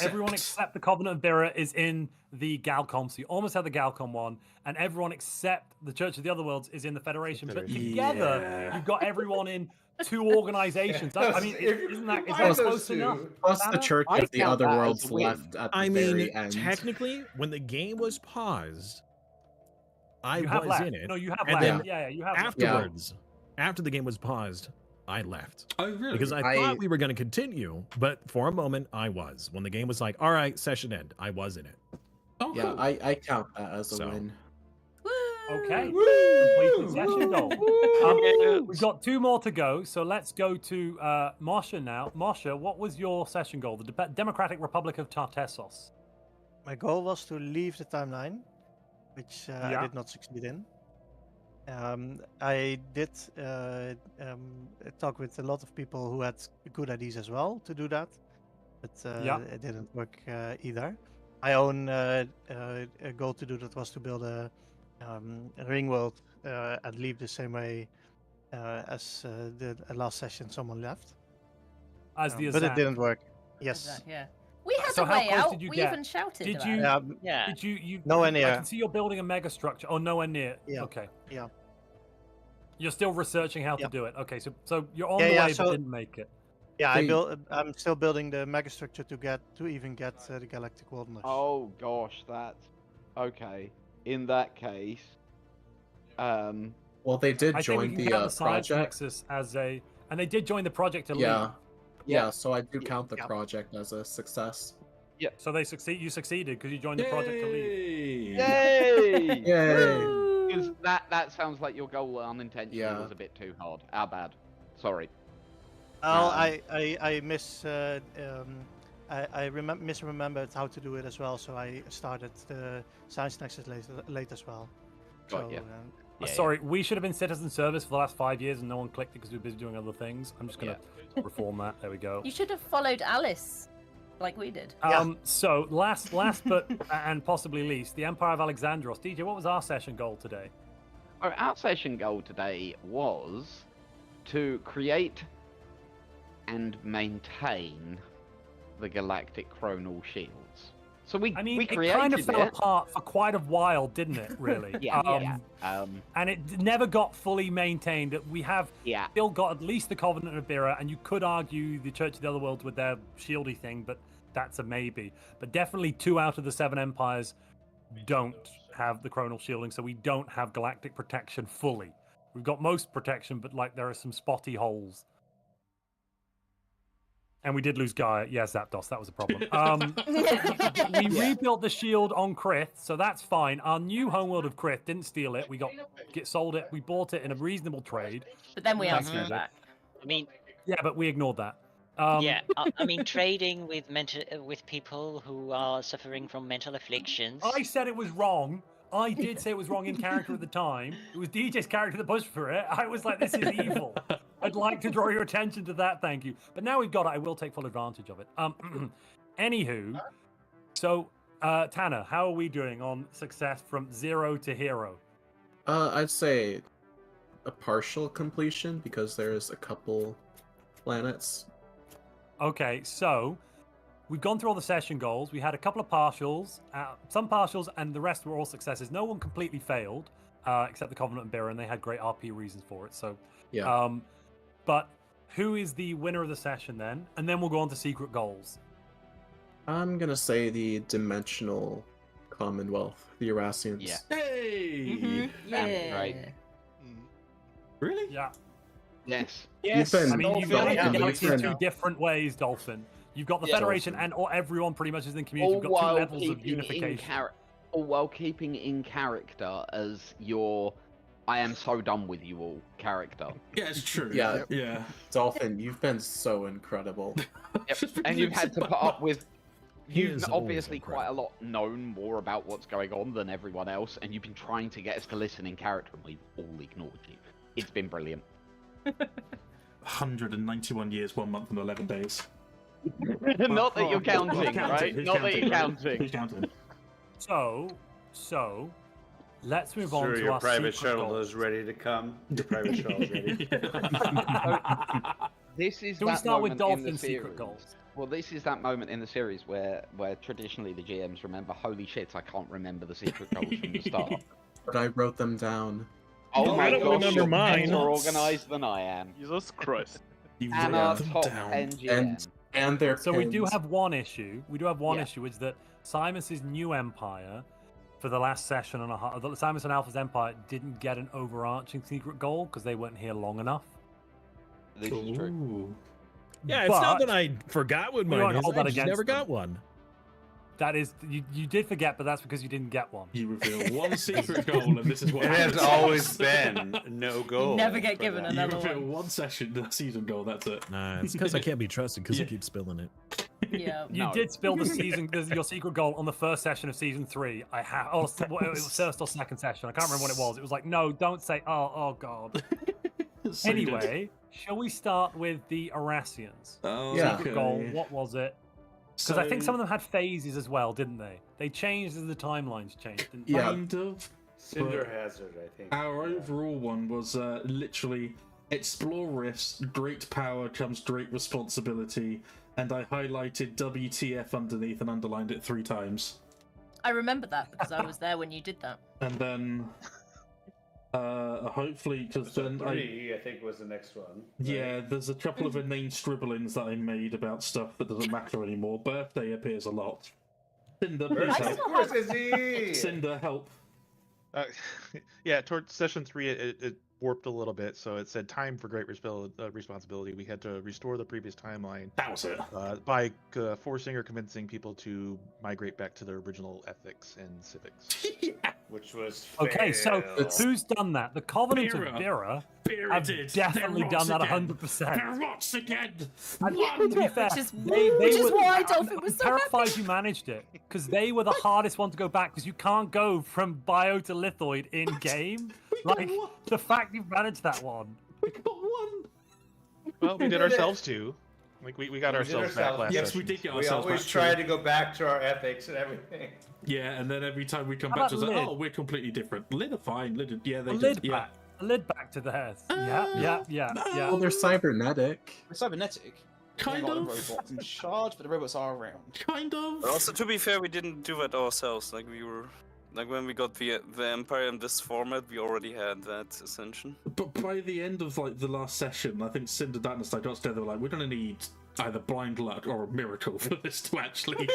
everyone except the Covenant of Bira is in the Galcom. So you almost have the Galcom one, and everyone except the Church of the Otherworlds is in the Federation. But together, you've got everyone in 2 organizations. I mean, is that close enough? Plus the Church of the Otherworlds left at the very end. Technically, when the game was paused, I was left. in it. No, you have and left. Then you have afterwards, after the game was paused, I left. Oh, really? Because I thought we were going to continue, but for a moment, I was. When the game was like, all right, session end, I was in it. Oh, yeah, cool. I count that as a win. Okay. Completed session goal. We've got 2 more to go, so let's go to Marsha now. Marsha, what was your session goal? The Democratic Republic of Tartessos. My goal was to leave the timeline, which I did not succeed in. I did talk with a lot of people who had good ideas as well to do that, but it didn't work either. My own goal to do that was to build a ring world and leave the same way as the last session someone left. As the but it didn't work. Yes. Yeah. We had so a way out. Did you we get? even shouted. Did about you? it. Yeah. Did you? Nowhere near. I can see you're building a mega structure. Oh, nowhere near. Yeah. Okay. Yeah. You're still researching how to do it. Okay, so you're on the way, but didn't make it. Yeah, I'm still building the megastructure to even get the galactic wilderness. Oh gosh, that's okay. In that case, well, they did join the project and they did join the project elite. Yeah. So I do count the project as a success. Yeah. So they succeed. You succeeded because you joined the project elite. Yay! Yay! Because that sounds like your goal unintentionally was a bit too hard. Our bad. Sorry. Well, I misremembered how to do it as well, so I started the Science Nexus late as well. Sorry, we should have been citizen service for the last 5 years and no one clicked it because we were busy doing other things. I'm just going to reform that. There we go. You should have followed Alice, like we did. So last but and possibly least, the Empire of Alexandros. DJ, what was our session goal today? Our session goal today was to create and maintain the galactic chronal shields. So we created it kind of fell apart for quite a while, didn't it? Really? And it never got fully maintained. We have still got at least the Covenant of Bira, and you could argue the Church of the Otherworlds with their shieldy thing, but that's a maybe. But definitely 2 out of the 7 empires don't have the chronal shielding, so we don't have galactic protection fully. We've got most protection, but like there are some spotty holes. And we did lose Gaia. Yes, Zapdos, that was a problem. We rebuilt the shield on Krith, so that's fine. Our new homeworld of Krith didn't steal it. We sold it. We bought it in a reasonable trade. But then we asked for it back. I mean, yeah, but we ignored that. I mean, trading with people who are suffering from mental afflictions. I said it was wrong. I did say it was wrong in character at the time. It was DJ's character that pushed for it. I was like, this is evil. I'd like to draw your attention to that, thank you. But now we've got it, I will take full advantage of it. Anywho, so Tanner, how are we doing on success from 0 to hero? I'd say a partial completion because there's a couple planets. Okay, so we've gone through all the session goals. We had a couple of partials, some partials, and the rest were all successes. No one completely failed, except the Covenant and Bira, and they had great RP reasons for it. So, but who is the winner of the session then? And then we'll go on to secret goals. I'm gonna say the Dimensional Commonwealth, the Orassians. Yeah. Hey! Yeah. Right. Really? Yeah. Yes. Yes. I mean, you've got the galaxy in been- two different ways, Dolphin. You've got the Yeah, Federation Dolphin. and everyone pretty much is in community. You've got two levels of keeping unification. all while keeping in character as your "I am so done with you all" character. Yeah, it's true. Yeah, Yeah. Dolphin, you've been so incredible. Yep. And you've had to put up with. He You've is obviously always quite a lot known more about what's going on than everyone else, and you've been trying to get us to listen in character, and we've all ignored you. It's been brilliant. 191 years, 1 month, and 11 days. Not that you're counting, right? Who's Not that you're counting? counting. Who's counting? So, let's move on Sure, to your our private secret shuttle goals. is ready to come. Your private shuttle is ready. This is Can we that start with moment in the Dolphin's secret series- goals? Well, this is that moment in the series where traditionally the GMs remember, holy shit, I can't remember the secret goals from the start. But I wrote them down. Oh my I don't gosh, remember you're mine. more organised than I am. Jesus Christ. And our top 10 GM. And their So we do pins. have one issue. We do have one Yeah. issue, is that Simus's new empire for the last session and a half, Simus and Alpha's empire didn't get an overarching secret goal because they weren't here long enough. This is true. Ooh. Yeah, it's not But that I forgot what we mine won't is. hold I that just against never them. got one. That is, you did forget, but that's because you didn't get one. You reveal one secret goal, and this is what It has happens. always been no goal. Never get for given that. You another reveal one. one season goal, that's it. Nah, it's because I can't be trusted because I keep spilling it. Yeah. You No. did spill your secret goal on the first session of season 3. I have, it was first or second session. I can't remember what it was. It was like, no, don't say, oh god. So Anyway, shall we start with the Orassians? Oh, Yeah. Secret goal, what was it? Because I think some of them had phases as well, didn't they? They changed as the timelines changed, didn't they? Yeah. Kind of. Cinder but Hazard, I think. Our overall one was literally explore rifts, great power comes great responsibility, and I highlighted WTF underneath and underlined it 3 times. I remember that because I was there when you did that. And then hopefully, because then 3, I think, was the next one. yeah, there's a couple of inane scribblings that I made about stuff that doesn't matter anymore. Birthday appears a lot. Cinder, please Of help. course, is he? Cinder, help. Yeah, towards session 3, it warped a little bit, so it said time for great responsibility. We had to restore the previous timeline. That was it. By forcing or convincing people to migrate back to their original ethics and civics. Which was Okay, so fail. who's done that? The Covenant of Bira. Bira have did. definitely They're done that rots again. 100%. They're rots again. And to be fair, Which is why Dolphin was so terrified happy. you managed it, because they were the hardest one to go back, because you can't go from bio to lithoid in game. Like, the fact you've managed that one. We got one. Well, we did ourselves too. Like we got We did ourselves back last Yes, session. we did get We ourselves always back try to- to go back to our ethics and everything. Yeah, and then every time we come How back to about it's like, Lid? oh, we're completely different. Lid are fine. Lid, yeah, they A did. lid Yeah. back. A lid back to theirs. Yeah. Well, they're cybernetic. We're cybernetic. Kind We're not of. robots in charge, but the robots are around. Kind of. But also, to be fair, we didn't do that ourselves. Like we were, like when we got the Empire in this format, we already had that ascension. But by the end of like the last session, I think Cinder, Dan, and I got together. They were like, we're gonna need either blind luck or a miracle for this to actually,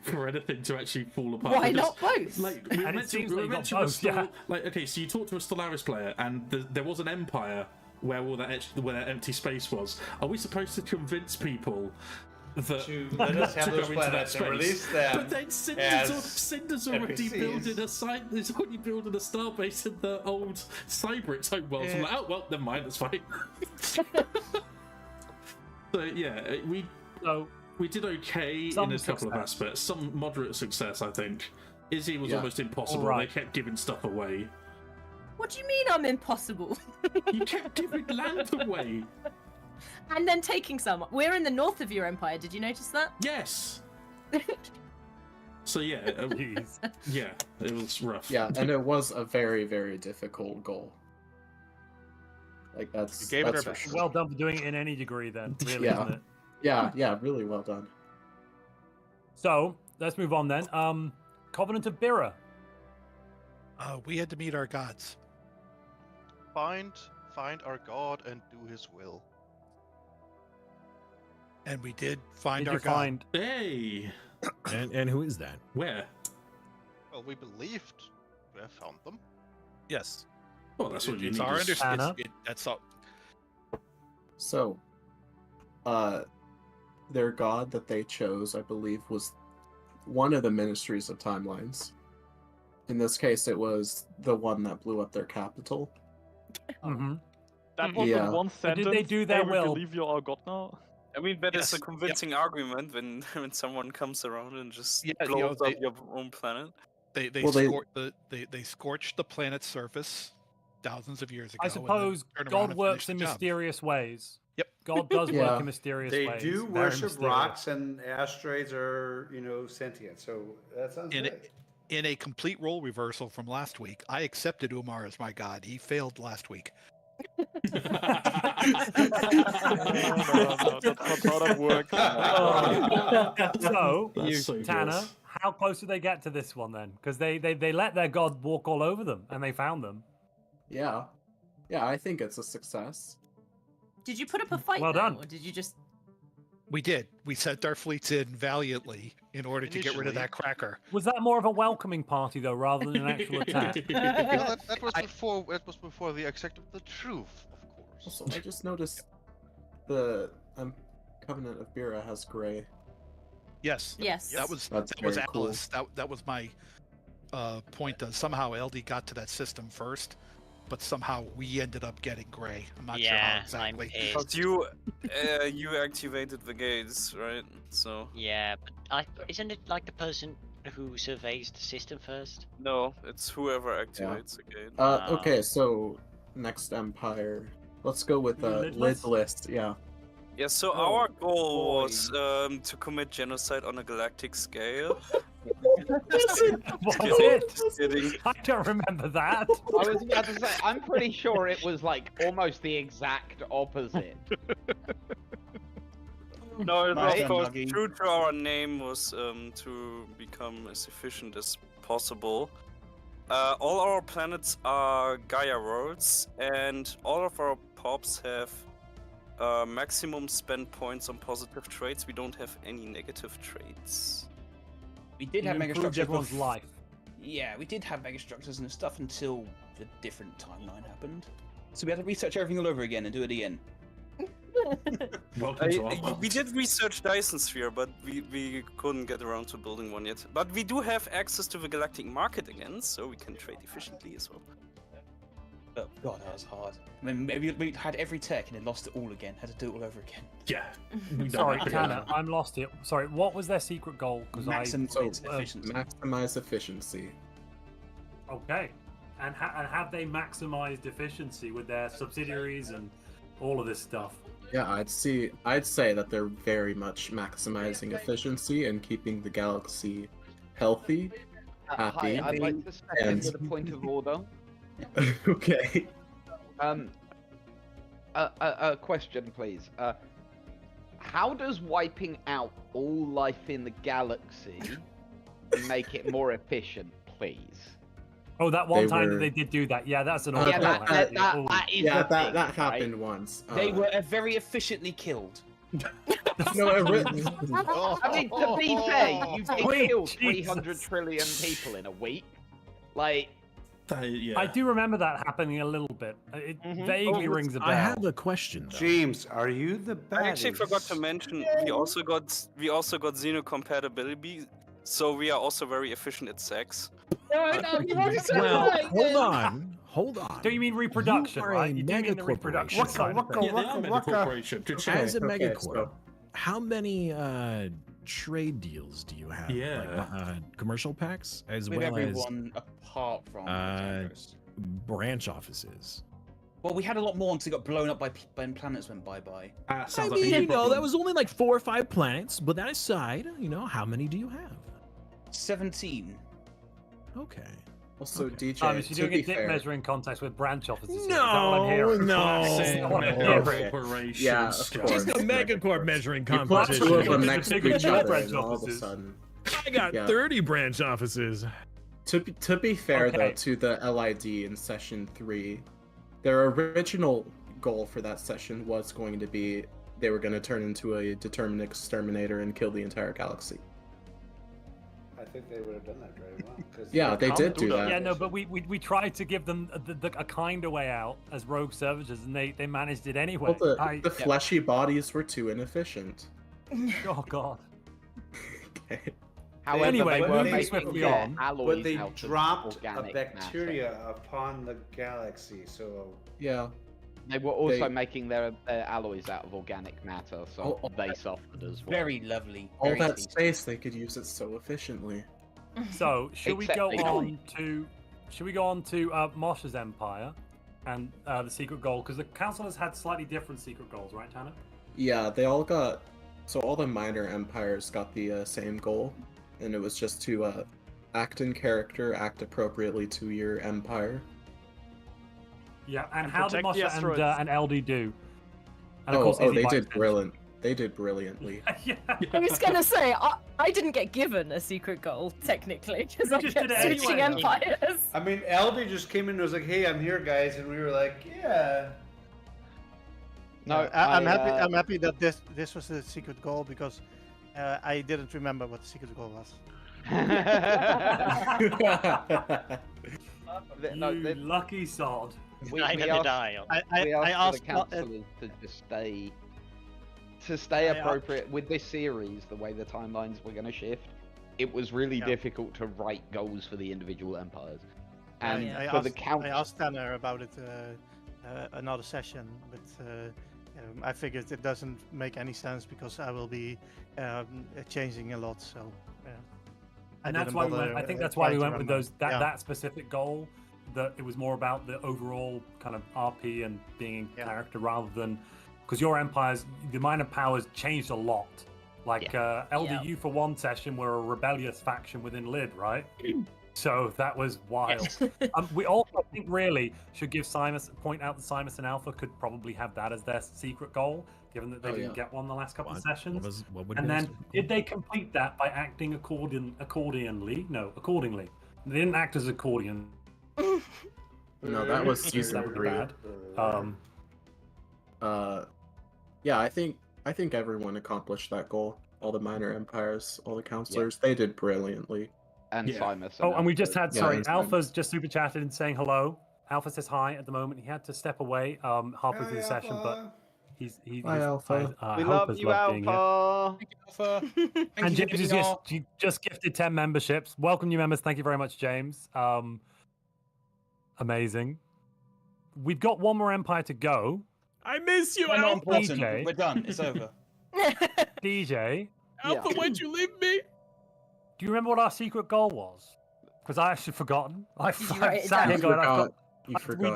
for anything to actually fall apart. Why Because, not both? Like, we were And meant it to, seems we were like you meant got to both, restore, yeah. like, okay, so you talk to a Stellaris player, and there was an Empire where all that where that empty space was. Are we supposed to convince people that To let us have to those go into that planets and space? release them But then as Cinder's already NPCs. building a site. He's already building a starbase in the old Cybrix home world. So I'm Yeah. like, oh well, never mind, that's fine. So yeah, we did okay Some in a couple of success. aspects. Some moderate success, I think. Izzy was Yeah. almost impossible. Alright. They kept giving stuff away. What do you mean I'm impossible? You kept giving land away. And then taking some. We're in the north of your empire. Did you notice that? Yes. So yeah, Jeez. yeah, it was rough. Yeah, and it was a very, very difficult goal. Like that's You gave it that's our for best. sure. Well done for doing it in any degree, then, really, Yeah. isn't it? Yeah, really well done. So, let's move on then. Covenant of Bira. We had to meet our gods. Find our god and do his will. And we did find our god. Hey! And who is that? Where? Well, we believed we have found them. Yes. Well, that's what you it's need. Our understanding. That's all. So, their god that they chose, I believe, was one of the Ministries of Timelines. In this case, it was the one that blew up their capital. Mm-hmm. That was in one sentence. Did they do their will? Believe you are god now. I mean, that is a convincing argument when someone comes around and just blows up your own planet. They scorched the planet's surface thousands of years ago. I suppose God works in mysterious ways. Yep. God does work in mysterious ways. They do worship rocks, and asteroids are, sentient. So that sounds good. In a complete role reversal from last week, I accepted Umar as my god. He failed last week. No, that's not how that works. So, Tanner, how close did they get to this one then? Because they let their god walk all over them, and they found them. Yeah, I think it's a success. Did you put up a fight? Well done. Or did you just? We did. We sent our fleets in valiantly in order to get rid of that cracker. Was that more of a welcoming party though, rather than an actual attack? No, that was before. That was before the accepted the truth, of course. Also, I just noticed the Covenant of Bira has gray. Yes. Yes. That was cool. Atlas. That was my point. Somehow LD got to that system first, but somehow we ended up getting gray. I'm not sure how exactly. Because you activated the gates, right? So. Yeah, but isn't it like the person who surveys the system first? No, it's whoever activates the gate. Okay, so next Empire. Let's go with Lidless. Yeah. Yeah, so our goal was to commit genocide on a galactic scale. I don't remember that. I was about to say, I'm pretty sure it was like almost the exact opposite. No, it was, of course, true to our name was to become as efficient as possible. All our planets are Gaia worlds, and all of our pops have maximum spend points on positive traits. We don't have any negative traits. We did have megastructures. Everyone's life. Yeah, we did have megastructures and stuff until the different timeline happened. So we had to research everything all over again and do it again. We did research Dyson Sphere, but we couldn't get around to building one yet. But we do have access to the galactic market again, so we can trade efficiently as well. Oh god, that was hard. I mean, we had every tech and then lost it all again. Had to do it all over again. Yeah. Sorry, Tanner, I'm lost here. Sorry, what was their secret goal? Maximize efficiency. Maximize efficiency. Okay. And have they maximized efficiency with their subsidiaries and all of this stuff? Yeah, I'd say that they're very much maximizing efficiency and keeping the galaxy healthy, happy. Hi, I'd like to step in with a point of order. Okay. A question, please. How does wiping out all life in the galaxy make it more efficient, please? Oh, that one time that they did do that. Yeah, that's an awful that happened once. They were very efficiently killed. No, I mean, to be fair, you killed 300 trillion people in a week. Like, I do remember that happening a little bit. It vaguely rings a bell. I have a question, though. James, are you the bad? I actually forgot to mention we also got xenocompatibility, so we are also very efficient at sex. Hold on. Do you mean reproduction, right? You do mean the reproduction side. As a megacorp, how many trade deals do you have? Yeah. Like, commercial packs as With well as everyone apart from branch offices. Well, we had a lot more until it got blown up when planets went bye-bye. I mean, that was only like 4 or 5 planets. But that aside, how many do you have? 17. Okay. Also, DJ, you're doing a dick measuring contest with branch officers. No. Yeah, just a megacorp measuring competition. competition. You put 2 of them next to each other, and all of a sudden, I got 30 branch offices. To be fair, though, to the LID in session 3, their original goal for that session was going to be they were going to turn into a determinate exterminator and kill the entire galaxy. I think they would have done that very well. Yeah, they did do that. Yeah, no, but we tried to give them a kind of way out as rogue servitors, and they managed it anyway. Well, the fleshy bodies were too inefficient. Oh God. Okay. However, anyway, they were making swiftly on. But they out dropped of a organic bacteria matter. upon the galaxy, so Yeah. They were also making their alloys out of organic matter, so they suffered as well. Very lovely. All Very that tasty. space, they could use it so efficiently. So should we go on to Mosh's empire and the secret goal? Because the council has had slightly different secret goals, right, Tanner? Yeah, they all got. So all the minor empires got the same goal, and it was just to act in character, act appropriately to your empire. Yeah, and how did Moshe and LD do? And of course, they did brilliant. They did brilliantly. Yeah. I was gonna say I didn't get given a secret goal technically because I kept switching empires. I mean, LD just came in and was like, "Hey, I'm here, guys," and we were like, "Yeah." No, I'm happy. I'm happy that this was the secret goal because I didn't remember what the secret goal was. You lucky sod. We I asked the councillors to just stay appropriate with this series. The way the timelines were going to shift, it was really difficult to write goals for the individual empires. And I asked Tanner about it another session, but I figured it doesn't make any sense because I will be changing a lot. So and that's why we went. I think that's why we went with that specific goal. That it was more about the overall kind of RP and being in character rather than because your empires, the minor powers changed a lot. Like LDU for one session were a rebellious faction within Lid, right? So that was wild. We also, I think, really should give point out that Simus and Alpha could probably have that as their secret goal, given that they didn't get one the last couple of sessions. And then, did they complete that by acting accordingly? No, accordingly. They didn't act as accordion. No, that was season 3. Yeah, I think everyone accomplished that goal. All the minor empires, all the counselors, they did brilliantly. And Simus. And we just had Alpha's just super chatted and saying hello. Alpha says hi at the moment. He had to step away halfway through the session, but he's hi, Alpha. We love you, Alpha. And James is just gifted 10 memberships. Welcome, new members. Thank you very much, James. Amazing. We've got one more empire to go. I miss you, Alpha. DJ. We're done. It's over. DJ. Alpha, why'd you leave me? Do you remember what our secret goal was? Because I actually forgotten. I forgot.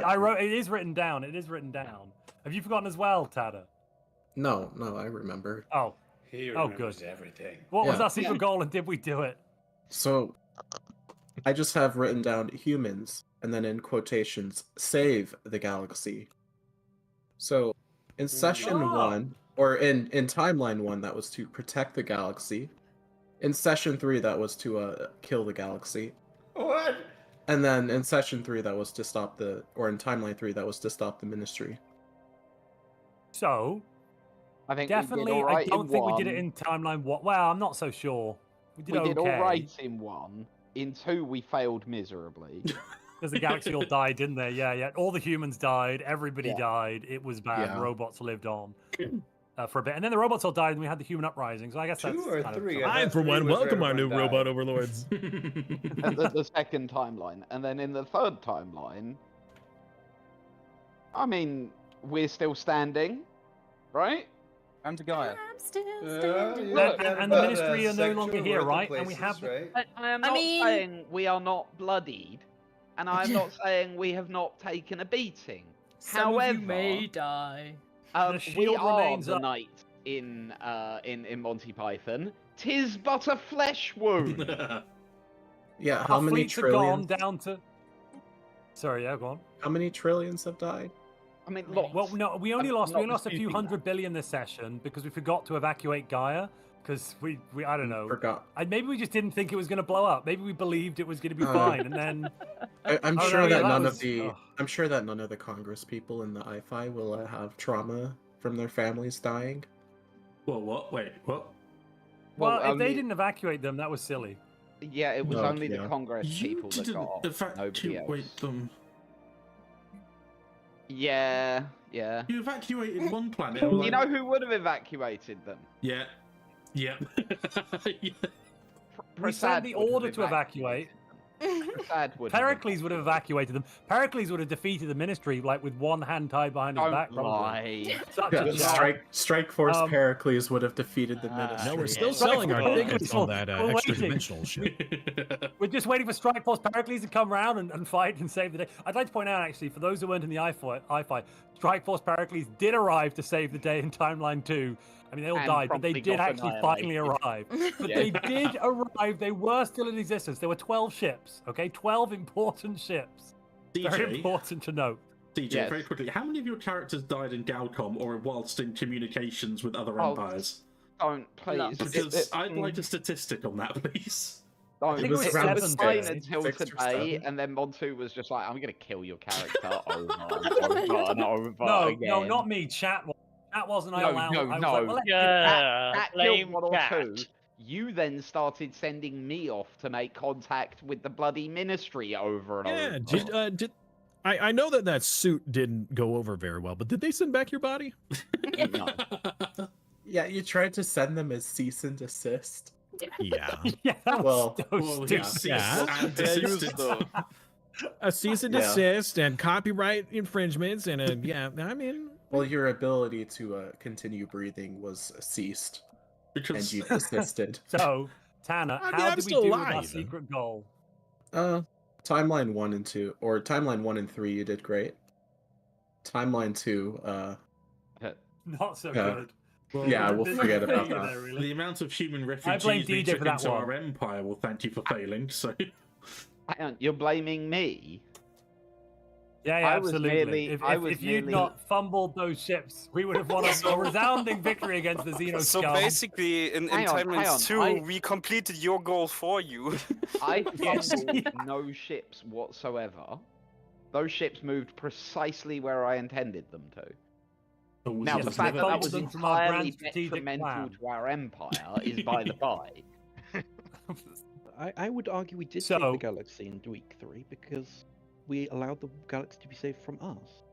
I wrote. It is written down. It is written down. Have you forgotten as well, Tada? No, I remember. Oh. He remembers everything. What was our secret goal, and did we do it? So, I just have written down humans, and then in quotations, save the galaxy. So, in session 1, or in timeline 1, that was to protect the galaxy. In session 3, that was to kill the galaxy. What? And then in session 3, that was to stop in timeline 3, that was to stop the ministry. So, I think definitely, I don't think we did it in timeline 1. Well, I'm not so sure. We did all right in 1. In 2, we failed miserably. Because the galaxy all died, didn't they? Yeah. All the humans died. Everybody died. It was bad. Yeah. Robots lived on for a bit. And then the robots all died, and we had the human uprising. So I guess 2 or 3. I, for one, welcome our new robot overlords. the second timeline. And then in the third timeline, I mean, we're still standing, right? I'm to Gaia. I'm still standing. And the ministry are no longer here, right? And we have. Right? I am not saying we are not bloodied, and I'm not saying we have not taken a beating. However, of you may die. We are the knight in Monty Python. 'Tis but a flesh wound. Yeah, how many trillions? Gone down to. Sorry, go on. How many trillions have died? I mean, lots. Well, no, we only lost a few hundred billion this session because we forgot to evacuate Gaia. Because we I don't know. Forgot. Maybe we just didn't think it was going to blow up. Maybe we believed it was going to be fine, and then. I'm sure that none of the Congress people in the I-Fi will have trauma from their families dying. Well, what? Wait, what? Well, if they didn't evacuate them, that was silly. Yeah, it was only the Congress people that got off. Nobody else. Them. Yeah. You evacuated one planet. You know who would have evacuated them? Yeah. We sent the order to evacuate. Pericles would have evacuated them. Pericles would have defeated the ministry like with one hand tied behind his back. Probably. Strike Force Pericles would have defeated the ministry. No, we're still selling our tickets on that extra dimensional ship. We're just waiting for Strike Force Pericles to come around and fight and save the day. I'd like to point out, actually, for those who weren't in the I fight, Strike Force Pericles did arrive to save the day in Timeline 2. I mean, they all died, but they did actually finally arrive. But they did arrive. They were still in existence. There were 12 ships, okay? 12 important ships. DJ, very important to note. DJ, very quickly, how many of your characters died in Galcom or whilst in communications with other empires? Don't, please. Because I'd like a statistic on that, please. I think it was 7 until today, and then Montu was just like, I'm going to kill your character over and over again. No, not me, chat. That wasn't I allowed. That killed 1 or 2. You then started sending me off to make contact with the bloody ministry over and over. Did I know that suit didn't go over very well, but did they send back your body? No. Yeah, you tried to send them as cease and desist. Yeah. A cease and desist and copyright infringements and I mean. Well, your ability to continue breathing was ceased, and you desisted. So, Tanner, how did we do with our secret goal? Timeline 1 and 2, or Timeline 1 and 3, you did great. Timeline 2, not so good. Well, yeah, we'll forget about that. There, really. The amount of human refugees we took into our empire will thank you for failing. So, you're blaming me. Yeah, absolutely. If you'd not fumbled those ships, we would have won a resounding victory against the Xeno So scum. basically, in Timelines 2, we completed your goal for you. I fumbled no ships whatsoever. Those ships moved precisely where I intended them to. Now, the fact that was entirely detrimental to our empire is by the by. I would argue we did save the galaxy in week 3 because we allowed the galaxy to be saved from us.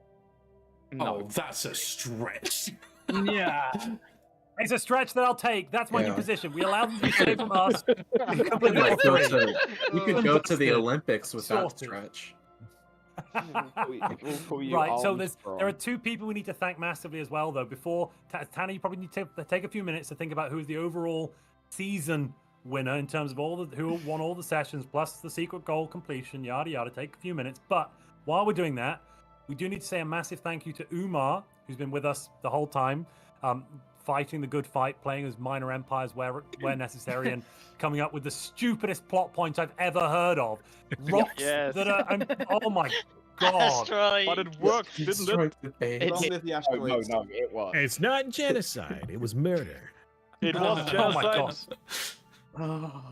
No, that's a stretch. Yeah. It's a stretch that I'll take. That's my new position. We allowed them to be saved from us. You could go to the Olympics with that stretch. Right, so there are 2 people we need to thank massively as well, though. Before, Tanner, you probably need to take a few minutes to think about who's the overall season winner in terms of who won all the sessions, plus the secret goal completion, yada yada. Take a few minutes. But while we're doing that, we do need to say a massive thank you to Umar, who's been with us the whole time, fighting the good fight, playing as minor empires where necessary, and coming up with the stupidest plot points I've ever heard of. Rocks that are, oh my god! But it worked, didn't it? No, it was. It's not genocide. It was murder. It was genocide. Oh my god!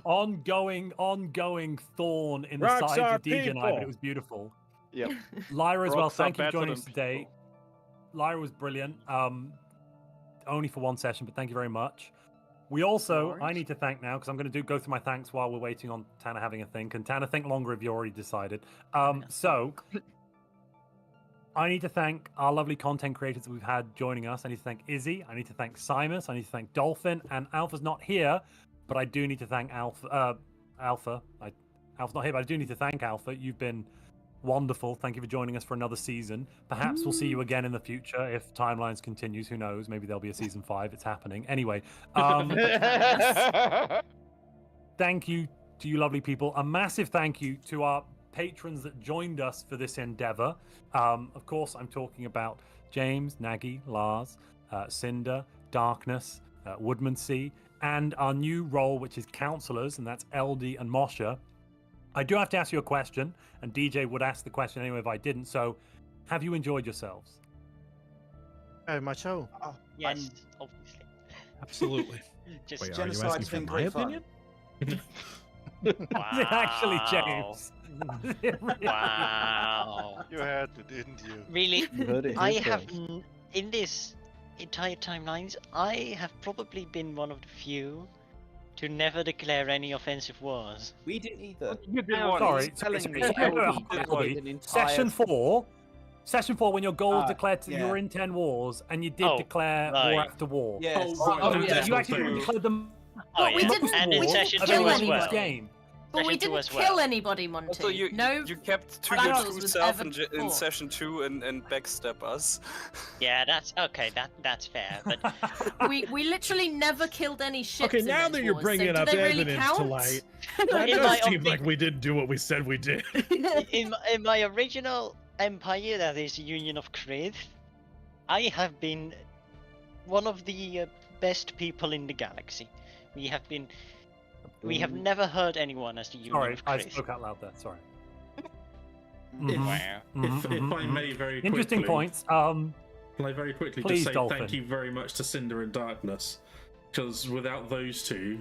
Ongoing thorn in the sides of DJ and I, but it was beautiful. Yep. Lyra as well, thank you for joining us today. Lyra was brilliant. Only for 1 session, but thank you very much. We also, I need to thank now, because I'm going to go through my thanks while we're waiting on Tanner having a think. And Tanner, think longer if you already decided. So, I need to thank our lovely content creators that we've had joining us. I need to thank Izzy. I need to thank Simus. I need to thank Dolphin. And Alpha's not here, but I do need to thank Alpha. Alpha's not here, but I do need to thank Alpha. You've been wonderful. Thank you for joining us for another season. Perhaps we'll see you again in the future if Timelines continues. Who knows? Maybe there'll be a season 5. It's happening. Anyway, thank you to you lovely people. A massive thank you to our patrons that joined us for this endeavor. Of course, I'm talking about James, Nagy, Lars, Cinder, Darkness, Woodmansea, and our new role, which is counselors, and that's LD and Moshe. I do have to ask you a question, and DJ would ask the question anyway if I didn't. So, have you enjoyed yourselves? Very much so. Yes, obviously. Absolutely. Just wait, are you asking for my opinion? Wow. Is it actually, James? Wow. You had to, didn't you? Really? You heard it I here have first. in this entire timelines, I have probably been one of the few to never declare any offensive wars. We didn't either. You did one. Sorry, Session 4, when your goal declared you were in 10 wars, and you did declare war after war. Yes. You actually declared them. We didn't and in Session 2 as well. Game. But we didn't kill anybody, Monty. Also, you kept to your true self in Session 2 and backstab us. Yeah, that's okay. That's fair. But we literally never killed any ships. Okay, now that you're bringing up evidence to light, that does seem like we didn't do what we said we did. in my original empire, that is Union of Krith, I have been one of the best people in the galaxy. We have never hurt anyone as the Union of Krith. Sorry, I spoke out loud there. Sorry. If I may very quickly... Interesting points. Can I very quickly please, just say Dolphin. thank you very much to Cinder and Darkness, because without those two,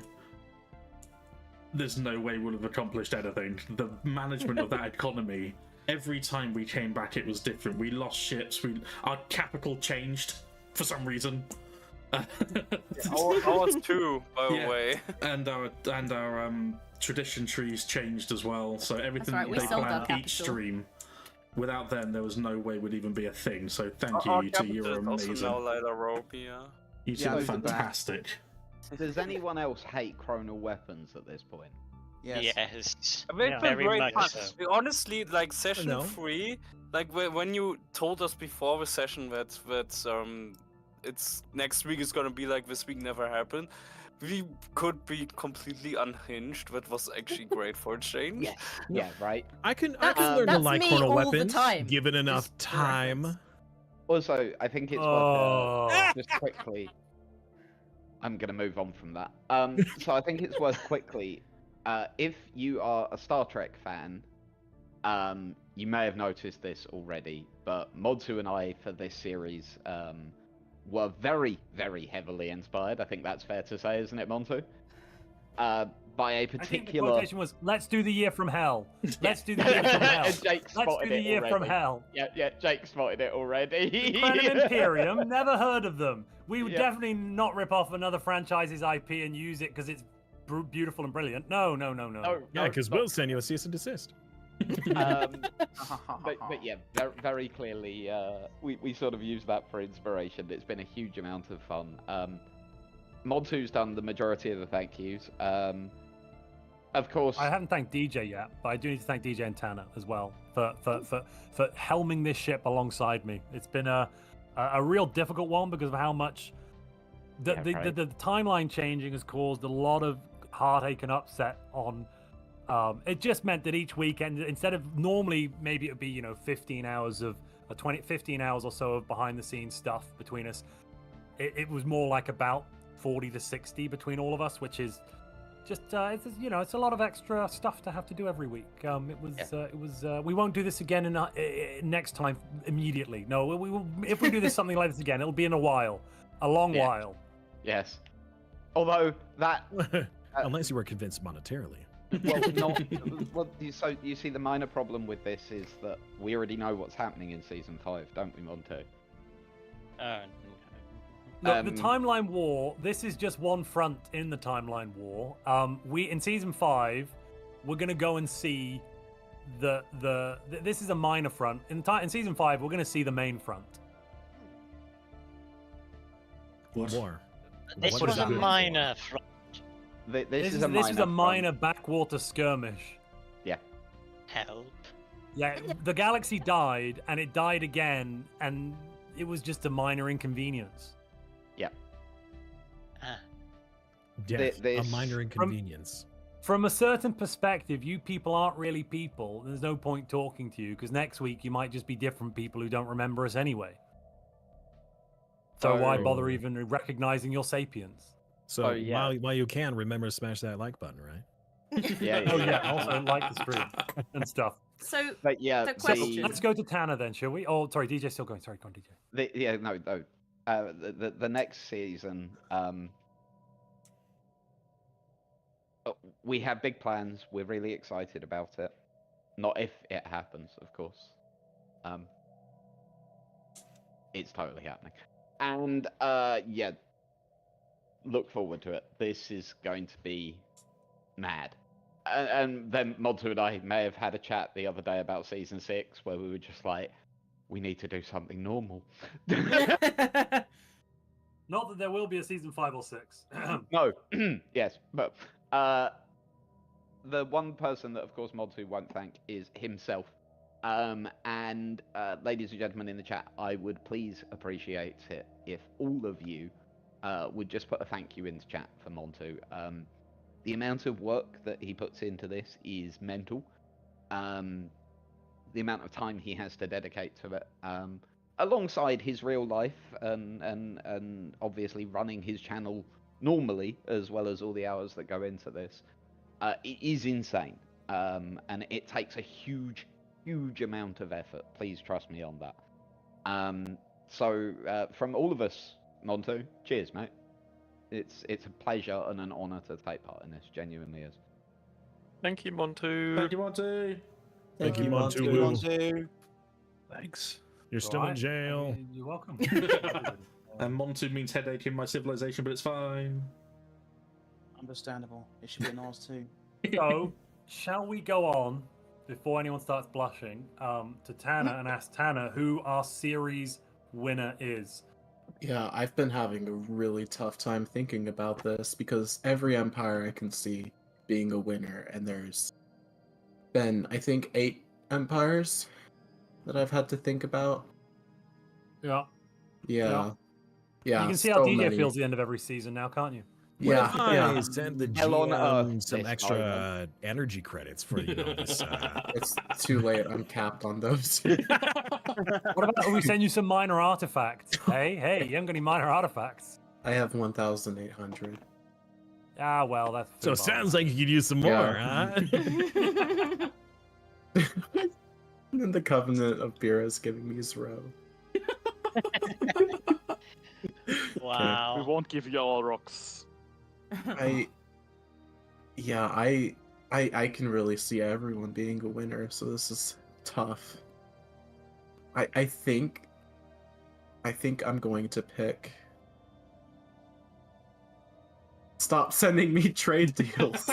there's no way we'll have accomplished anything. The management of that economy, every time we came back it was different. We lost ships, our capital changed for some reason. Ours too, by the way. And our tradition trees changed as well. So everything right, they planned each stream. Without them, there was no way would even be a thing. So thank you to you. You're amazing. You two are fantastic. Does anyone else hate chronal weapons at this point? Yes. It's been great fun. Honestly, like Session 3, like when you told us before the session that it's next week is gonna be like this week never happened, we could be completely unhinged. That was actually great for a change. Yeah, right. I can learn to like chronal weapons given enough time. Also, I think it's worth just quickly. I'm gonna move on from that. So I think it's worth quickly. If you are a Star Trek fan, you may have noticed this already, but Modzu and I for this series were very, very heavily inspired. I think that's fair to say, isn't it, Montu? By a particular. I think the quotation was, "Let's do the year from hell." Let's do the year from hell. Let's do the year from hell. Yeah, Jake spotted it already. Crown Imperium, never heard of them. We would definitely not rip off another franchise's IP and use it because it's beautiful and brilliant. No. Yeah, because we'll send you a cease and desist. But yeah, very clearly, we sort of use that for inspiration. It's been a huge amount of fun. Modzu's done the majority of the thank yous. Of course, I haven't thanked DJ yet, but I do need to thank DJ and Tanner as well for helming this ship alongside me. It's been a real difficult one because of how much the timeline changing has caused a lot of heartache and upset on. It just meant that each weekend, instead of normally maybe it would be 15 hours of 15 hours or so of behind the scenes stuff between us, it was more like about 40 to 60 between all of us, which is just it's a lot of extra stuff to have to do every week. It was we won't do this again next time immediately. No, we will, if we do something like this again, it'll be in a while, a long while. Yes. Although that unless you were convinced monetarily. So you see, the minor problem with this is that we already know what's happening in season 5, don't we, Monte? Look, the timeline war. This is just one front in the timeline war. We in season 5, we're gonna go and see this is a minor front. In season 5, we're gonna see the main front. What more? This was a minor front. This is a minor backwater skirmish. Yeah. Help. Yeah, the galaxy died, and it died again, and it was just a minor inconvenience. Yeah. Death, a minor inconvenience. From a certain perspective, you people aren't really people. There's no point talking to you, because next week you might just be different people who don't remember us anyway. So why bother even recognizing your sapience? So while you can, remember to smash that like button, right? Yeah. Oh yeah. Also like the stream and stuff. So, but yeah, the question. Let's go to Tanner then, shall we? Oh, sorry, DJ's still going. Sorry, go on, DJ. The next season, we have big plans. We're really excited about it. Not if it happens, of course. It's totally happening. And yeah, look forward to it. This is going to be mad. And then Montu and I may have had a chat the other day about season 6 where we were just like, we need to do something normal. Not that there will be a season 5 or 6. No, yes, but the one person that, of course, Montu won't thank is himself. And ladies and gentlemen in the chat, I would please appreciate it if all of you would just put a thank you into chat for Montu. The amount of work that he puts into this is mental. The amount of time he has to dedicate to it, alongside his real life and obviously running his channel normally, as well as all the hours that go into this, it is insane. And it takes a huge amount of effort. Please trust me on that. So from all of us, Montu, cheers, mate. It's a pleasure and an honor to take part in this. Genuinely is. Thank you, Montu. Thank you, Montu. Thank you, Montu. Thanks. You're still in jail. You're welcome. And Montu means headache in my civilization, but it's fine. Understandable. It should be an ours too. So, shall we go on, before anyone starts blushing, to Tanner and ask Tanner who our series winner is? Yeah, I've been having a really tough time thinking about this because every empire I can see being a winner, and there's been, I think, 8 empires that I've had to think about. Yeah. Yeah. You can see how DJ feels at the end of every season now, can't you? Yeah. I send the GM some extra energy credits for this. It's too late. I'm capped on those. What about we send you some minor artifacts? Hey, you haven't got any minor artifacts. I have 1,800. Ah, well, that's... So it sounds like you could use some more, huh? And then the Covenant of Bira is giving me 0. Wow. We won't give you all rocks. I can really see everyone being a winner, so this is tough. I think I'm going to pick. Stop sending me trade deals.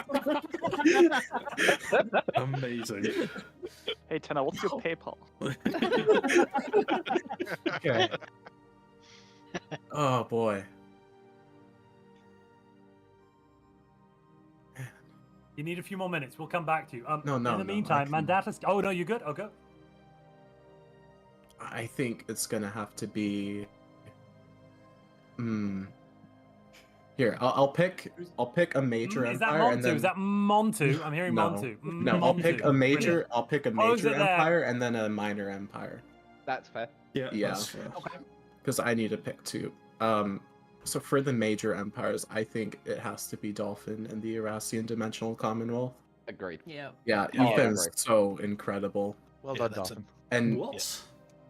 Amazing. Hey Tanner, what's your PayPal? Okay. Oh boy. You need a few more minutes. We'll come back to you. No. In the meantime, Mandatus. Oh no, you're good. Oh, go. I think it's gonna have to be. Here, I'll pick a major empire. Is that Montu? Is that Montu? I'm hearing Montu. No, I'll pick a major. I'll pick a major empire and then a minor empire. That's fair. Yeah. That's fair. Okay. Because I need to pick 2. So for the major empires, I think it has to be Dolphin and the Orassian Dimensional Commonwealth. Agreed. Yeah. Yeah, you've been so incredible. Well done, Dolphin. And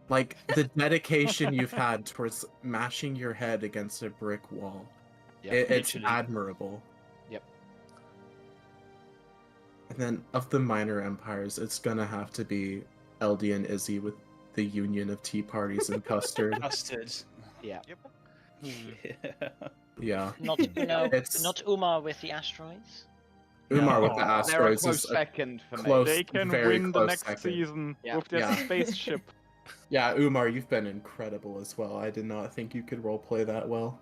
like the dedication you've had towards mashing your head against a brick wall. Yep. It's admirable. Yep. And then of the minor empires, it's gonna have to be Eldy and Izzy with the union of tea parties and custard. Custard. Yeah. Yeah. Not not Umar with the asteroids. Umar with the asteroids they're a is close second for me. close, They can very win close the next second. season Yeah. with their spaceship. Yeah, Umar, you've been incredible as well. I did not think you could roleplay that well.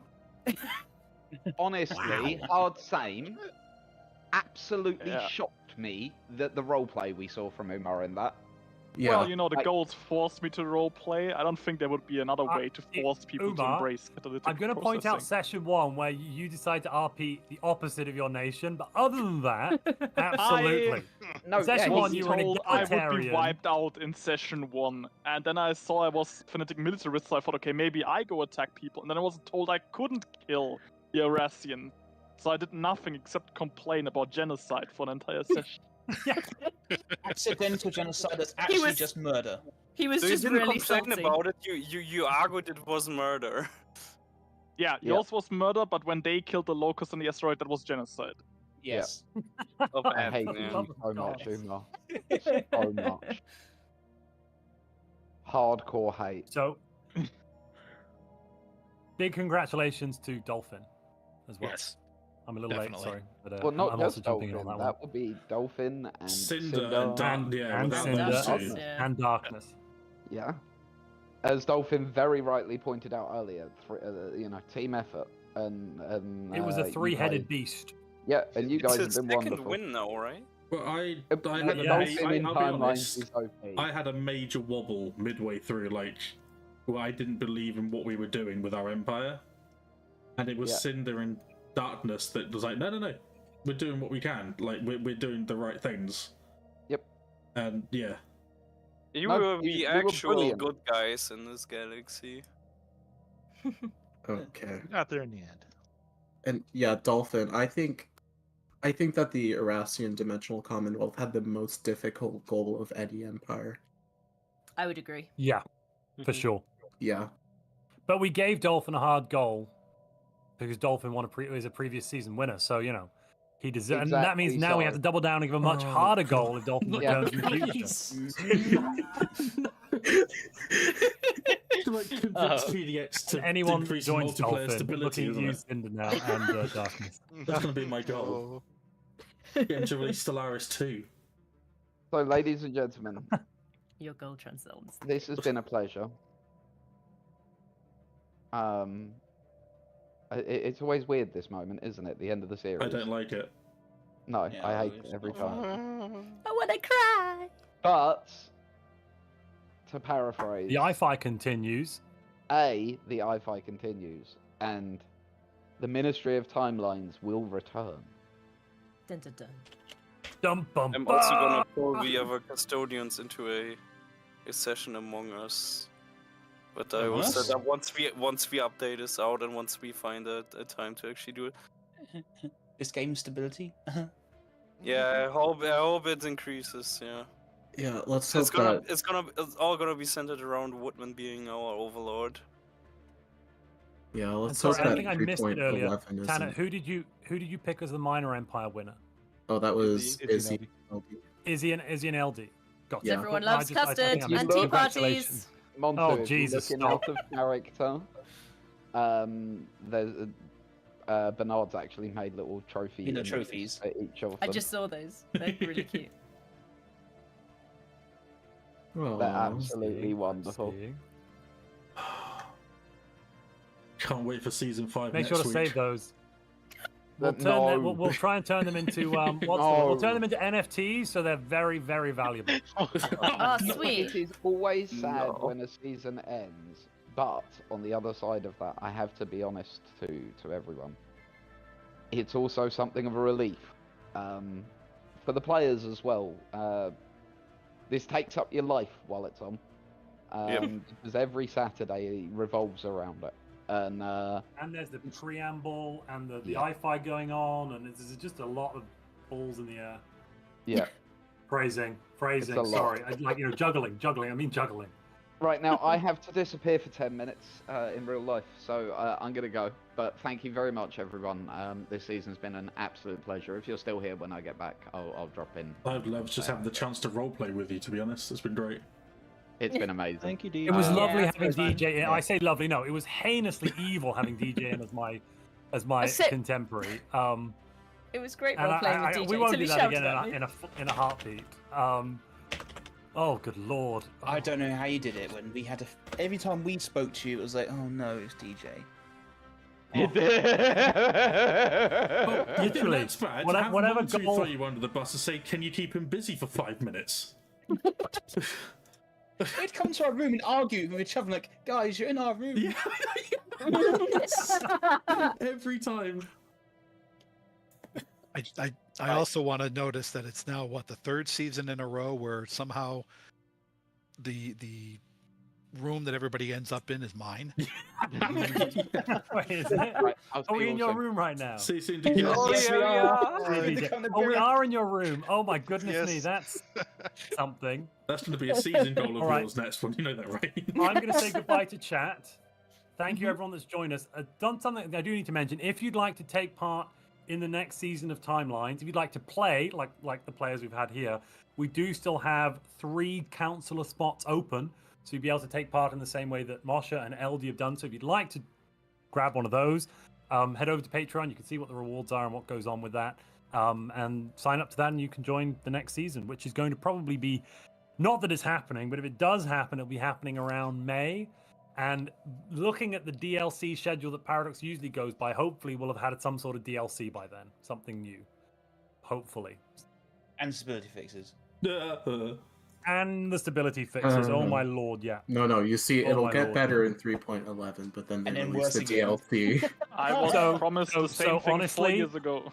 Honestly, hard same. Absolutely shocked me that the roleplay we saw from Umar in that. Yeah. Well, the goals forced me to roleplay. I don't think there would be another way to force people to Umar, embrace catalytic I'm going to point out session 1 where you decide to RP the opposite of your nation, but other than that, absolutely. Session 1, you were an egalitarian. I would be wiped out in session 1, and then I saw I was fanatic militarist, so I thought, okay, maybe I go attack people, and then I was told I couldn't kill the Orassian, so I did nothing except complain about genocide for an entire session. Accidental genocide is actually just murder. He was so just you didn't really complain salty. about it. You argued it was murder. Yeah, yours was murder, but when they killed the locust on the asteroid, that was genocide. Yes. I hate you so much, Umar. So much. Hardcore hate. So, Big congratulations to Dolphin as well. Yes. I'm a little late, sorry. But, well, not I'm just also jumping Dolphin. in on that that would be Dolphin and Cinder and Darkness. Yeah. As Dolphin very rightly pointed out earlier, team effort and it was a three-headed beast. Yeah, and you guys have been second wonderful. win now, right? Well, I had a major wobble midway through, I didn't believe in what we were doing with our empire, and it was Cinder and Darkness that was like, no, we're doing what we can, we're doing the right things. Yep. And yeah. You were the actual good guys in this galaxy. Okay. Got there in the end. And yeah, Dolphin, I think that the Orassian Dimensional Commonwealth had the most difficult goal of any empire. I would agree. Yeah, for sure. Yeah. But we gave Dolphin a hard goal because Dolphin was a previous season winner, so he deserves. And that means now we have to double down and give a much harder goal if Dolphin returns in the future. Anyone who joins Dolphin, looking at you, Cinder now, and Darkness. That's going to be my goal. Getting to release Stellaris 2. So, ladies and gentlemen, your goal transcends. This has been a pleasure. It's always weird, this moment, isn't it? The end of the series. I don't like it. No, I hate it every time. I want to cry. But to paraphrase, the I-Fi continues. The I-Fi continues, and the Ministry of Timelines will return. Dun, dun, dun. Dum, bum, I'm also gonna pull the other custodians into a session among us. But I will set up once the update is out and once we find a time to actually do it. This game stability. Yeah, I hope it increases. Yeah. Yeah, let's hope that it's all gonna be centered around Woodman being our overlord. Yeah, let's hope that. I think I missed it earlier. Tanner, who did you pick as the minor empire winner? Oh, that was Izzy. Izzy and LD. Got yeah. Everyone loves custard and tea parties. Montu, oh Jesus! Out of character. There's Bernard's actually made little trophies for each of them. I just saw those. They're really cute. They're absolutely wonderful. Can't wait for season 5. Make sure to save those. We'll try and turn them into we'll turn them into NFTs, so they're very, very valuable. Oh, sweet! It is always sad when a season ends, but on the other side of that, I have to be honest to everyone. It's also something of a relief for the players as well. This takes up your life while it's on, because every Saturday revolves around it. And there's the preamble and the I-Fi going on, and there's just a lot of balls in the air. Yeah. Phrasing. Sorry, juggling. I mean juggling. Right now, I have to disappear for 10 minutes in real life, so I'm gonna go. But thank you very much, everyone. This season's been an absolute pleasure. If you're still here when I get back, I'll drop in. I'd love just having the chance to roleplay with you. To be honest, it's been great. It's been amazing. Thank you, DJ. It was lovely having DJ in. I say lovely, no, it was heinously evil having DJ in as my contemporary. It was great role playing with DJ. We won't do that again in a heartbeat. Oh, good lord! I don't know how you did it when we had every time we spoke to you, it was like, oh no, it's DJ. Literally, that's bad. Whatever goal throw you under the bus and say, "Can you keep him busy for 5 minutes?" They'd come to our room and argue with each other, like, guys, you're in our room. Yeah. Every time. I also want to notice that it's now the third season in a row where somehow the room that everybody ends up in is mine. Wait, is it? Are we in your room right now? Yes, we are in your room. Oh my goodness me, that's something. That's going to be a season goal of yours next one. You know that, right? I'm going to say goodbye to chat. Thank you, everyone that's joined us. Done something I do need to mention. If you'd like to take part in the next season of Timelines, if you'd like to play like the players we've had here, we do still have 3 counselor spots open. So you'll be able to take part in the same way that Moshe and LD have done. So if you'd like to grab one of those. Head over to Patreon. You can see what the rewards are and what goes on with that. And sign up to that, and you can join the next season, which is going to probably be, not that it's happening, but if it does happen, it'll be happening around May. And looking at the DLC schedule that Paradox usually goes by, hopefully we'll have had some sort of DLC by then, something new, hopefully. And stability fixes. And the stability fixes. Oh my lord, yeah. No, you see, it'll get better in 3.11, but then they release the DLC. I was promised the same thing honestly, 4 years ago.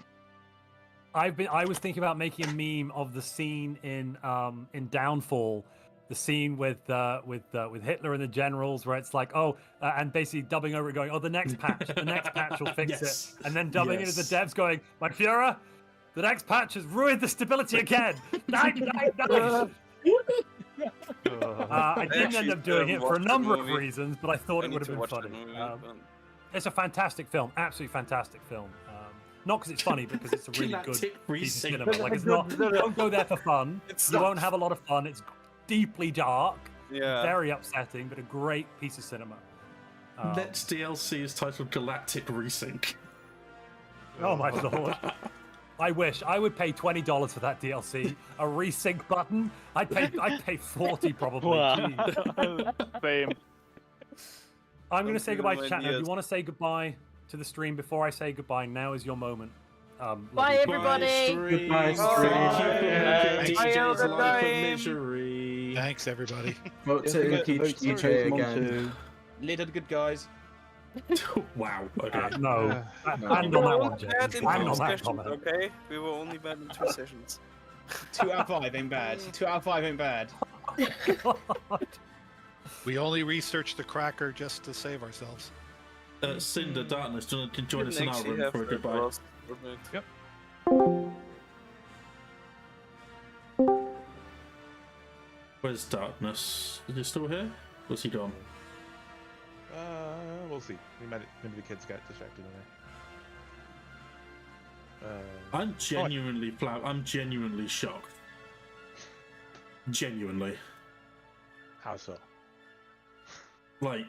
I was thinking about making a meme of the scene in Downfall, the scene with Hitler and the generals, where it's like, and basically dubbing over it, going, the next patch will fix it, and then dubbing it as the devs going, "My Führer, the next patch has ruined the stability again." I didn't end up doing it for a number of reasons, but I thought it would have been funny. It's a fantastic film, absolutely fantastic film. Not because it's funny, but because it's a really good piece of cinema. Like, it's not. Don't go there for fun. You won't have a lot of fun. It's deeply dark, very upsetting, but a great piece of cinema. Next DLC is titled Galactic Resync. Oh my lord! I wish I would pay $20 for that DLC. A resync button. I'd pay 40 probably. Same. I'm going to say goodbye to chat now. Do you want to say goodbye to the stream before I say goodbye? Now is your moment. Bye, everybody. Goodbye, stream. Thanks, everybody. Vote to impeach DJ again. Little good guys. Wow. Okay. No. And on that one, James. And on that comment. Okay, we were only bad in 2 sessions. 2 out of 5 ain't bad. 2 out of 5 ain't bad. We only researched the cracker just to save ourselves. Cinder, Darkness, do you want to join us in our room for a goodbye? Yep. Where's Darkness? Is he still here? Was he gone? We'll see. Maybe the kids got distracted in there. I'm genuinely I'm genuinely shocked. Genuinely. How so? Like,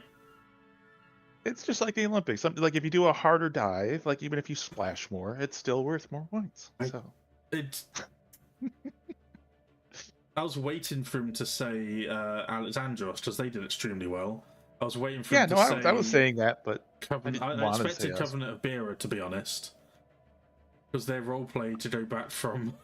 it's just like the Olympics. Something like if you do a harder dive, like even if you splash more, it's still worth more points. I was waiting for him to say Alexandros because they did extremely well. I was waiting for him to say... I was saying that, but... I expected Covenant of Bera, to be honest. Because their roleplay to go back from...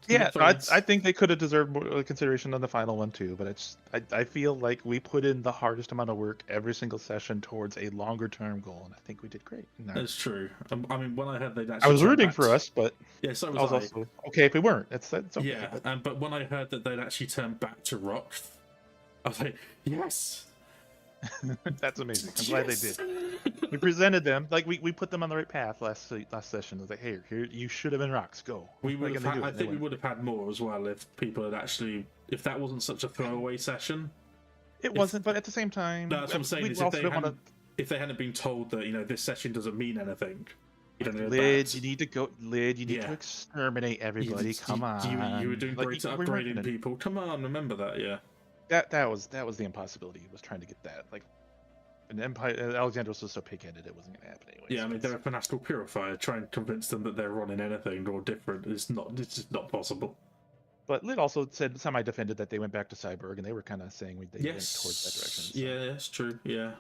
I think they could have deserved more consideration on the final one, too. But I feel like we put in the hardest amount of work every single session towards a longer-term goal, and I think we did great. That's true. I mean, when I heard they'd actually... I was rooting for us, but... Yeah, so was I. Also okay if we weren't. It's okay. Yeah, but when I heard that they'd actually turned back to Rock, I was like, yes! That's amazing. I'm glad they did. We presented them like we put them on the right path last session. It was like, here, you should have been rocks. Go. I think we would have had more as well if people had actually, if that wasn't such a throwaway session. It wasn't, but at the same time, no, that's what I'm saying. Is if they hadn't been told that this session doesn't mean anything. Lid, you need to go. Lid, you need to exterminate everybody. Come on. You were doing great at upgrading people. Come on, remember that, yeah. That was the impossibility. He was trying to get that. Like, an Empire, Alexandros was so pig-headed it wasn't going to happen anyway. Yeah, I mean, they're a fanatical purifier. Try and convince them that they're running anything or different. It's just not possible. But Lid also said semi-defended that they went back to Cyborg, and they were kind of saying they went towards that direction. So. Yeah, that's true. Yeah,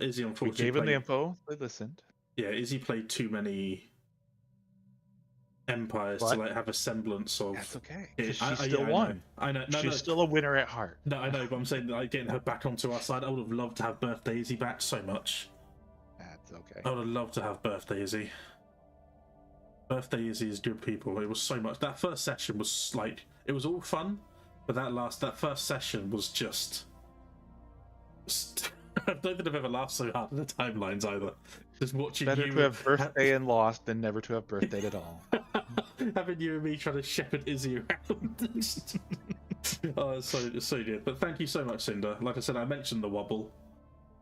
Izzy unfortunately we gave him the info. They listened. Yeah, Izzy played too many Empires to have a semblance of. That's okay. She still won. I know. She's still a winner at heart. No, I know, but I'm saying that getting her back onto our side. I would have loved to have Birthday Izzy back so much. That's okay. I would have loved to have Birthday Izzy. Birthday Izzy is good people. It was so much. That first session was like it was all fun, but that first session was just. I don't think I've ever laughed so hard at the timelines either. Just watching better to have birthday and lost than never to have birthday at all. Having you and me trying to shepherd Izzy around. Oh, it's so good. But thank you so much, Cinder. Like I said, I mentioned the wobble,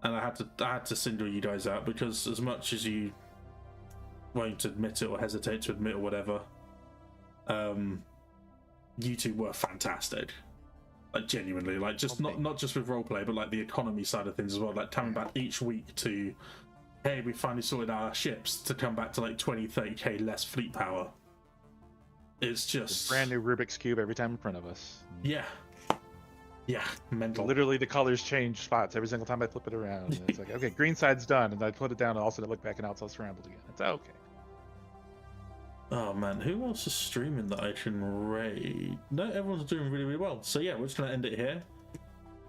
and I had to single you guys out because as much as you won't admit it or hesitate to admit or whatever, you two were fantastic. Like genuinely, like just not just with roleplay, but like the economy side of things as well. Like coming back each week to hey, we finally sorted our ships, to come back to like 20-30k less fleet power. It's just a brand new Rubik's Cube every time in front of us. Yeah. Yeah, mental. Literally, the colors change spots every single time I flip it around. And it's like, okay, green side's done, and I put it down, and all of a sudden I look back and now it's all scrambled again. It's okay. Oh man, who else is streaming that I can raid? No, everyone's doing really, really well. So yeah, we're just gonna end it here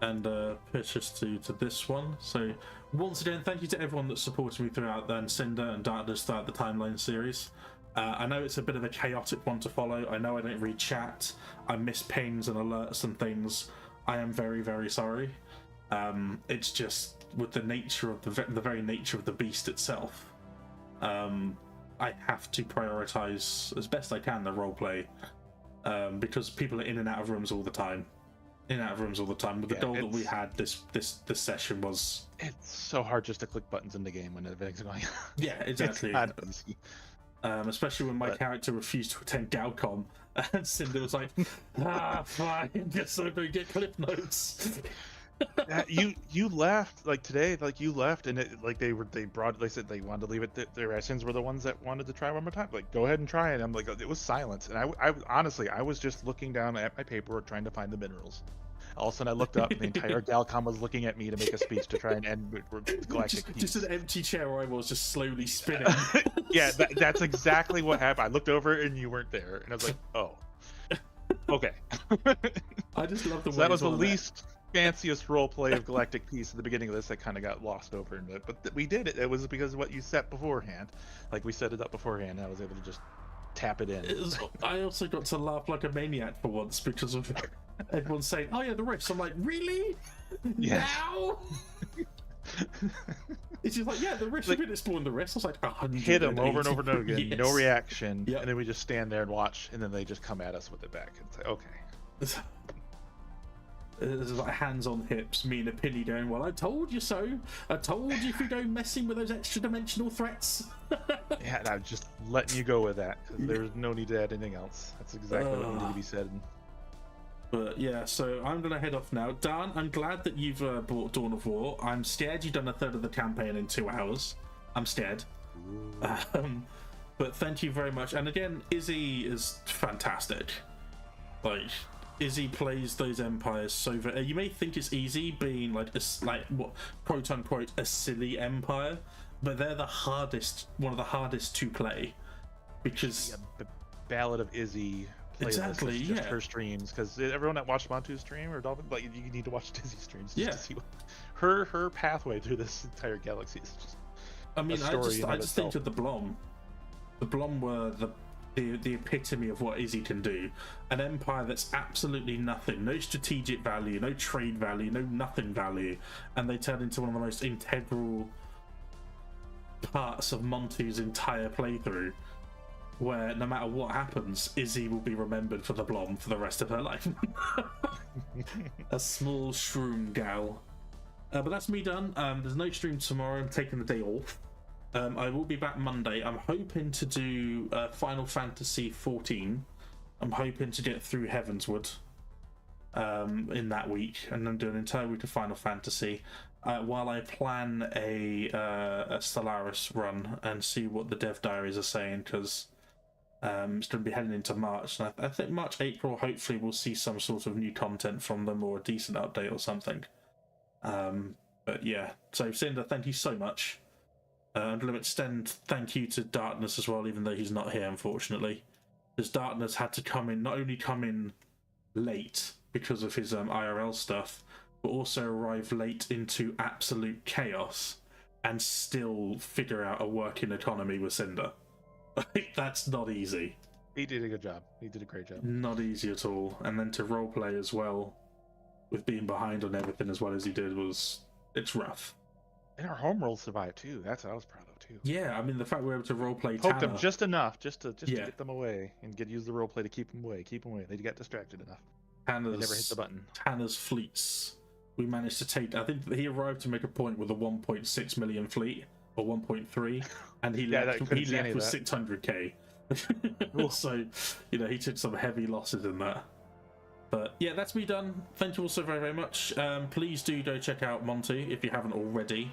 and push us to this one. So once again, thank you to everyone that supported me throughout then Cinder and Darkness throughout the timeline series. I know it's a bit of a chaotic one to follow. I know I don't read chat. I miss pings and alerts and things. I am very, very sorry. It's just with the nature of the very nature of the beast itself. I have to prioritize as best I can the roleplay because people are in and out of rooms all the time. With the goal that we had this session was. It's so hard just to click buttons in the game when everything's going. Yeah, exactly. It's not easy. Especially when my character refused to attend Galcom, and Cinder was like, fine, guess I don't get clip notes. you left like today, like you left, and it like they said they wanted to leave it. The Orassians were the ones that wanted to try one more time. Like, go ahead and try it. I'm like, it was silence, and I honestly I was just looking down at my paperwork trying to find the minerals. All of a sudden, I looked up, and the entire Galcom was looking at me to make a speech to try and end with Galactic Peace. Just an empty chair where I was just slowly spinning. Yeah, that's exactly what happened. I looked over, and you weren't there, and I was like, oh, okay. I just love the way that was the least fanciest role play of Galactic Peace at the beginning of this that kind of got lost over in it, but we did it. It was because of what you set beforehand. Like, we set it up beforehand, and I was able to just tap it in. I also got to laugh like a maniac for once because of everyone saying, oh yeah, the rifts. I'm like, really? Yeah. Now? It's just like, yeah, the rifts, like, we've been exploring the rifts. I was like, 100. Hit them over and over and over again, yes. No reaction, and then we just stand there and watch, and then they just come at us with it back. It's like, okay. There's like hands on hips, me and a Penny going, well, I told you so. I told you if you go messing with those extra dimensional threats. Yeah, and I'm just letting you go with that, because there's no need to add anything else. That's exactly what needed to be said. But yeah, so I'm going to head off now. Dan, I'm glad that you've bought Dawn of War. I'm scared you've done a third of the campaign in 2 hours. I'm scared. But thank you very much. And again, Izzy is fantastic. Like, Izzy plays those empires so very. You may think it's easy being like what quote unquote a silly empire, but they're the hardest, one of the hardest to play, because the Ballad of Izzy. Exactly, yeah. Just her streams, because everyone that watched Montu's stream or Dolphin, like, you need to watch Izzy streams just to see what her pathway through this entire galaxy is. Just I mean, I just think of the Blom. The Blom were the epitome of what Izzy can do. An empire that's absolutely nothing, no strategic value, no trade value, no nothing value, and they turn into one of the most integral parts of Montu's entire playthrough, where no matter what happens, Izzy will be remembered for the Blom for the rest of her life. A small shroom gal. But that's me done. There's no stream tomorrow. I'm taking the day off. I will be back Monday. I'm hoping to do Final Fantasy 14. I'm hoping to get through Heavenswood in that week, and then do an entire week of Final Fantasy while I plan a Stellaris run and see what the dev diaries are saying, because it's going to be heading into March, and I think March, April, hopefully we'll see some sort of new content from them, or a decent update or something. But yeah, so Cinder, thank you so much. I'm going to extend thank you to Darkness as well, even though he's not here, unfortunately. Because Darkness had to not only come in late because of his IRL stuff, but also arrive late into absolute chaos and still figure out a working economy with Cinder. That's not easy. He did a good job. He did a great job. Not easy at all. And then to roleplay as well, with being behind on everything as well as he did, it's rough. And our home roll survived too. That's what I was proud of too. Yeah, I mean, the fact we were able to roleplay Poke Tanner, them just enough, just to get them away, and use the roleplay to keep them away. They got distracted enough. They never hit the button. Tanner's fleets, we managed to take. I think he arrived to make a point with a 1.6 million fleet, or 1.3, and he left with 600k. So, he took some heavy losses in that. But yeah, that's me done. Thank you all so very, very much. Please do go check out Monty if you haven't already.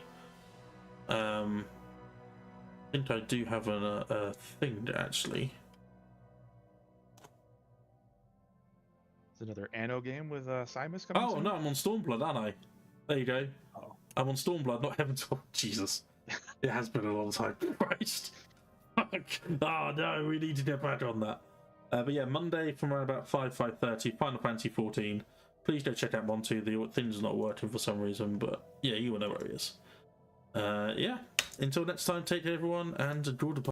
I think I do have a thing actually. It's another Anno game with Simus coming soon? No, I'm on Stormblood, aren't I? There you go. Oh. I'm on Stormblood, not Heaven's Door. Jesus. It has been a long time. Christ. Oh no, we need to get back on that. But yeah, Monday from around about 5:30, Final Fantasy 14. Please go check out Monty. The thing's not working for some reason, but yeah, you will know where he is. Yeah, until next time, take care everyone, and enjoy the